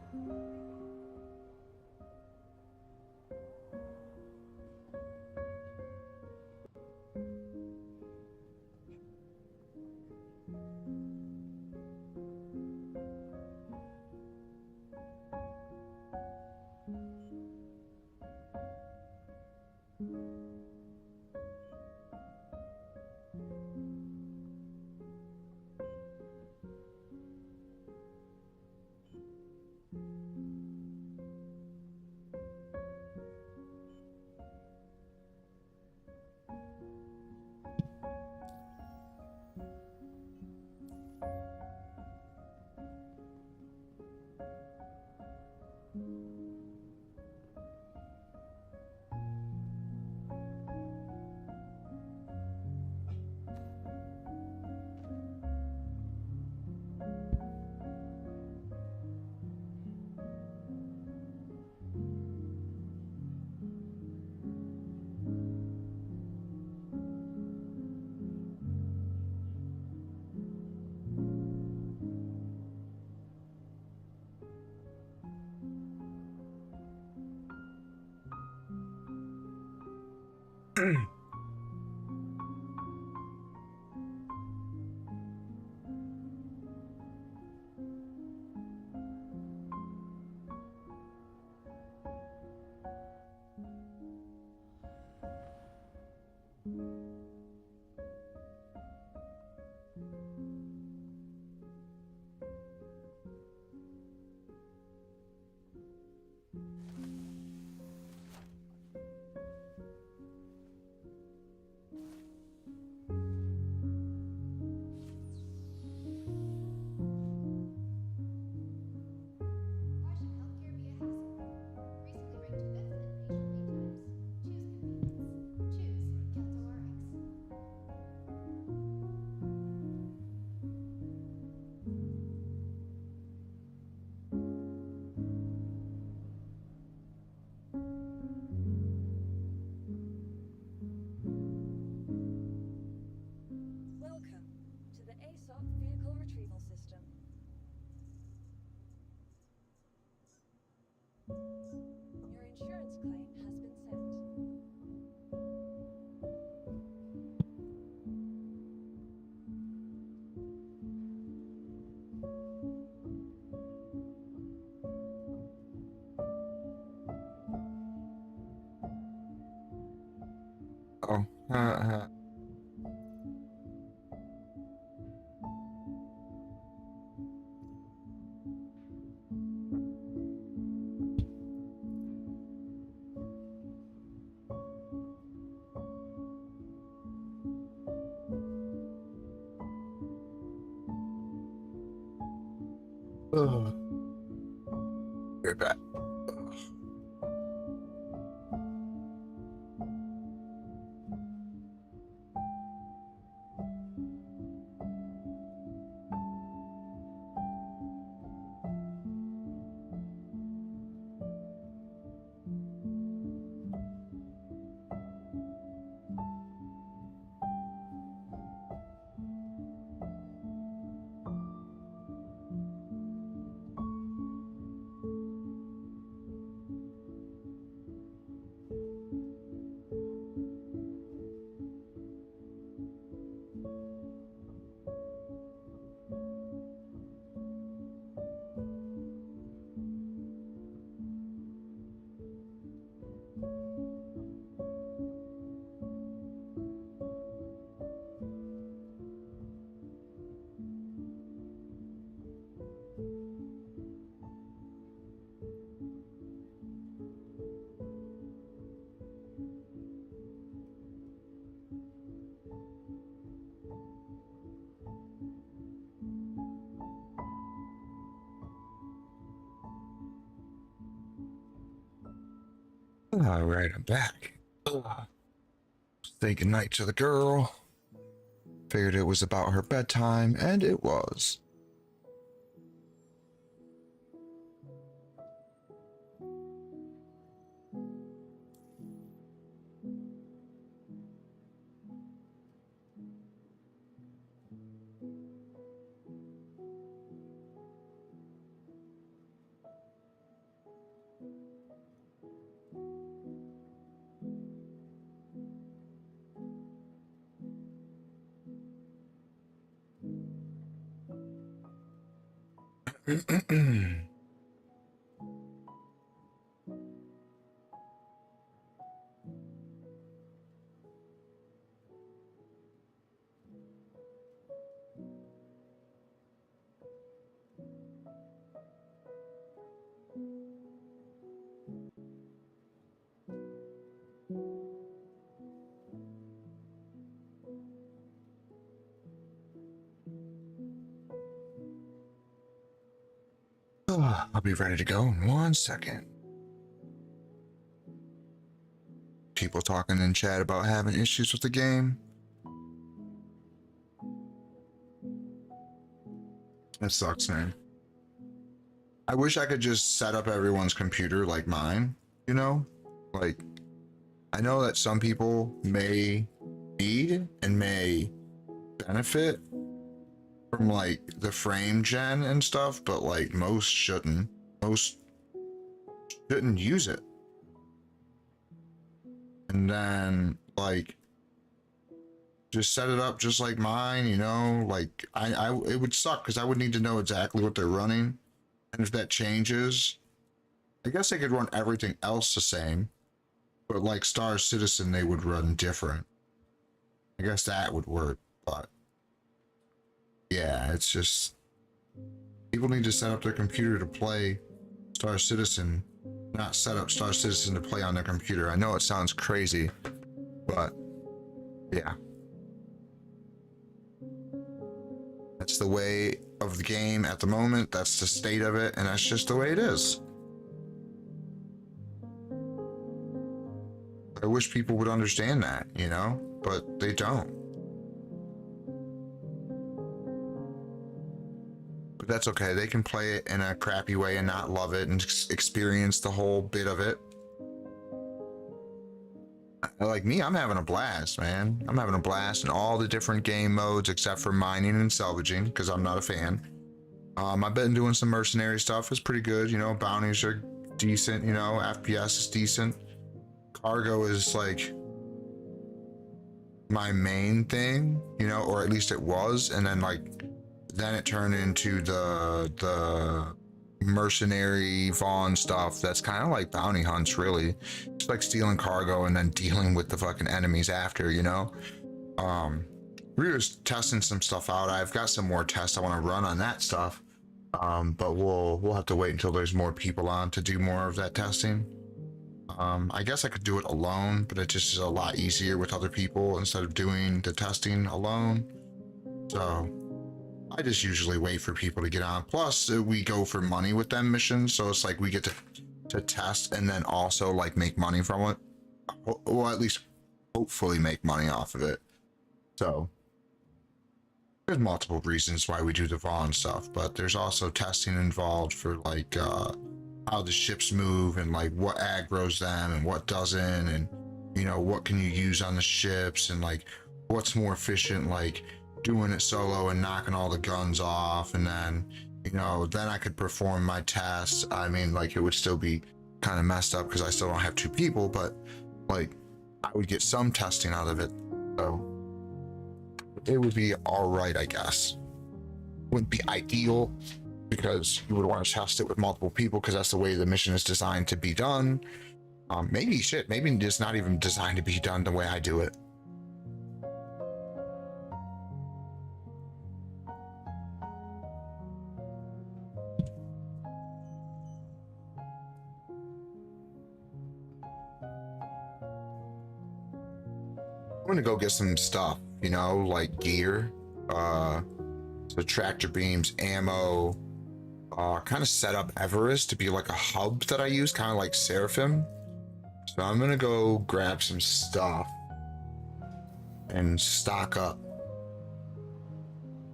5th in patient wait times. Choose convenience. Choose KeltoRx. Welcome to the ASOP Vehicle Retrieval System. Your insurance claim has been sent. Oh. Ugh. Right back. All right, I'm back. Say goodnight to the girl. Figured it was about her bedtime, and it was. I'll be ready to go in 1 second. People talking in chat about having issues with the game. That sucks, man. I wish I could just set up everyone's computer like mine, you know? Like, I know that some people may need and may benefit from like the frame gen and stuff, but like most shouldn't. Most shouldn't use it. And then like just set it up just like mine, you know? Like I it would suck because I would need to know exactly what they're running. And if that changes, I guess they could run everything else the same. But like Star Citizen, they would run different. I guess that would work, but yeah, it's just people need to set up their computer to play Star Citizen, not set up Star Citizen to play on their computer. I know it sounds crazy, but yeah. That's the way of the game at the moment. That's the state of it, and that's just the way it is. I wish people would understand that, you know, but they don't. But that's okay. They can play it in a crappy way and not love it and experience the whole bit of it. Like me, I'm having a blast, man. I'm having a blast in all the different game modes except for mining and salvaging because I'm not a fan. I've been doing some mercenary stuff. It's pretty good, you know. Bounties are decent, you know. FPS is decent. Cargo is like my main thing, you know, or at least it was, and then it turned into the mercenary Vaughn stuff that's kind of like bounty hunts, really. It's like stealing cargo and then dealing with the fucking enemies after, you know. We're just testing some stuff out. I've got some more tests I want to run on that stuff, but we'll have to wait until there's more people on to do more of that testing. I guess I could do it alone, but it just is a lot easier with other people instead of doing the testing alone. So I just usually wait for people to get on. Plus, we go for money with them missions, so it's like we get to test and then also like make money from it. Or at least hopefully make money off of it. So there's multiple reasons why we do the Vaughn stuff, but there's also testing involved for like how the ships move and like what aggroes them and what doesn't, and you know, what can you use on the ships and like what's more efficient, like doing it solo and knocking all the guns off, and then, you know, then I could perform my tasks. I mean, like it would still be kind of messed up because I still don't have two people, but like I would get some testing out of it, so it would be all right, I guess. Wouldn't be ideal because you would want to test it with multiple people because that's the way the mission is designed to be done. Maybe it's not even designed to be done the way I do it. I'm gonna go get some stuff, you know, like gear, so tractor beams, ammo, kind of set up Everest to be like a hub that I use, kind of like Seraphim. So I'm gonna go grab some stuff and stock up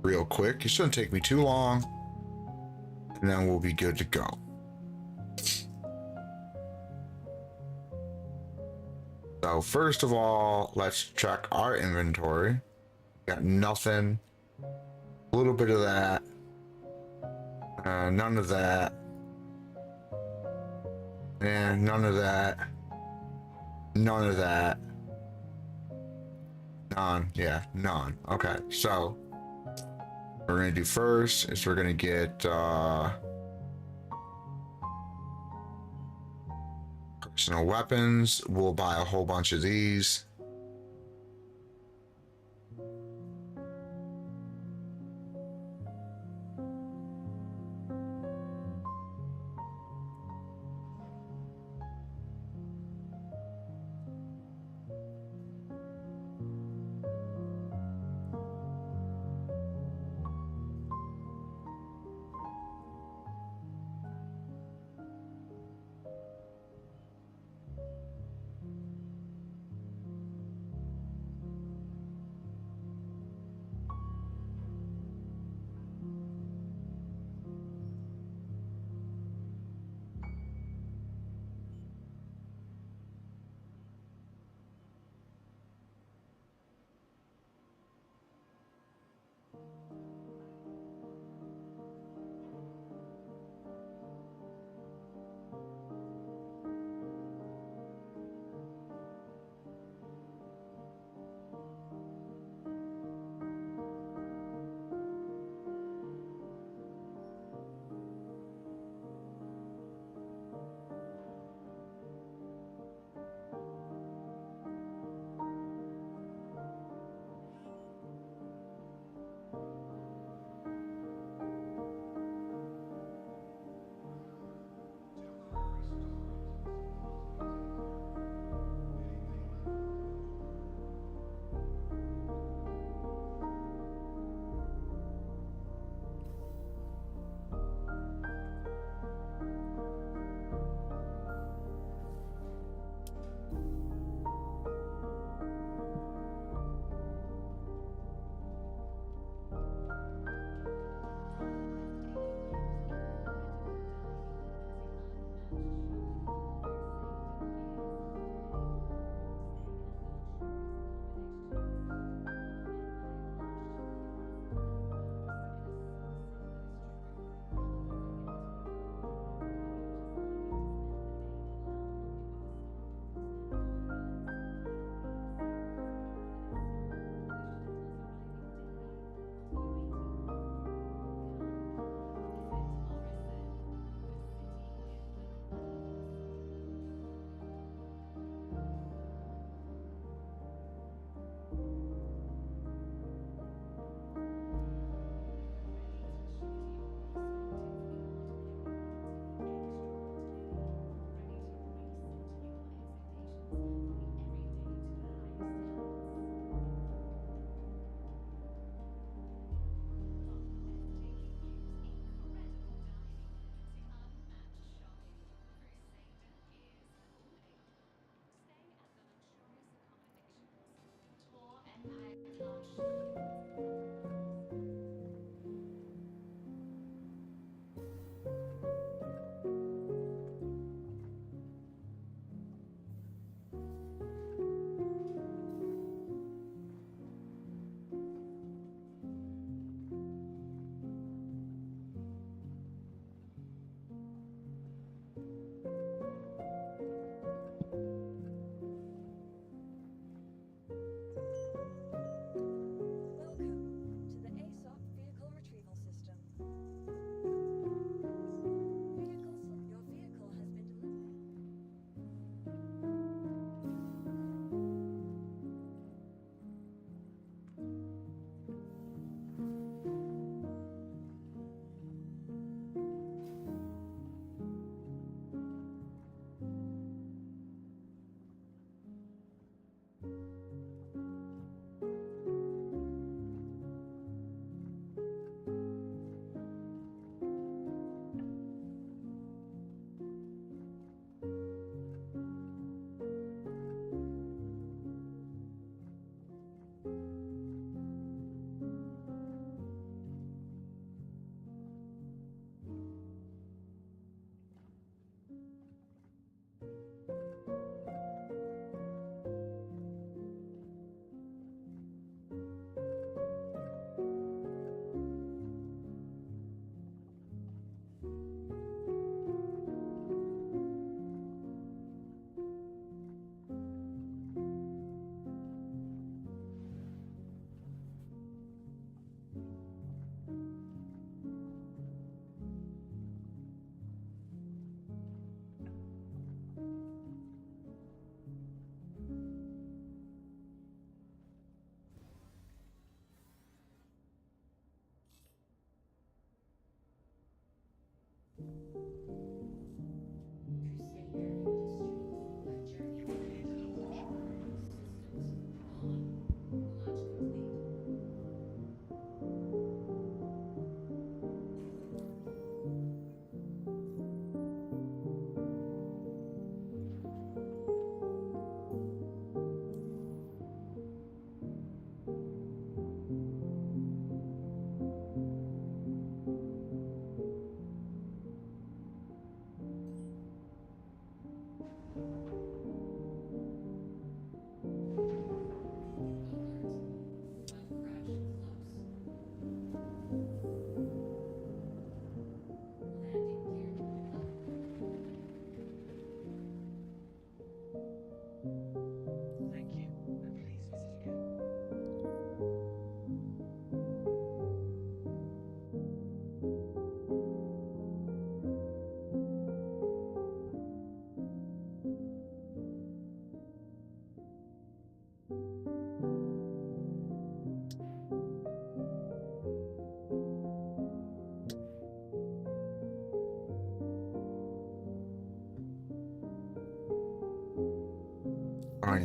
real quick. It shouldn't take me too long, and then we'll be good to go. So first of all, let's check our inventory. Got nothing. A little bit of that. None of that. And none of that. None of that. None. Yeah, none. Okay, so what we're gonna do first is we're gonna get personal weapons. We'll buy a whole bunch of these.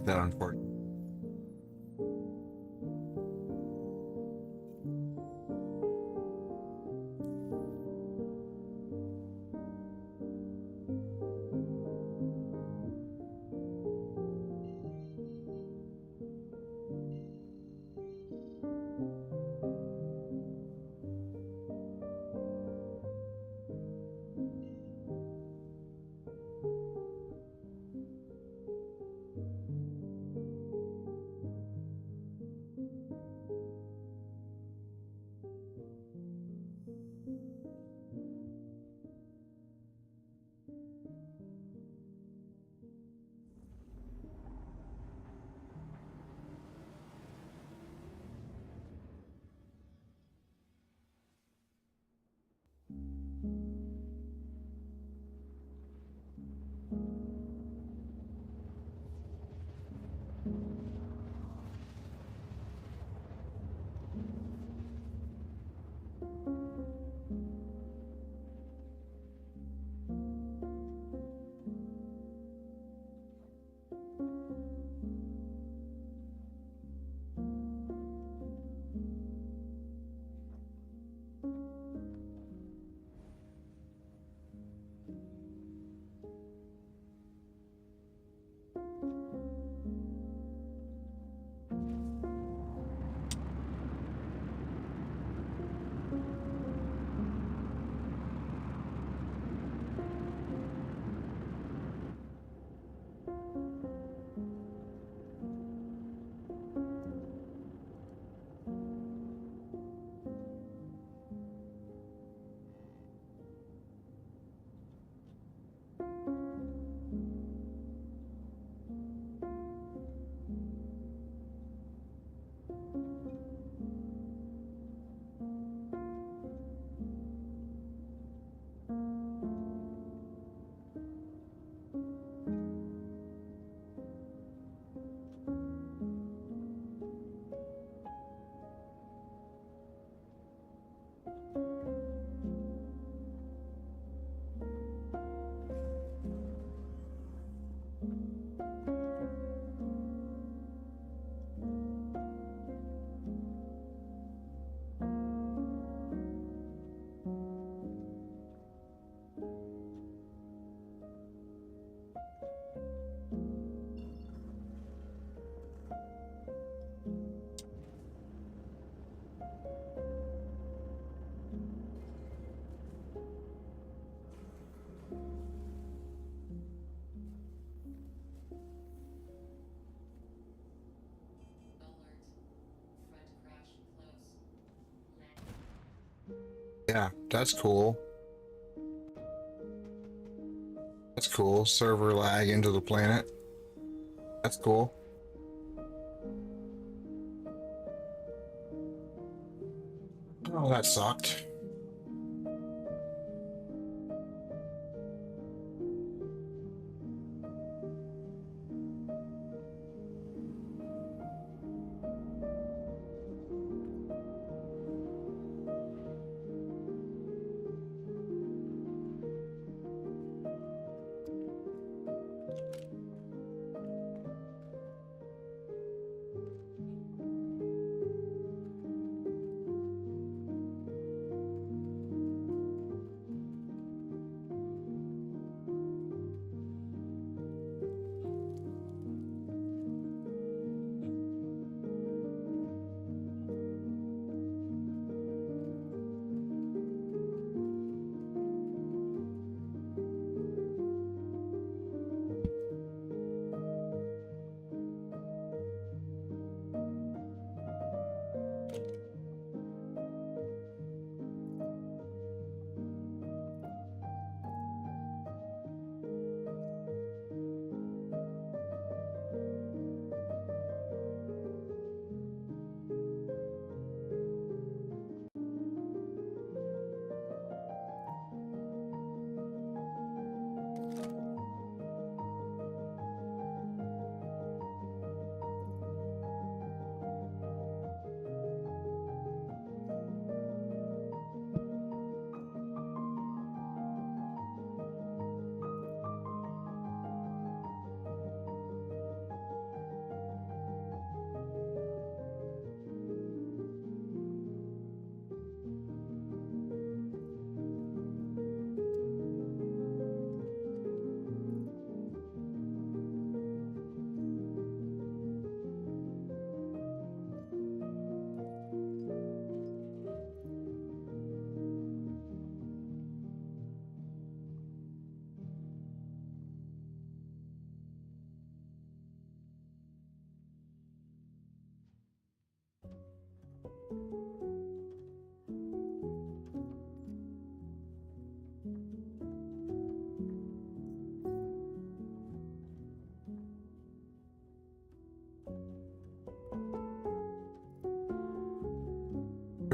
like that, unfortunately. Yeah, that's cool. That's cool. Server lag into the planet. That's cool. Oh, that sucked.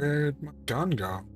Where'd my gun go?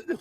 Bro.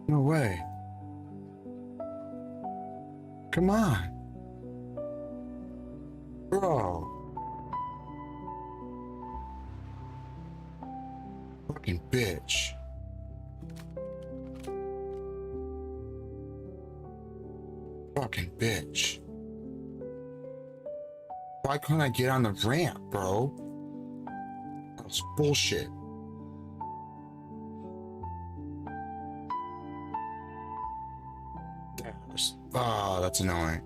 No way. Come on. Bro. Fucking bitch. Fucking bitch. Why couldn't I get on the ramp, bro? That was bullshit. Ah, that's annoying.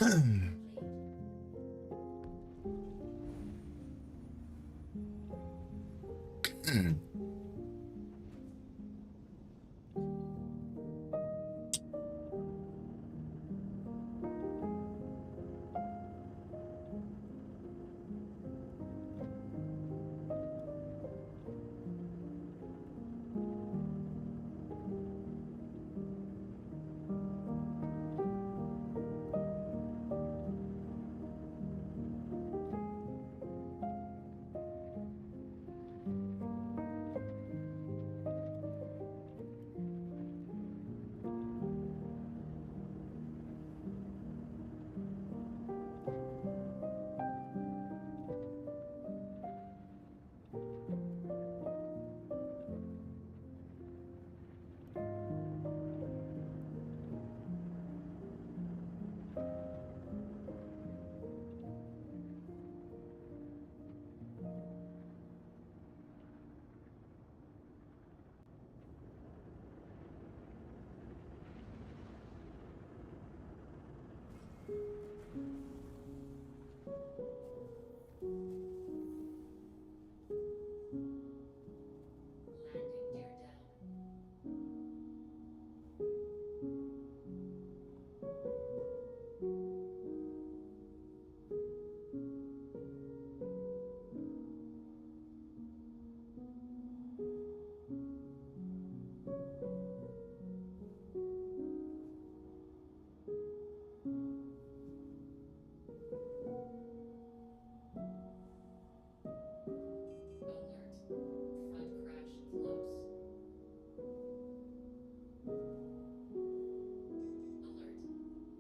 Landing gear down. Alert. Front crash close. Alert.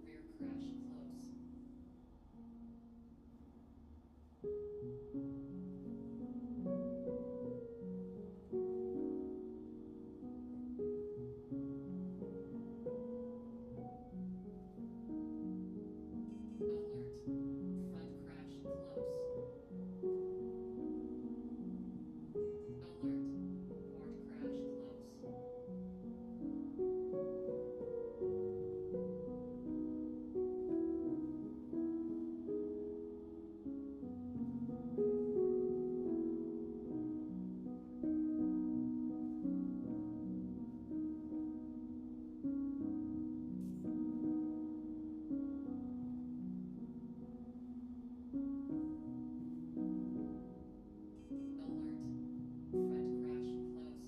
Rear crash close. Alert. Front crash close. Alert. Port crash close. Alert. Front crash close.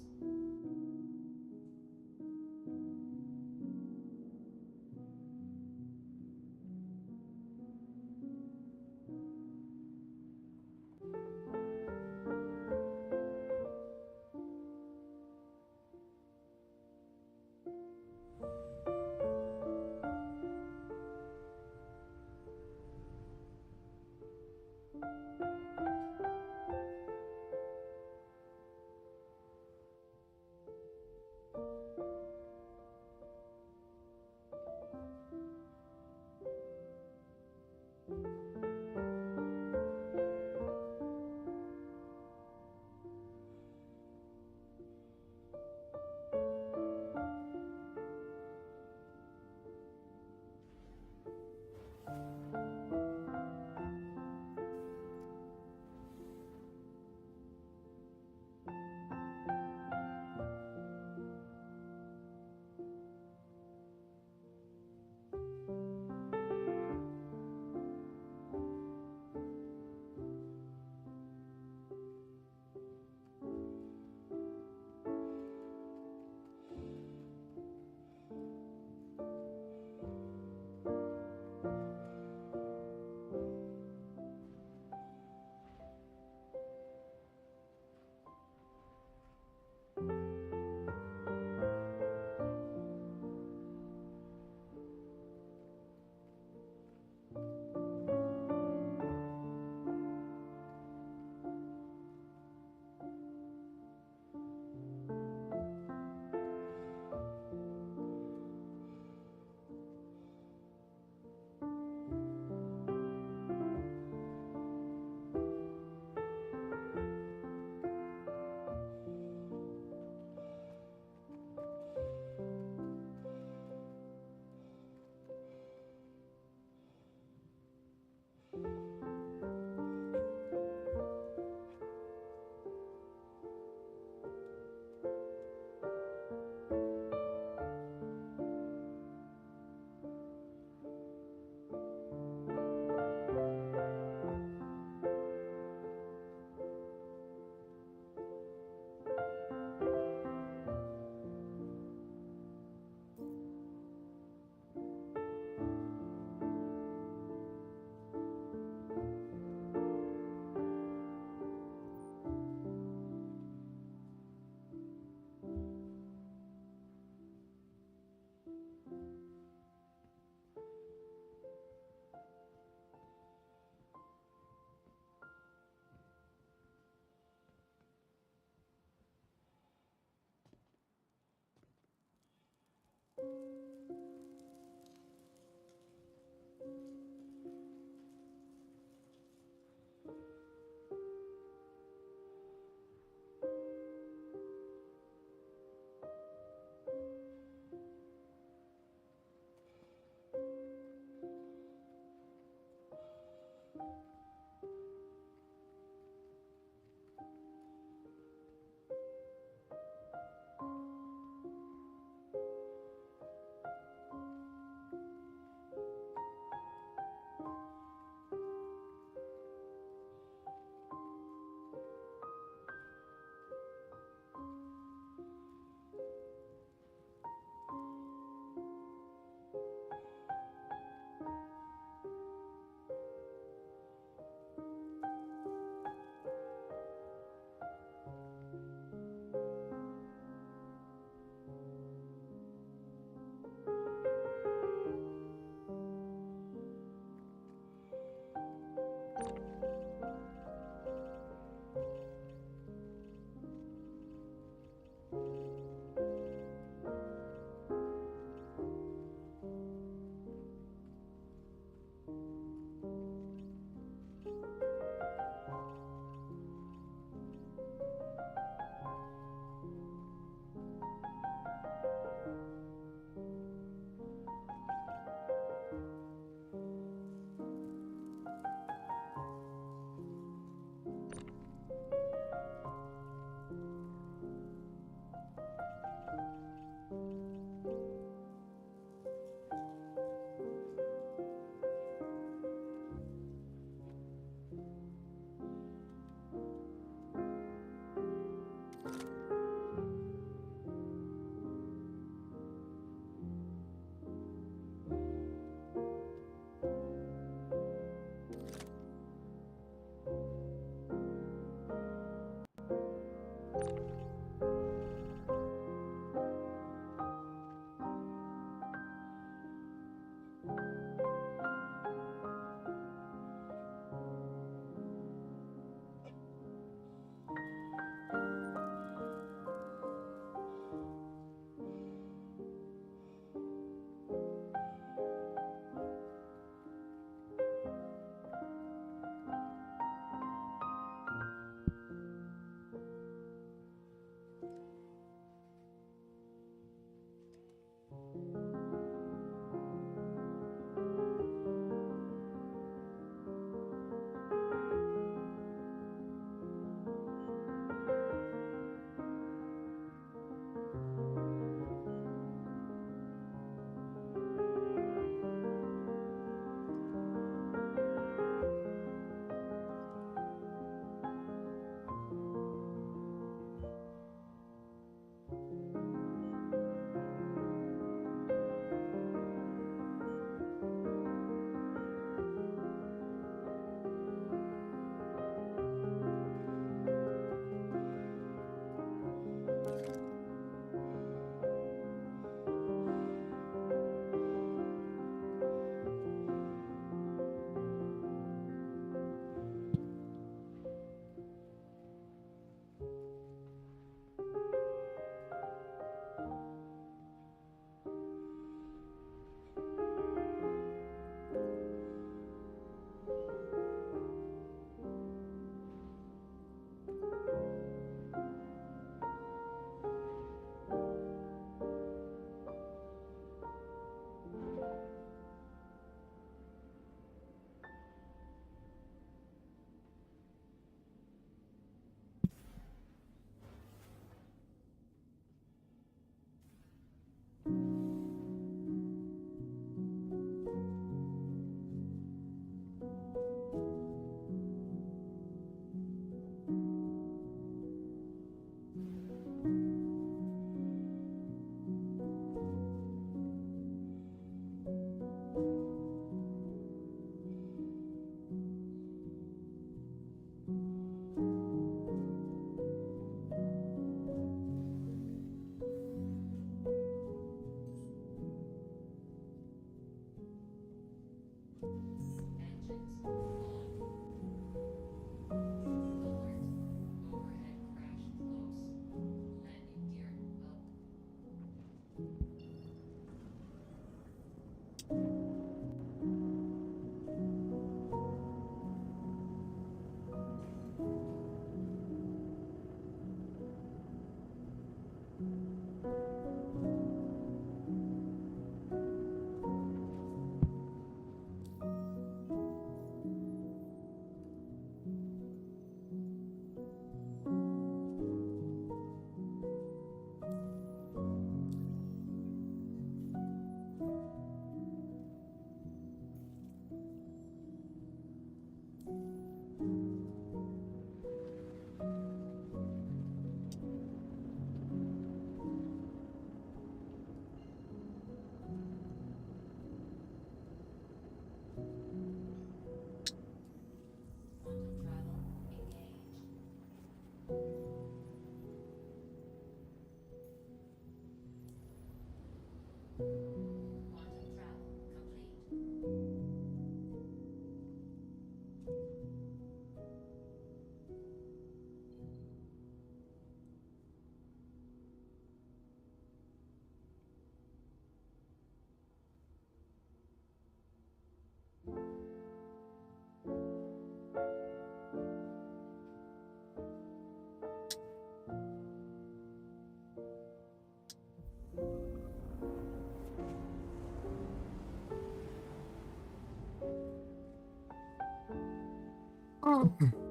Quantum travel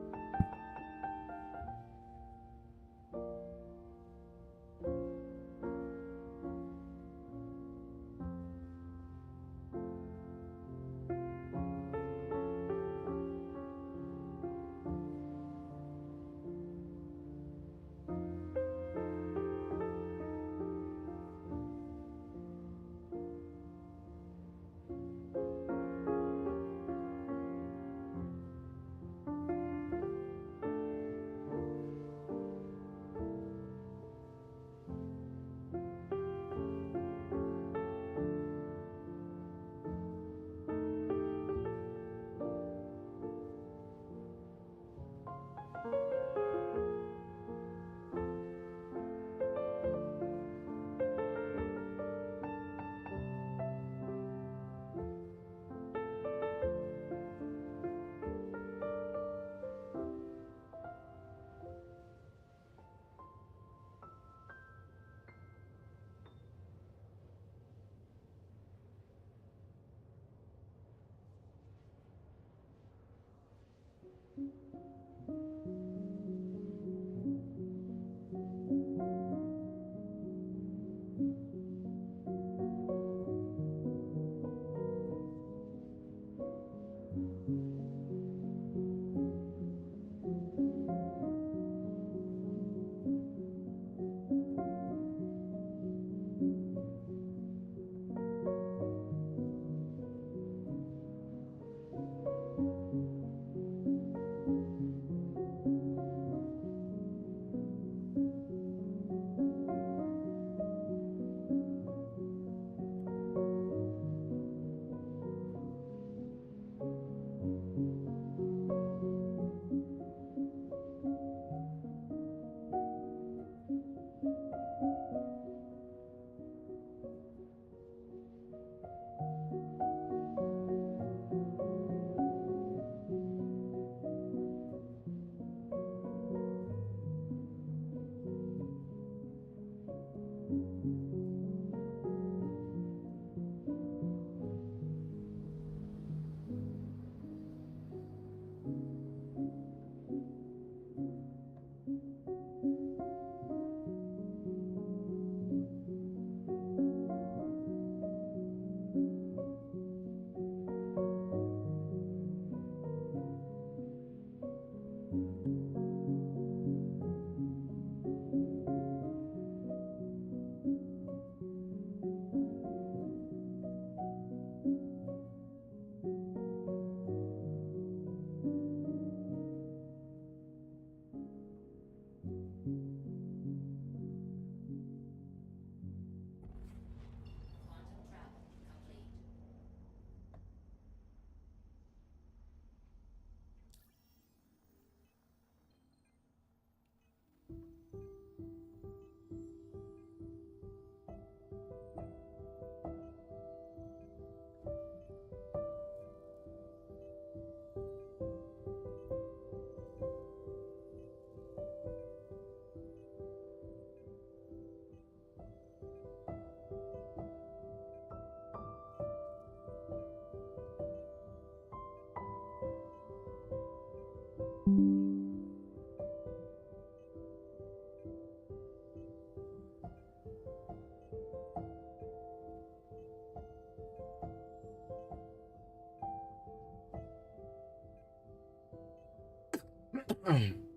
complete.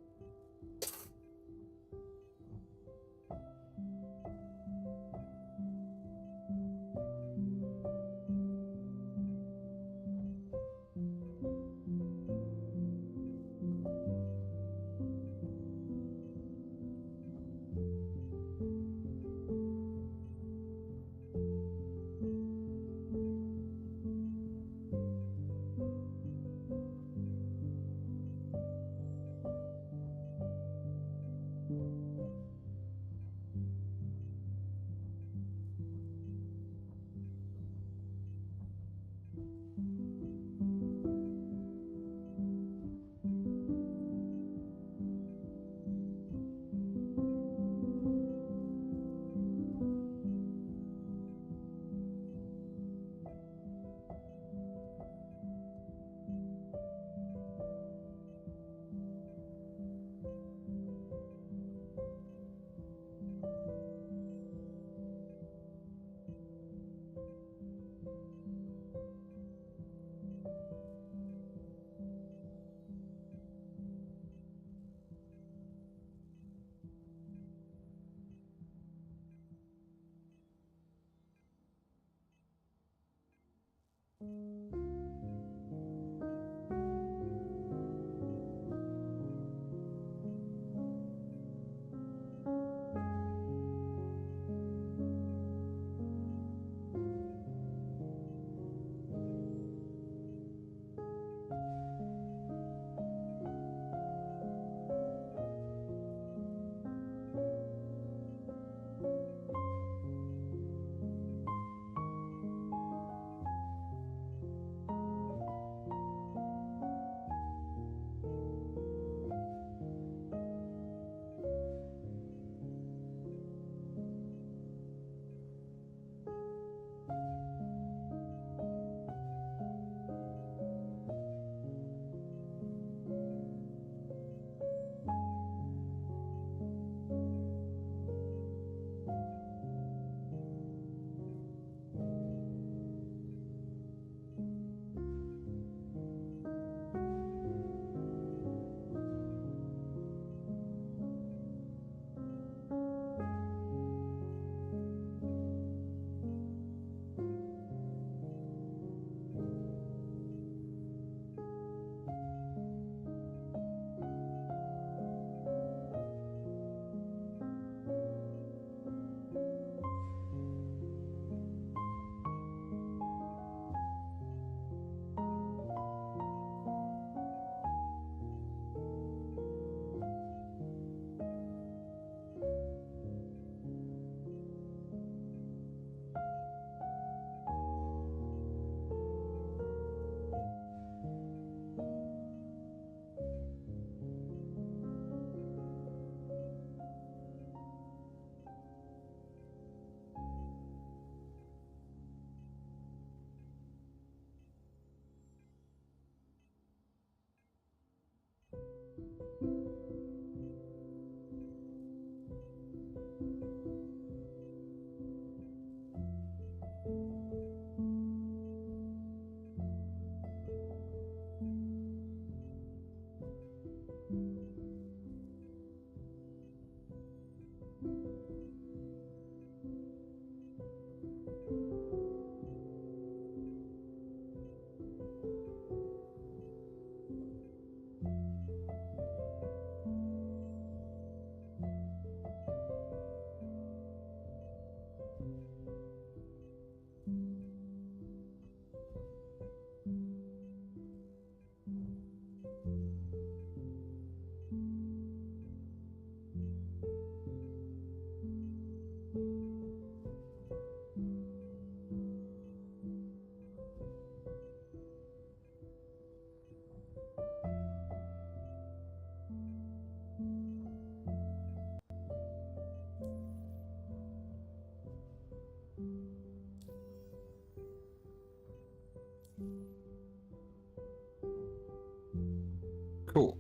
Cool.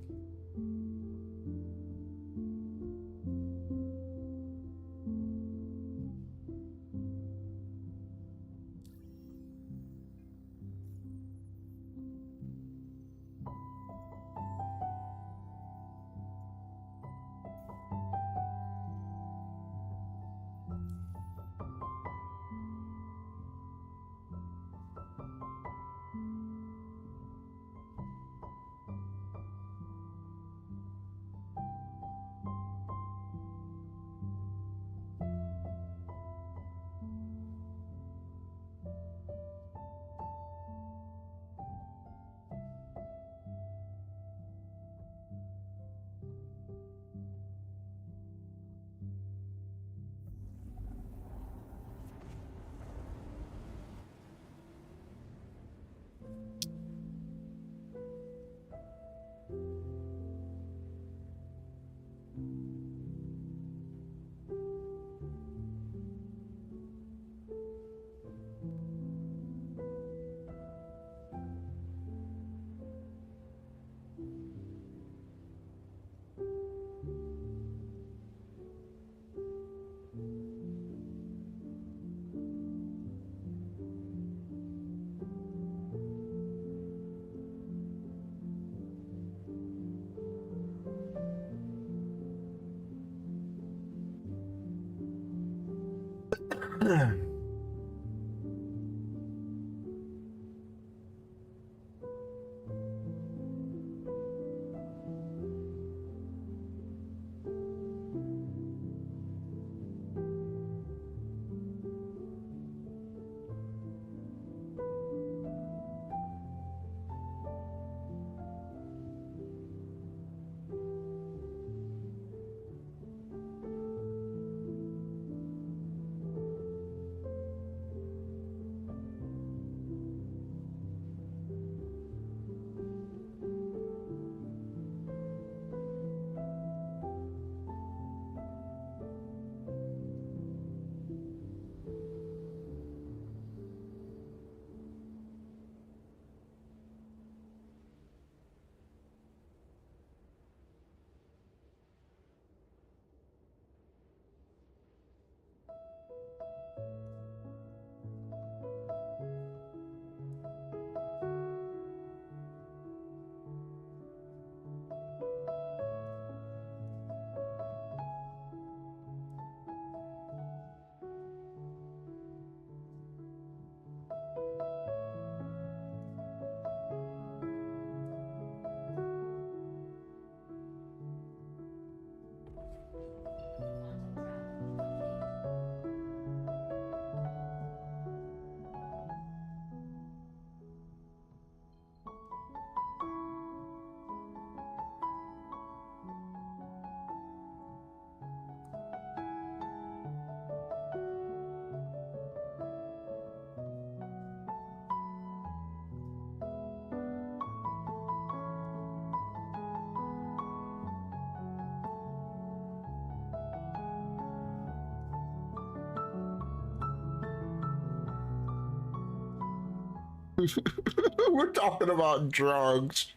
We're talking about drugs.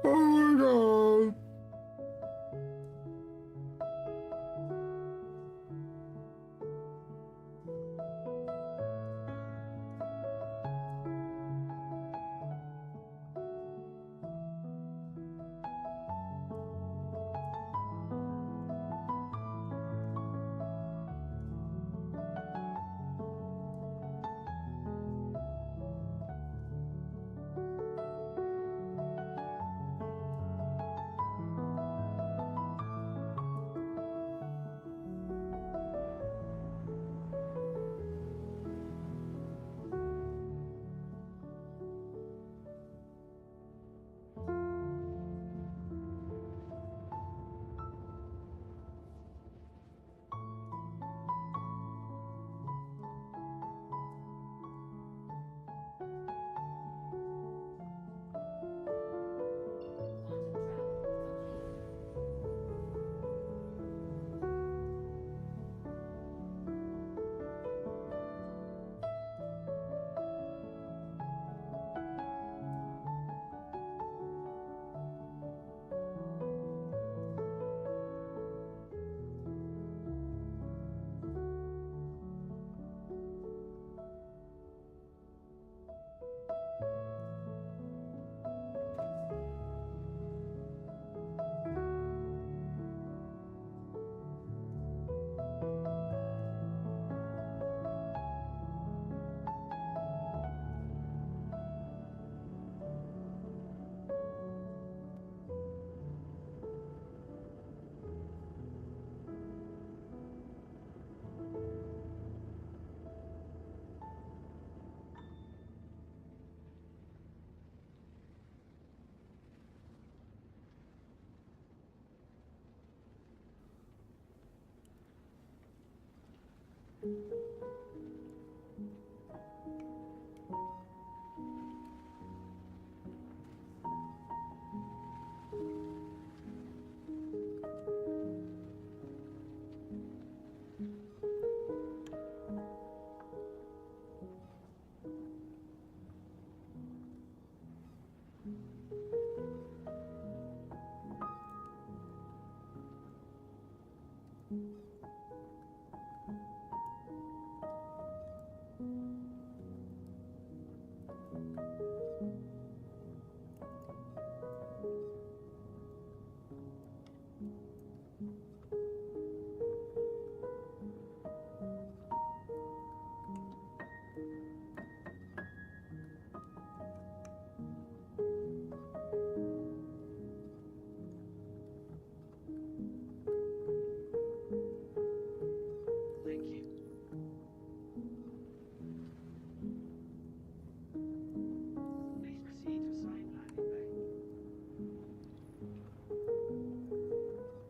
Oh my god. Quantum trap complete. Thank you. Please proceed to assigned landing bay. Landing gear down.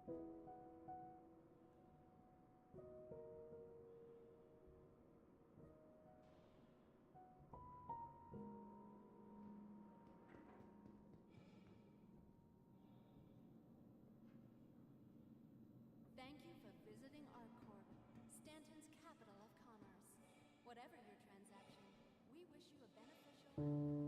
Thank you for visiting Arcorp, Stanton's capital of commerce. Whatever your transaction, we wish you a beneficial.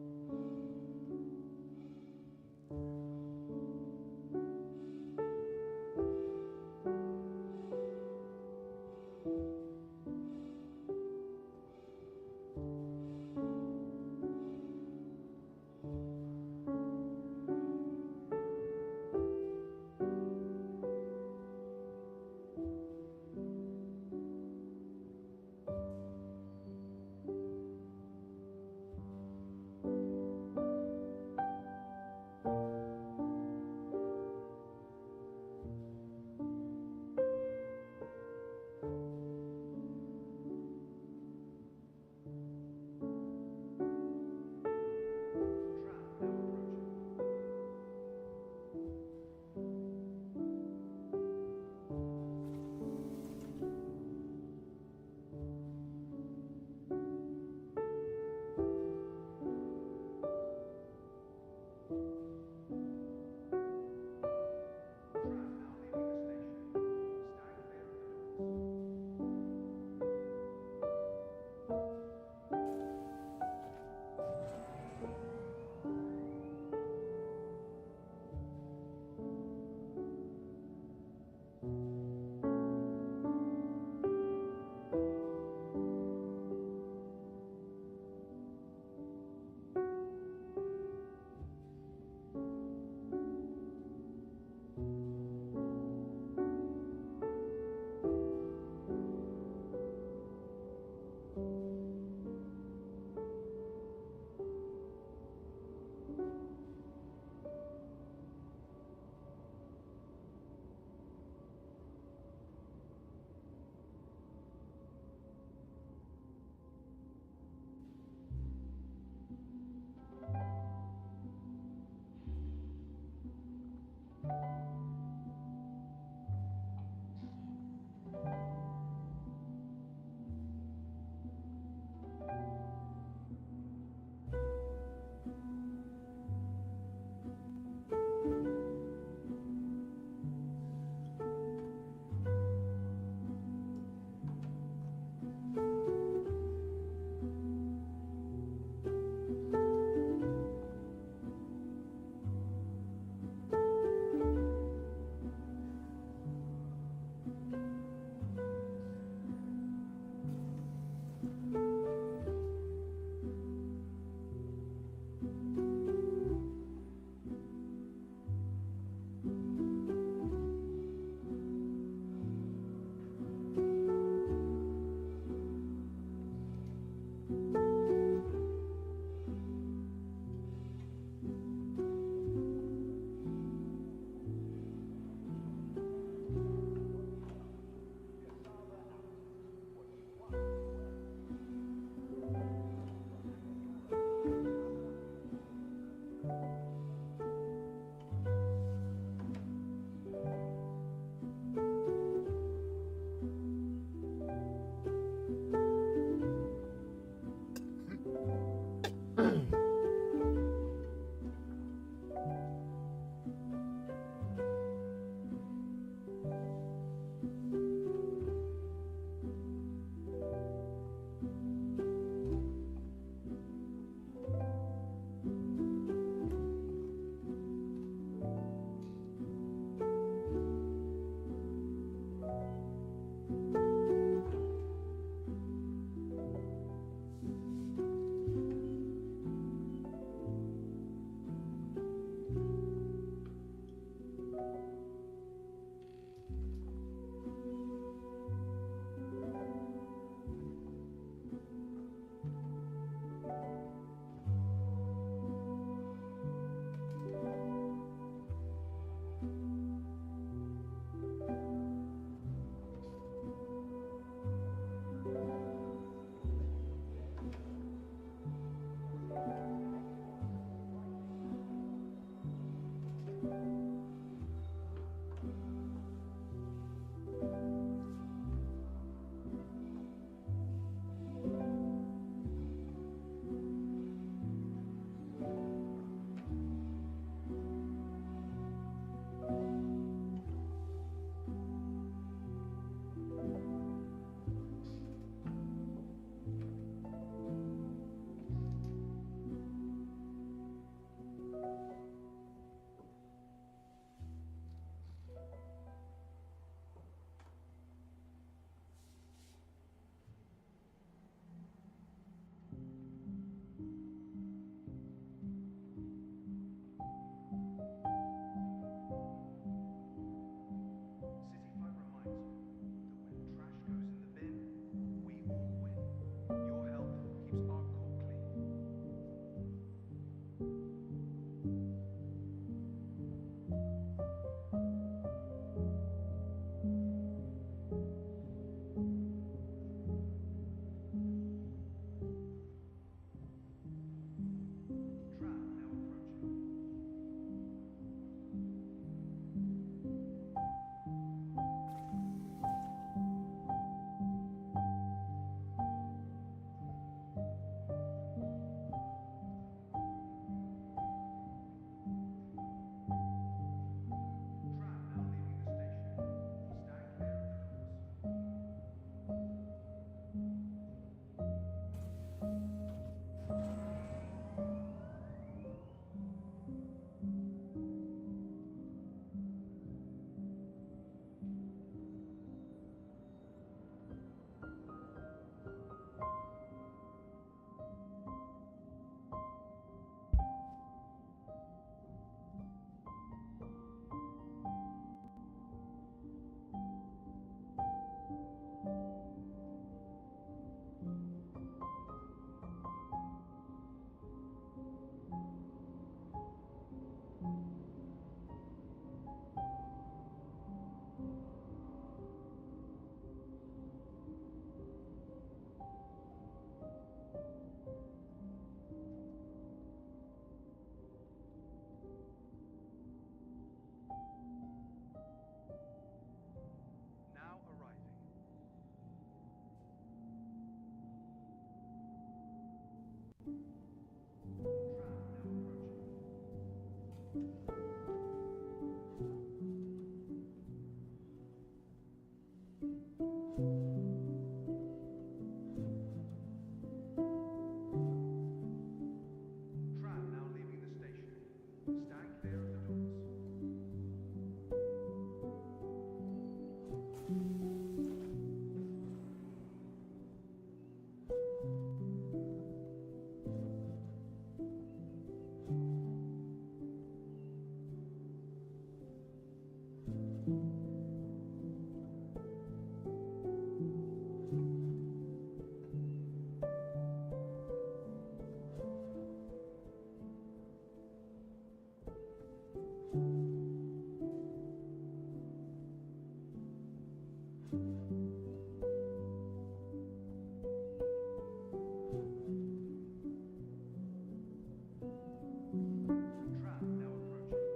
Trap now approaching.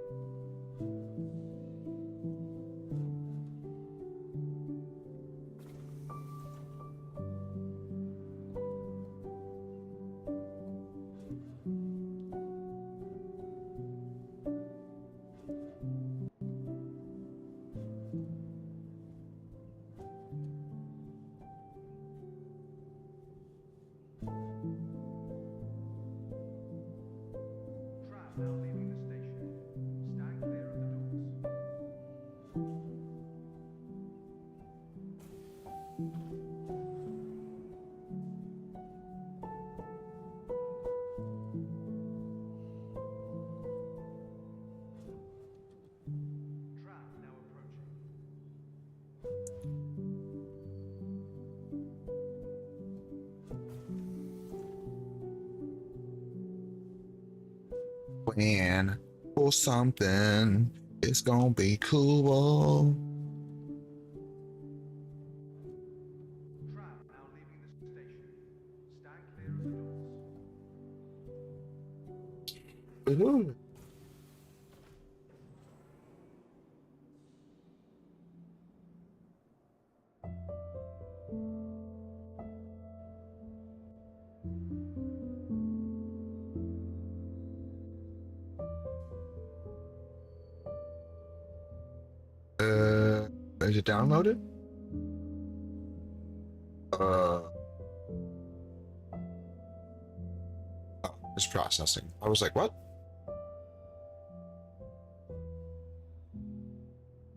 Trap now leaving the station. Stand clear of the doors. Trap now approaching. Plan for something. It's gonna be cool. Trap now leaving the station. Stand clear of the doors. Ooh. Is it downloaded? Oh, it's processing. I was like, what?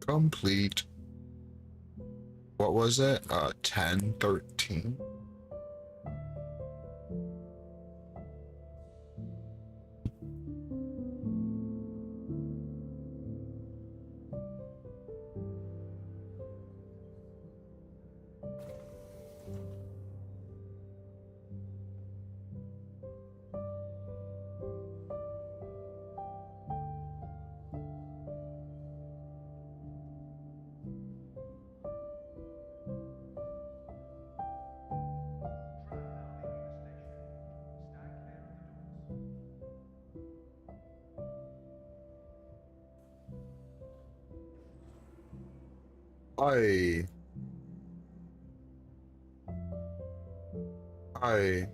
Complete. What was it? 10:13. Trap now leaving the station. Stand clear of the doors. I. I.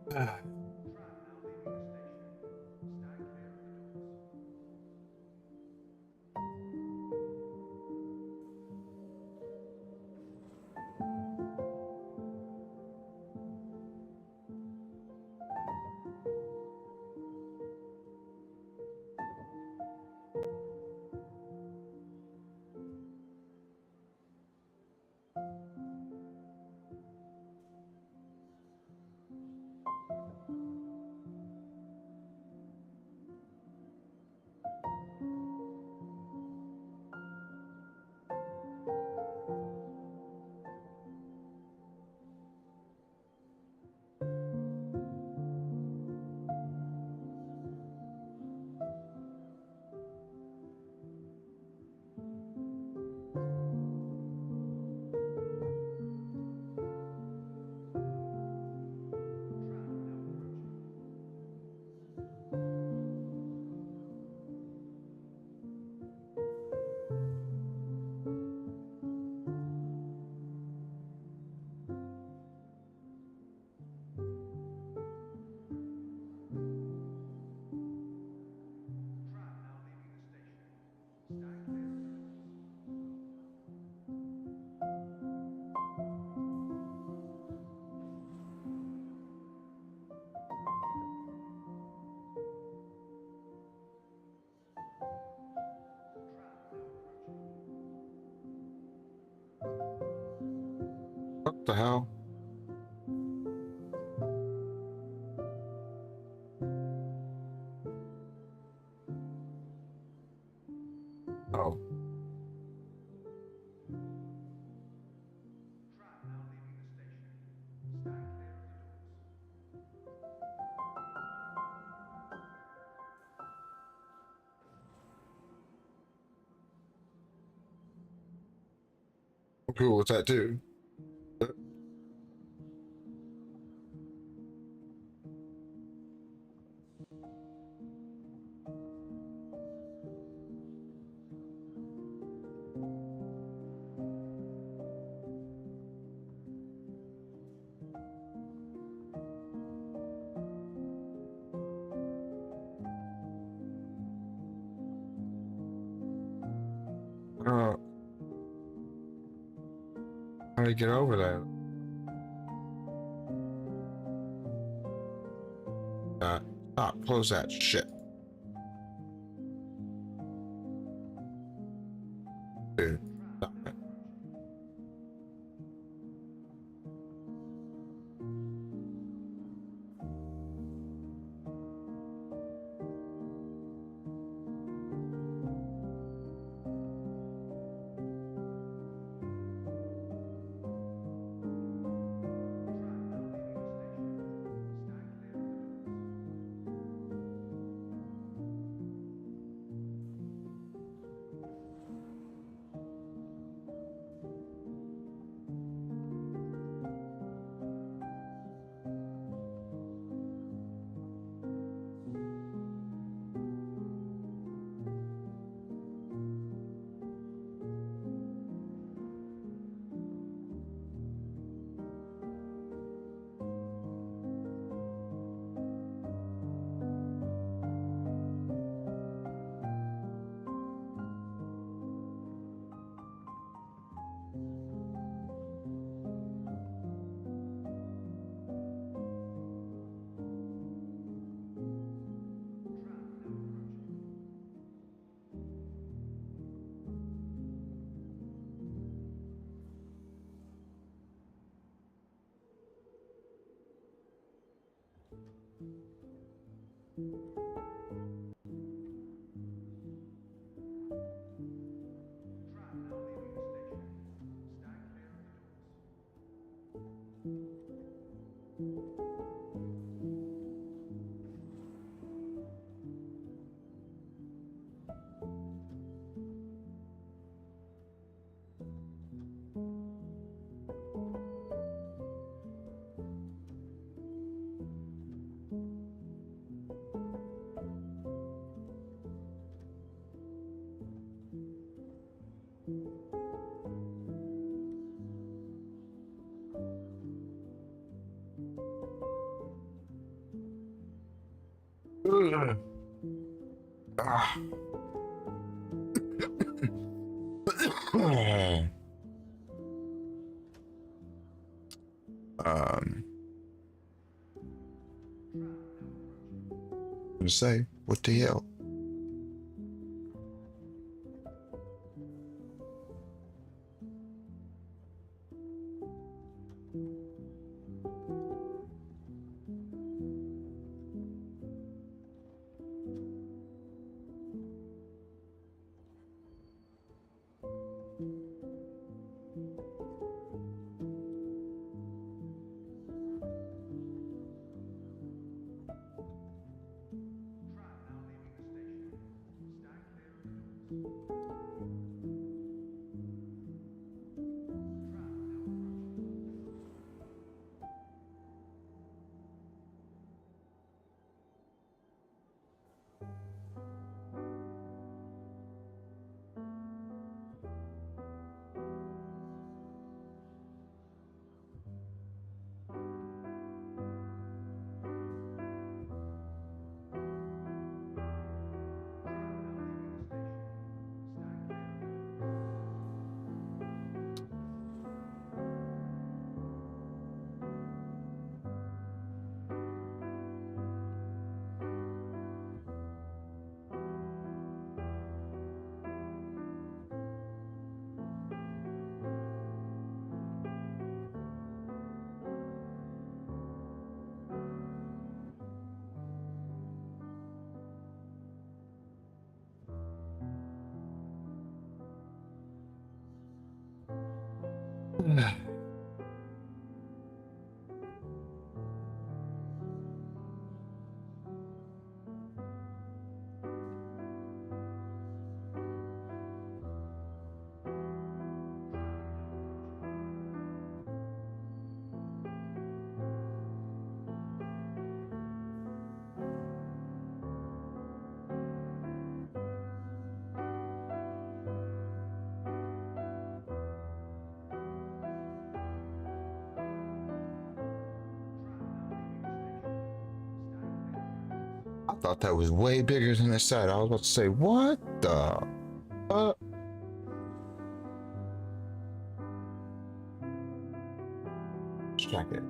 Trap now leaving the station. Stand clear of the doors. the hell? Oh. Tram now leaving the station. Stand clear of the doors. I'm cool with that too. How do you get over that? Stop, close that shit. Dude, stop it. Tram now leaving the station. Stand clear of the doors. Tram now approaching. Tram now leaving the station. Stand clear of the doors. Ugh. Ah. I'm gonna say, what the hell? Tram now leaving the station. Stand clear of the doors. Tram now approaching. Tram now leaving the station. thought that was way bigger than it said. I was about to say, what the? Let's check it.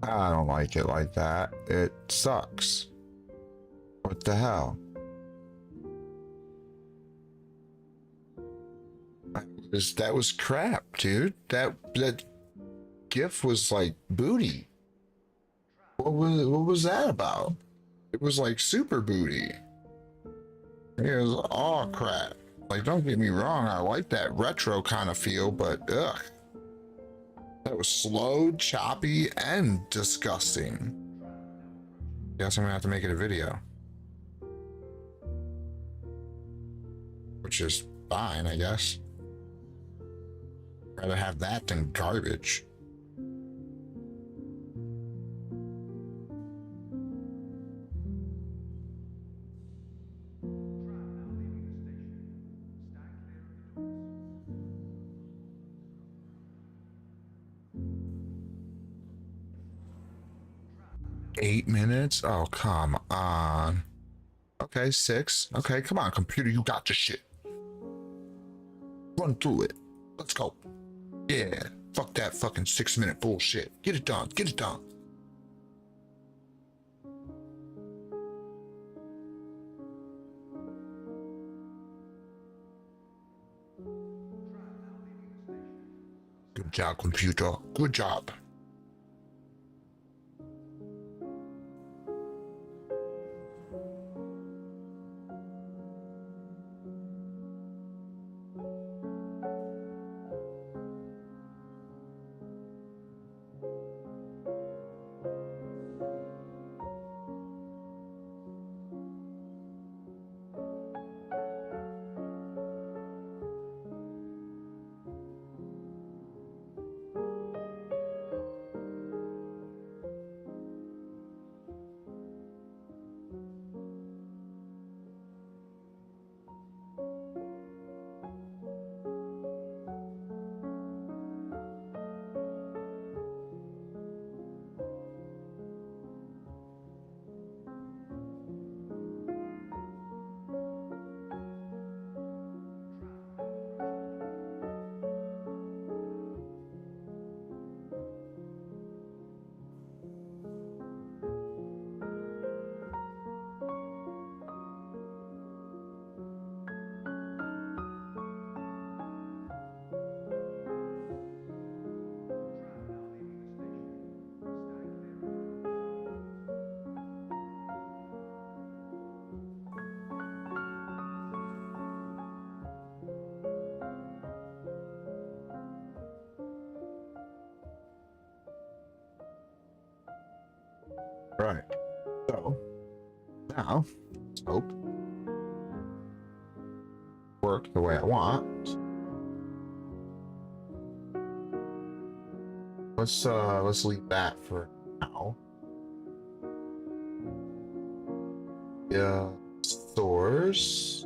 I don't like it like that. It sucks. What the hell? That was crap, dude. That GIF was like booty. What was that about? It was like super booty. It was all crap. Like, don't get me wrong, I like that retro kind of feel, but ugh. That was slow, choppy, and disgusting. Guess I'm gonna have to make it a video. Which is fine, I guess. Rather have that than garbage. Eight minutes? Oh, come on. Okay, 6. Okay, come on, computer, you got your shit. Run through it. Let's go. Yeah, fuck that fucking 6-minute bullshit. Get it done, get it done. Good job, computer. Good job. Right. So now let's hope work the way I want. let's leave that for now. Yeah, source.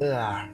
Yeah.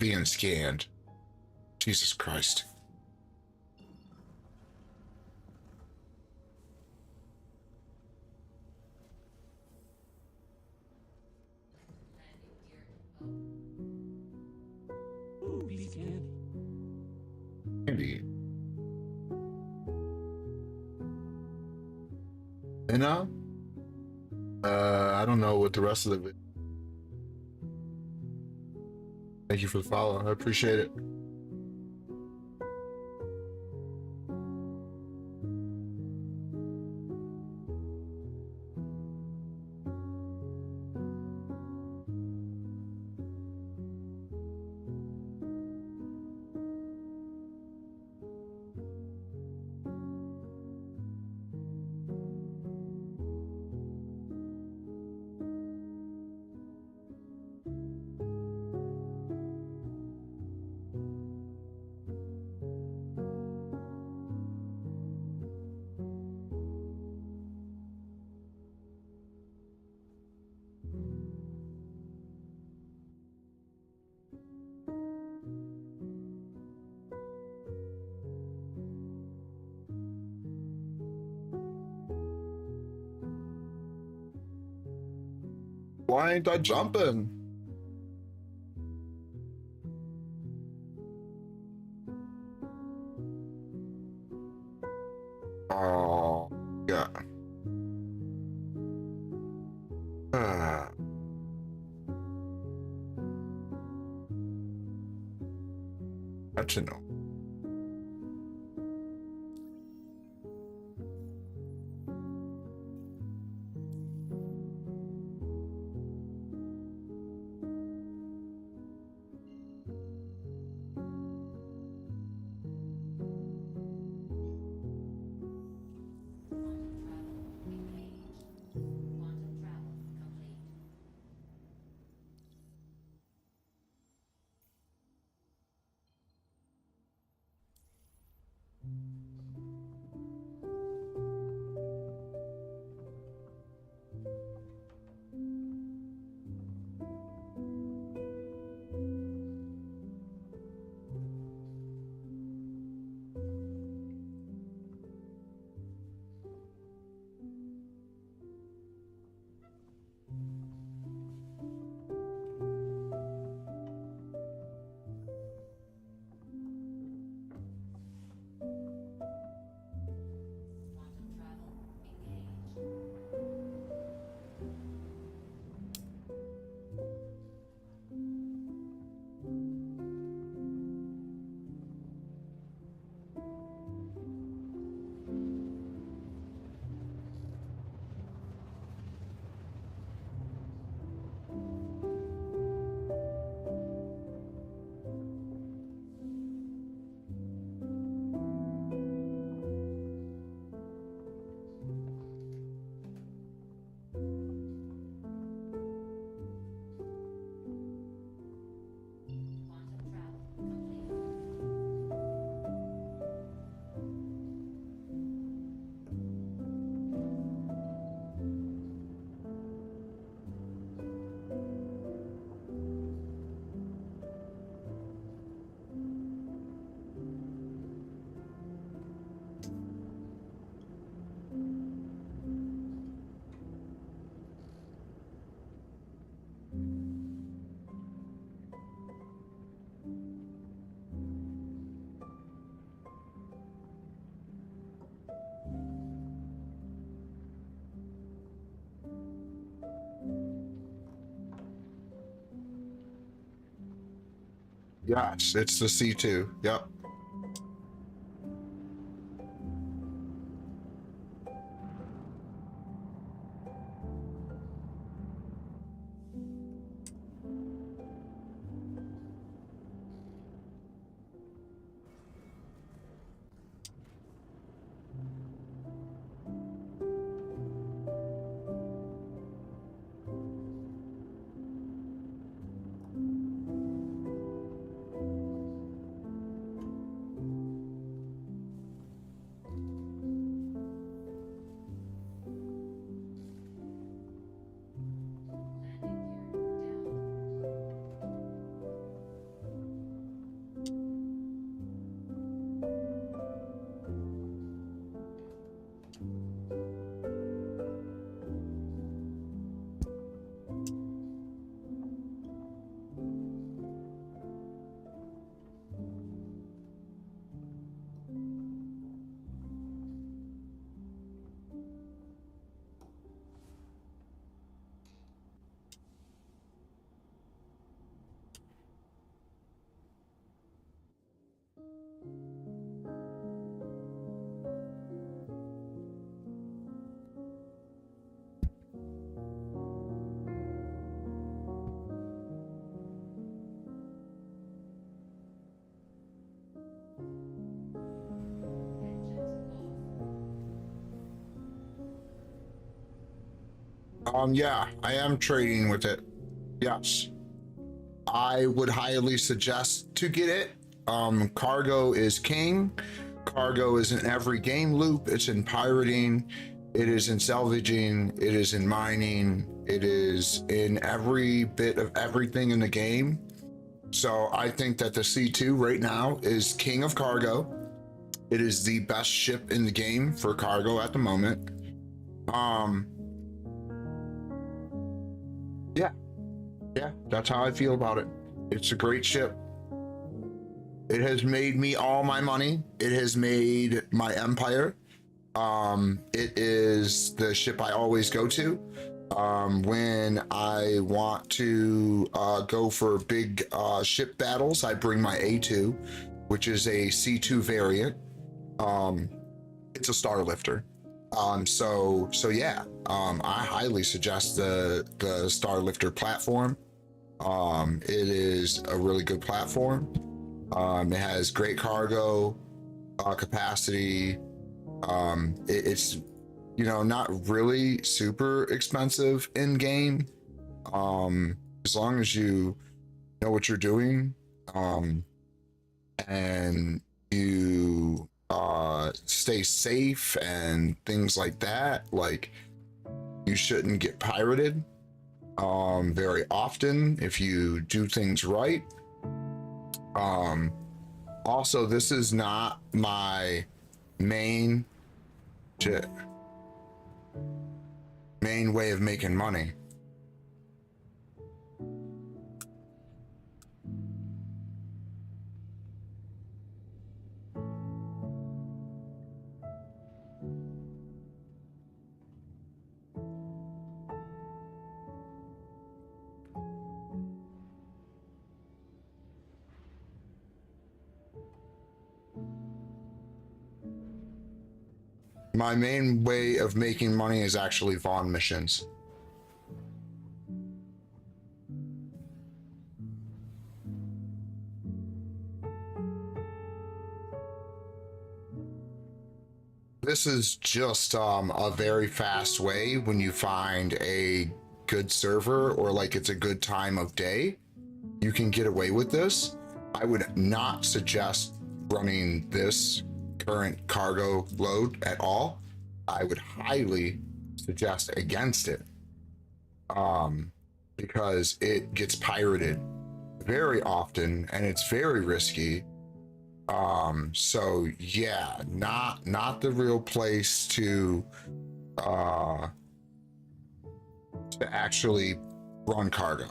being scanned. Jesus Christ. Candy. And I don't know what the rest of the. Thank you for the follow. I appreciate it. Why ain't I jumping? Oh, yeah. That's a no. Yes, it's the C2. Yep. Yeah, I am trading with it. Yes. I would highly suggest to get it. Cargo is king. Cargo is in every game loop. It's in pirating. It is in salvaging. It is in mining. It is in every bit of everything in the game. So I think that the C2 right now is king of cargo. It is the best ship in the game for cargo at the moment. Yeah, that's how I feel about it. It's a great ship. It has made me all my money. It has made my empire. It is the ship I always go to when I want to go for big ship battles. I bring my A2, which is a C2 variant. It's a star lifter. So yeah, I highly suggest the star lifter platform. It is a really good platform. It has great cargo capacity. It's not really super expensive in game. As long as you know what you're doing, and you stay safe and things like that, like you shouldn't get pirated very often if you do things right. Also, this is not my main way of making money. My main way of making money is actually Vaughn missions. This is just a very fast way when you find a good server or like it's a good time of day. You can get away with this. I would not suggest running this current cargo load at all. I would highly suggest against it because it gets pirated very often and it's very risky. So yeah, not the real place to actually run cargo.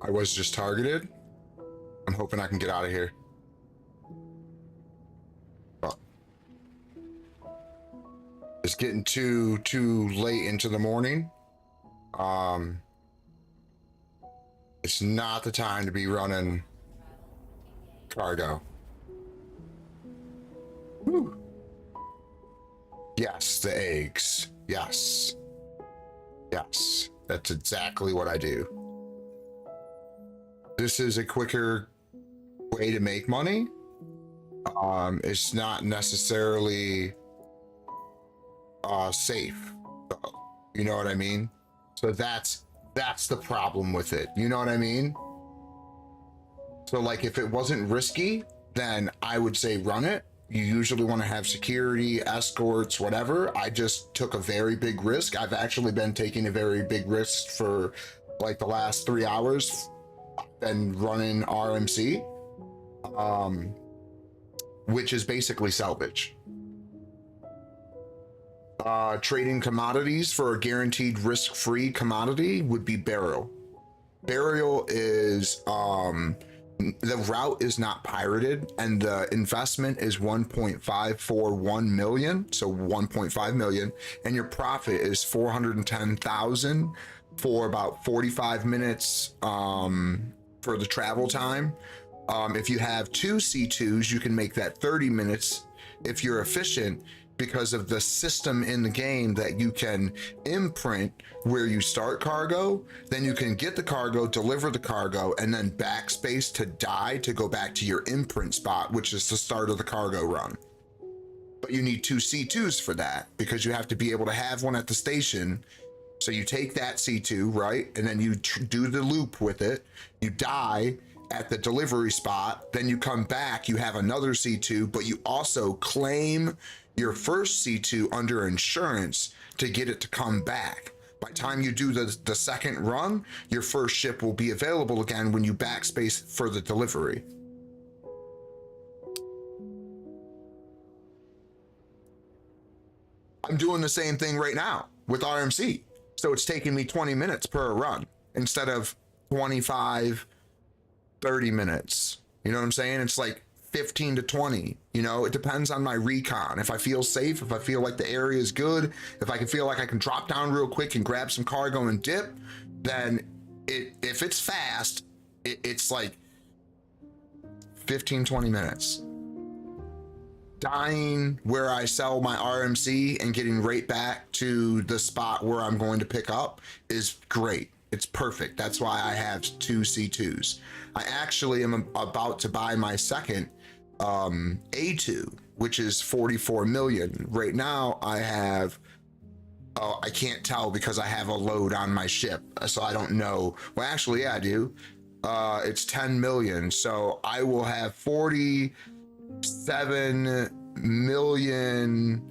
I was just targeted. I'm hoping I can get out of here. But it's getting too late into the morning. It's not the time to be running cargo. Whew. Yes, the eggs. Yes. Yes, that's exactly what I do. This is a quicker way to make money. It's not necessarily safe. You know what I mean? So that's the problem with it. You know what I mean? So like if it wasn't risky, then I would say run it. You usually want to have security, escorts, whatever. I just took a very big risk. I've actually been taking a very big risk for like the last 3 hours. Been running RMC, which is basically salvage. trading commodities for a guaranteed risk-free commodity would be burial. Burial is the route is not pirated, and the investment is 1.541 million, so 1.5 million, and your profit is 410,000 for about 45 minutes for the travel time. If you have two C2s, you can make that 30 minutes if you're efficient, because of the system in the game that you can imprint where you start cargo, then you can get the cargo, deliver the cargo, and then backspace to die to go back to your imprint spot, which is the start of the cargo run. But you need two C2s for that, because you have to be able to have one at the station. So you take that C2, right? And then you do the loop with it, you die at the delivery spot, then you come back, you have another C2, but you also claim your first C2 under insurance to get it to come back. By the time you do the second run, your first ship will be available again when you backspace for the delivery. I'm doing the same thing right now with RMC. So it's taking me 20 minutes per run instead of 25, 30 minutes. You know what I'm saying? It's like 15 to 20, you know, it depends on my recon. If I feel safe, if I feel like the area is good, if I can feel like I can drop down real quick and grab some cargo and dip, then if it's fast, it's like 15, 20 minutes. Dying where I sell my RMC and getting right back to the spot where I'm going to pick up is great. It's perfect. That's why I have two C2s. I actually am about to buy my second A2, which is 44 million. Right now I have, I can't tell because I have a load on my ship, so I don't know. Well, actually, yeah, I do. It's 10 million. So I will have 47 million.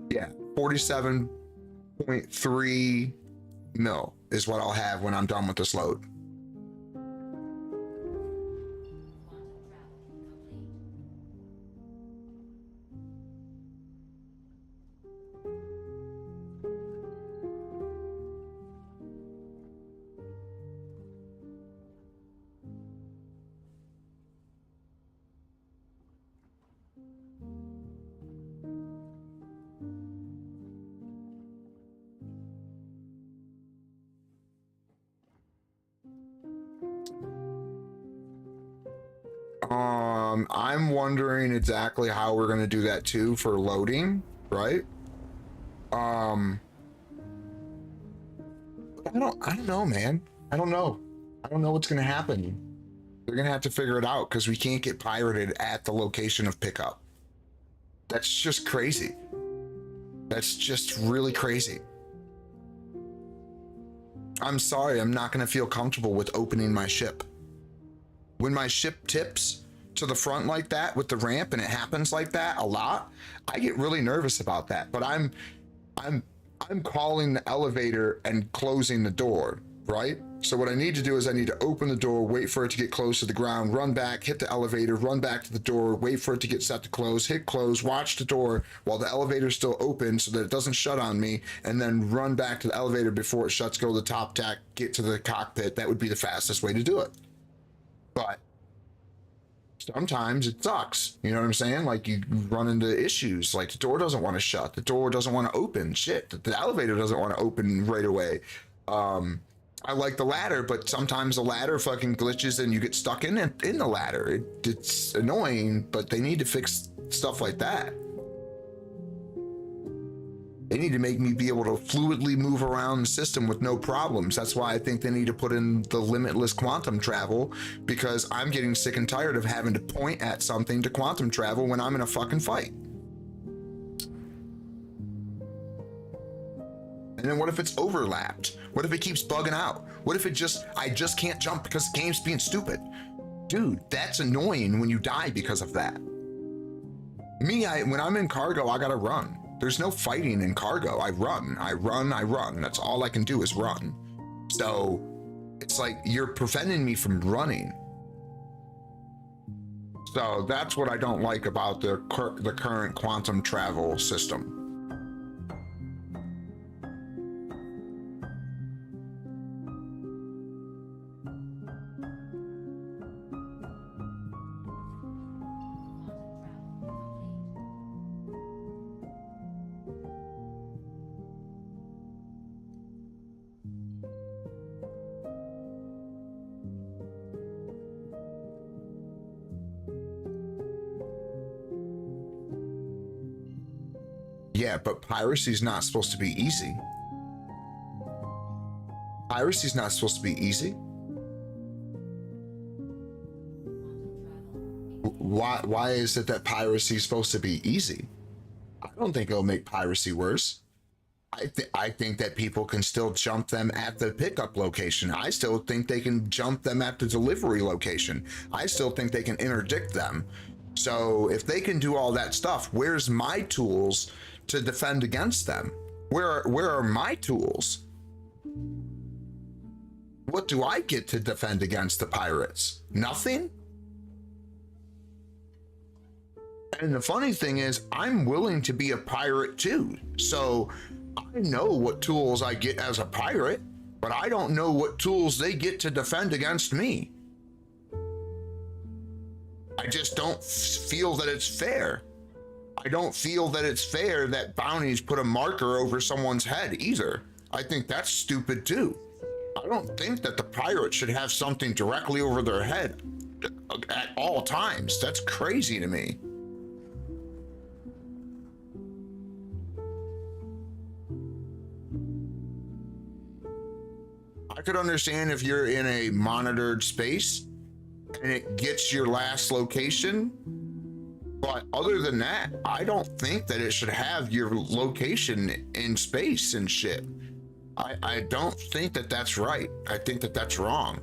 Yeah, 47.3 mil is what I'll have when I'm done with this load. I'm wondering exactly how we're going to do that too for loading, right? I don't know, man. I don't know what's going to happen. They're going to have to figure it out because we can't get pirated at the location of pickup. That's just crazy. That's just really crazy. I'm sorry, I'm not going to feel comfortable with opening my ship. When my ship tips to the front like that with the ramp and it happens like that a lot, I get really nervous about that. But I'm calling the elevator and closing the door, right? So what I need to do is I need to open the door, wait for it to get close to the ground, run back, hit the elevator, run back to the door, wait for it to get set to close, hit close, watch the door while the elevator's still open so that it doesn't shut on me, and then run back to the elevator before it shuts, go to the top deck, get to the cockpit. That would be the fastest way to do it. But sometimes it sucks, you know what I'm saying? Like you run into issues, like the door doesn't want to shut, the door doesn't want to open, shit, the elevator doesn't want to open right away. I like the ladder, but sometimes the ladder fucking glitches and you get stuck in the ladder. It's annoying, but they need to fix stuff like that. They need to make me be able to fluidly move around the system with no problems. That's why I think they need to put in the limitless quantum travel, because I'm getting sick and tired of having to point at something to quantum travel when I'm in a fucking fight. And then what if it's overlapped? What if it keeps bugging out? What if I just can't jump because the game's being stupid? Dude, that's annoying when you die because of that. Me, when I'm in cargo, I gotta run. There's no fighting in cargo. I run. That's all I can do is run. So it's like you're preventing me from running. So that's what I don't like about the current quantum travel system. Yeah, but piracy's not supposed to be easy. Piracy's not supposed to be easy. Why is it that piracy is supposed to be easy? I don't think it'll make piracy worse. I think that people can still jump them at the pickup location. I still think they can jump them at the delivery location. I still think they can interdict them. So if they can do all that stuff, where's my tools to defend against them? Where are my tools? What do I get to defend against the pirates? Nothing? And the funny thing is, I'm willing to be a pirate too. So I know what tools I get as a pirate, but I don't know what tools they get to defend against me. I just don't feel that it's fair. I don't feel that it's fair that bounties put a marker over someone's head either. I think that's stupid too. I don't think that the pirate should have something directly over their head at all times. That's crazy to me. I could understand if you're in a monitored space and it gets your last location, but other than that, I don't think that it should have your location in space and shit. I don't think that that's right. I think that that's wrong.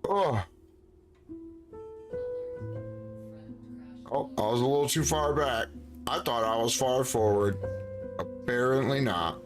Oh. Oh, I was a little too far back. I thought I was far forward. Apparently not.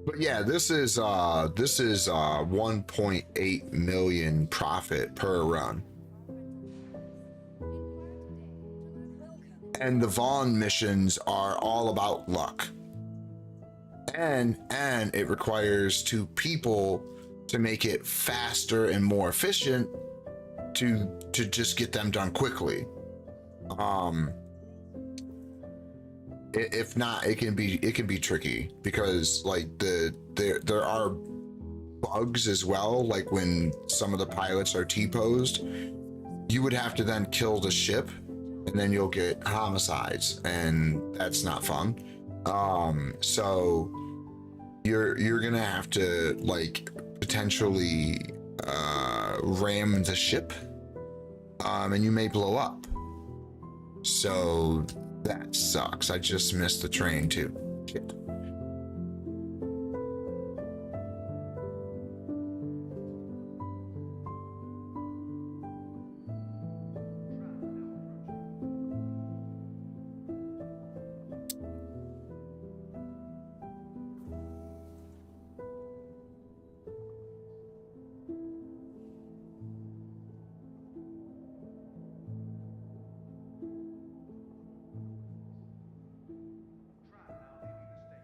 But yeah, this is 1.8 million profit per run. And the Vaughn missions are all about luck. And it requires 2 people to make it faster and more efficient to just get them done quickly. If not, it can be tricky because like there are bugs as well. Like when some of the pilots are T-posed, you would have to then kill the ship, and then you'll get homicides, and that's not fun. So you're gonna have to like potentially ram the ship, and you may blow up. So that sucks. I just missed the train too. Shit. Tram now leaving the station.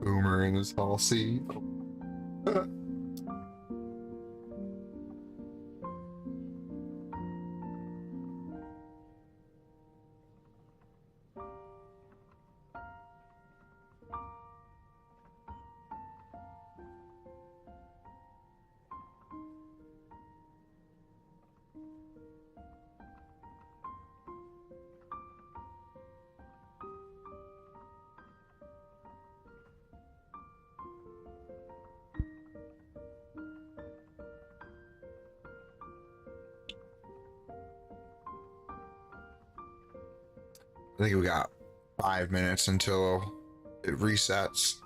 Boomer in his hall seat. I think we got 5 minutes until it resets.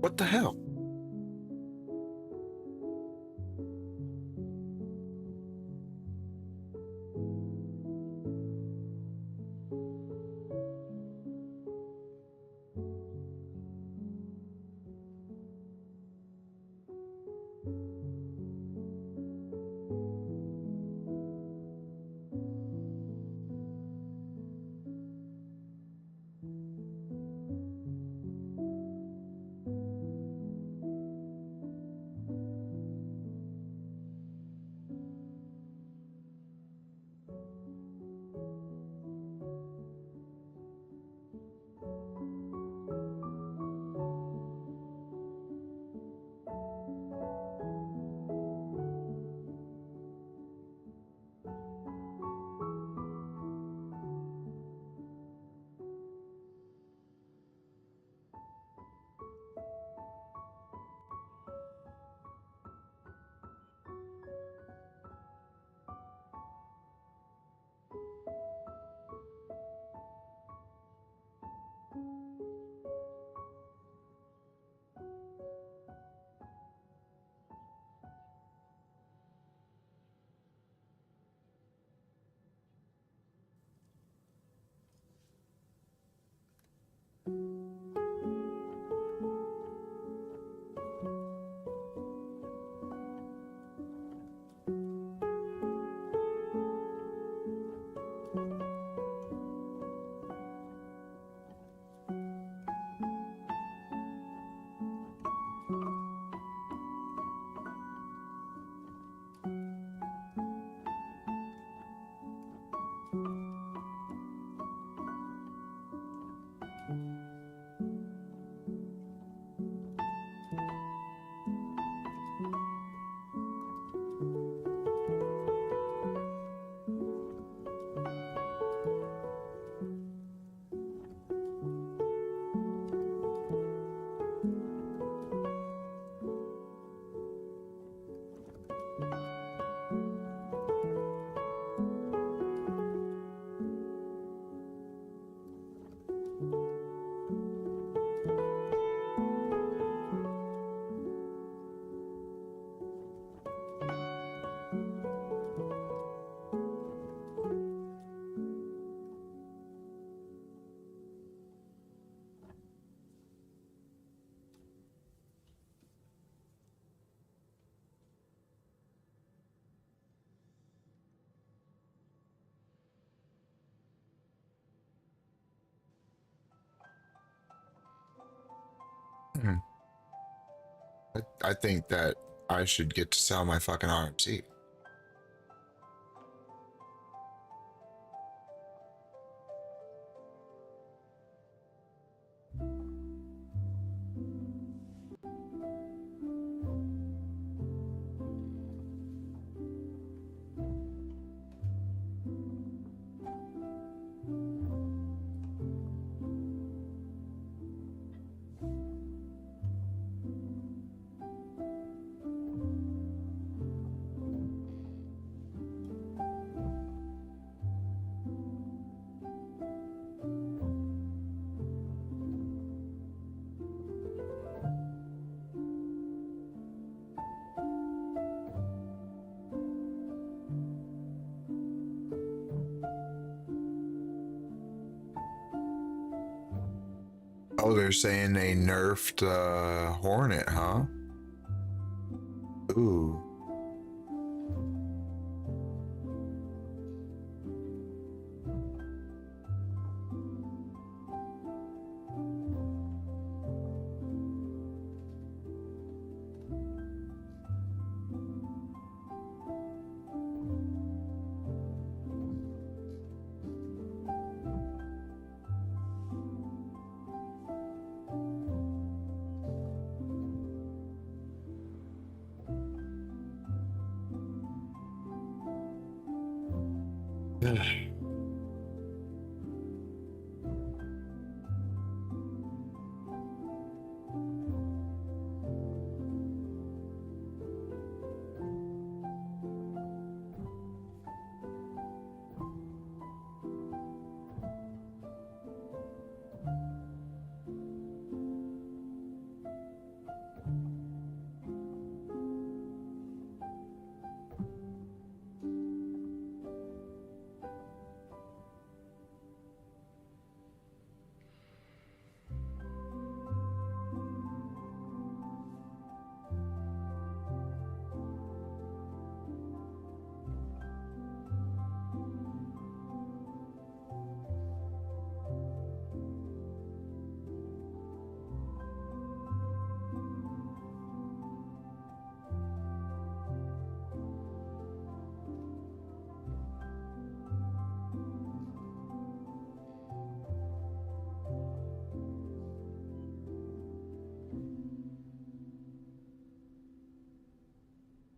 What the hell? Hmm. I think that I should get to sell my fucking RMC. Oh, they're saying they nerfed Hornet, huh? Ooh.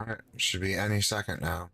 Alright, should be any second now.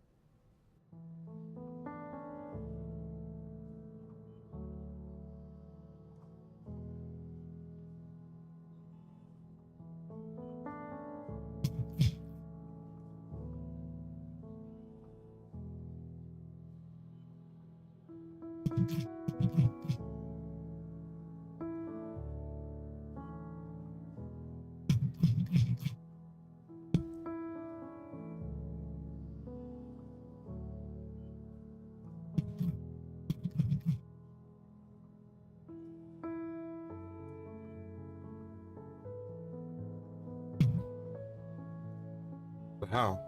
The hell?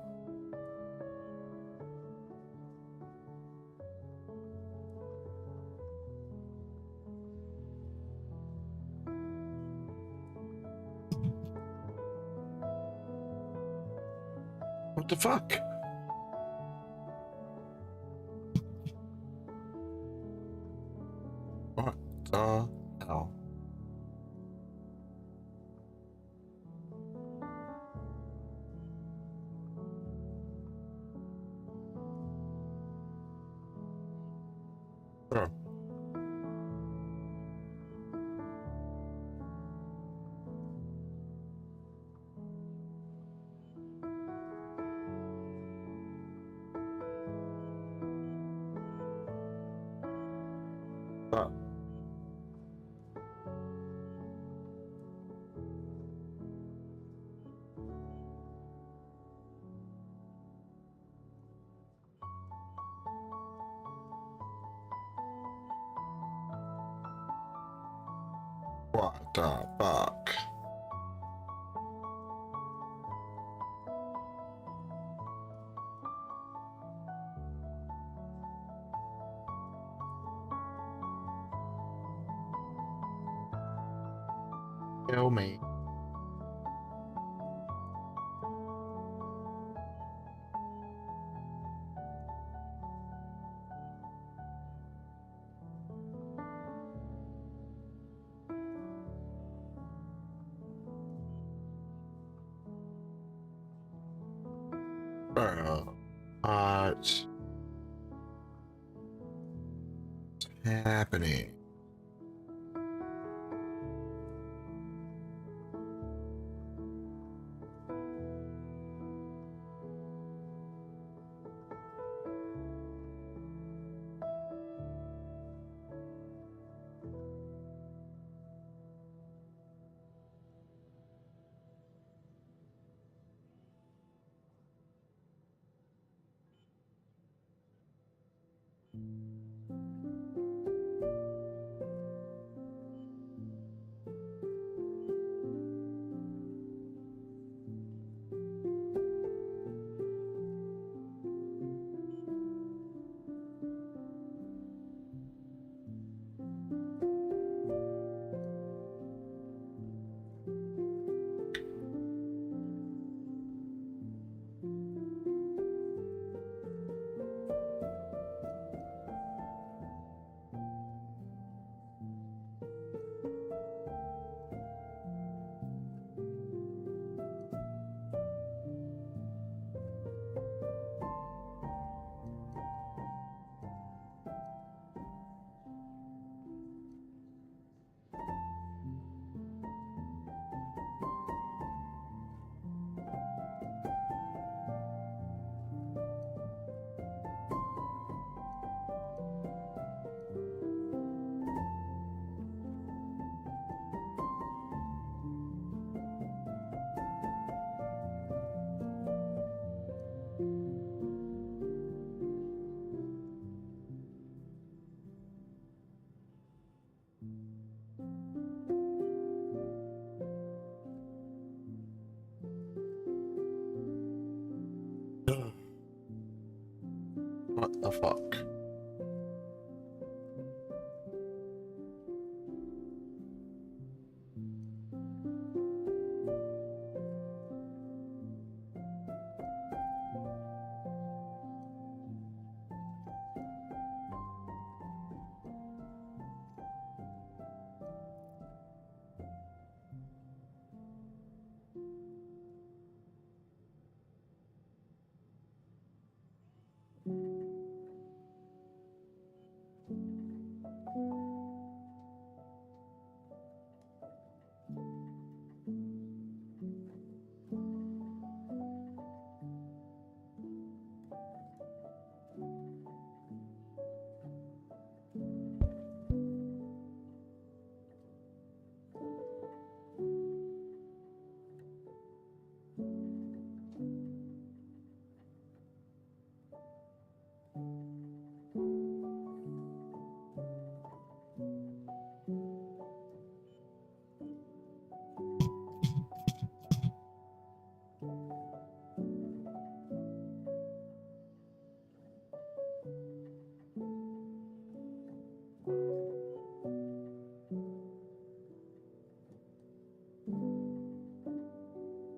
What the fuck? What the hell? Bro. What the fuck? Kill me. What's happening? The fuck?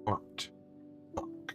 What? Fuck.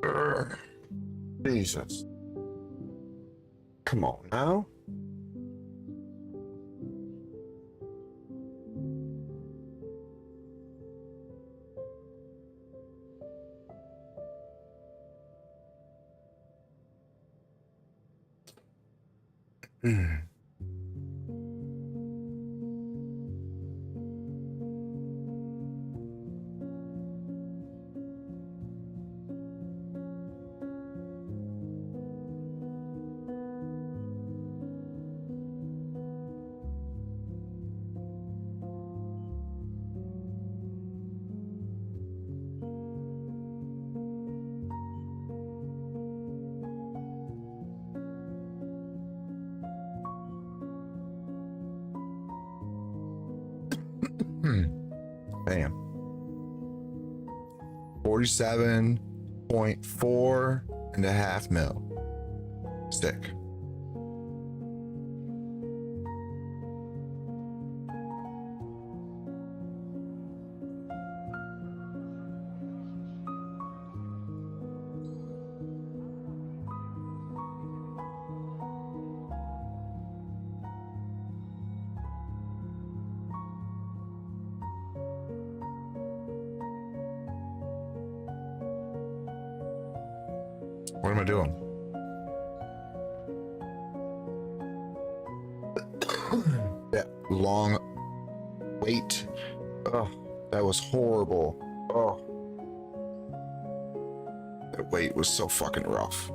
Urgh. Jesus. Come on now. Hmm. Bam. 47.4.5 mil. Stick. What am I doing? That long wait. Oh, that was horrible. Oh, that wait was so fucking rough.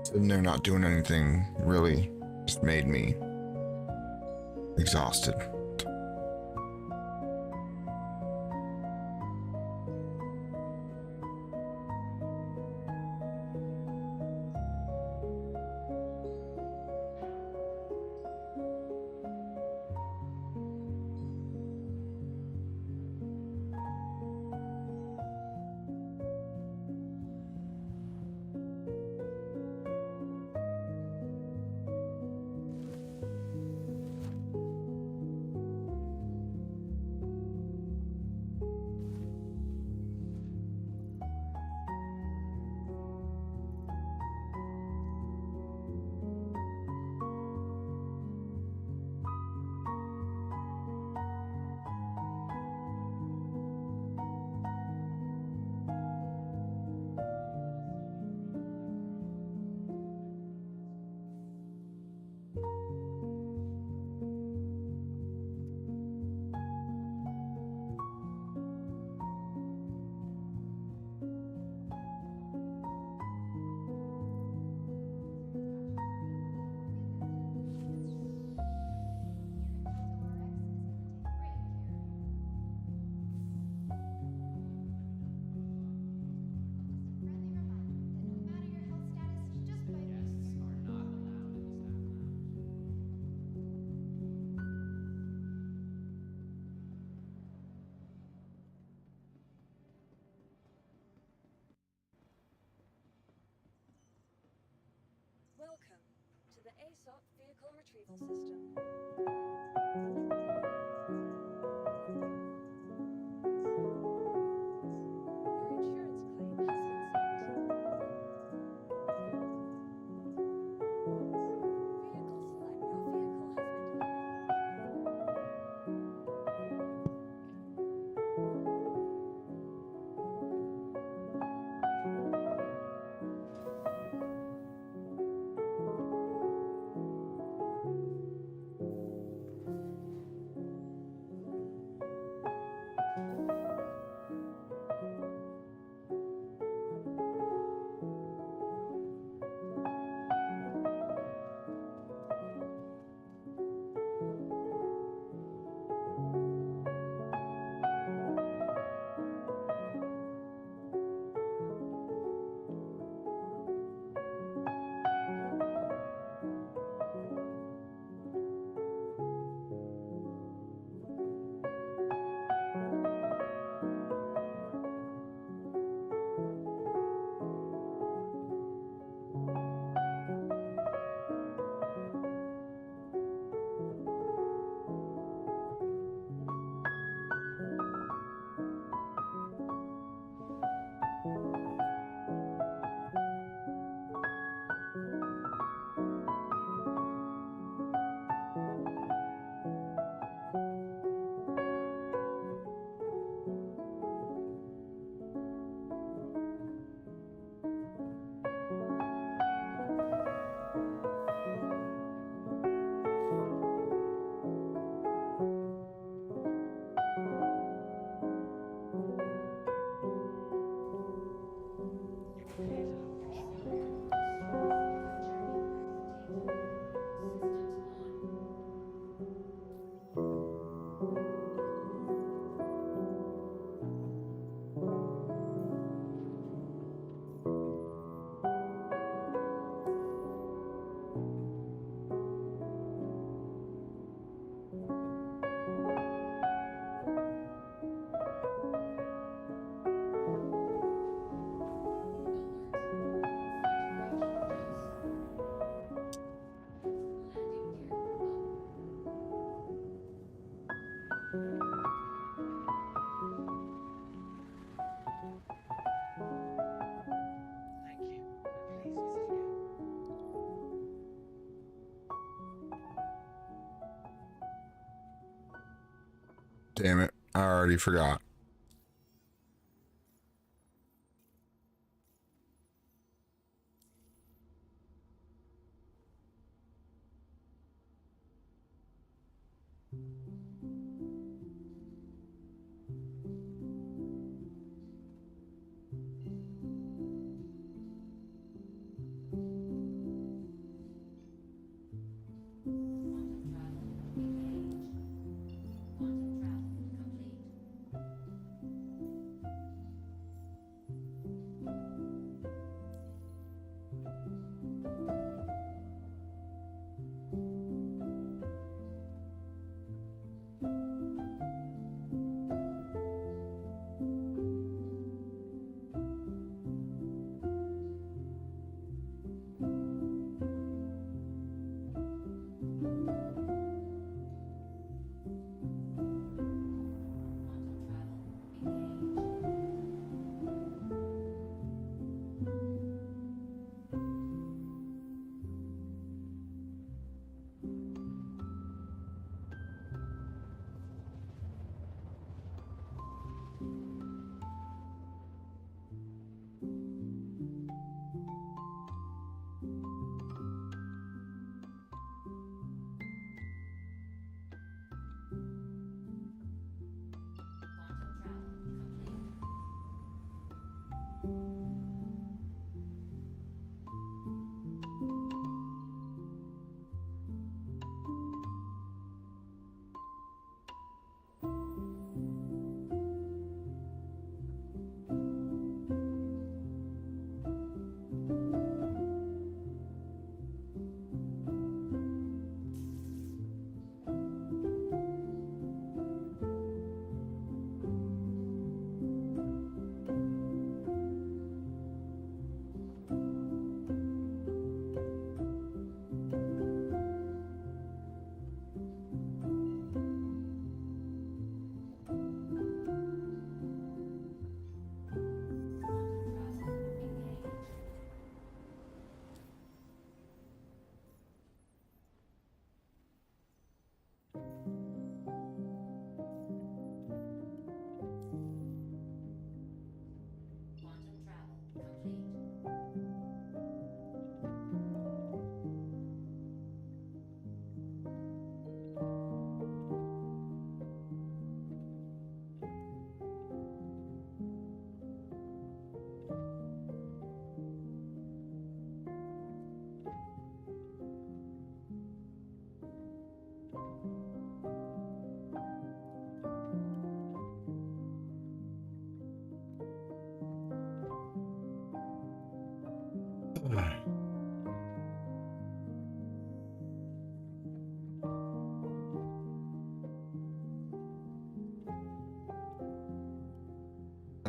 Sitting there not doing anything really just made me exhausted. Welcome to the ASOP vehicle retrieval system. Your insurance claim has been sent. Vehicle select. Your vehicle has been delivered. Damn it, I already forgot.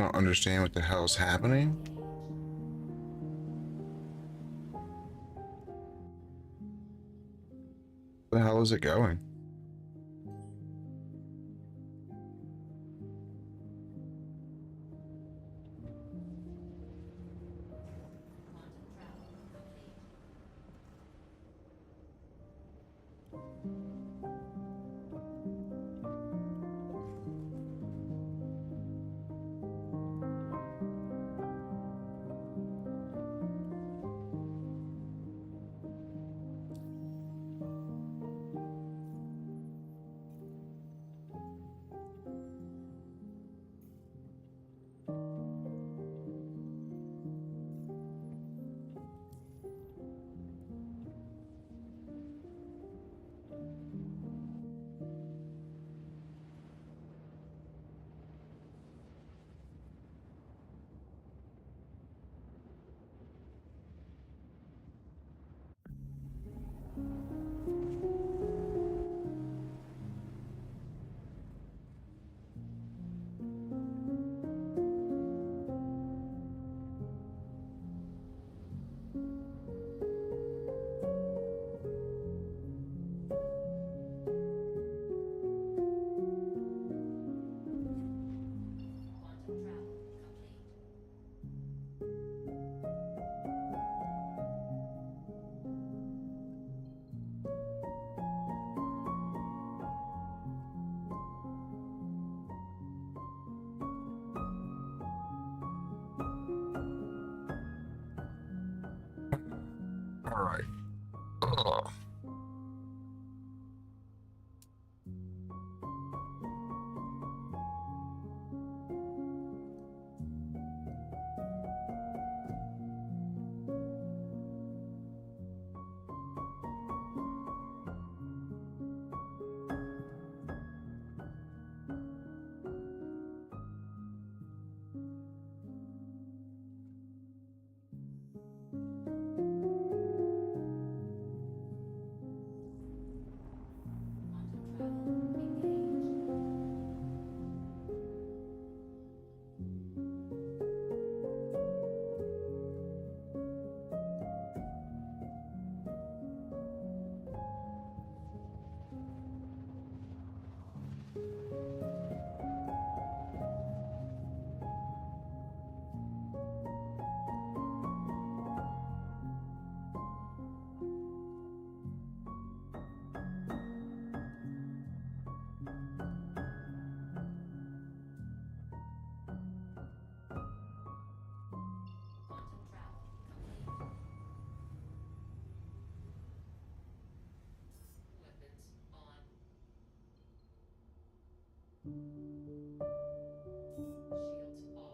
don't understand what the hell's happening. Where the hell is it going? Quantum travel complete. Quantum travel complete. All right. Ugh. Quantum travel engaged. Quantum travel complete. Weapons on. Shields off.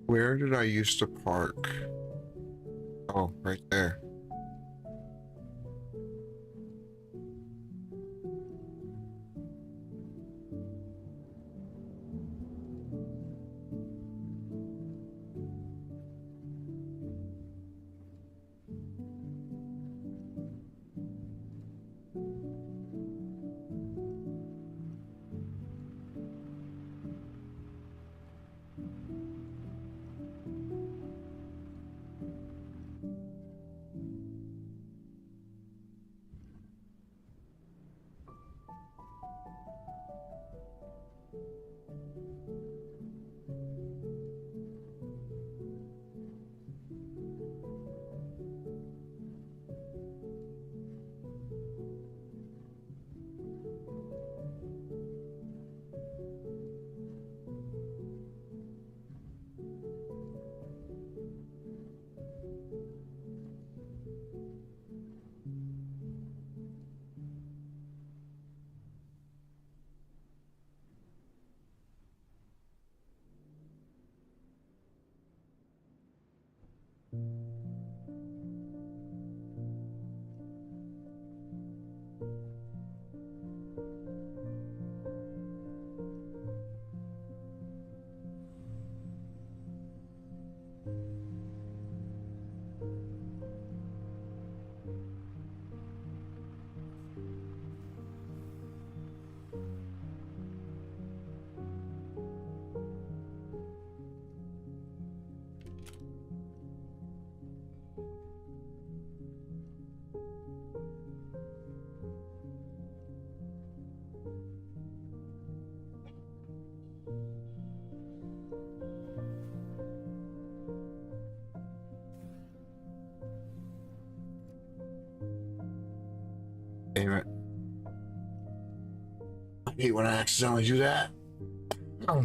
Where did I used to park? Oh, right there. Damn it. I hate when I accidentally do that. Oh.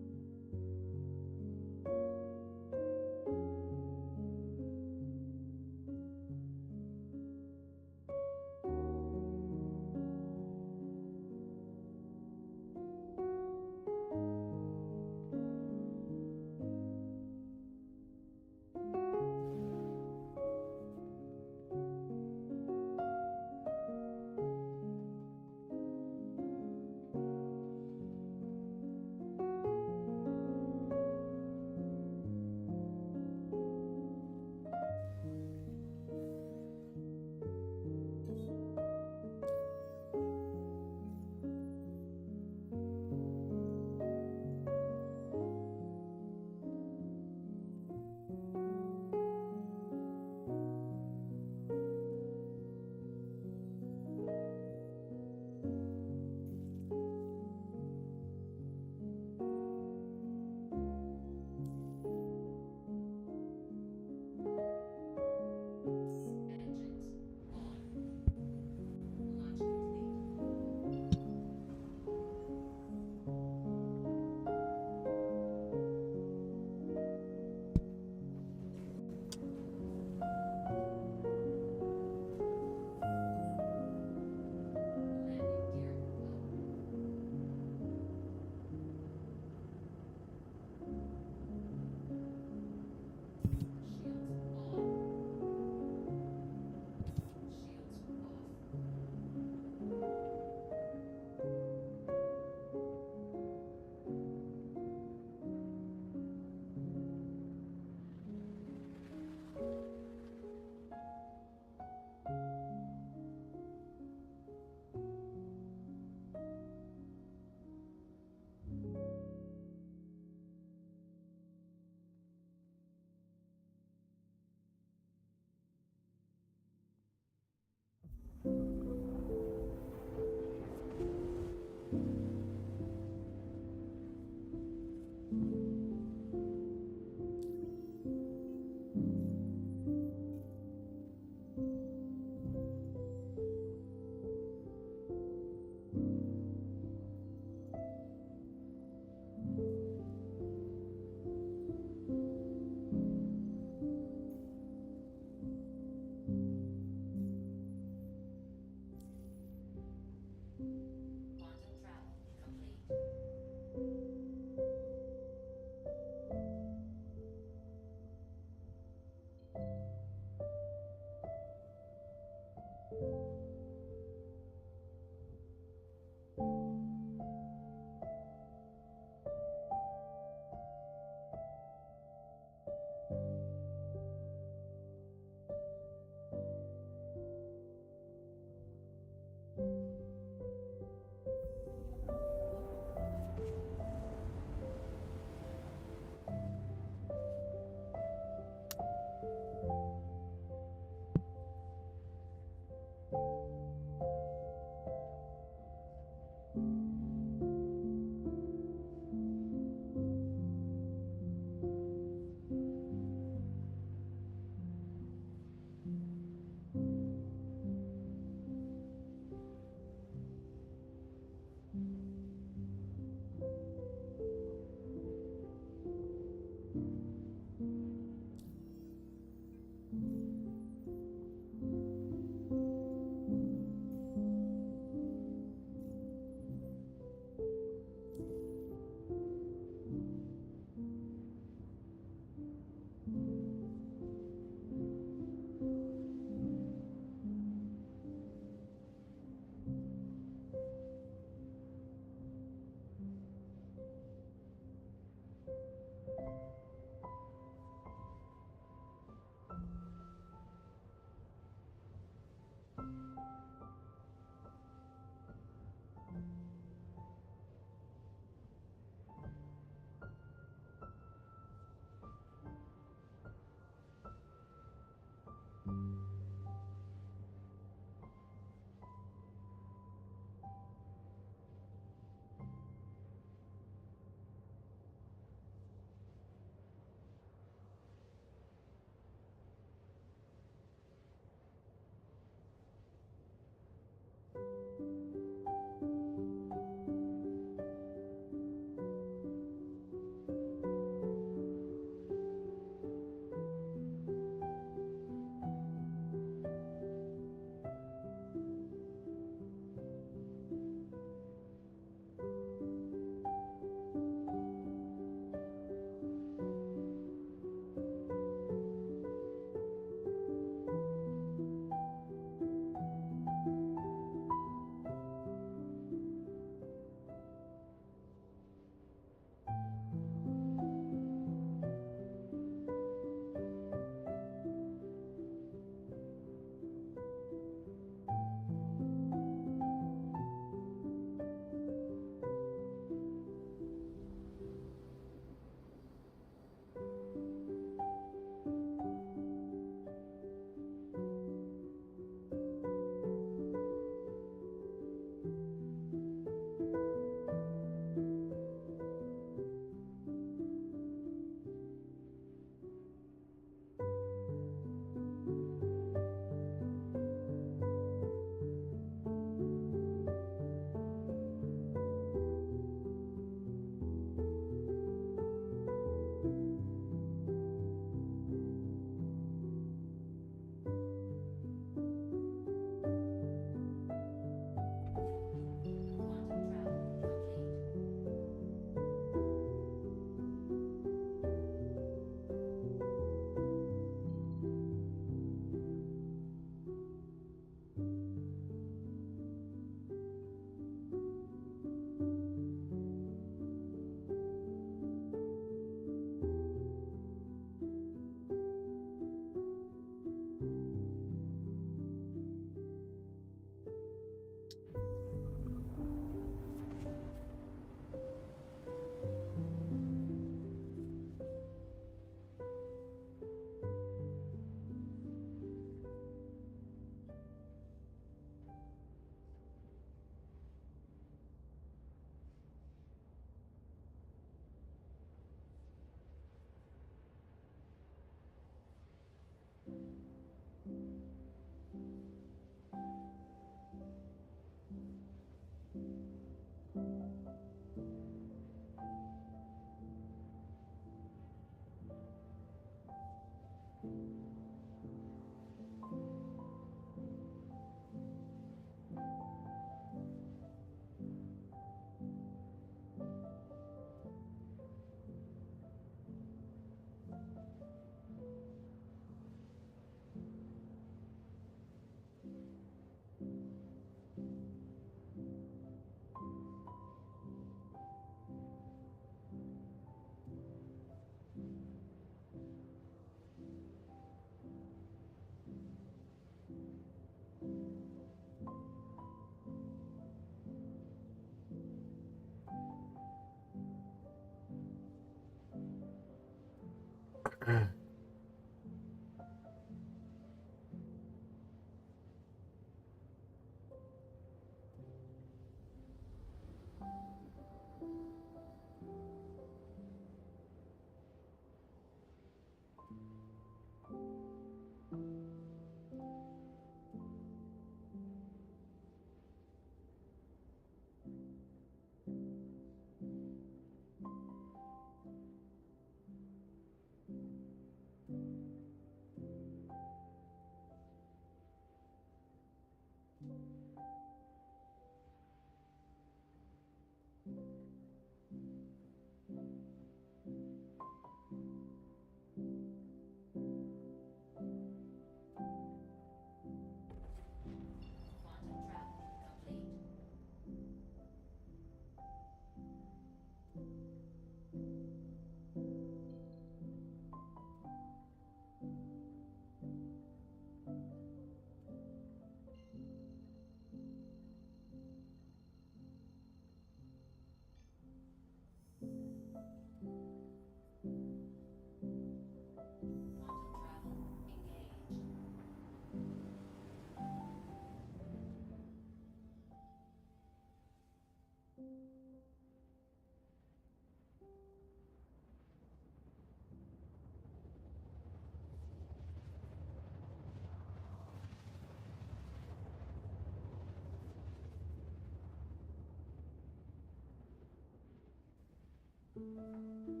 Quantum travel complete.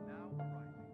Now arriving.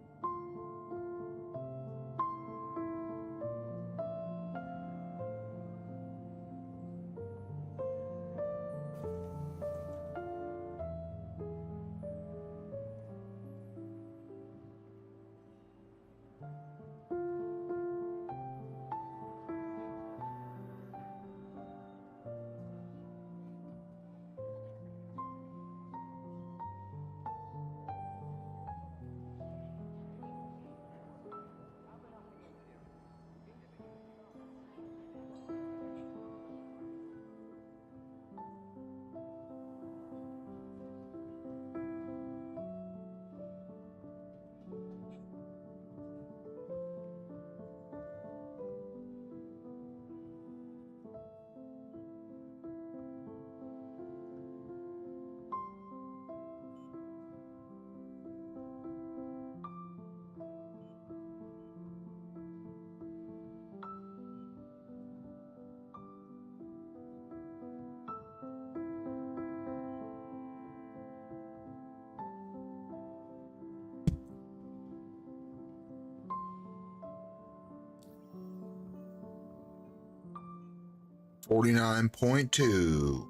49.2.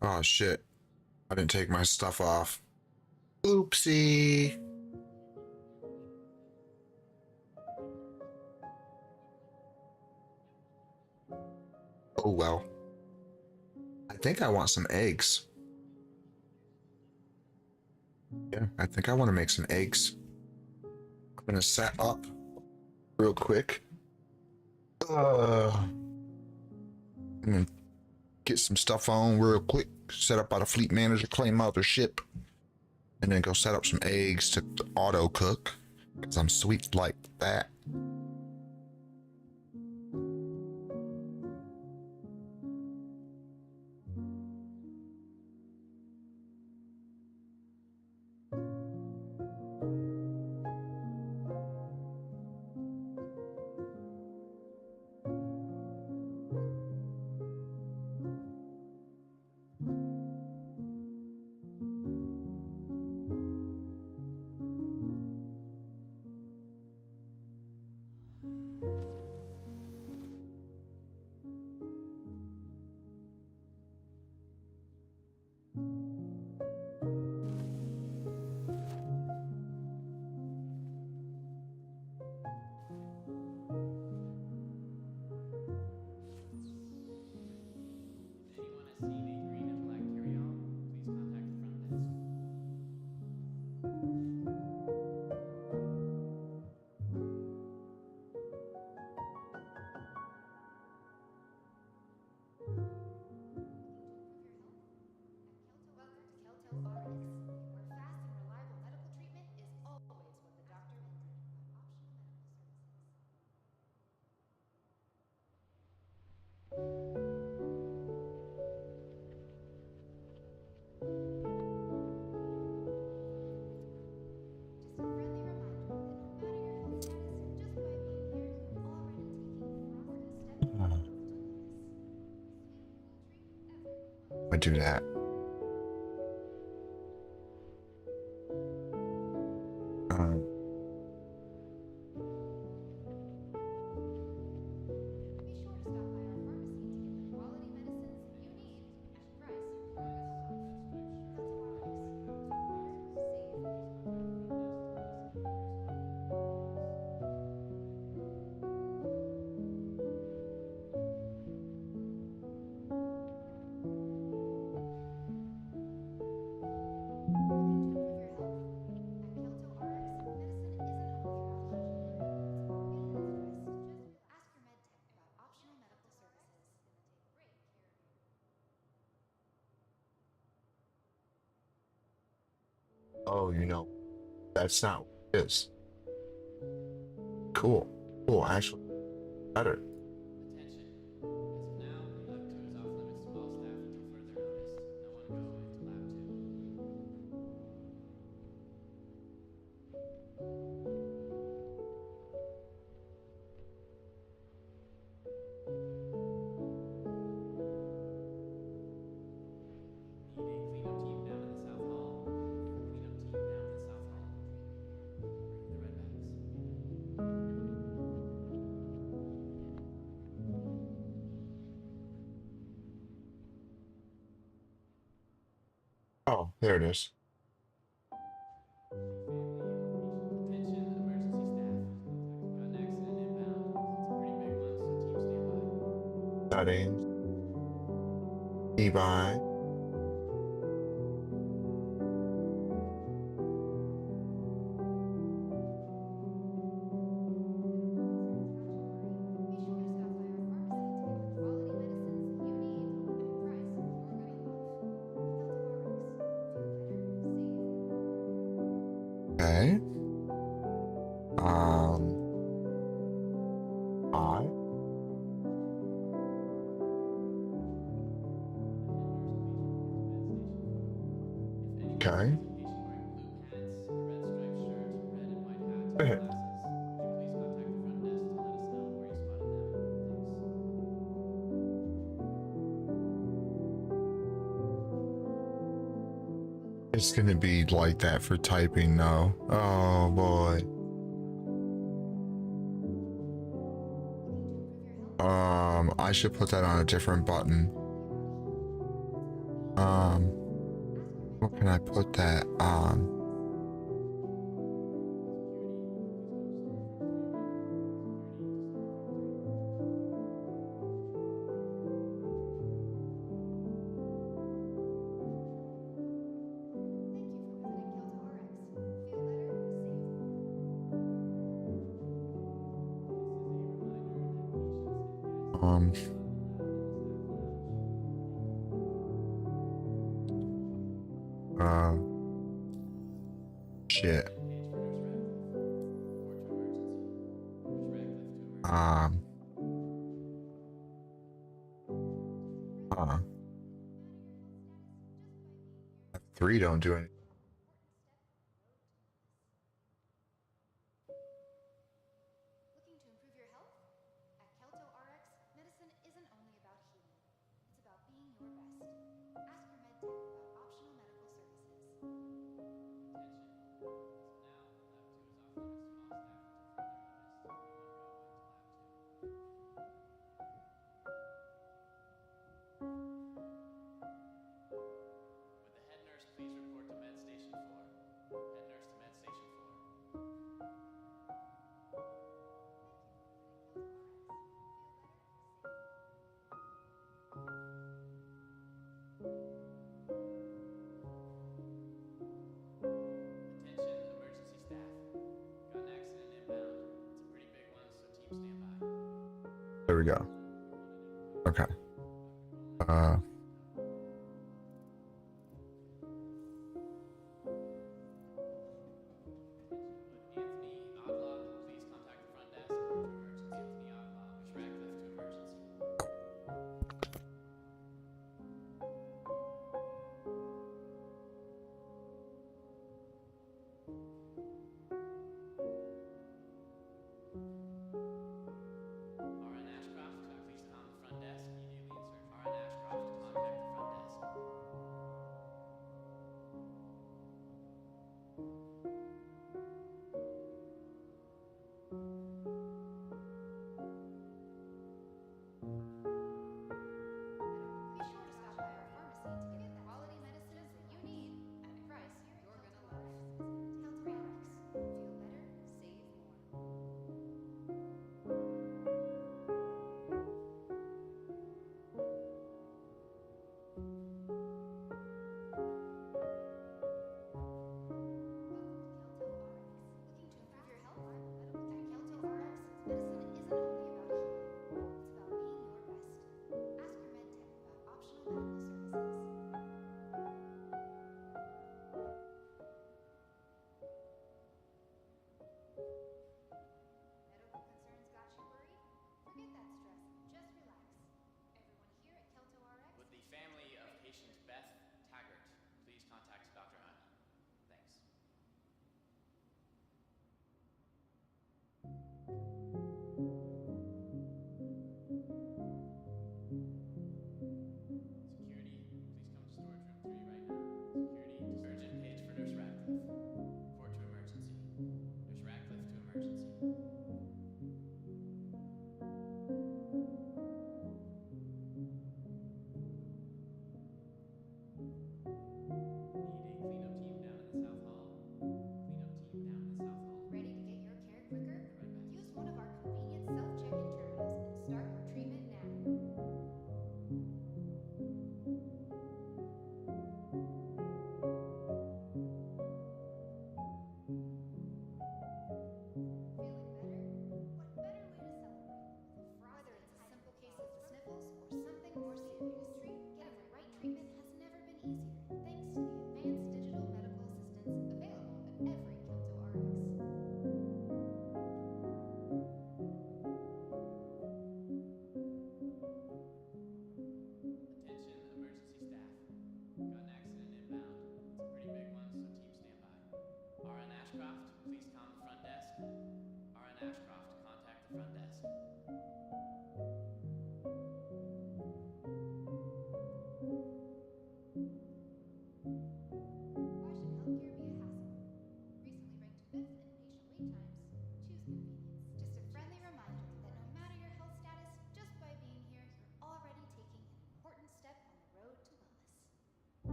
Oh shit. I didn't take my stuff off. Oopsie. Oh well. I think I want some eggs. Yeah, I think I want to make some eggs. I'm gonna set up real quick. I'm gonna get some stuff on real quick. Set up by the fleet manager, claim out their ship, and then go set up some eggs to auto cook. Cause I'm sweet like that. Welcome to Cartel RX, where fast and reliable medical treatment is always what the doctor intended. Optional medical services. Just a friendly reminder that no matter your health status, just by being here, you're already taking a frosty step towards wellness. I do that. Be sure to stop by our pharmacy to get the quality medicines you need at a price you'll always love. Cartel RX. To better, save, Oh, that's not what it is. Cool. Cool, actually. Better. Attention. As of now, Lab 2 is off limits to all staff until further notice. No one go into Lab 2. Need a cleanup team down in the South Hall. Cleanup team down in the South Hall. Bring the red bags. Oh, there it is. Attention, emergency staff. Got an accident inbound. It's a pretty big one, so team stand by. Settings. Keybind. Okay. I. Okay. Go ahead. It's gonna be like that for typing though. Oh boy. I should put that on a different button. What can I put that on? Shit. Three don't do anything. Looking to improve your health? At Kelto RX, medicine isn't only about healing. It's about being your best. Ask your med tech about optional medical services. Would the head nurse please report to Med Station 4? Head nurse to Med Station 4. Attention, emergency staff. Got an accident inbound. It's a pretty big one, so team stand by. There we go. Okay. Anthony Odlaw, please contact the front desk. Report to emergency. Anthony Odlaw, push Radcliffe to emergency. RN Ashcroft, please calm the front desk. Immediately insert. RN Ashcroft,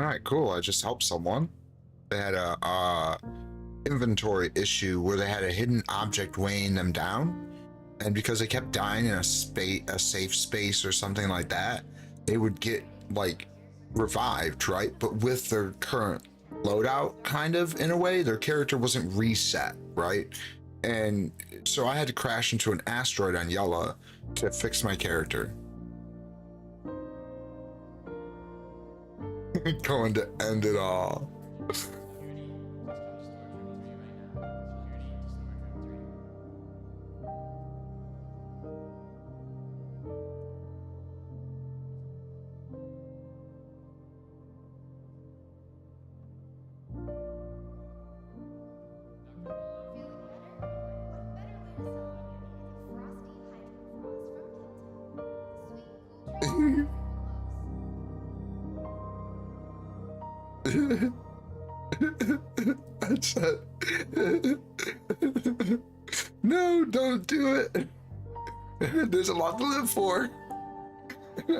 right, cool. I just helped someone. They had a inventory issue where they had a hidden object weighing them down, and because they kept dying in a safe space or something like that, they would get like revived, right? But with their current loadout, kind of in a way, their character wasn't reset, right? And so I had to crash into an asteroid on Yella to fix my character. Going to end it all. Security, just come to storage room 3 right now. Security to storage room 3. Dr. Vaughn, Feeling better? What better way to celebrate with a frosty hydro frost from Cartel? The sweet, cool treat everyone loves. That's it. No, don't do it. There's a lot to live for.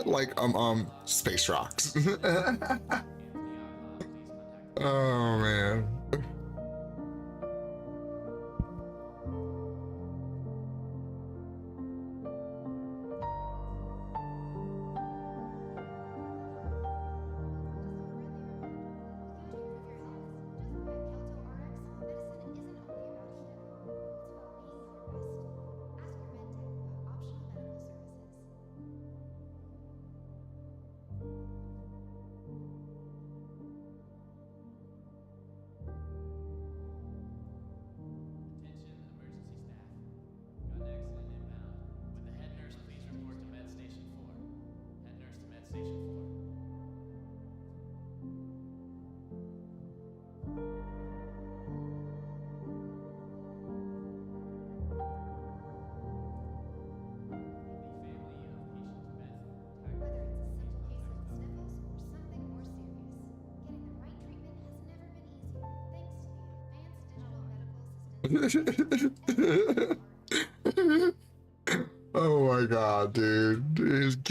Like space rocks. Anthony Alcohol, please contact Oh man. Attention, emergency staff. Got an accident inbound. Would the head nurse please report to Med Station 4? Head nurse to Med Station 4. The family of patient Beth Taggart, Whether it's a simple case of the sniffles or something more serious, getting the right treatment has never been easier. Thanks to the advanced digital medical systems. Oh my god, dude.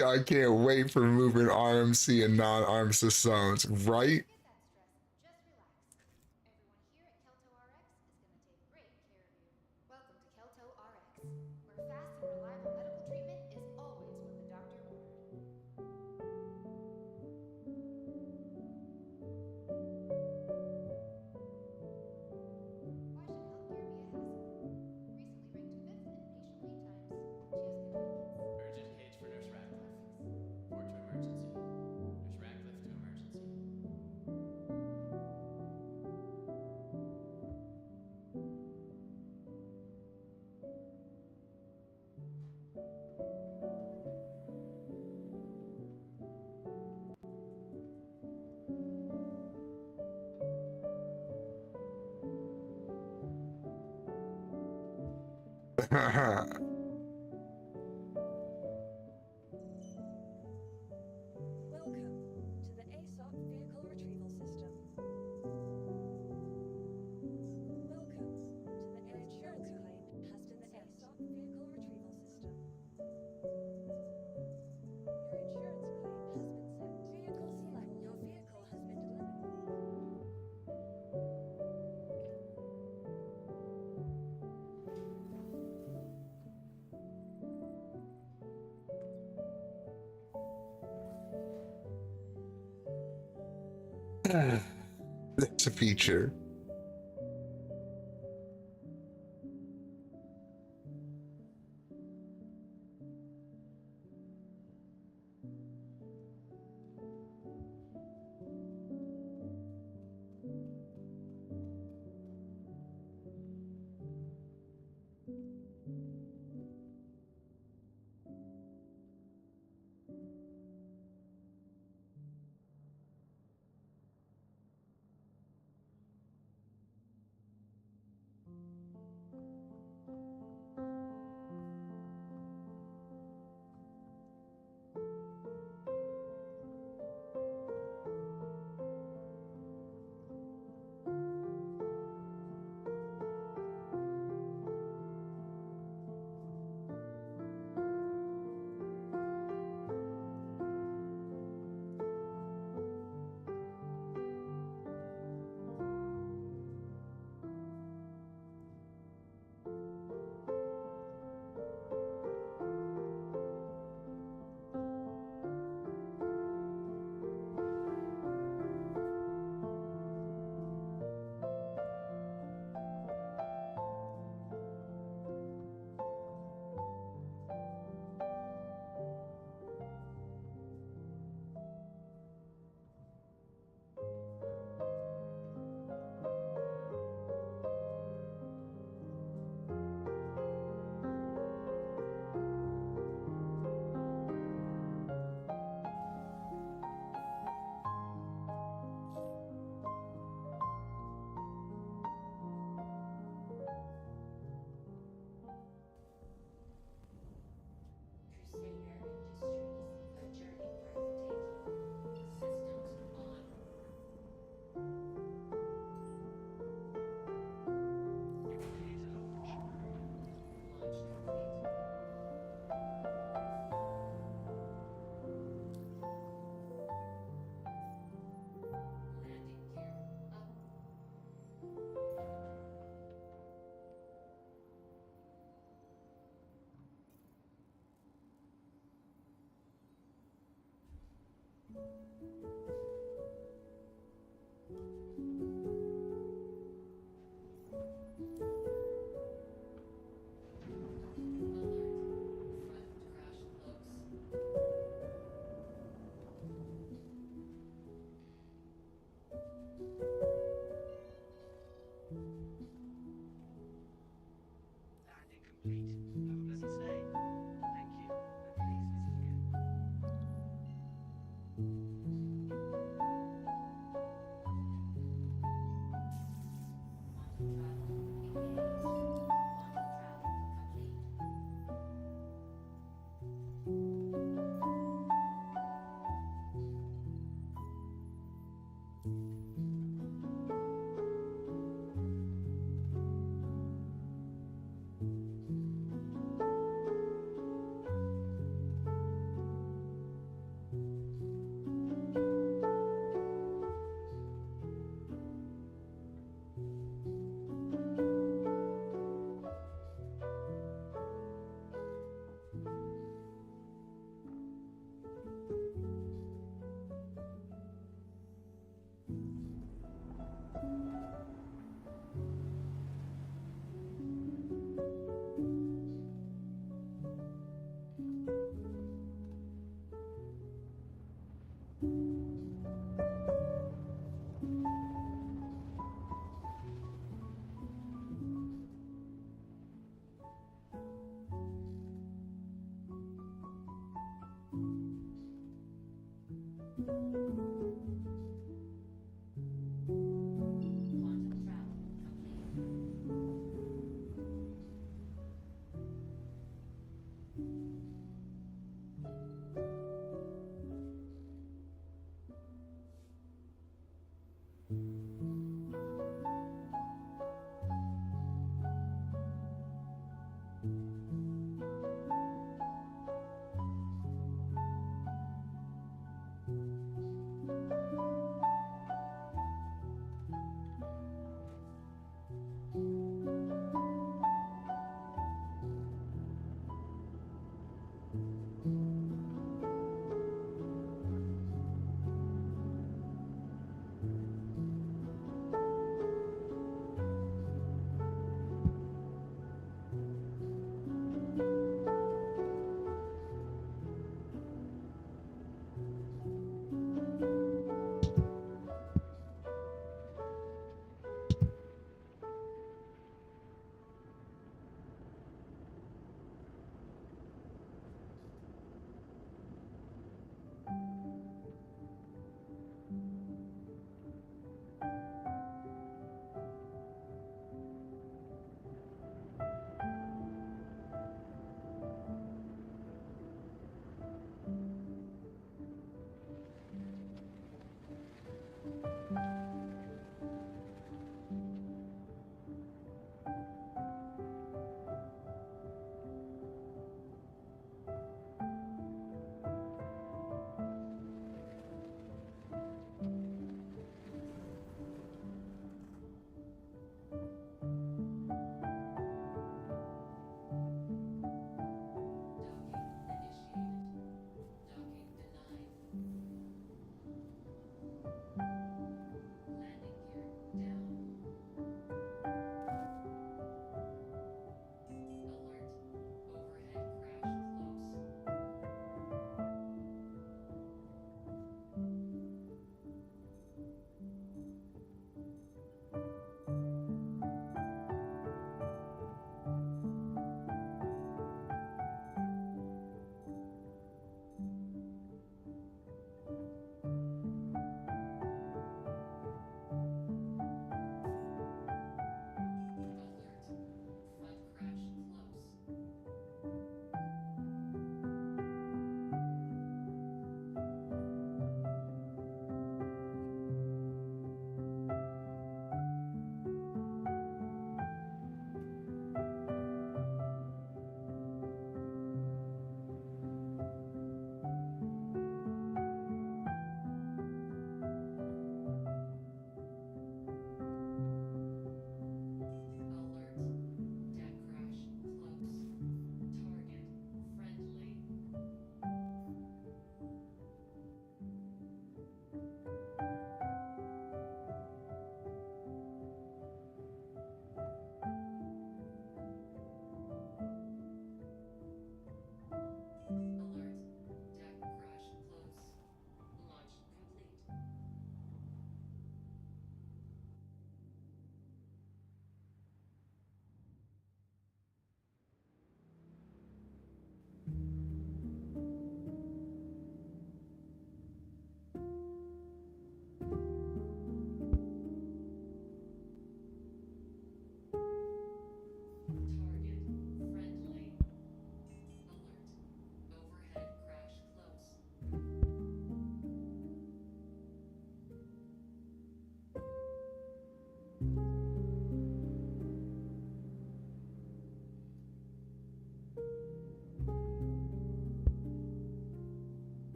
I can't wait for moving RMC and non-arm systems, right? Forget that stress and just relax. Everyone here at Kelto RX is going to take great care of you. Welcome to Kelto RX, where fast and reliable medical treatment is always what the doctor ordered. Why should healthcare be a hassle? Recently ranked 5th in patient wait times. Choose convenience. Urgent page for Nurse Ratcliffe. Report to emergency. Nurse Ratcliffe to emergency. Welcome to the ASOP Vehicle Retrieval System. Welcome to the Air Insurance Claim has been the ASOP Vehicle Retrieval System. Your insurance claim has been set. Vehicle select. Your vehicle has been delivered. That's a feature. Quantum travel complete.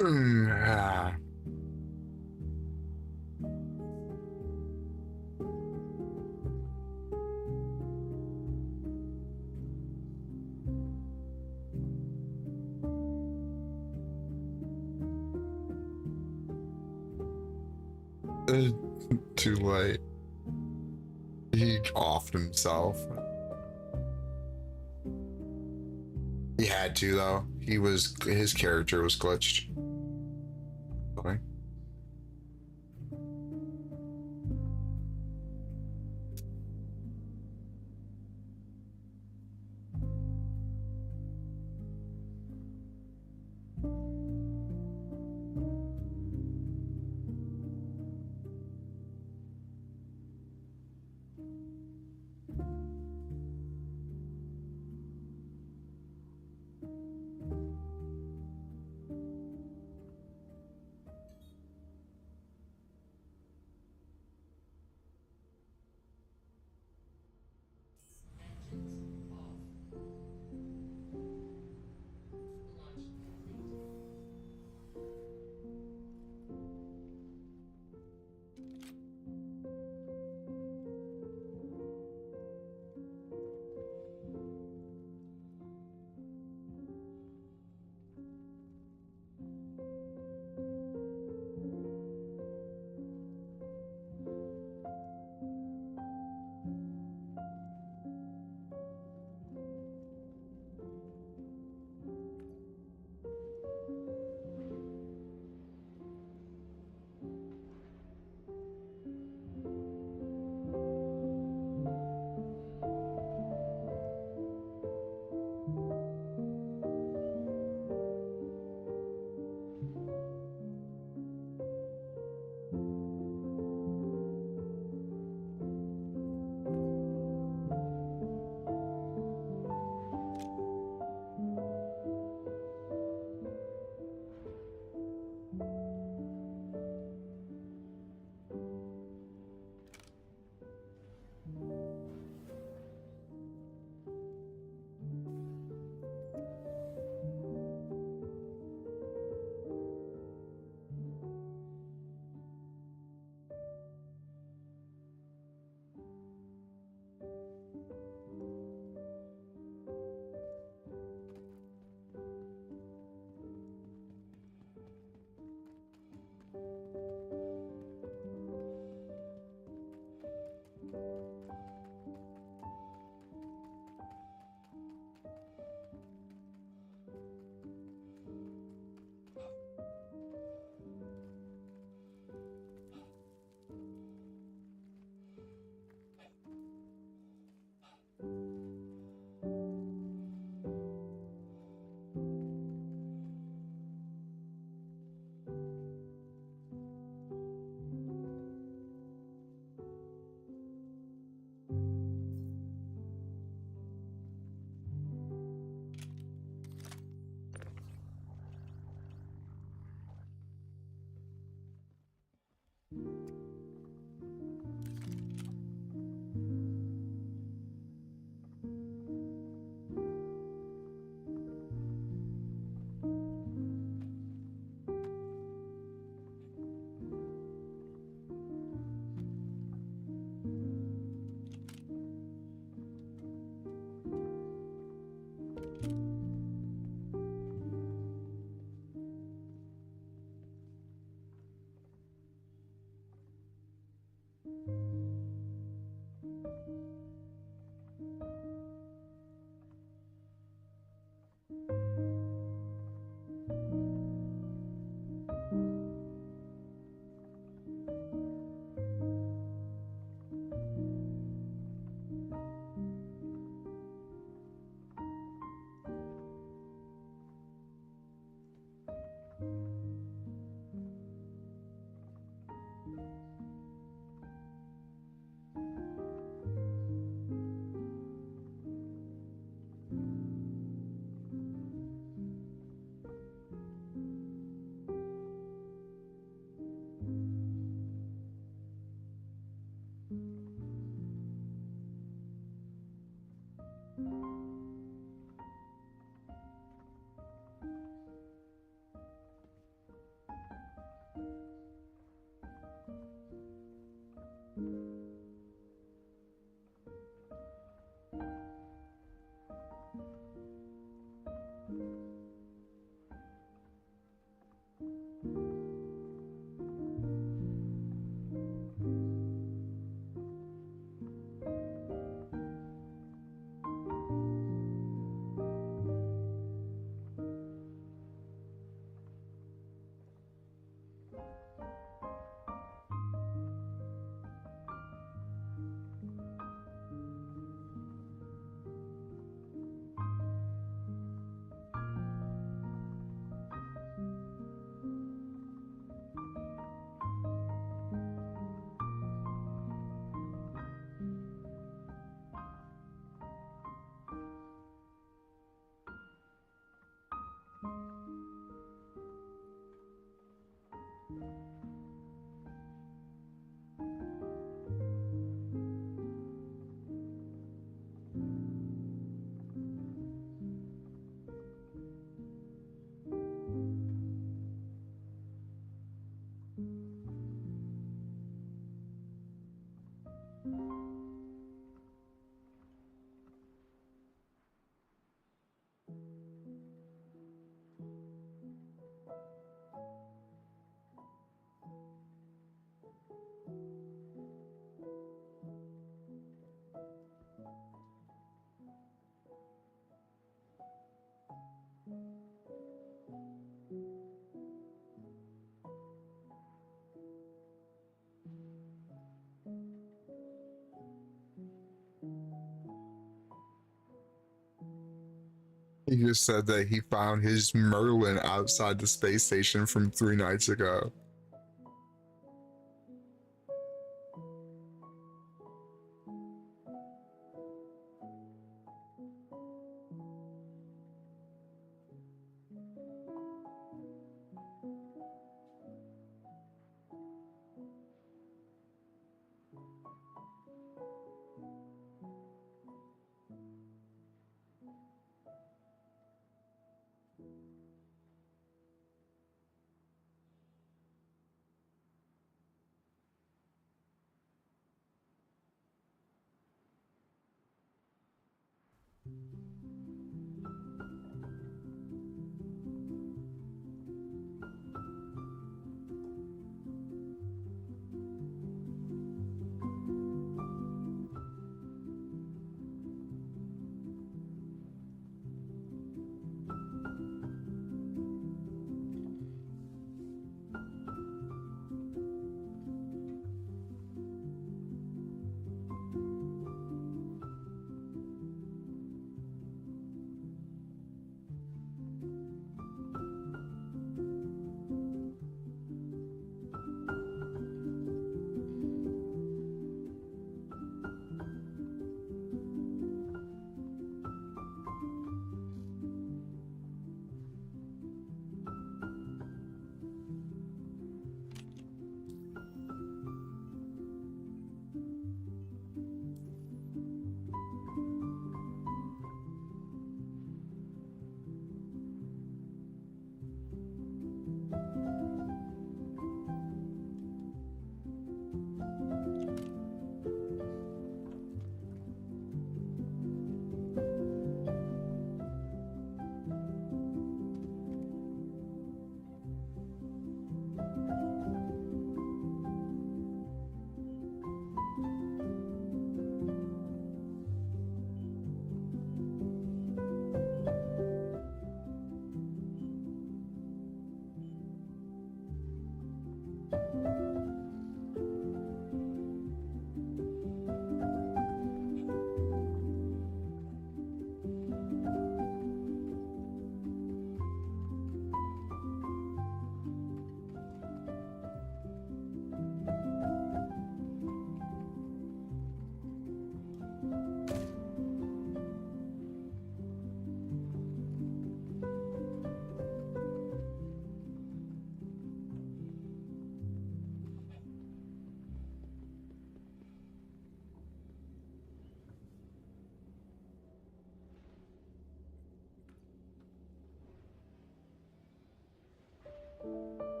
Ah. Too late. He offed himself. He had to though. His character was glitched. Sorry. He just said that he found his Merlin outside the space station from 3 nights ago.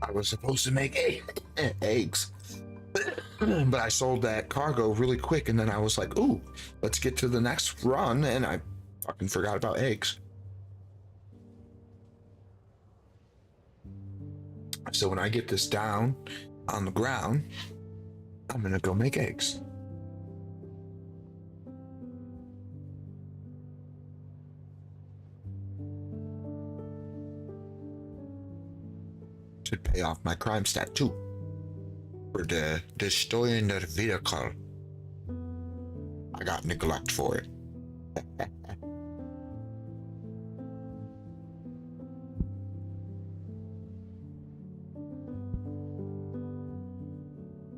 I was supposed to make eggs, but I sold that cargo really quick, and then I was like, "Ooh, let's get to the next run," and I fucking forgot about eggs. So when I get this down on the ground, I'm gonna go make eggs. Should pay off my crime stat too. For the destroying the vehicle. I got neglect for it.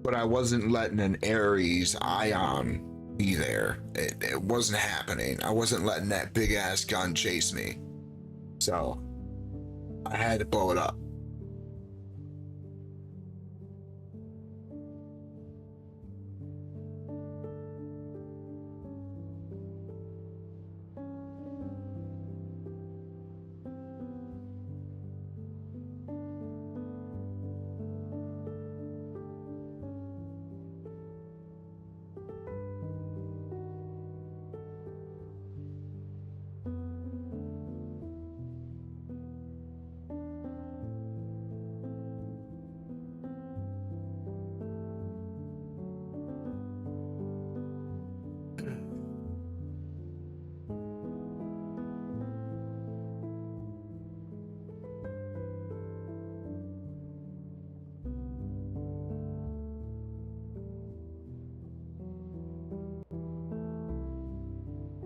But I wasn't letting an Ares ion be there. It wasn't happening. I wasn't letting that big ass gun chase me. So I had to blow it up.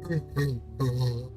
Quantum travel complete.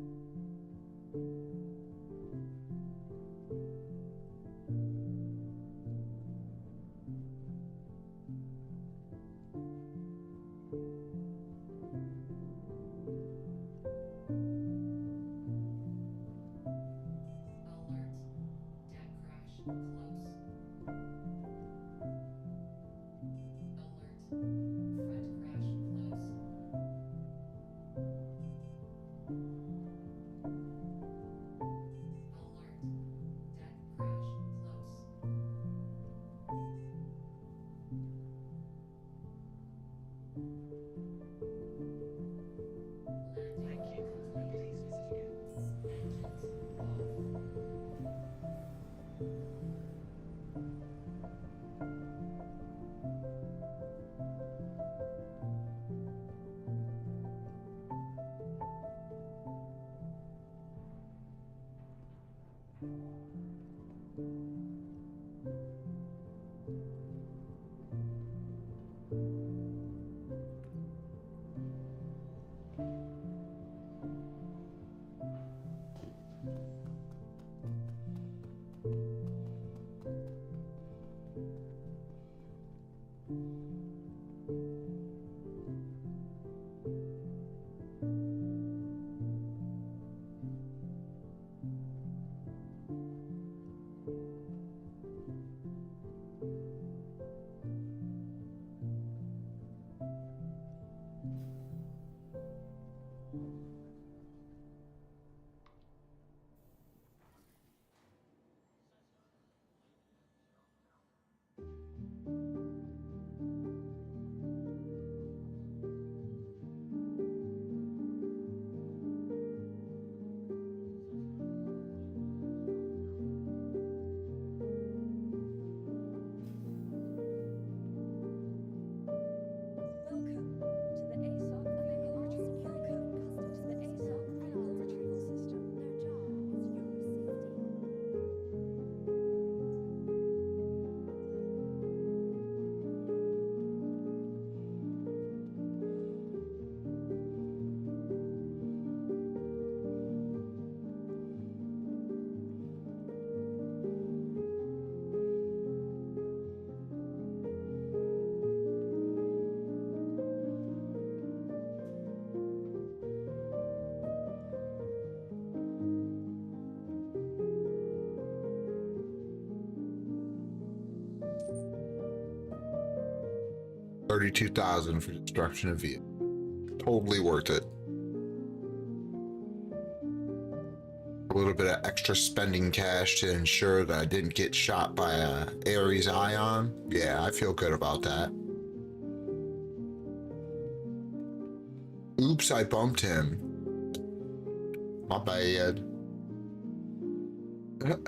Alert. Deck crash close. Alert. Front crash close. Alert. Deck crash close. Landing Thank you. Please visit again. engines off. Welcome to the ASOC vehicle retrieval. Welcome to the ASOC vehicle retrieval system. Their job is your safety. $32,000 for destruction of vehicle. Totally worth it. A little bit of extra spending cash to ensure that I didn't get shot by a Ares Ion. Yeah, I feel good about that. Oops, I bumped him. My bad. Trap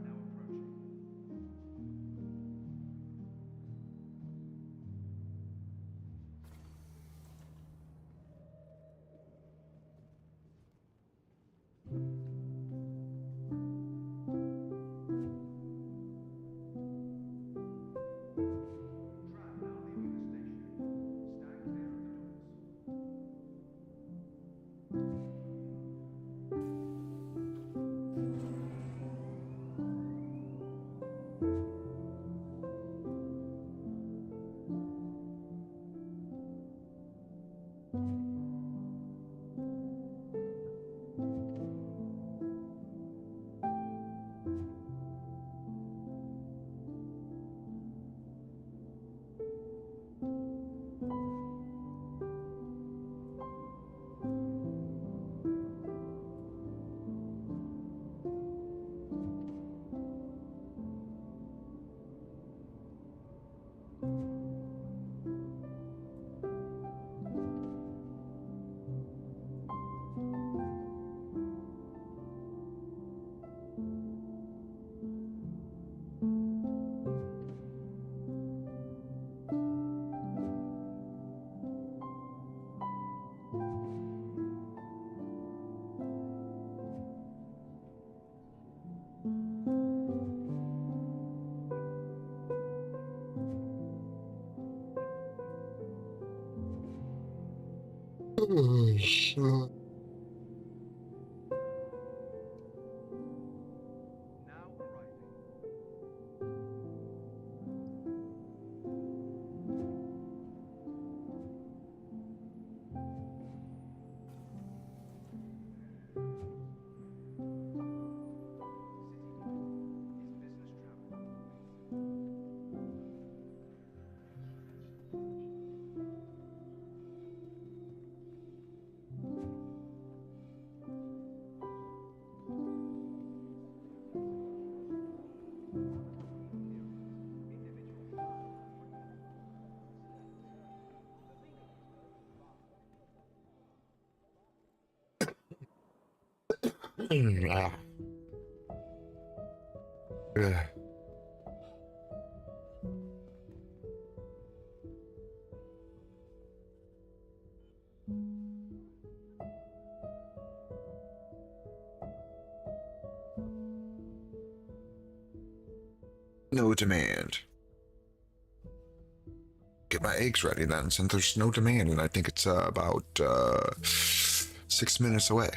now approaching. Now arriving. City is business travel. Ah. Ugh. No demand. Get my eggs ready then, since there's no demand, and I think it's about 6 minutes away.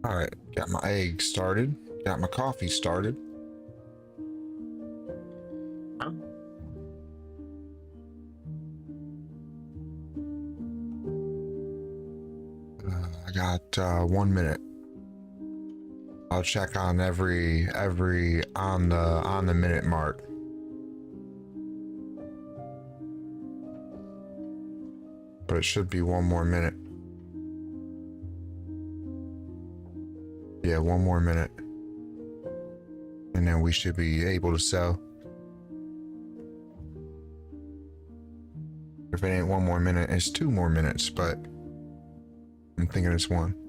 All right, got my eggs started, got my coffee started. I got 1 minute. I'll check on every on the minute mark. But it should be 1 more minute. Yeah, 1 more minute. And then we should be able to sell. If it ain't 1 more minute, it's 2 more minutes, but I'm thinking it's 1.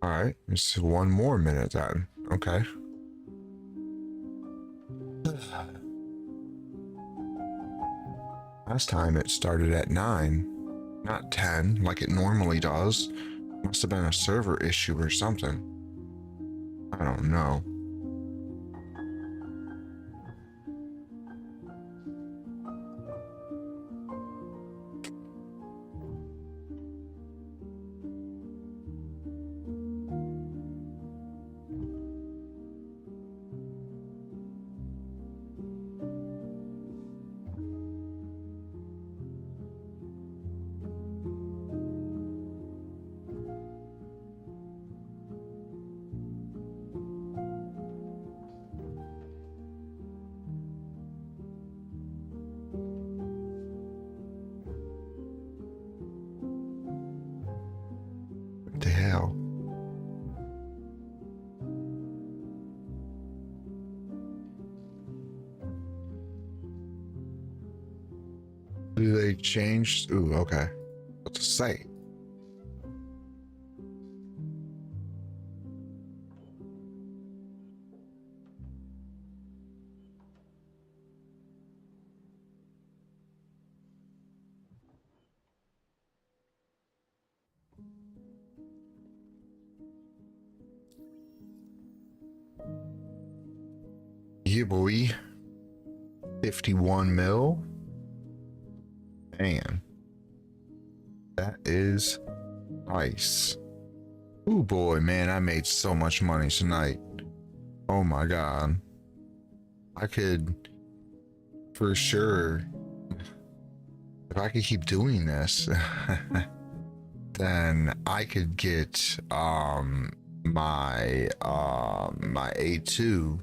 All right, it's 1 more minute then. Okay. Last time it started at 9, not 10, like it normally does. Must have been a server issue or something. I don't know. What the hell? Do they change? Ooh, okay. What to say? Yeah, boy. 51 mil. Man, that is nice. Oh boy, man, I made so much money tonight. Oh my god. I could, for sure, if I could keep doing this, then I could get my A2.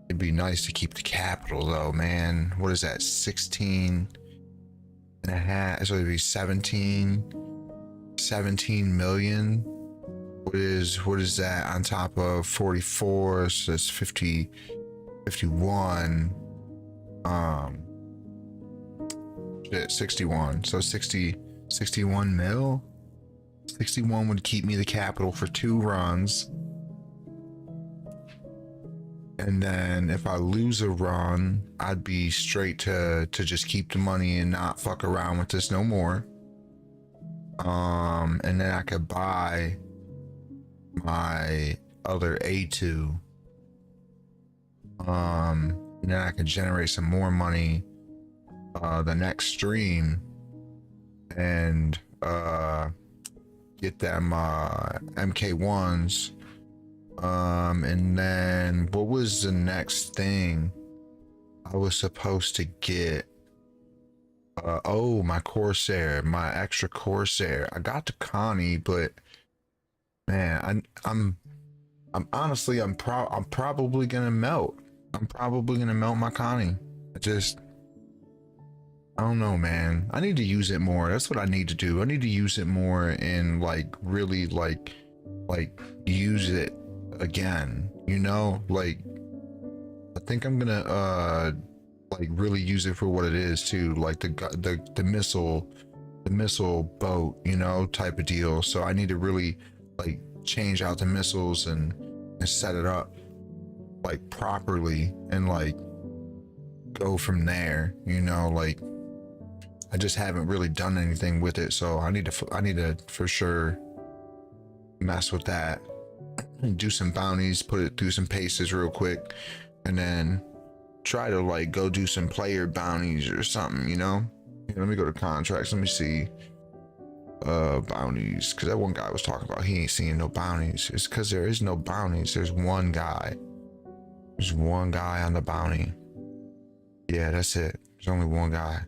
It'd be nice to keep the capital though, man. What is that? 16 and a half, so it'd be 17 million. What is that on top of 44? So it's 51. Shit, 61. So 61 mil. 61 would keep me the capital for 2 runs. And then if I lose a run, I'd be straight to just keep the money and not fuck around with this no more. And then I could buy my other A2. And then I could generate some more money the next stream and get them MK1s. And then what was the next thing I was supposed to get? Oh, my Corsair, my extra Corsair. I got the Connie, but man, I'm honestly, I'm probably gonna melt. I'm probably gonna melt my Connie. I don't know, man. I need to use it more. That's what I need to do. I need to use it more and like really like use it again. You know, like I think I'm gonna like really use it for what it is too, like the missile boat, you know, type of deal. So I need to really like change out the missiles and set it up like properly and like go from there, you know. Like I just haven't really done anything with it, so I need to for sure mess with that and do some bounties, put it through some paces real quick, and then try to like go do some player bounties or something, you know. Here, let me go to contracts, let me see bounties, because that one guy was talking about he ain't seeing no bounties. It's because there is no bounties. There's one guy on the bounty. Yeah, that's it. There's only one guy.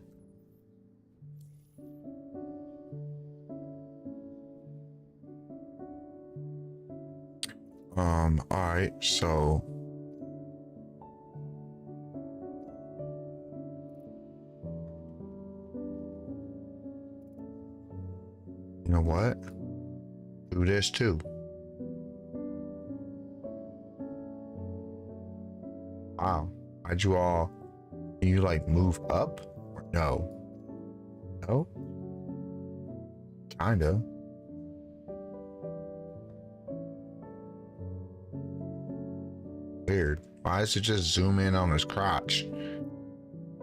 All right, so you know what? Do this too. Wow. Why'd you all, can you like move up or no? No? Kinda. Weird. Why does it just zoom in on his crotch?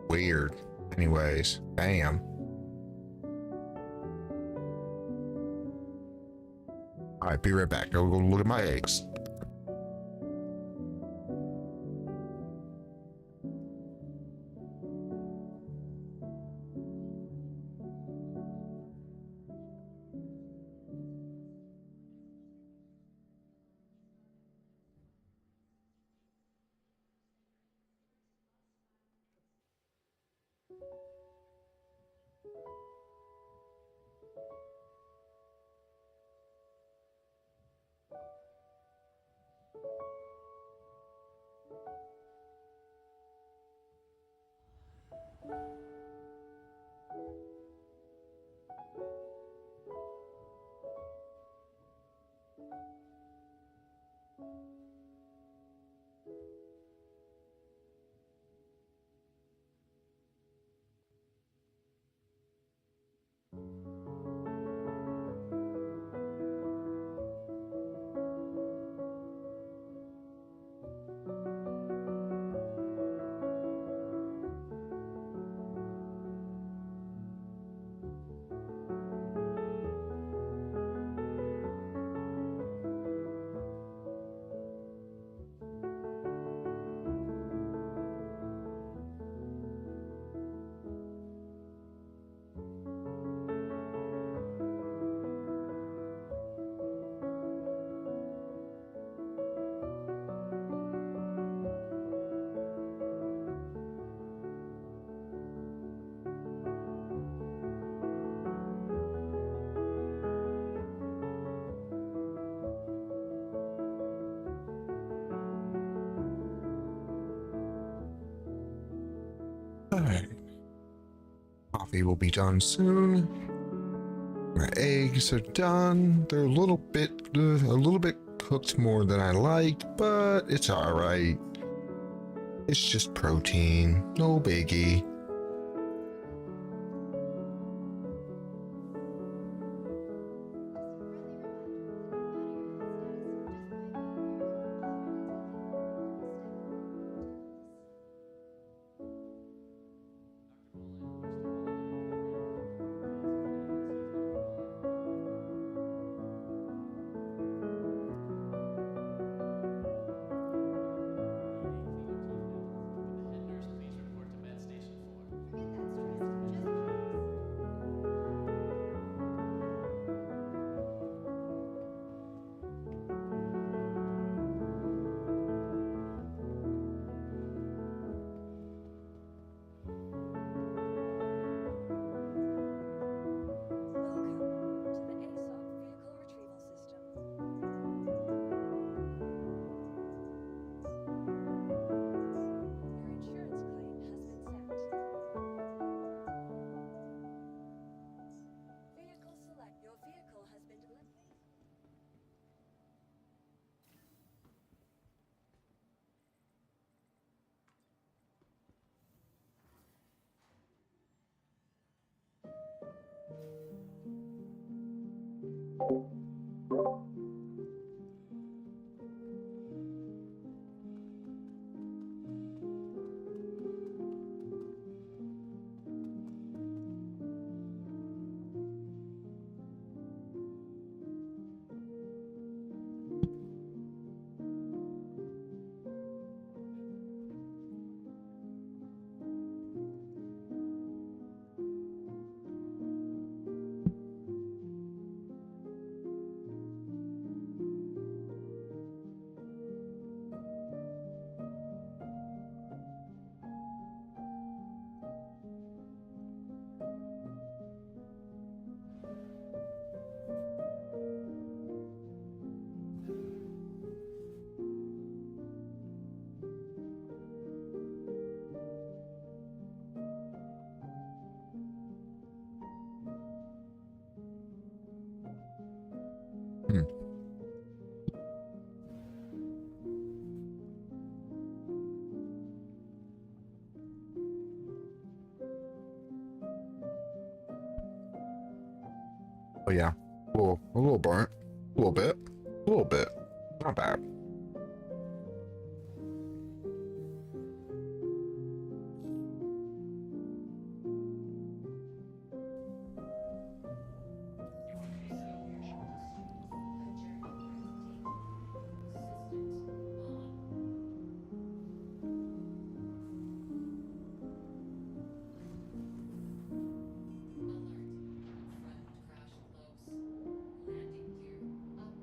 Weird. Anyways, bam. All right, be right back. Go look at my eggs. All right. Coffee will be done soon. My eggs are done. They're a little bit cooked more than I like, but it's all right. It's just protein, no biggie. Would the head nurse please report to Med Station 4? Hmm. Oh yeah, a little burnt, a little bit, not bad. Front crash close. Landing gear up.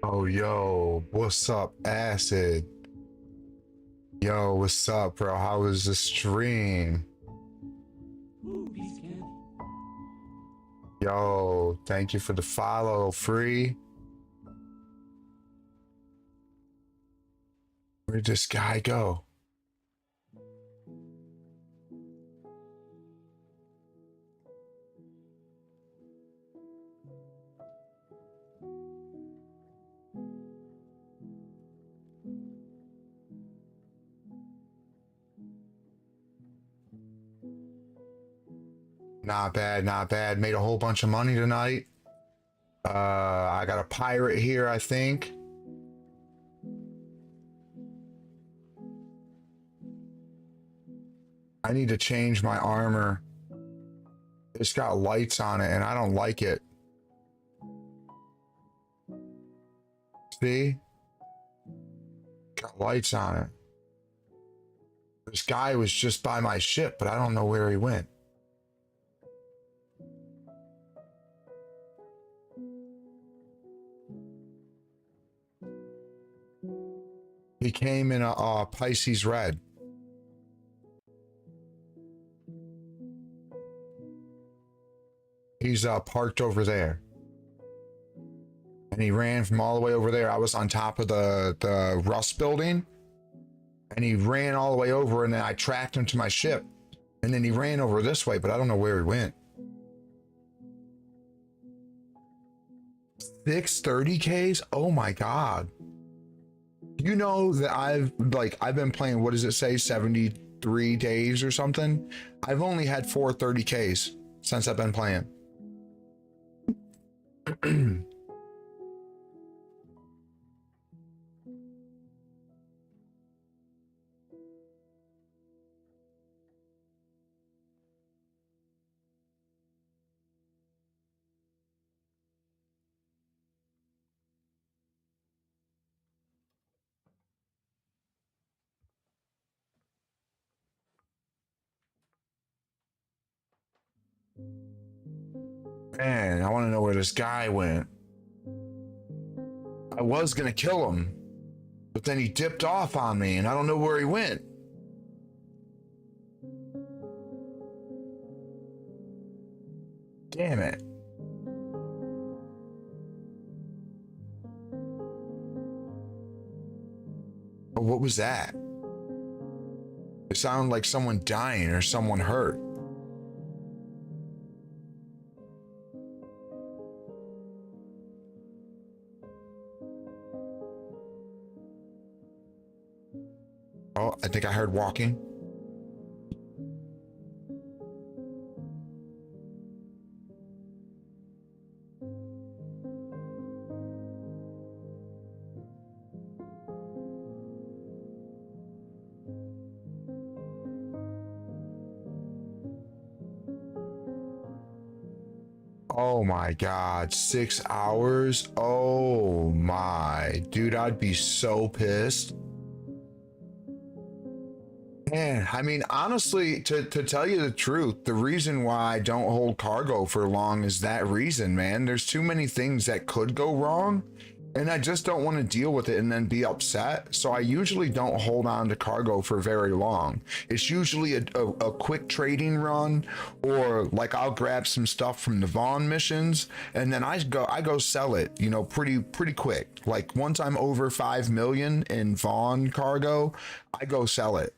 Oh, yo, what's up, Acid? Yo, what's up, bro? How was the stream? Ooh, piece of candy. Yo, thank you for the follow, Free. Where'd this guy go? Not bad, not bad. Made a whole bunch of money tonight. I got a pirate here, I think. I need to change my armor. It's got lights on it and I don't like it. See? Got lights on it. This guy was just by my ship, but I don't know where he went. He came in a Pisces red. He's parked over there. And he ran from all the way over there. I was on top of the Rust building. And he ran all the way over, and then I tracked him to my ship. And then he ran over this way, but I don't know where he went. 630Ks? Oh my God. You know that I've been playing, what does it say, 73 days or something? I've only had 430Ks since I've been playing. Man, I want to know where this guy went. I was gonna kill him, but then he dipped off on me, and I don't know where he went. Damn it. Oh, what was that? It sounded like someone dying or someone hurt. Oh, I think I heard walking. Oh my God, 6 hours? Oh my, dude, I'd be so pissed. Man, I mean, honestly, to tell you the truth, the reason why I don't hold cargo for long is that reason, man. There's too many things that could go wrong, and I just don't want to deal with it and then be upset. So I usually don't hold on to cargo for very long. It's usually a quick trading run, or like I'll grab some stuff from the Vaughn missions, and then I go sell it, you know, pretty quick. Like once I'm over 5 million in Vaughn cargo, I go sell it.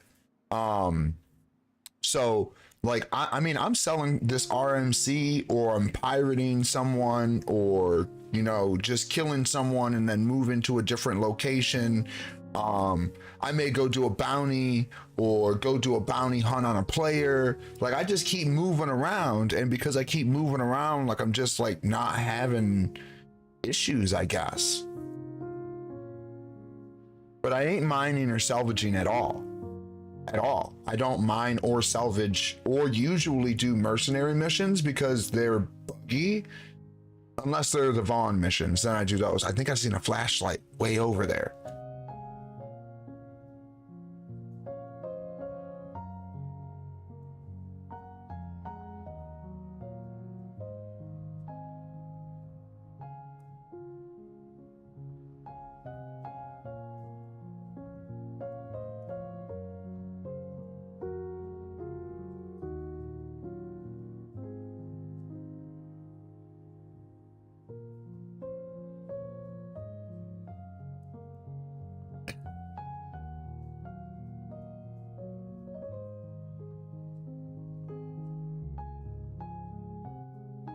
So like, I mean, I'm selling this RMC, or I'm pirating someone, or, you know, just killing someone and then move into a different location. I may go do a bounty, or go do a bounty hunt on a player. Like, I just keep moving around, and because I keep moving around, like, I'm just like not having issues, I guess. But I ain't mining or salvaging at all. I don't mine or salvage or usually do mercenary missions because they're buggy. Unless they're the Vaughn missions, then I do those. I think I've seen a flashlight way over there.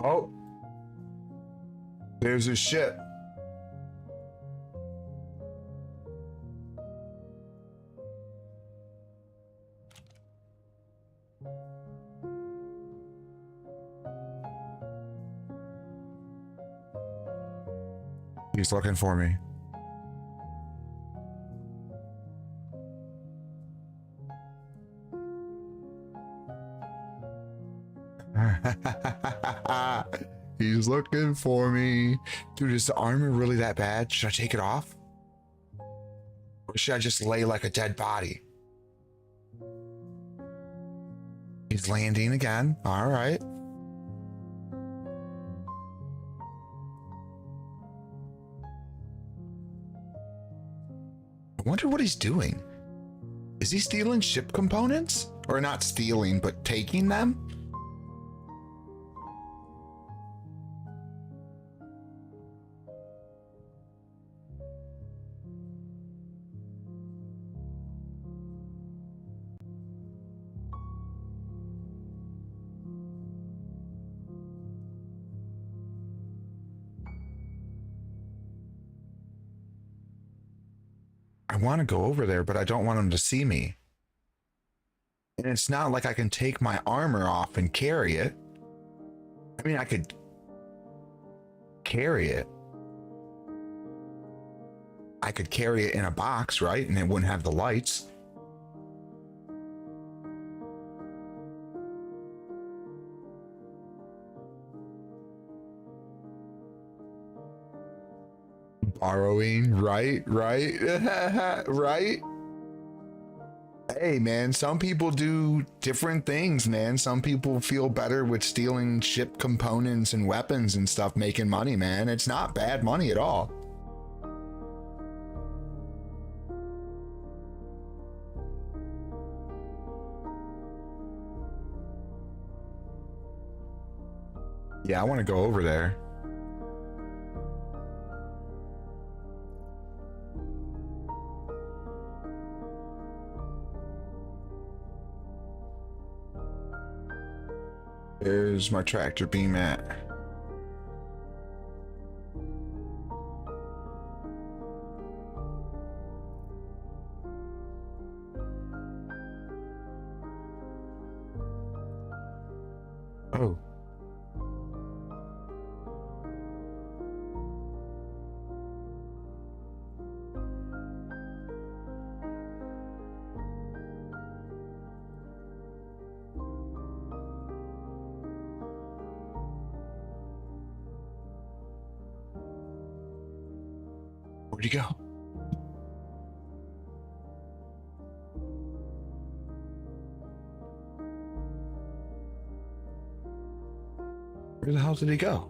Oh, there's a ship. He's looking for me. He's looking for me. Dude, is the armor really that bad? Should I take it off? Or should I just lay like a dead body? He's landing again. All right. I wonder what he's doing. Is he stealing ship components? Or not stealing, but taking them? want to go over there, but I don't want them to see me. And it's not like I can take my armor off and carry it. I mean, I could carry it. I could carry it in a box, right? And it wouldn't have the lights. Borrowing, right? Right? Hey, man, some people do different things, man. Some people feel better with stealing ship components and weapons and stuff, making money, man. It's not bad money at all. Yeah, I want to go over there. There's my tractor beam at. Oh. Where'd he go? Where the hell did he go?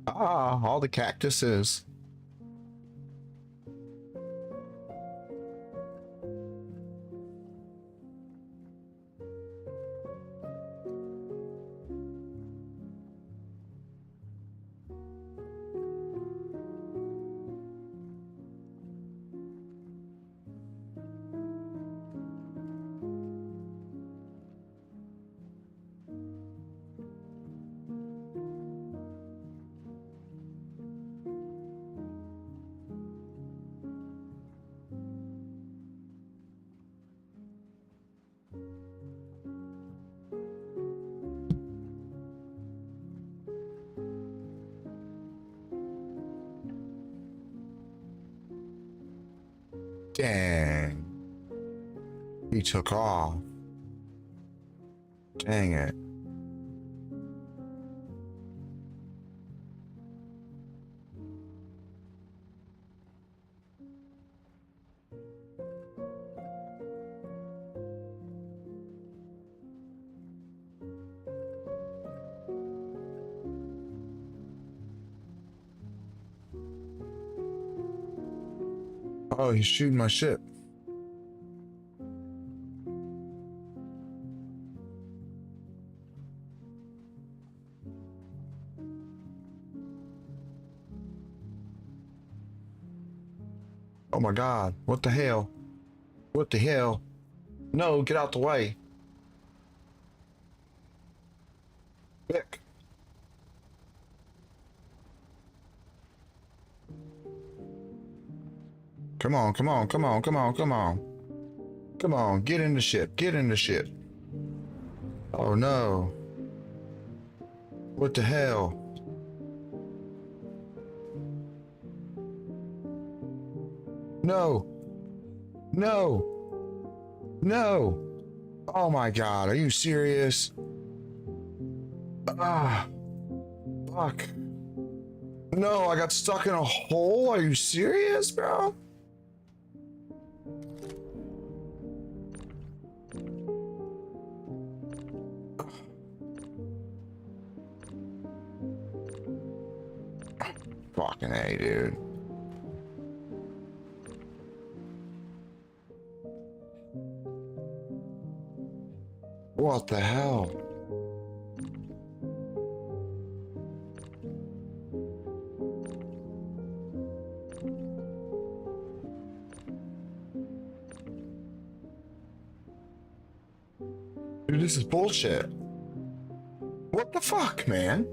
Ah, all the cactuses. Dang. He took off. Dang it. Oh, he's shooting my ship. Oh my God, what the hell? What the hell? No, get out the way. Vic. Come on, come on, come on, come on, come on. Come on, get in the ship, get in the ship. Oh no. What the hell? No. No. No. Oh my God, are you serious? Ah. Fuck. No, I got stuck in a hole? Are you serious, bro? Fucking A, dude. What the hell? Dude, this is bullshit. What the fuck, man?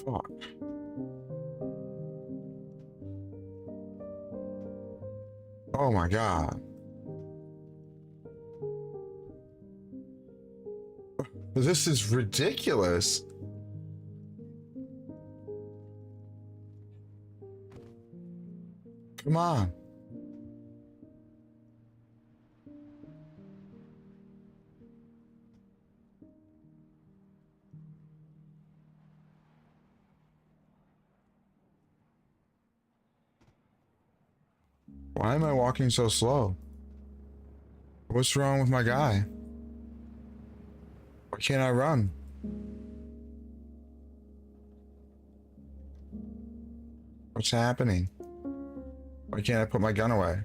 Fuck. Oh my god. This is ridiculous. Come on. Why am I walking so slow? What's wrong with my guy? Why can't I run? What's happening? Why can't I put my gun away?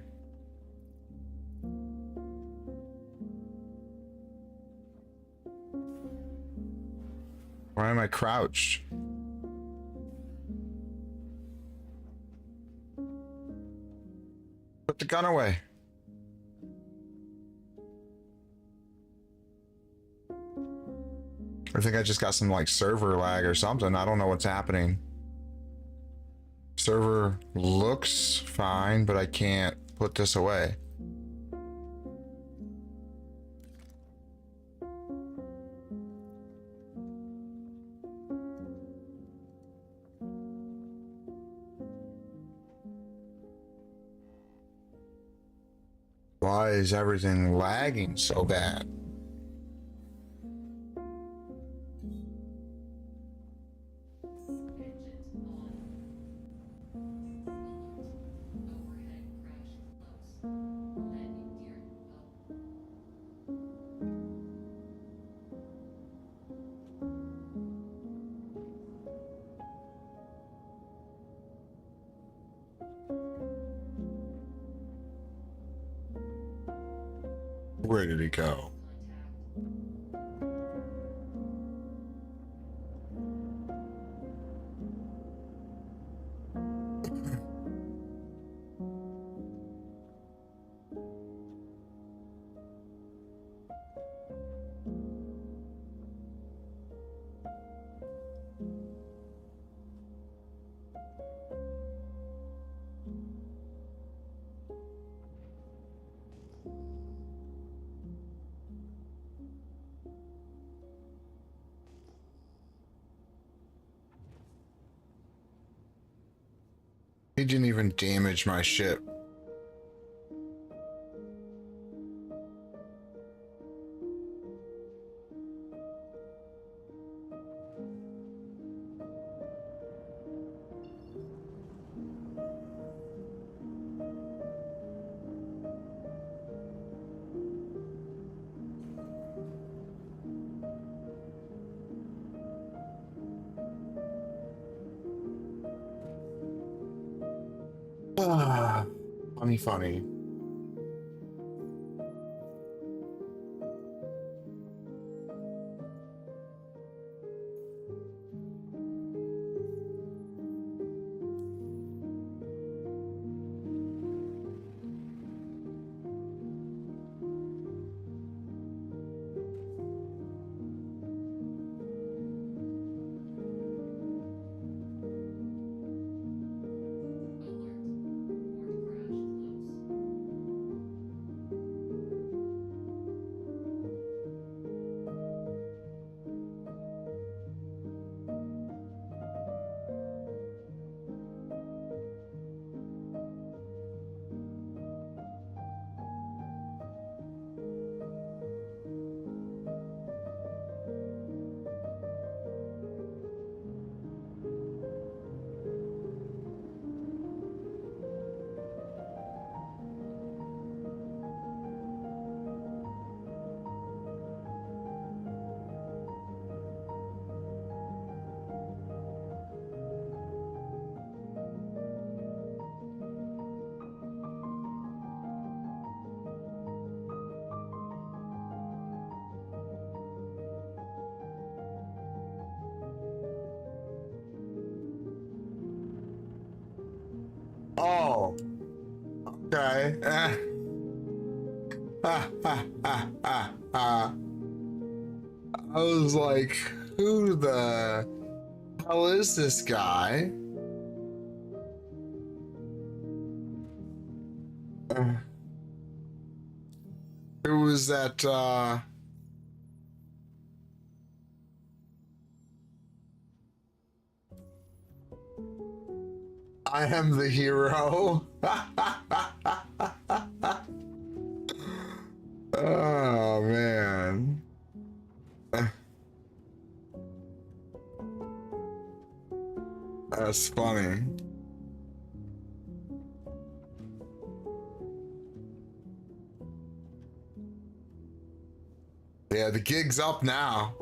Why am I crouched? Put the gun away. I think I just got some like server lag or something. I don't know what's happening. Server looks fine, but I can't put this away. Why is everything lagging so bad? Engines on. Alert. Overhead crash close. Landing gear up. Where did he go? Contact. He didn't even damage my ship. Ah, funny. Alert. Port crash close. Okay. I was like, who the hell is this guy? Who was that? I am the hero. Oh man. That's funny. Yeah, the gig's up now.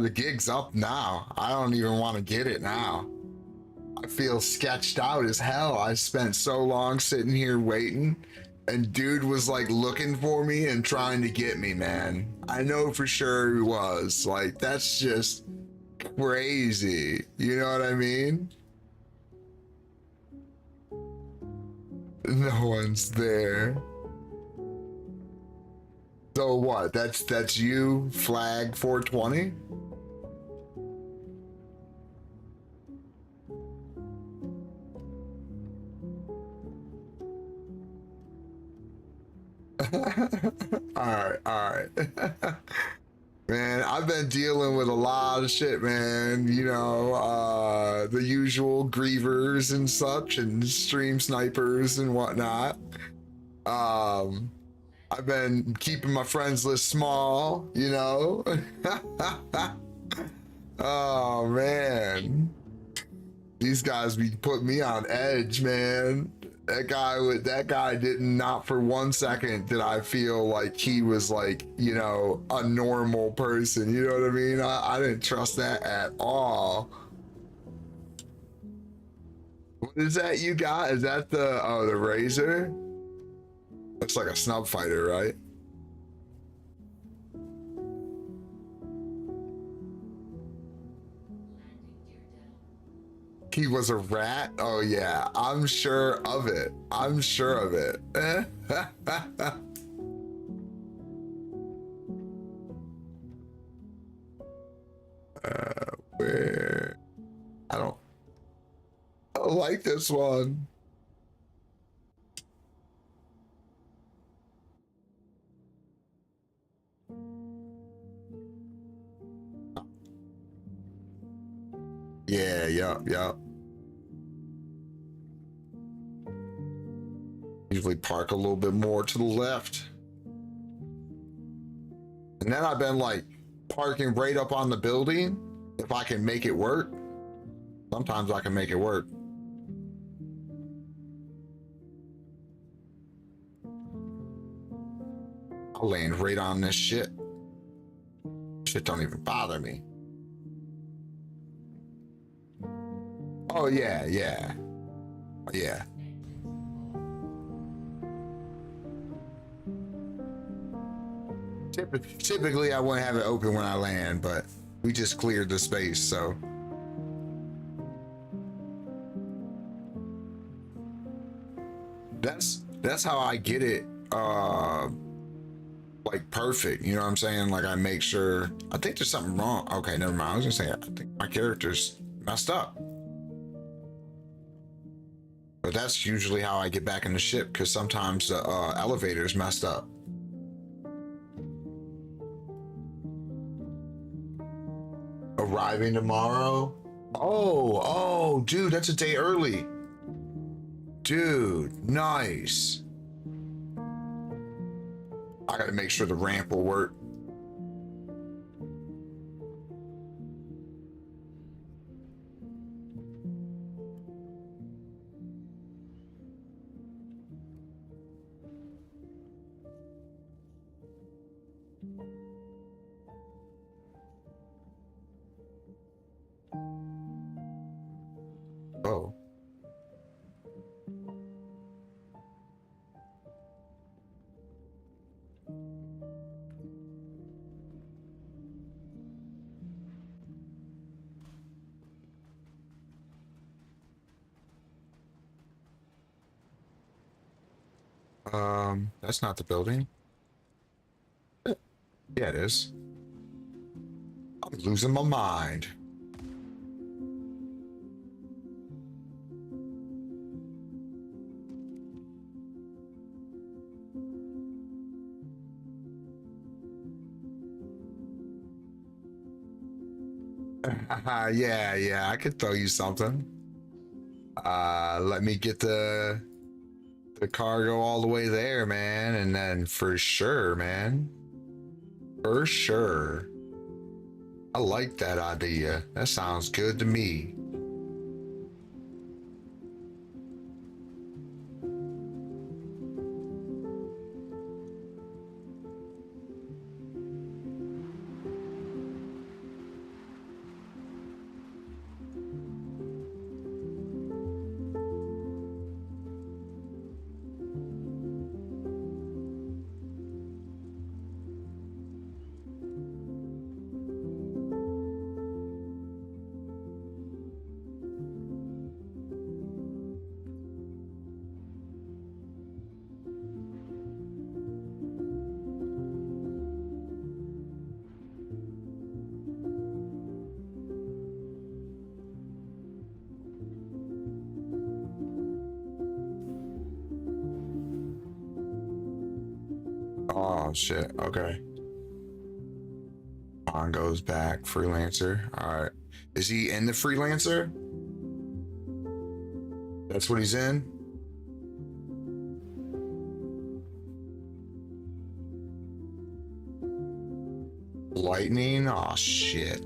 The gig's up now. I don't even want to get it now. I feel sketched out as hell. I spent so long sitting here waiting, and dude was like looking for me and trying to get me, man. I know for sure he was. Like, that's just crazy. You know what I mean? No one's there. So what? That's you, flag 420? All right. Man, I've been dealing with a lot of shit, man. You know, the usual grievers and such, and stream snipers and whatnot. I've been keeping my friends list small, you know. Oh man, these guys be putting me on edge, man. That guy did not for 1 second did I feel like he was like, you know, a normal person. You know what I mean? I didn't trust that at all. What is that you got? Is that the razor? Looks like a snub fighter, right? He was a rat? Oh yeah, I'm sure of it. I'm sure of it. Where? I don't like this one. Yeah, yep. Usually park a little bit more to the left. And then I've been like parking right up on the building if I can make it work. Sometimes I can make it work. I'll land right on this shit. Shit don't even bother me. Oh yeah. Typically I wouldn't have it open when I land, but we just cleared the space, so. That's how I get it like perfect, you know what I'm saying? Like I make sure, I think there's something wrong. Okay, never mind. I was gonna say, I think my character's messed up. But that's usually how I get back in the ship, because sometimes the elevator's messed up. Arriving tomorrow? Oh, dude, that's a day early. Dude, nice. I gotta make sure the ramp will work. Oh. That's not the building. Yeah, it is. I'm losing my mind. Yeah, I could throw you something. Let me get the cargo all the way there, man, and then for sure, man. For sure. I like that idea. That sounds good to me. Oh shit. Okay. On goes back. Freelancer. All right. Is he in the freelancer? That's what he's in. Lightning. Oh shit.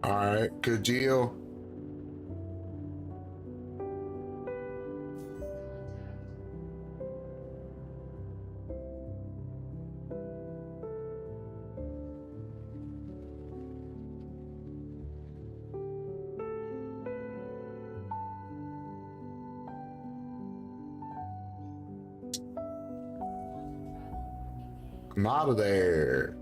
All right, good deal. I'm out of there.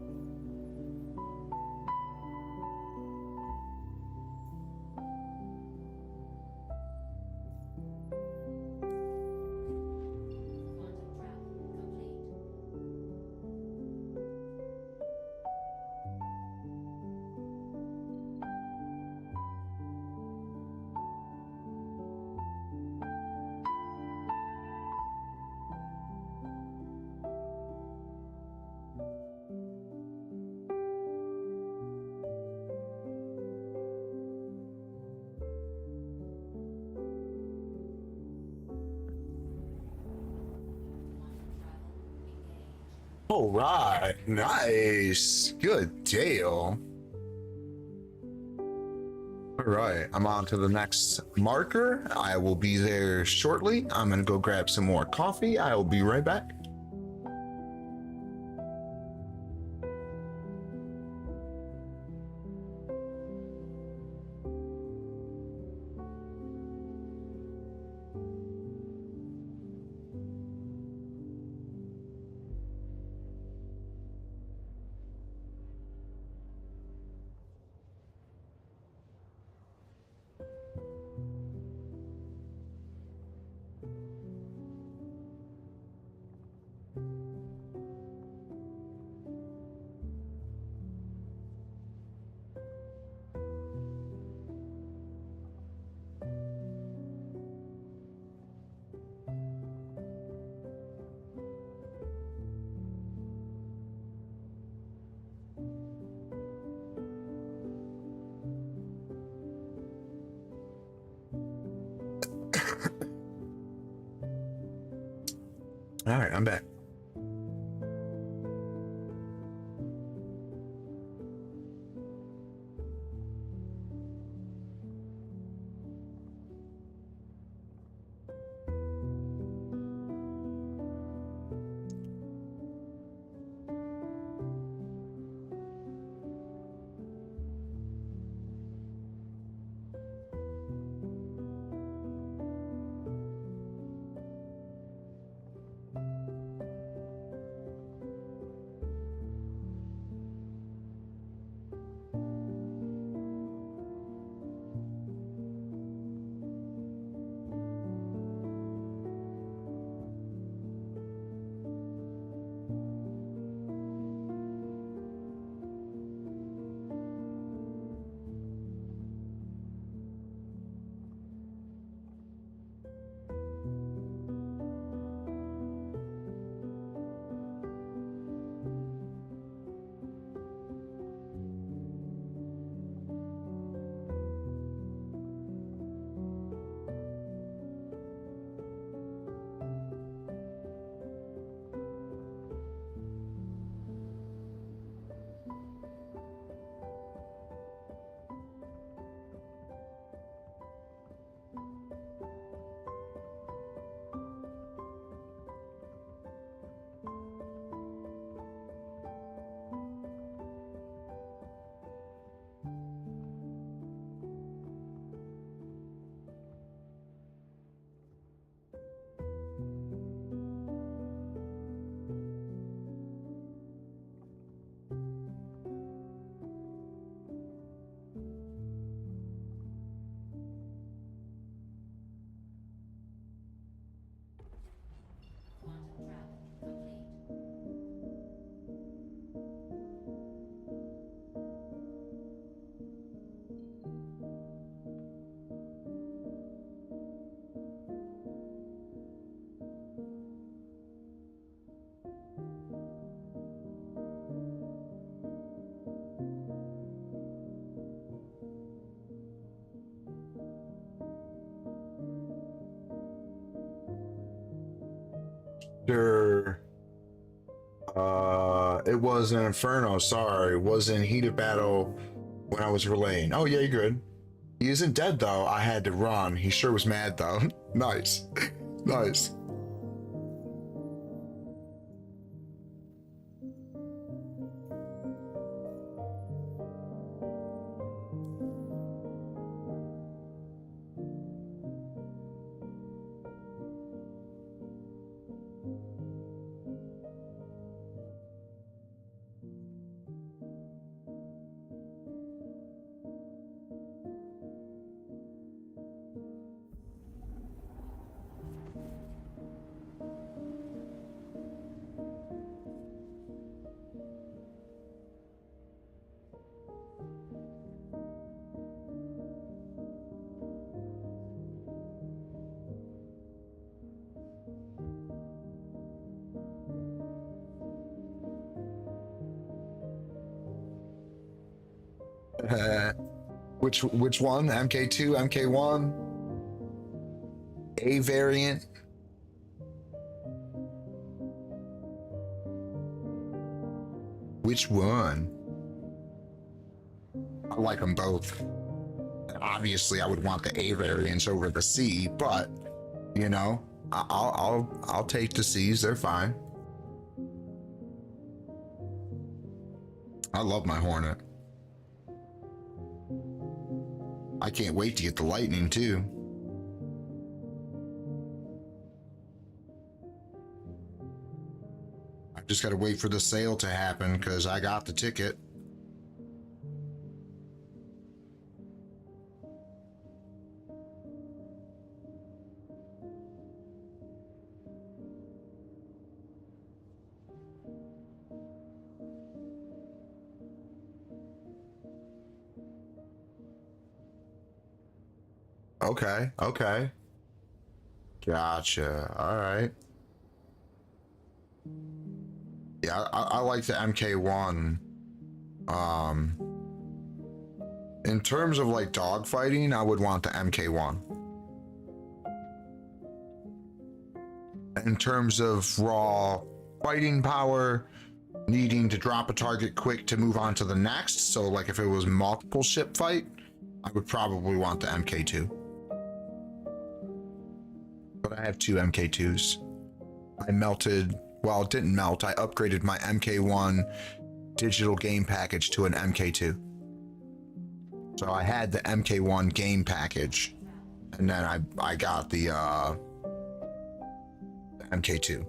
All right, nice, good deal. All right, I'm on to the next marker. I will be there shortly. I'm gonna go grab some more coffee. I will be right back. All right, I'm back. Quantum travel complete. Sure. It was an inferno. Sorry, it was in heated battle when I was relaying. Oh yeah, you're good. He isn't dead though. I had to run. He sure was mad though. Nice, nice. Which one? MK2, MK1, A variant. Which one? I like them both. Obviously, I would want the A variants over the C, but you know, I'll take the C's. They're fine. I love my Hornet. I can't wait to get the Lightning too. I've just got to wait for the sale to happen because I got the ticket. Okay, okay. Gotcha. All right. Yeah, I like the MK1. In terms of like dogfighting, I would want the MK1. in terms of raw fighting power, needing to drop a target quick to move on to the next. So like if it was multiple ship fight, I would probably want the MK2. But I have two MK2s. I melted, well, it didn't melt. I upgraded my MK1 digital game package to an MK2. So I had the MK1 game package, and then I got the MK2.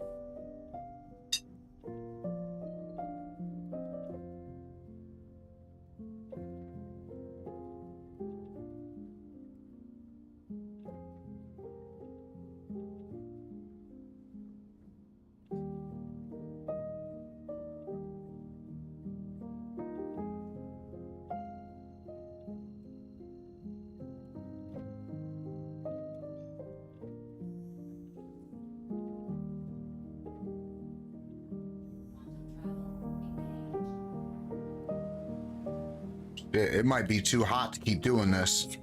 It might be too hot to keep doing this.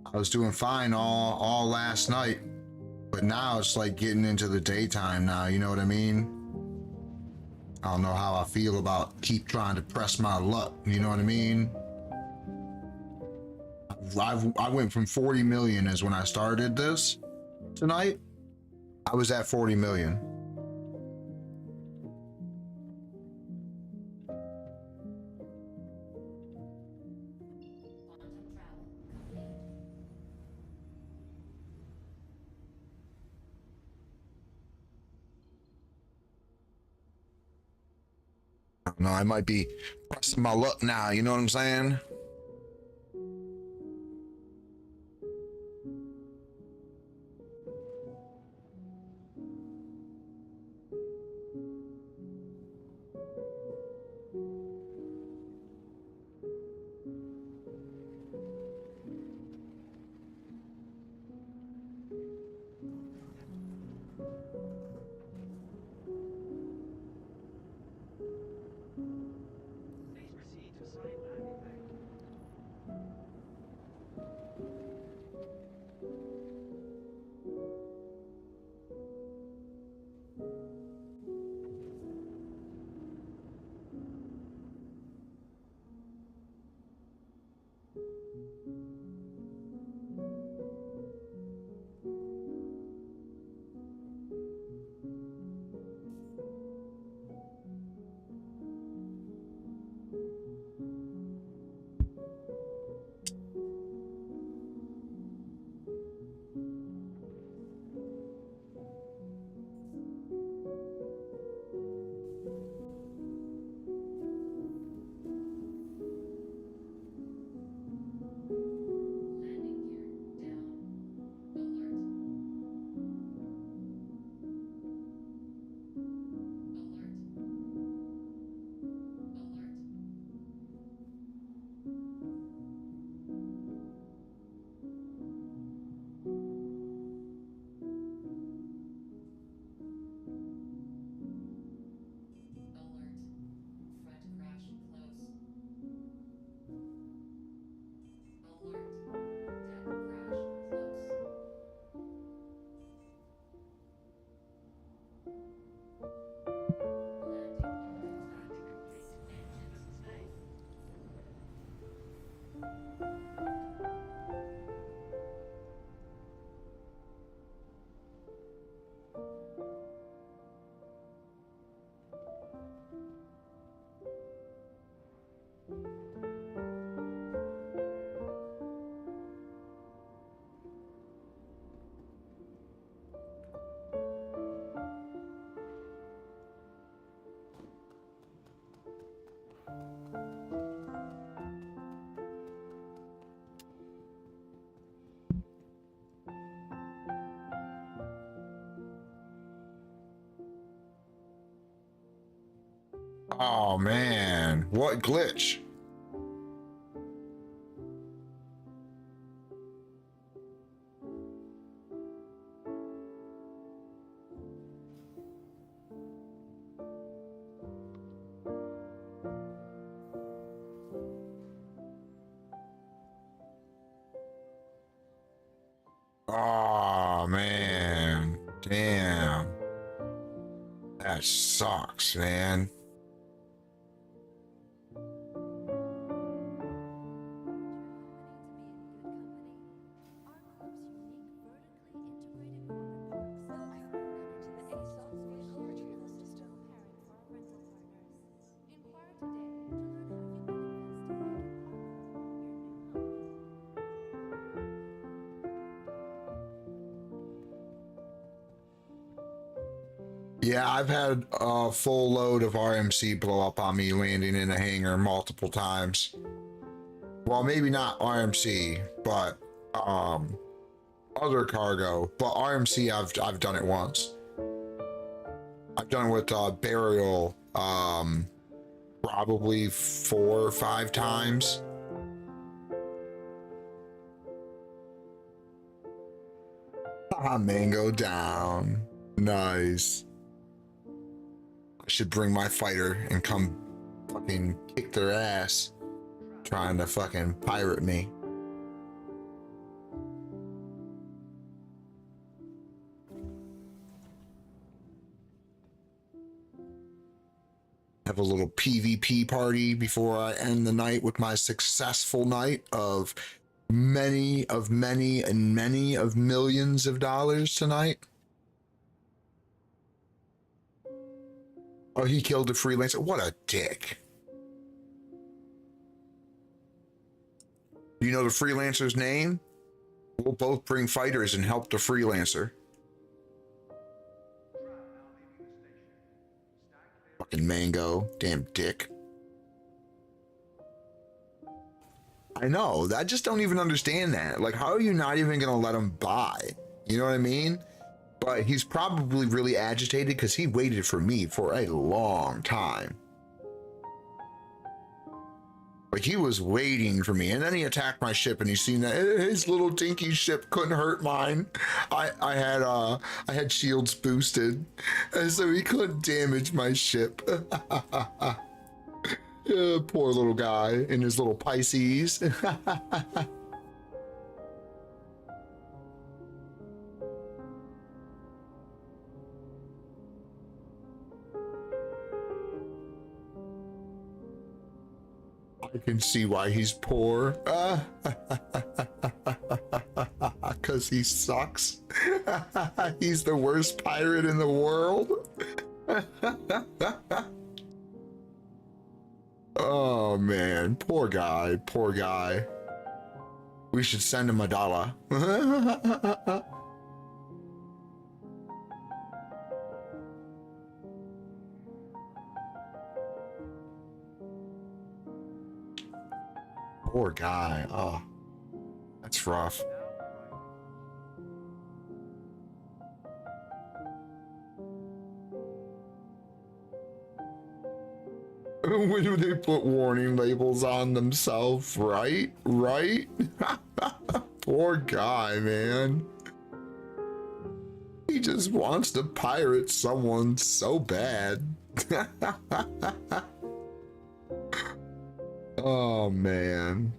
I was doing fine all last night, but now it's like getting into the daytime now, you know what I mean? I don't know how I feel about keep trying to press my luck, you know what I mean? I went from 40 million as when I started this tonight. I was at 40 million. No, I might be pressing my luck now, you know what I'm saying? Please proceed to side landing bay. Landing gear down. Alert. Oh man, what glitch? Oh man. Damn. That sucks, man. Yeah, I've had a full load of RMC blow up on me landing in a hangar multiple times. Well, maybe not RMC, but other cargo. But RMC, I've done it once. I've done it with burial probably 4 or 5 times. Ah, mango down. Nice. I should bring my fighter and come fucking kick their ass trying to fucking pirate me. Have a little PvP party before I end the night with my successful night of many of millions of dollars tonight. Oh, he killed a freelancer. What a dick. Do you know the freelancer's name? We'll both bring fighters and help the freelancer. Fucking mango. Damn dick. I know. I just don't even understand that. Like, how are you not even gonna let him buy? You know what I mean? But he's probably really agitated because he waited for me for a long time. Like, he was waiting for me, and then he attacked my ship, and he's seen that his little dinky ship couldn't hurt mine. I had shields boosted, and so he couldn't damage my ship. Yeah, poor little guy in his little Pisces. I can see why he's poor. Because he sucks. He's the worst pirate in the world. Oh man, poor guy, poor guy. We should send him $1. Poor guy. Oh, that's rough. When do they put warning labels on themselves? Right? Right? Poor guy, man. He just wants to pirate someone so bad. Oh, man.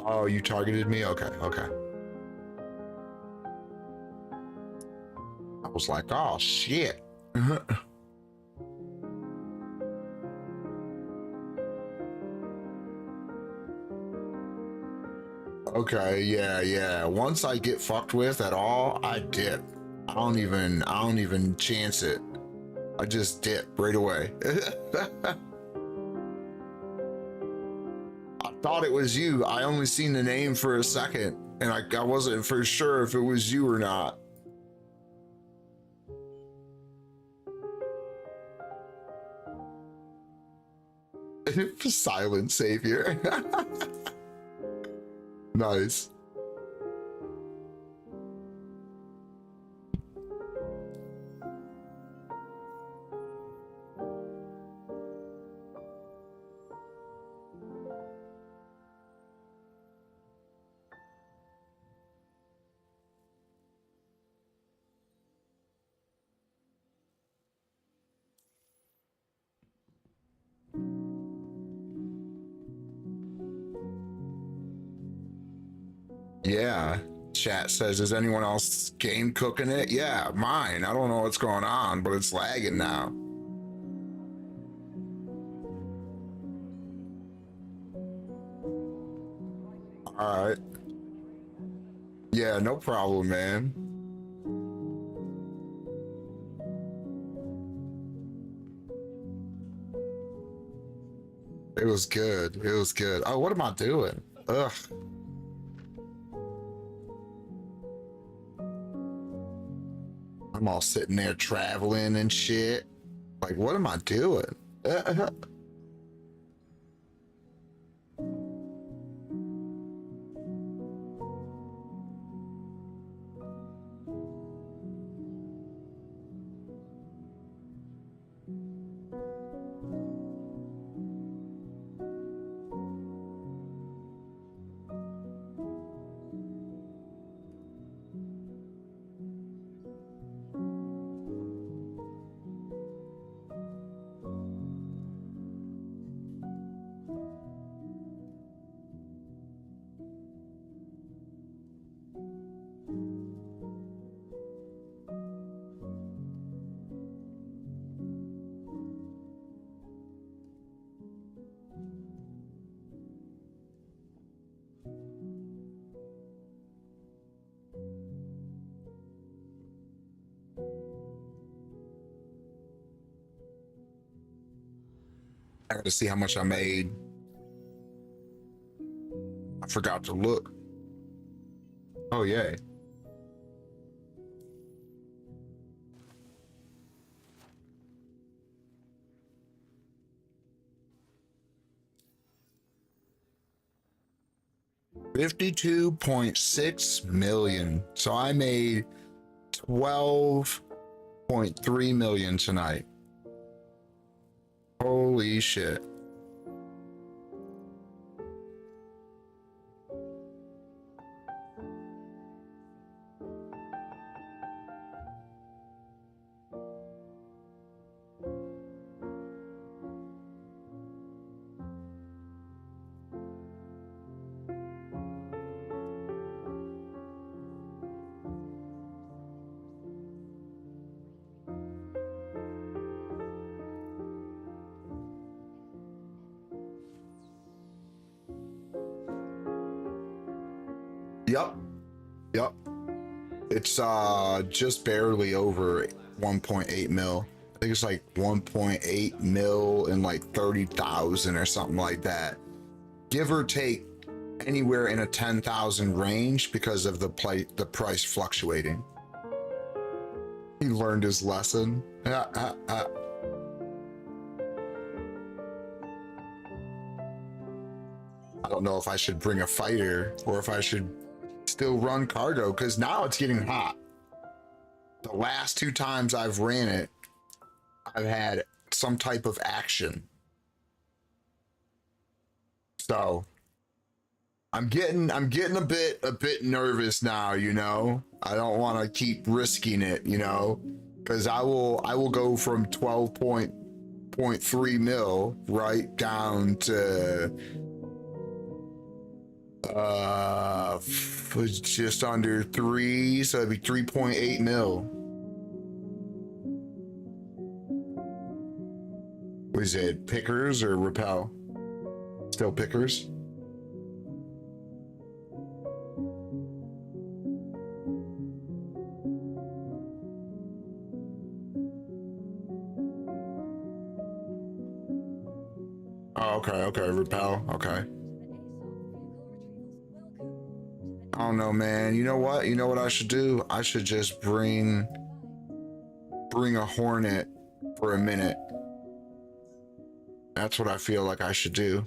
Oh, you targeted me? Okay, okay. I was like, oh, shit. Okay, yeah. Once I get fucked with at all, I dip. I don't even chance it. I just dip right away. I thought it was you. I only seen the name for a second, and I wasn't for sure if it was you or not. Silent savior. Nice. Yeah. Chat says, is anyone else game cooking it? Yeah, mine. I don't know what's going on, but it's lagging now. All right. Yeah, no problem, man. It was good. It was good. Oh, what am I doing? Ugh. I'm all sitting there traveling and shit. Like, what am I doing? I gotta see how much I made. I forgot to look. Oh, yay. $52.6 million. So I made 12.3 million tonight. Holy shit. Yep. Yep. It's just barely over 1.8 mil. I think it's like 1.8 mil and like 30,000 or something like that. Give or take anywhere in a 10,000 range because of the price fluctuating. He learned his lesson. I don't know if I should bring a fighter or if I should still run cargo, because now it's getting hot. The last 2 times I've ran it, I've had some type of action. So I'm getting a bit nervous now, you know. I don't want to keep risking it, you know, because I will go from 12.3 mil right down to just under 3, so it'd be 3.8 mil. Was it pickers or repel? Still pickers. Oh, okay, okay, repel, okay. I don't know, man. You know what? You know what I should do? I should just bring a Hornet for a minute. That's what I feel like I should do.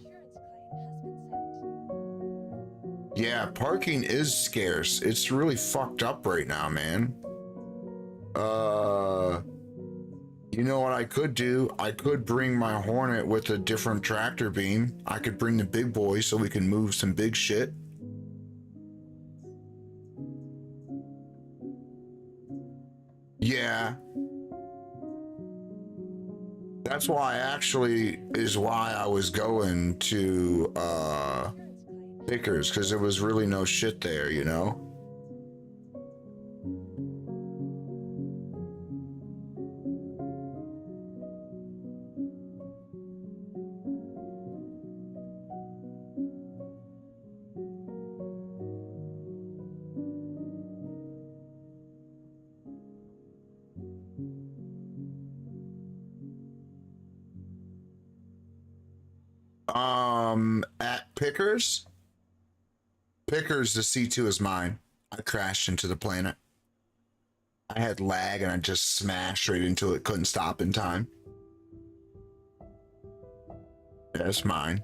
Yeah, parking is scarce. It's really fucked up right now, man. You know what I could do? I could bring my Hornet with a different tractor beam. I could bring the big boy so we can move some big shit. Yeah. That's why I was going to Vickers, because there was really no shit there, you know? At Pickers, the C2 is mine. I crashed into the planet. I had lag and I just smashed right into it, couldn't stop in time. That's mine.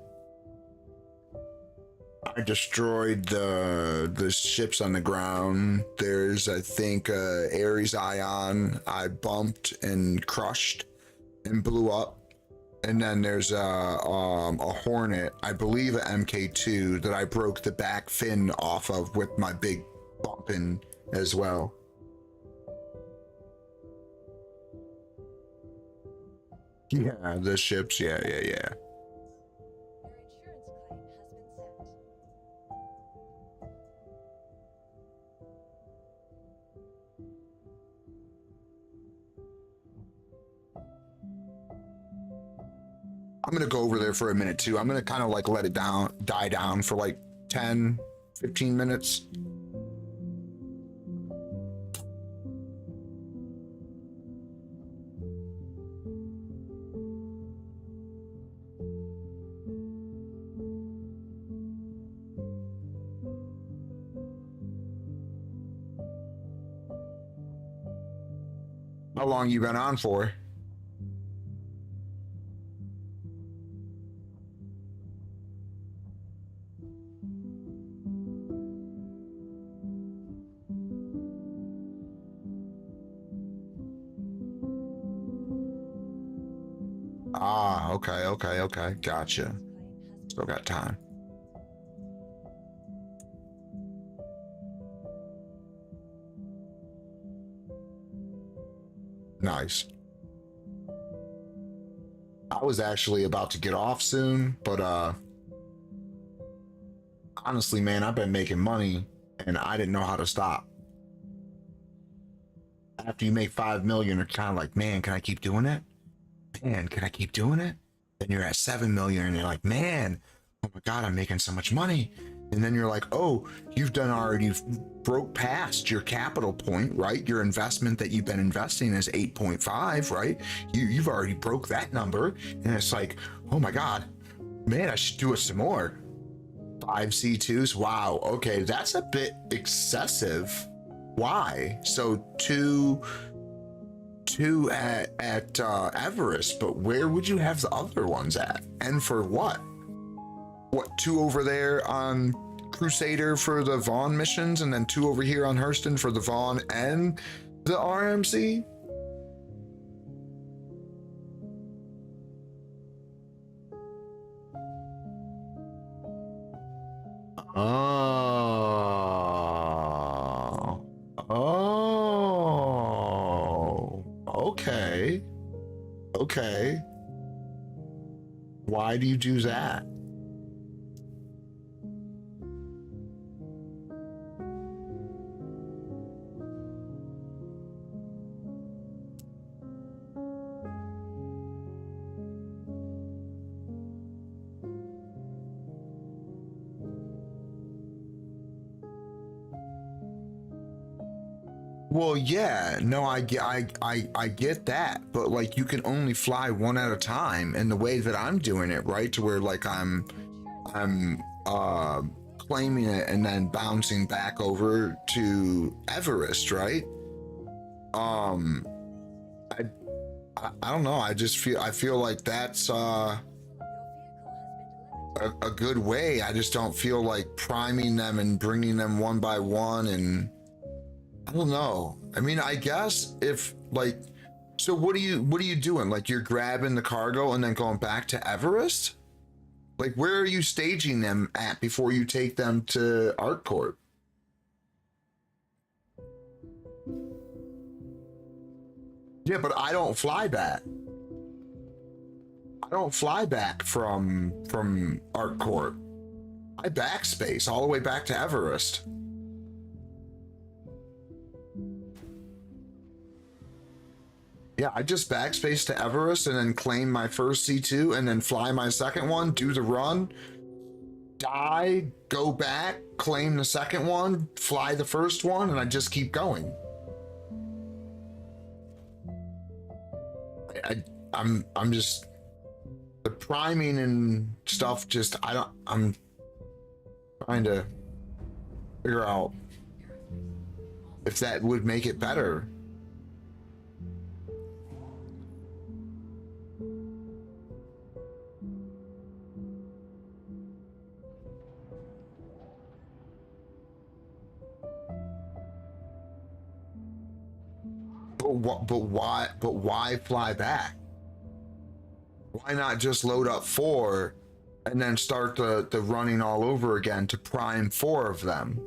I destroyed the ships on the ground. There's, I think, Ares Ion I bumped and crushed and blew up. And then there's a Hornet, I believe a MK2 that I broke the back fin off of with my big bumping as well. Yeah, the ships, yeah. Your insurance claim has been I'm gonna go over there for a minute too. I'm gonna kind of like let it die down for like 10, 15 minutes. How long you been on for? Ah, okay. Gotcha. Still got time. Nice. I was actually about to get off soon, but honestly, man, I've been making money and I didn't know how to stop. After you make 5 million, you're kind of like, man, can I keep doing it? Man, can I keep doing it? Then you're at 7 million and you're like, man, oh my God, I'm making so much money. And then you're like, oh, you've broke past your capital point, right? Your investment that you've been investing is 8.5, right? You've already broke that number. And it's like, oh my God, man, I should do it some more. 5 C2s. Wow. Okay. That's a bit excessive. Why? So two at Everest, but where would you have the other ones at? And for what? What, 2 over there on Crusader for the Vaughn missions, and then 2 over here on Hurston for the Vaughn and the RMC? Okay. Why do you do that? Well, yeah, no, I get that, but like you can only fly one at a time, and the way that I'm doing it, right, to where like I'm claiming it and then bouncing back over to Everest, right? I I don't know. I feel like that's a good way. I just don't feel like priming them and bringing them one by one, and I don't know. I mean, I guess if like, so what are you doing? Like you're grabbing the cargo and then going back to Everest? Like where are you staging them at before you take them to ArtCorp? Yeah, but I don't fly back. I don't fly back from ArtCorp. I backspace all the way back to Everest. Yeah, I just backspace to Everest and then claim my first C2 and then fly my second one, do the run, die, go back, claim the second one, fly the first one, and I just keep going. I'm just the priming and stuff, just I'm trying to figure out if that would make it better. But why fly back? Why not just load up 4 and then start the running all over again to prime 4 of them?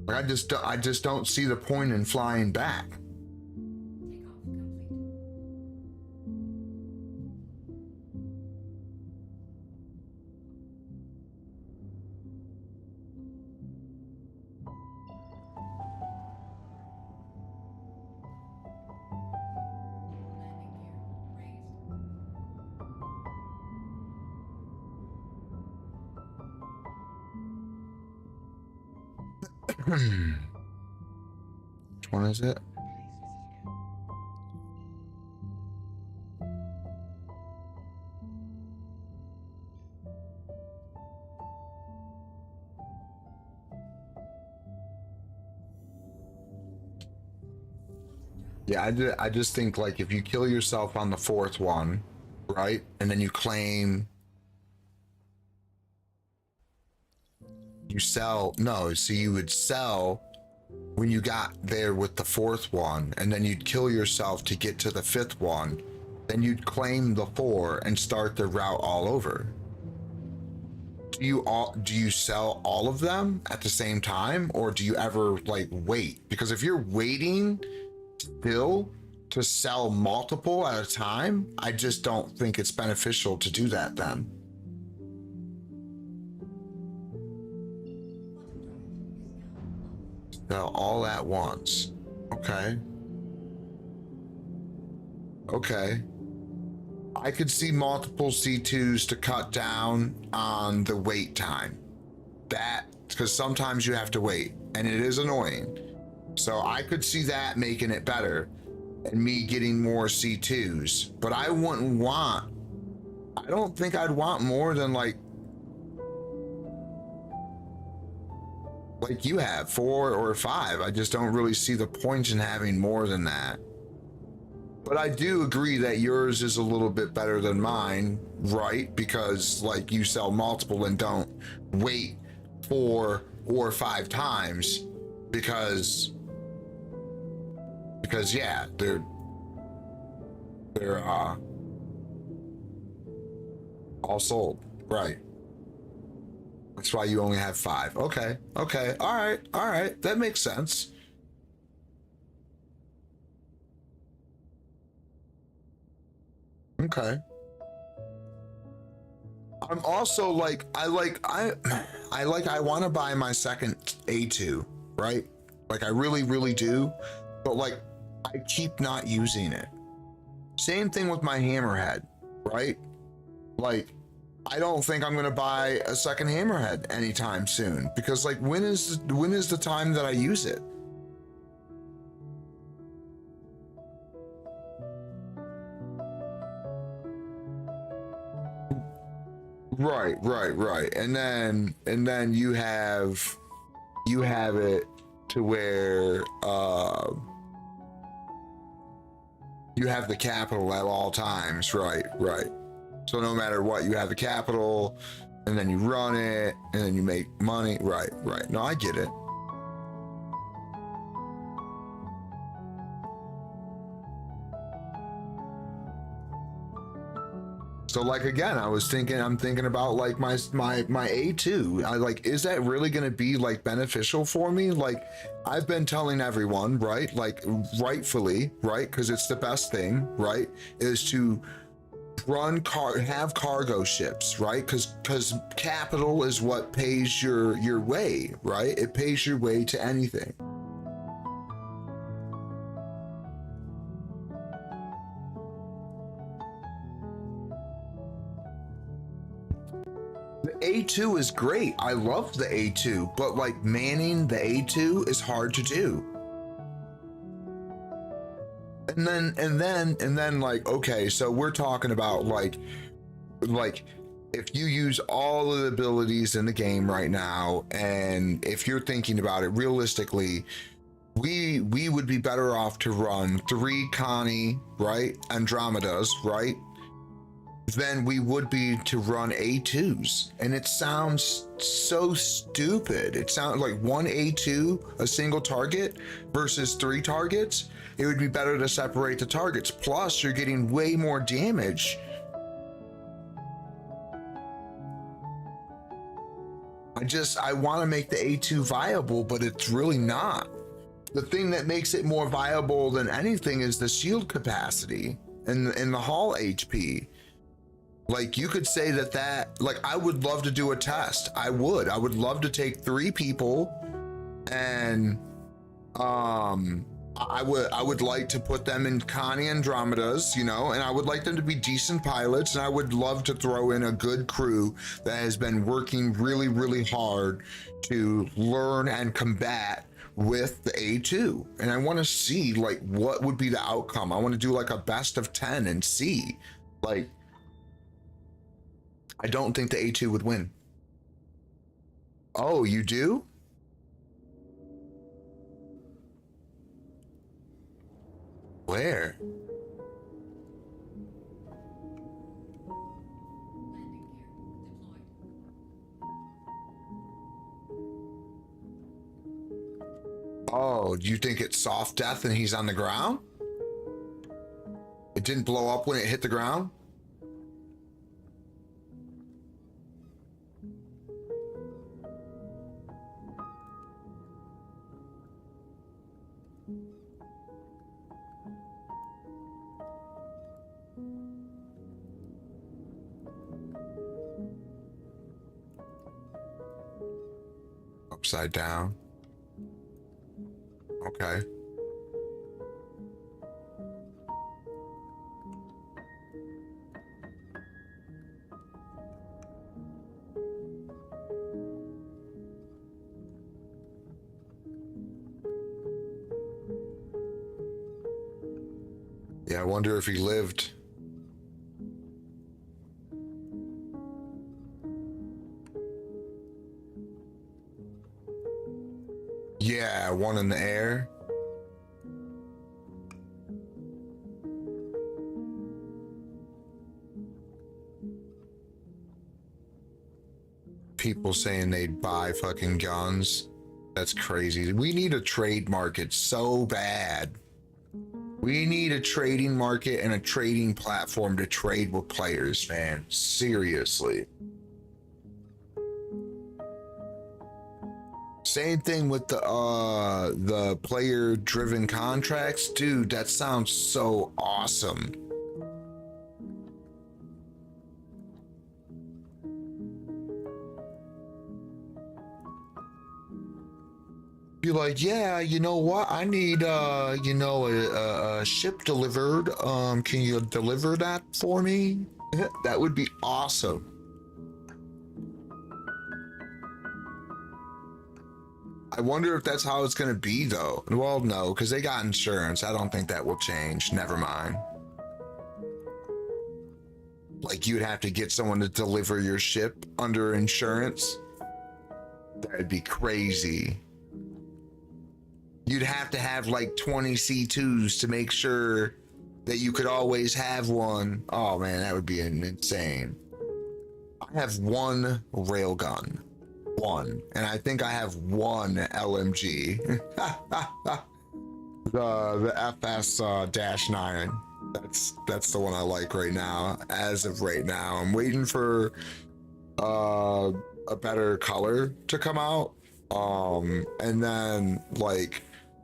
Like I just don't see the point in flying back. Takeoff complete. Landing gear raised. Which one is it? Yeah, I just think like if you kill yourself on the 4th one, right? And then you claim you sell, no, so you would sell when you got there with the 4th one, and then you'd kill yourself to get to the 5th one, then you'd claim the 4 and start the route all over. Do you sell all of them at the same time, or do you ever like wait? Because if you're waiting still to sell multiple at a time, I just don't think it's beneficial to do that then. Sell all at once. Okay. Okay. I could see multiple C2s to cut down on the wait time. That, because sometimes you have to wait, and it is annoying. So I could see that making it better and me getting more C2s, but I don't think I'd want more than like you have 4 or 5. I just don't really see the point in having more than that. But I do agree that yours is a little bit better than mine, right? Because like you sell multiple and don't wait 4 or 5 times because yeah, they're all sold, right? That's why you only have 5. Okay, all right, that makes sense. Okay. I'm also like I want to buy my second A2, right? Like I really do, but like I keep not using it. Same thing with my hammerhead, right? Like I don't think I'm gonna buy a second hammerhead anytime soon because like when is the time that I use it? Right. And then you have it to where you have the capital at all times, right. So no matter what, you have the capital, and then you run it, and then you make money. Right. No, I get it. So like again, I'm thinking about like my A2. I like, is that really gonna be like beneficial for me? Like I've been telling everyone, right? Like rightfully, right? Because it's the best thing, right? Is to have cargo ships, right? Because capital is what pays your way, right? It pays your way to anything. The A2 is great. I love the A2, but like manning the A2 is hard to do. And then like, okay, so we're talking about like if you use all of the abilities in the game right now, and if you're thinking about it realistically, we would be better off to run 3 Connie, right? Andromedas, right? Than we would be to run A2s. And it sounds so stupid. It sounds like 1 A2, a single target, versus 3 targets. It would be better to separate the targets. Plus, you're getting way more damage. I want to make the A2 viable, but it's really not. The thing that makes it more viable than anything is the shield capacity and the hull HP. Like you could say that like I would love to do a test. I would love to take 3 people and I would like to put them in Connie Andromedas, you know, and I would like them to be decent pilots, and I would love to throw in a good crew that has been working really, really hard to learn and combat with the A2. And I want to see like what would be the outcome. I want to do like a best of 10 and see. Like, I don't think the A2 would win. Oh, you do? Where? Landing gear deployed. Oh, do you think it's soft death and he's on the ground? It didn't blow up when it hit the ground? Upside down. Okay. Yeah, I wonder if he lived. Yeah, one in the air. People saying they'd buy fucking guns. That's crazy. We need a trade market so bad. We need a trading market and a trading platform to trade with players, man. Seriously. Same thing with the player driven contracts. Dude, that sounds so awesome. Be like, yeah, you know what? I need you know, a ship delivered. Can you deliver that for me? That would be awesome. I wonder if that's how it's going to be, though. Well, no, because they got insurance. I don't think that will change. Never mind. Like you'd have to get someone to deliver your ship under insurance. That'd be crazy. You'd have to have like 20 C2s to make sure that you could always have one. Oh man, that would be insane. I have one railgun. One. And I think I have one LMG. the FS-9. That's the one I like right now. As of right now, I'm waiting for a better color to come out. And then like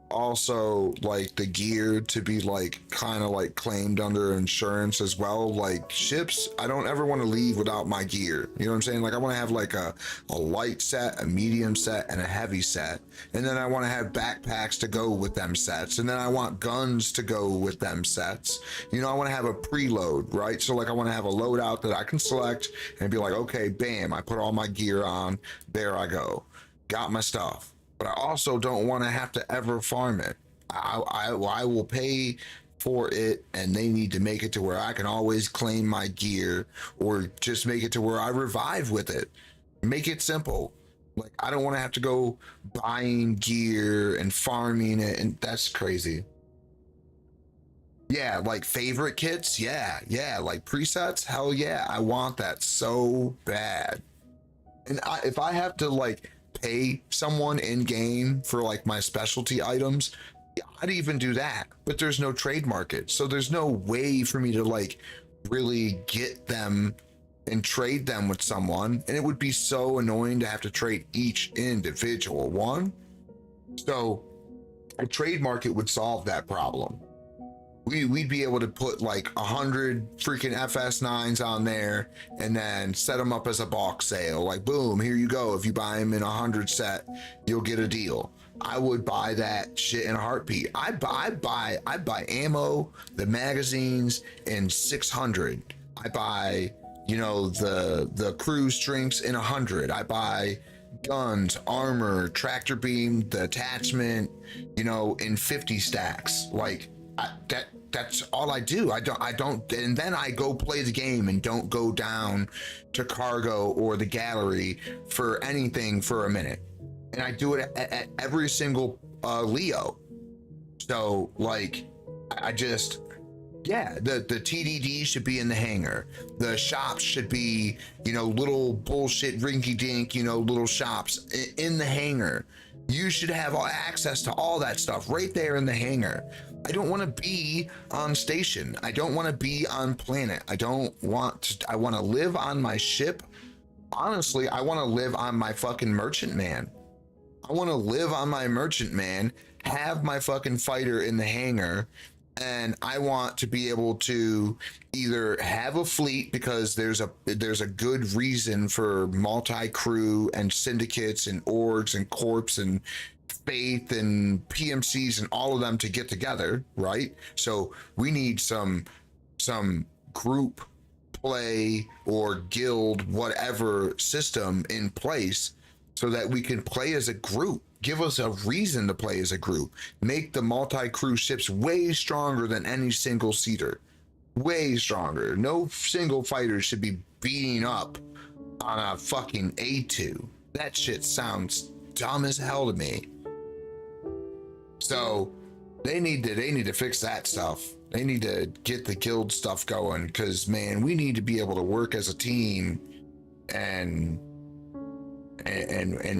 also like the gear to be like kind of like claimed under insurance as well. Like ships, I don't ever want to leave without my gear. You know what I'm saying? Like I want to have like a light set, a medium set, and a heavy set. And then I want to have backpacks to go with them sets. And then I want guns to go with them sets. You know, I want to have a preload, right? So like I want to have a loadout that I can select and be like, okay, bam, I put all my gear on, there I go. Got my stuff. But I also don't want to have to ever farm it. I will pay for it, and they need to make it to where I can always claim my gear, or just make it to where I revive with it. Make it simple. Like I don't want to have to go buying gear and farming it, and that's crazy. Yeah, like favorite kits, yeah, like presets, hell yeah, I want that so bad. And if I have to like pay someone in game for like my specialty items, yeah, I'd even do that. But there's no trade market, so there's no way for me to like really get them and trade them with someone, and it would be so annoying to have to trade each individual one. So a trade market would solve that problem. We'd be able to put like 100 freaking FS9s on there and then set them up as a box sale. Like, boom, here you go. If you buy them in 100 set, you'll get a deal. I would buy that shit in a heartbeat. I buy ammo, the magazines in 600. I buy, you know, the cruise drinks in 100. I buy guns, armor, tractor beam, the attachment, you know, in 50 stacks. Like that's all I do. I don't, and then I go play the game and don't go down to cargo or the gallery for anything for a minute. And I do it at every single Leo. So like, I just, yeah, the TDD should be in the hangar. The shops should be, you know, little bullshit rinky dink, you know, little shops in the hangar. You should have access to all that stuff right there in the hangar. I don't want to be on station. I don't want to be on planet. I want to live on my ship. Honestly, I want to live on my fucking merchantman. I want to live on my merchantman, have my fucking fighter in the hangar, and I want to be able to either have a fleet, because there's a good reason for multi-crew and syndicates and orgs and corps and faith and PMCs and all of them to get together, right? So we need some group play or guild, whatever system in place, so that we can play as a group. Give us a reason to play as a group. Make the multi-crew ships way stronger than any single seater. Way stronger. No single fighter should be beating up on a fucking A2. That shit sounds dumb as hell to me. So they need to fix that stuff. They need to get the guild stuff going, because man, we need to be able to work as a team and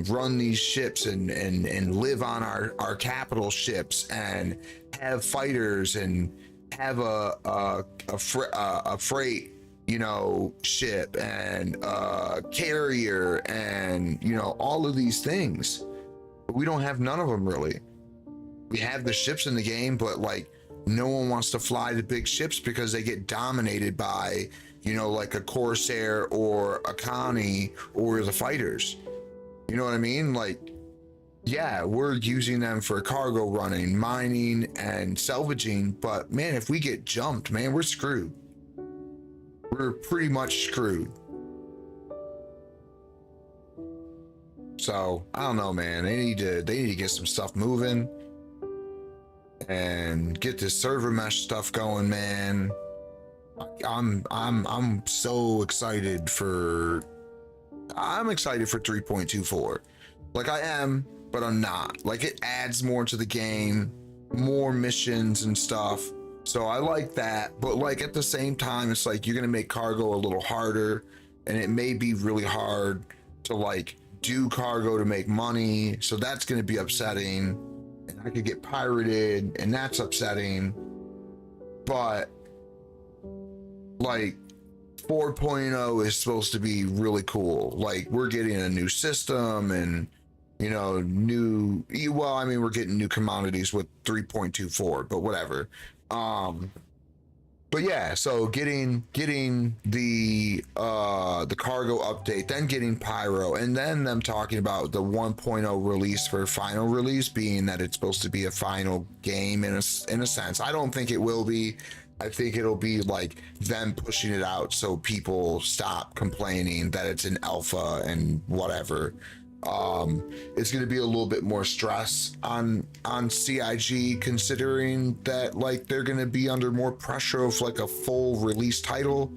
run these ships and live on our capital ships and have fighters and have a freight, you know, ship and a carrier and, you know, all of these things. But we don't have none of them really. We have the ships in the game, but like no one wants to fly the big ships because they get dominated by, you know, like a Corsair or a Connie or the fighters. You know what I mean? Like, yeah, we're using them for cargo running, mining, and salvaging, but man, if we get jumped, man, we're screwed. We're pretty much screwed. So I don't know, man. They need to get some stuff moving and get this server mesh stuff going, man. I'm so excited for. I'm excited for 3.24. Like I am, but I'm not. Like it adds more to the game, more missions and stuff. So I like that, but like at the same time, it's like you're gonna make cargo a little harder, and it may be really hard to like do cargo to make money. So that's gonna be upsetting, and I could get pirated, and that's upsetting. But like 4.0 is supposed to be really cool. Like we're getting a new system and well, I mean we're getting new commodities with 3.24, but whatever. But yeah, so getting the cargo update, then getting pyro, and then them talking about the 1.0 release for final release being that it's supposed to be a final game in a sense. I don't think it will be. I think it'll be like them pushing it out so people stop complaining that it's an alpha and whatever. It's going to be a little bit more stress on CIG, considering that like they're going to be under more pressure of like a full release title,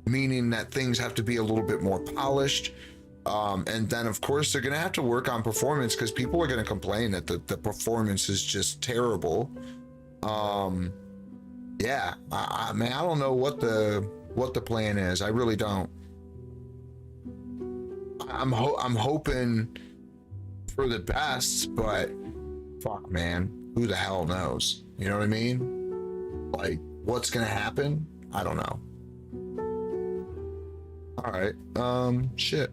meaning that things have to be a little bit more polished. And then of course they're going to have to work on performance, because people are going to complain that the performance is just terrible. Yeah, I mean, I don't know what the plan is. I really don't. I'm hoping for the best, but fuck, man, who the hell knows? You know what I mean? Like, what's gonna happen? I don't know. All right, shit.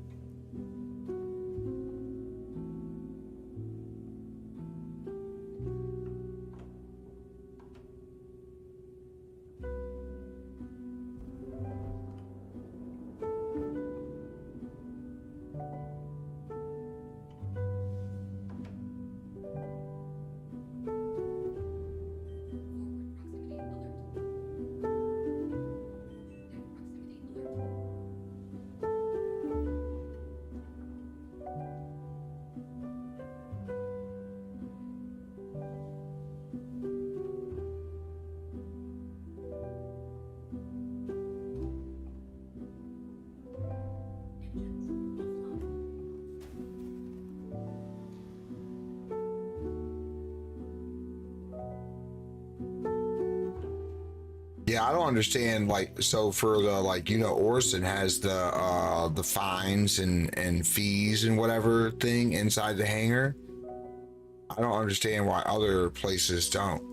Yeah, I don't understand. Like, so for the like, Orson has the fines and fees and whatever thing inside the hangar. I don't understand why other places don't.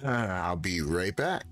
I'll be right back.